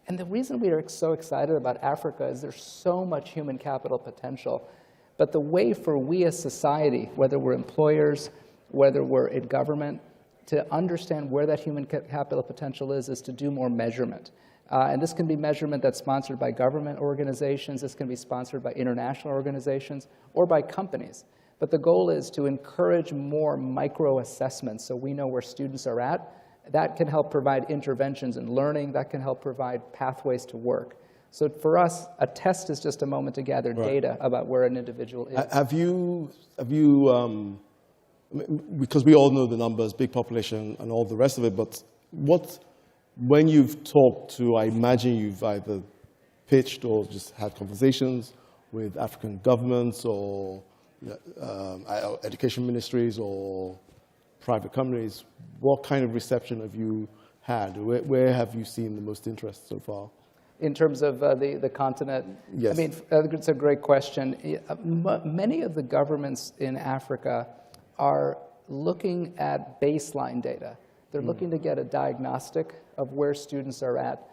And the reason we are so excited about Africa is there's so much human capital potential. But the way for we as society, whether we're employers, whether we're in government, to understand where that human capital potential is to do more measurement. And this can be measurement that's sponsored by government organizations, this can be sponsored by international organizations, or by companies. But the goal is to encourage more micro-assessments so we know where students are at. That can help provide interventions in learning, that can help provide pathways to work. So for us, a test is just a moment to gather data about where an individual is. Have you because we all know the numbers, big population and all the rest of it, but when you've talked to, I imagine you've either pitched or just had conversations with African governments or education ministries or private companies, what kind of reception have you had? Where have you seen the most interest so far? In terms of the continent? Yes. I mean, it's a great question. Many of the governments in Africa are looking at baseline data. They're looking to get a diagnostic of where students are at.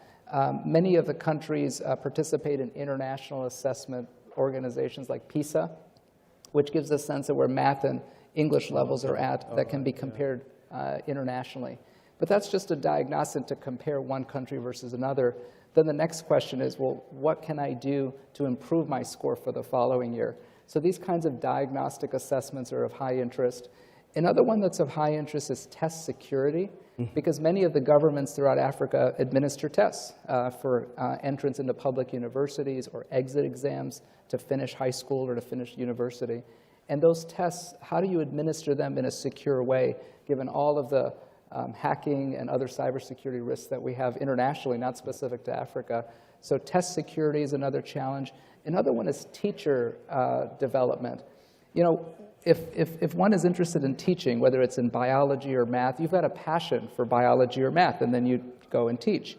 Many of the countries participate in international assessment organizations like PISA, which gives a sense of where math and English levels are at that can be compared internationally. But that's just a diagnostic to compare one country versus another. then the next question is, well, what can I do to improve my score for the following year? So these kinds of diagnostic assessments are of high interest. Another one that's of high interest is test security, because many of the governments throughout Africa administer tests for entrance into public universities or exit exams to finish high school or to finish university. And those tests, how do you administer them in a secure way, given all of the hacking and other cybersecurity risks that we have internationally, not specific to Africa? So test security is another challenge. Another one is teacher development. You know, if one is interested in teaching, whether it's in biology or math, you've got a passion for biology or math, and then you go and teach.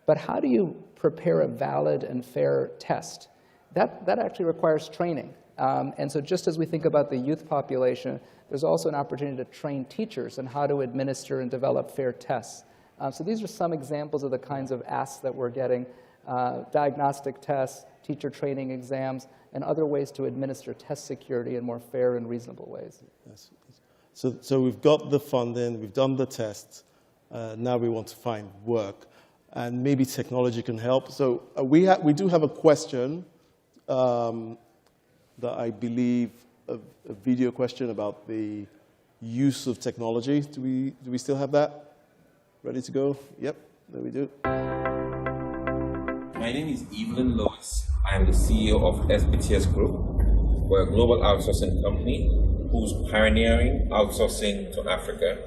But how do you prepare a valid and fair test? That actually requires training. And so just as we think about the youth population, there's also an opportunity to train teachers on how to administer and develop fair tests. So these are some examples of the kinds of asks that we're getting: diagnostic tests, teacher training exams, and other ways to administer test security in more fair and reasonable ways. Yes. So we've got the funding, we've done the tests, now we want to find work, and maybe technology can help. So we do have a question that I believe a video question about the use of technology. Do we still have that? Ready to go? Yep, there we do. My name is Evelyn Lewis. I am the CEO of SBTS Group. We're a global outsourcing company who's pioneering outsourcing to Africa.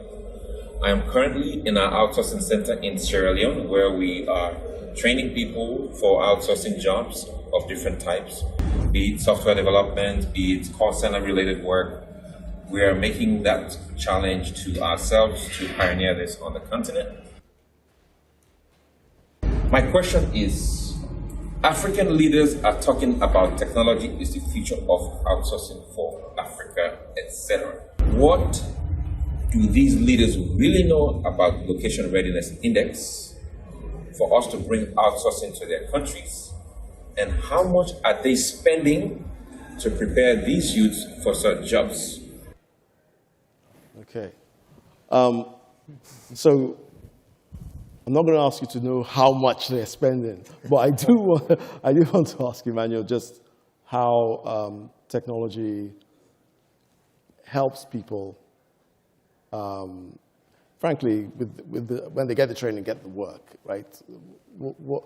I am currently in our outsourcing center in Sierra Leone, where we are training people for outsourcing jobs of different types, be it software development, be it call center related work. We are making that challenge to ourselves to pioneer this on the continent. My question is, African leaders are talking about technology is the future of outsourcing for Africa, etc. What do these leaders really know about Location Readiness Index for us to bring outsourcing to their countries? And how much are they spending to prepare these youths for such jobs? Okay. So I'm not going to ask you to know how much they're spending, but I do want to ask Emmanuel just how technology helps people, frankly, when they get the training, get the work, right? What,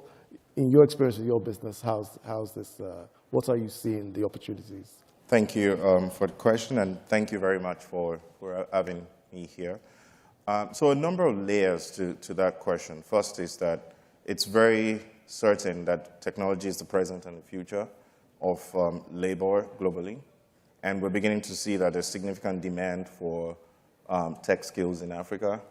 in your experience with your business, how's this? What are you seeing the opportunities? Thank you for the question, and thank you very much for having me here. So a number of layers to that question. First is that it's very certain that technology is the present and the future of labor globally. And we're beginning to see that there's significant demand for tech skills in Africa.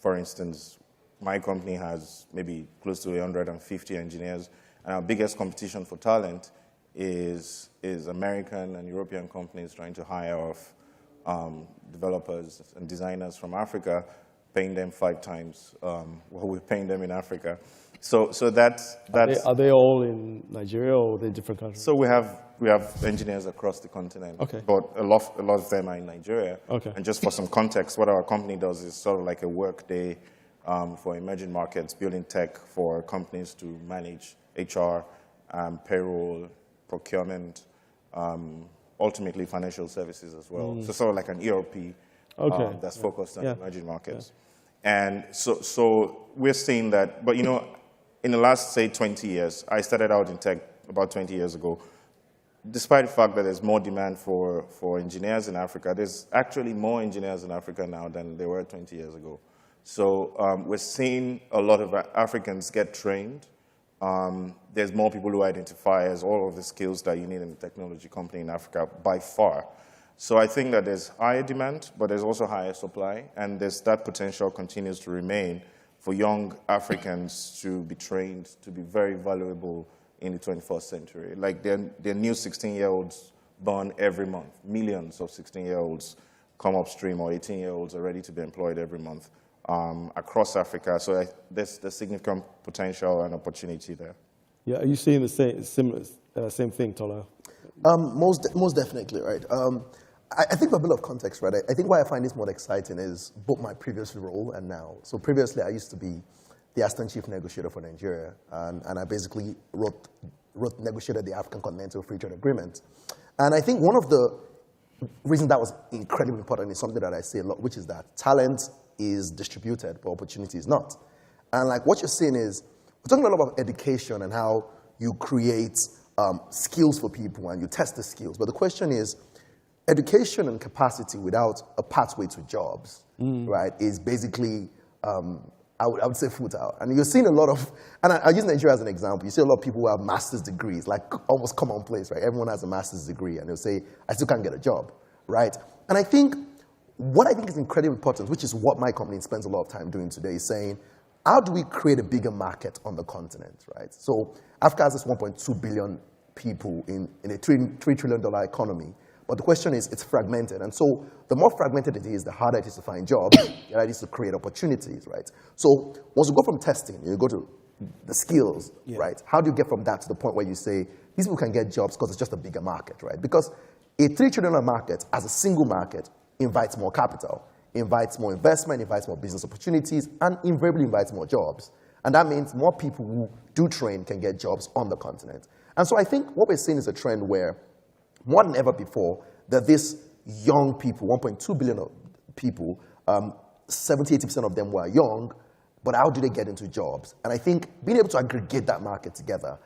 For instance, my company has maybe close to 150 engineers. And our biggest competition for talent is American and European companies trying to hire off developers and designers from Africa, paying them 5 times what we're paying them in Africa. So that's Are they all in Nigeria or are they different countries? So we have engineers across the continent, okay, but a lot of them are in Nigeria. Okay. And just for some context, what our company does is sort of like a work day for emerging markets, building tech for companies to manage HR, payroll, procurement, ultimately financial services as well. So sort of like an ERP that's focused on emerging markets. Yeah. And so we're seeing that, but you know, in the last, say, 20 years, I started out in tech about 20 years ago. Despite the fact that there's more demand for engineers in Africa, there's actually more engineers in Africa now than there were 20 years ago. So we're seeing a lot of Africans get trained. There's more people who identify as all of the skills that you need in a technology company in Africa by far. So I think that there's higher demand, but there's also higher supply, and that potential continues to remain for young Africans to be trained to be very valuable in the 21st century. Like there are new 16-year-olds born every month. Millions of 16-year-olds come upstream, or 18-year-olds are ready to be employed every month across Africa. So there's significant potential and opportunity there. Yeah, are you seeing the same thing, Tola? Most definitely, right? I think for a bit of context, right? I think why I find this more exciting is both my previous role and now. So previously, I used to be the assistant chief negotiator for Nigeria, and I basically negotiated the African Continental Free Trade Agreement. And I think one of the reasons that was incredibly important is something that I say a lot, which is that talent is distributed, but opportunity is not. And like what you're saying is, we're talking a lot about education and how you create skills for people and you test the skills. But the question is, education and capacity without a pathway to jobs, right, is basically, I would say futile. And you're seeing a lot of, and I use Nigeria as an example, you see a lot of people who have master's degrees, like almost commonplace, right? Everyone has a master's degree and they'll say, I still can't get a job, right? And I think, what I think is incredibly important, which is what my company spends a lot of time doing today, is saying, how do we create a bigger market on the continent, right? So Africa has this 1.2 billion people in a $3 trillion economy. But the question is, it's fragmented. And so the more fragmented it is, the harder it is to find jobs, the harder it is to create opportunities, right? So once you go from testing, you go to the skills, right? How do you get from that to the point where you say, these people can get jobs because it's just a bigger market, right? Because a $3 trillion market as a single market invites more capital, invites more investment, invites more business opportunities, and invariably invites more jobs. And that means more people who do train can get jobs on the continent. And so I think what we're seeing is a trend where, more than ever before, that these young people, 1.2 billion people, 70-80% of them were young, but how do they get into jobs? And I think being able to aggregate that market together,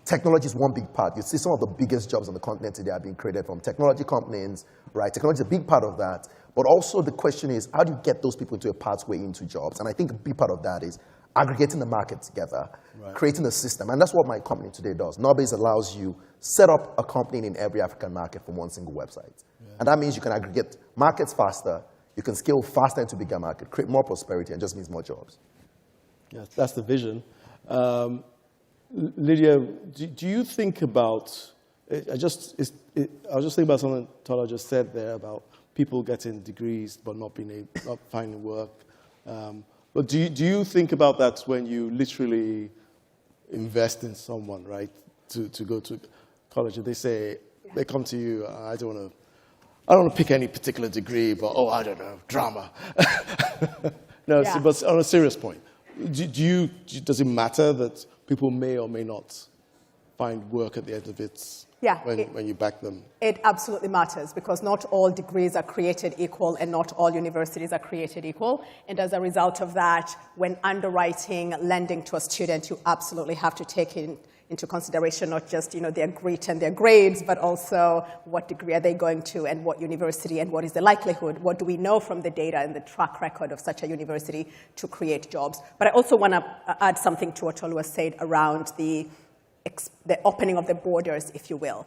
technology is one big part. You see some of the biggest jobs on the continent today are being created from technology companies, right? Technology is a big part of that. But also the question is, how do you get those people into a pathway into jobs? And I think a big part of that is aggregating the market together, creating a system. And that's what my company today does. Norbase allows you set up a company in every African market from one single website. And that means you can aggregate markets faster, you can scale faster into bigger market, create more prosperity, and just means more jobs. Yes, that's the vision. Lydia, do you think about, I was just thinking about something Tola just said there about people getting degrees but not finding work. But do you think about that when you literally invest in someone, right, to go to college, and they come to you, I don't want to pick any particular degree, but I don't know, drama. No, Yeah. But on a serious point, does it matter that people may or may not find work at the end of it? Yeah, when you back them? It absolutely matters, because not all degrees are created equal and not all universities are created equal. And as a result of that, when underwriting lending to a student, you absolutely have to take into consideration not just their grit and their grades, but also what degree are they going to and what university and what is the likelihood, what do we know from the data and the track record of such a university to create jobs. But I also want to add something to what Tolu said around the opening of the borders, if you will.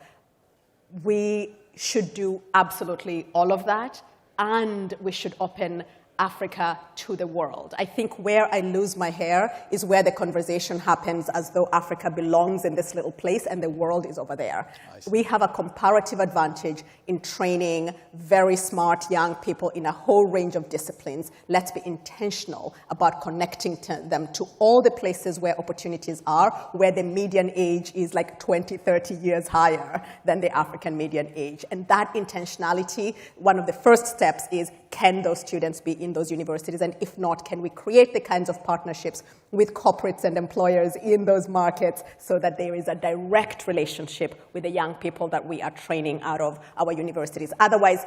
We should do absolutely all of that, and we should open Africa to the world. I think where I lose my hair is where the conversation happens as though Africa belongs in this little place and the world is over there. We have a comparative advantage in training very smart young people in a whole range of disciplines. Let's be intentional about connecting them to all the places where opportunities are, where the median age is like 20, 30 years higher than the African median age. And that intentionality, one of the first steps is, can those students be in those universities? And if not, can we create the kinds of partnerships with corporates and employers in those markets so that there is a direct relationship with the young people that we are training out of our universities? Otherwise,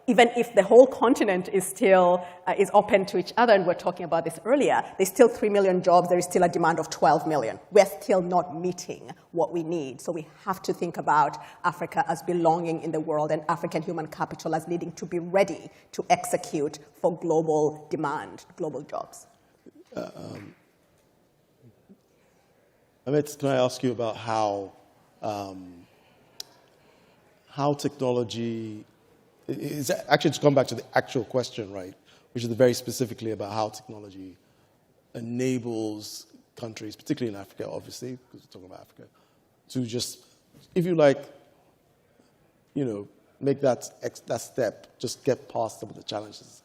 even if the whole continent is still is open to each other, and we're talking about this earlier, there's still 3 million jobs, there is still a demand of 12 million. We're still not meeting what we need. So we have to think about Africa as belonging in the world and African human capital as needing to be ready to execute for global demand, global jobs. Amit, can I ask you about how technology, it's actually to come back to the actual question, right, which is very specifically about how technology enables countries, particularly in Africa, obviously, because we're talking about Africa, to just, if you like, make that step, just get past some of the challenges it's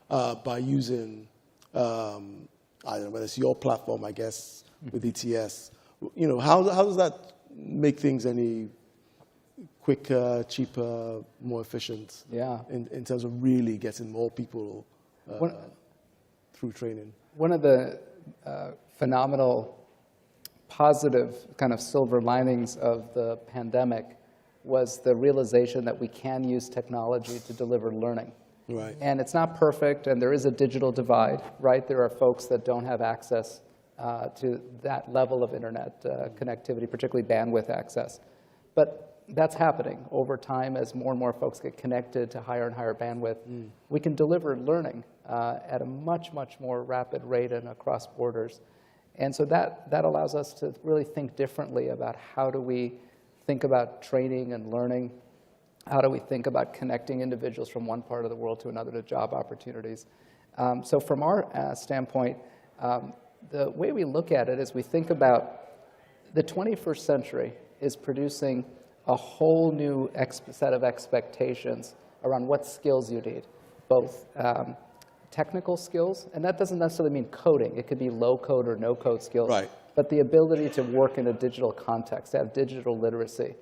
had by using, I don't know, whether it's your platform, I guess, with ETS. How does that make things any quicker, cheaper, more efficient in terms of really getting more people through training? One of the phenomenal positive kind of silver linings of the pandemic was the realization that we can use technology to deliver learning. Right. And it's not perfect, and there is a digital divide, right? There are folks that don't have access to that level of internet connectivity, particularly bandwidth access. But that's happening over time as more and more folks get connected to higher and higher bandwidth. We can deliver learning at a much, much more rapid rate and across borders. And so that allows us to really think differently about how do we think about training and learning. How do we think about connecting individuals from one part of the world to another to job opportunities? So from our standpoint, the way we look at it is we think about the 21st century is producing a whole new set of expectations around what skills you need, both technical skills, and that doesn't necessarily mean coding. It could be low-code or no-code skills. Right. But the ability to work in a digital context, to have digital literacy.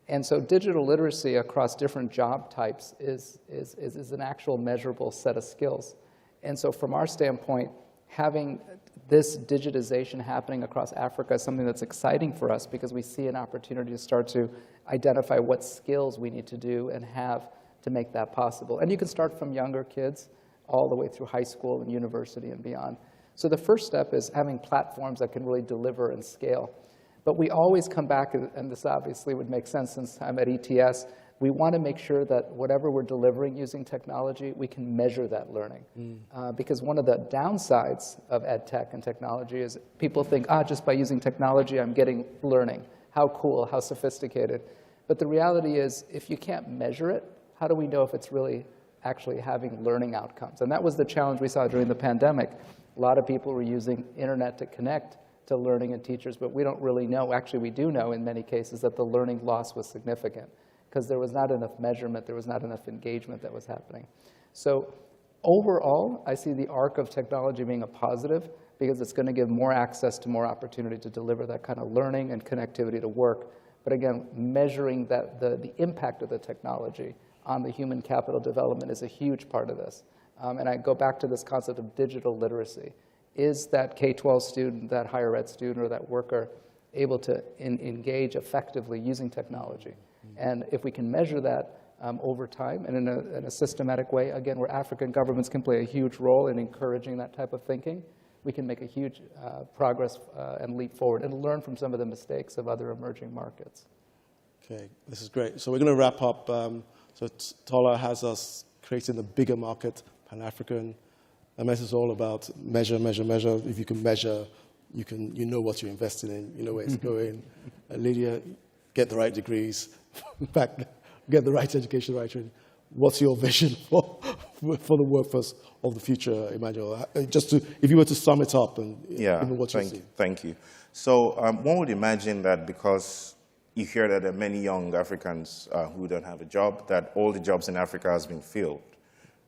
And so digital literacy across different job types is an actual measurable set of skills. And so from our standpoint, having this digitization happening across Africa is something that's exciting for us because we see an opportunity to start to identify what skills we need to do and have to make that possible. And you can start from younger kids all the way through high school and university and beyond. So the first step is having platforms that can really deliver and scale. But we always come back, and this obviously would make sense since I'm at ETS, we want to make sure that whatever we're delivering using technology, we can measure that learning. Because one of the downsides of ed tech and technology is people think, just by using technology, I'm getting learning. How cool, how sophisticated. But the reality is, if you can't measure it, how do we know if it's really actually having learning outcomes? And that was the challenge we saw during the pandemic. A lot of people were using internet to connect to learning and teachers, but we don't really know. Actually, we do know in many cases that the learning loss was significant because there was not enough measurement, there was not enough engagement that was happening. So overall, I see the arc of technology being a positive because it's going to give more access to more opportunity to deliver that kind of learning and connectivity to work. But again, measuring that the impact of the technology on the human capital development is a huge part of this. And I go back to this concept of digital literacy. Is that K-12 student, that higher ed student, or that worker able to engage effectively using technology? And if we can measure that over time and in a systematic way, again, where African governments can play a huge role in encouraging that type of thinking, we can make a huge progress and leap forward and learn from some of the mistakes of other emerging markets. Okay, this is great. So we're going to wrap up. So Tola has us creating a bigger market, Pan-African. MS is all about measure, measure, measure. If you can measure, you know what you're investing in, you know where it's going. Lydia, get the right degrees, get the right education, right training. What's your vision for the workforce of the future, Emmanuel? If you were to sum it up and even what you see. Thank you. So one would imagine that because you hear that there are many young Africans who don't have a job, that all the jobs in Africa has been filled.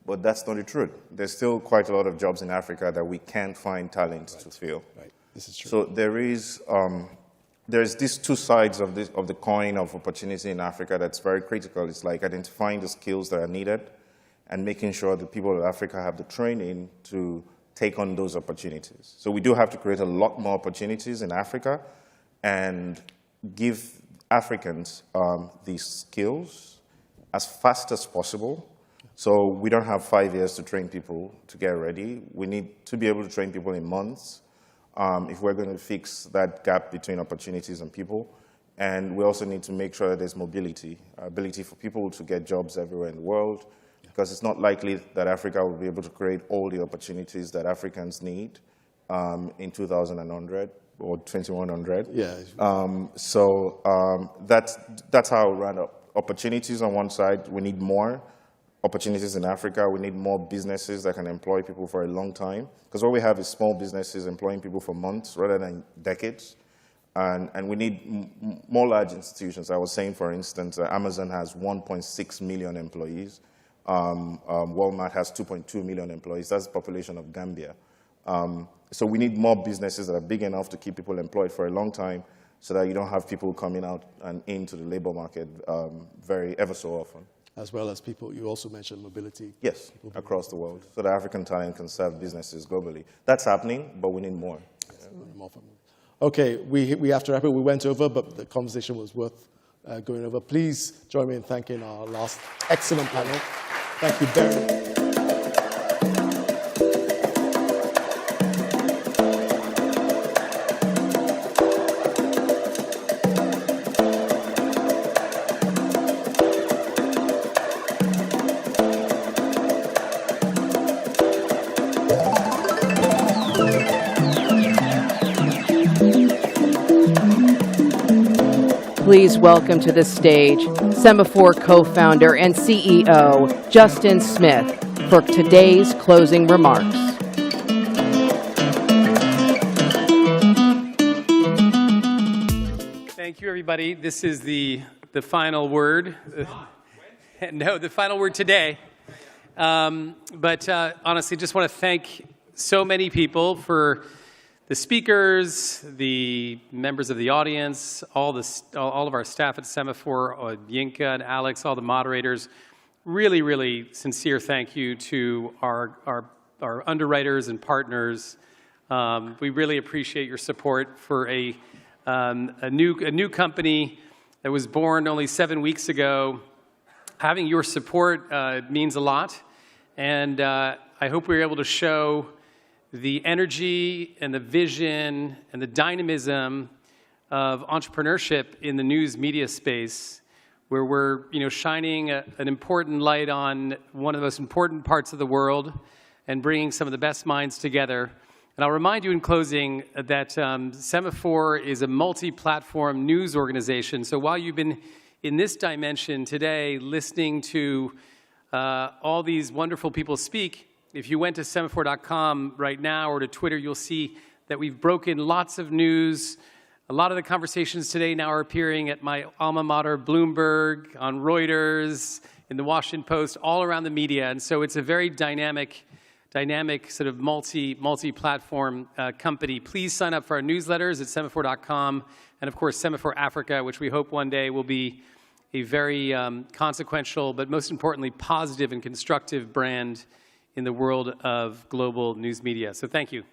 But that's not the truth. There's still quite a lot of jobs in Africa that we can't find talent to fill. Right. This is true. So there's these two sides of the coin of opportunity in Africa that's very critical. It's like identifying the skills that are needed and making sure that people in Africa have the training to take on those opportunities. So we do have to create a lot more opportunities in Africa and give Africans these skills as fast as possible. So we don't have 5 years to train people to get ready. We need to be able to train people in months if we're going to fix that gap between opportunities and people. And we also need to make sure that there's mobility, ability for people to get jobs everywhere in the world, because it's not likely that Africa will be able to create all the opportunities that Africans need in 2100 or 2100. Yeah. That's how we run up. Opportunities on one side, we need more opportunities in Africa. We need more businesses that can employ people for a long time. Because what we have is small businesses employing people for months rather than decades. And we need more large institutions. I was saying, for instance, Amazon has 1.6 million employees. Walmart has 2.2 million employees. That's the population of Gambia. So we need more businesses that are big enough to keep people employed for a long time so that you don't have people coming out and into the labor market ever so often. as well as people. You also mentioned mobility. Yes, across the world, so that African talent can serve businesses globally. That's happening, but we need more. Okay, we have to wrap it. We went over, but the conversation was worth going over. Please join me in thanking our last excellent panel. Thank you very much. Please welcome to the stage Semafor co-founder and CEO Justin Smith for today's closing remarks. Thank you, everybody. This is the final word. No, the final word today. But honestly, just want to thank so many people for the speakers, the members of the audience, all of our staff at Semafor, Yinka and Alex, all the moderators. Really, really sincere thank you to our underwriters and partners. We really appreciate your support for a new company that was born only 7 weeks ago. Having your support means a lot, and I hope we're able to show the energy and the vision and the dynamism of entrepreneurship in the news media space, where we're shining an important light on one of the most important parts of the world and bringing some of the best minds together. And I'll remind you in closing that Semafor is a multi-platform news organization. So while you've been in this dimension today listening to all these wonderful people speak, if you went to semafor.com right now or to Twitter, you'll see that we've broken lots of news. A lot of the conversations today now are appearing at my alma mater, Bloomberg, on Reuters, in the Washington Post, all around the media. And so it's a very dynamic sort of multi-platform company. Please sign up for our newsletters at semafor.com. And of course, Semafor Africa, which we hope one day will be a very consequential, but most importantly, positive and constructive brand in the world of global news media. So thank you.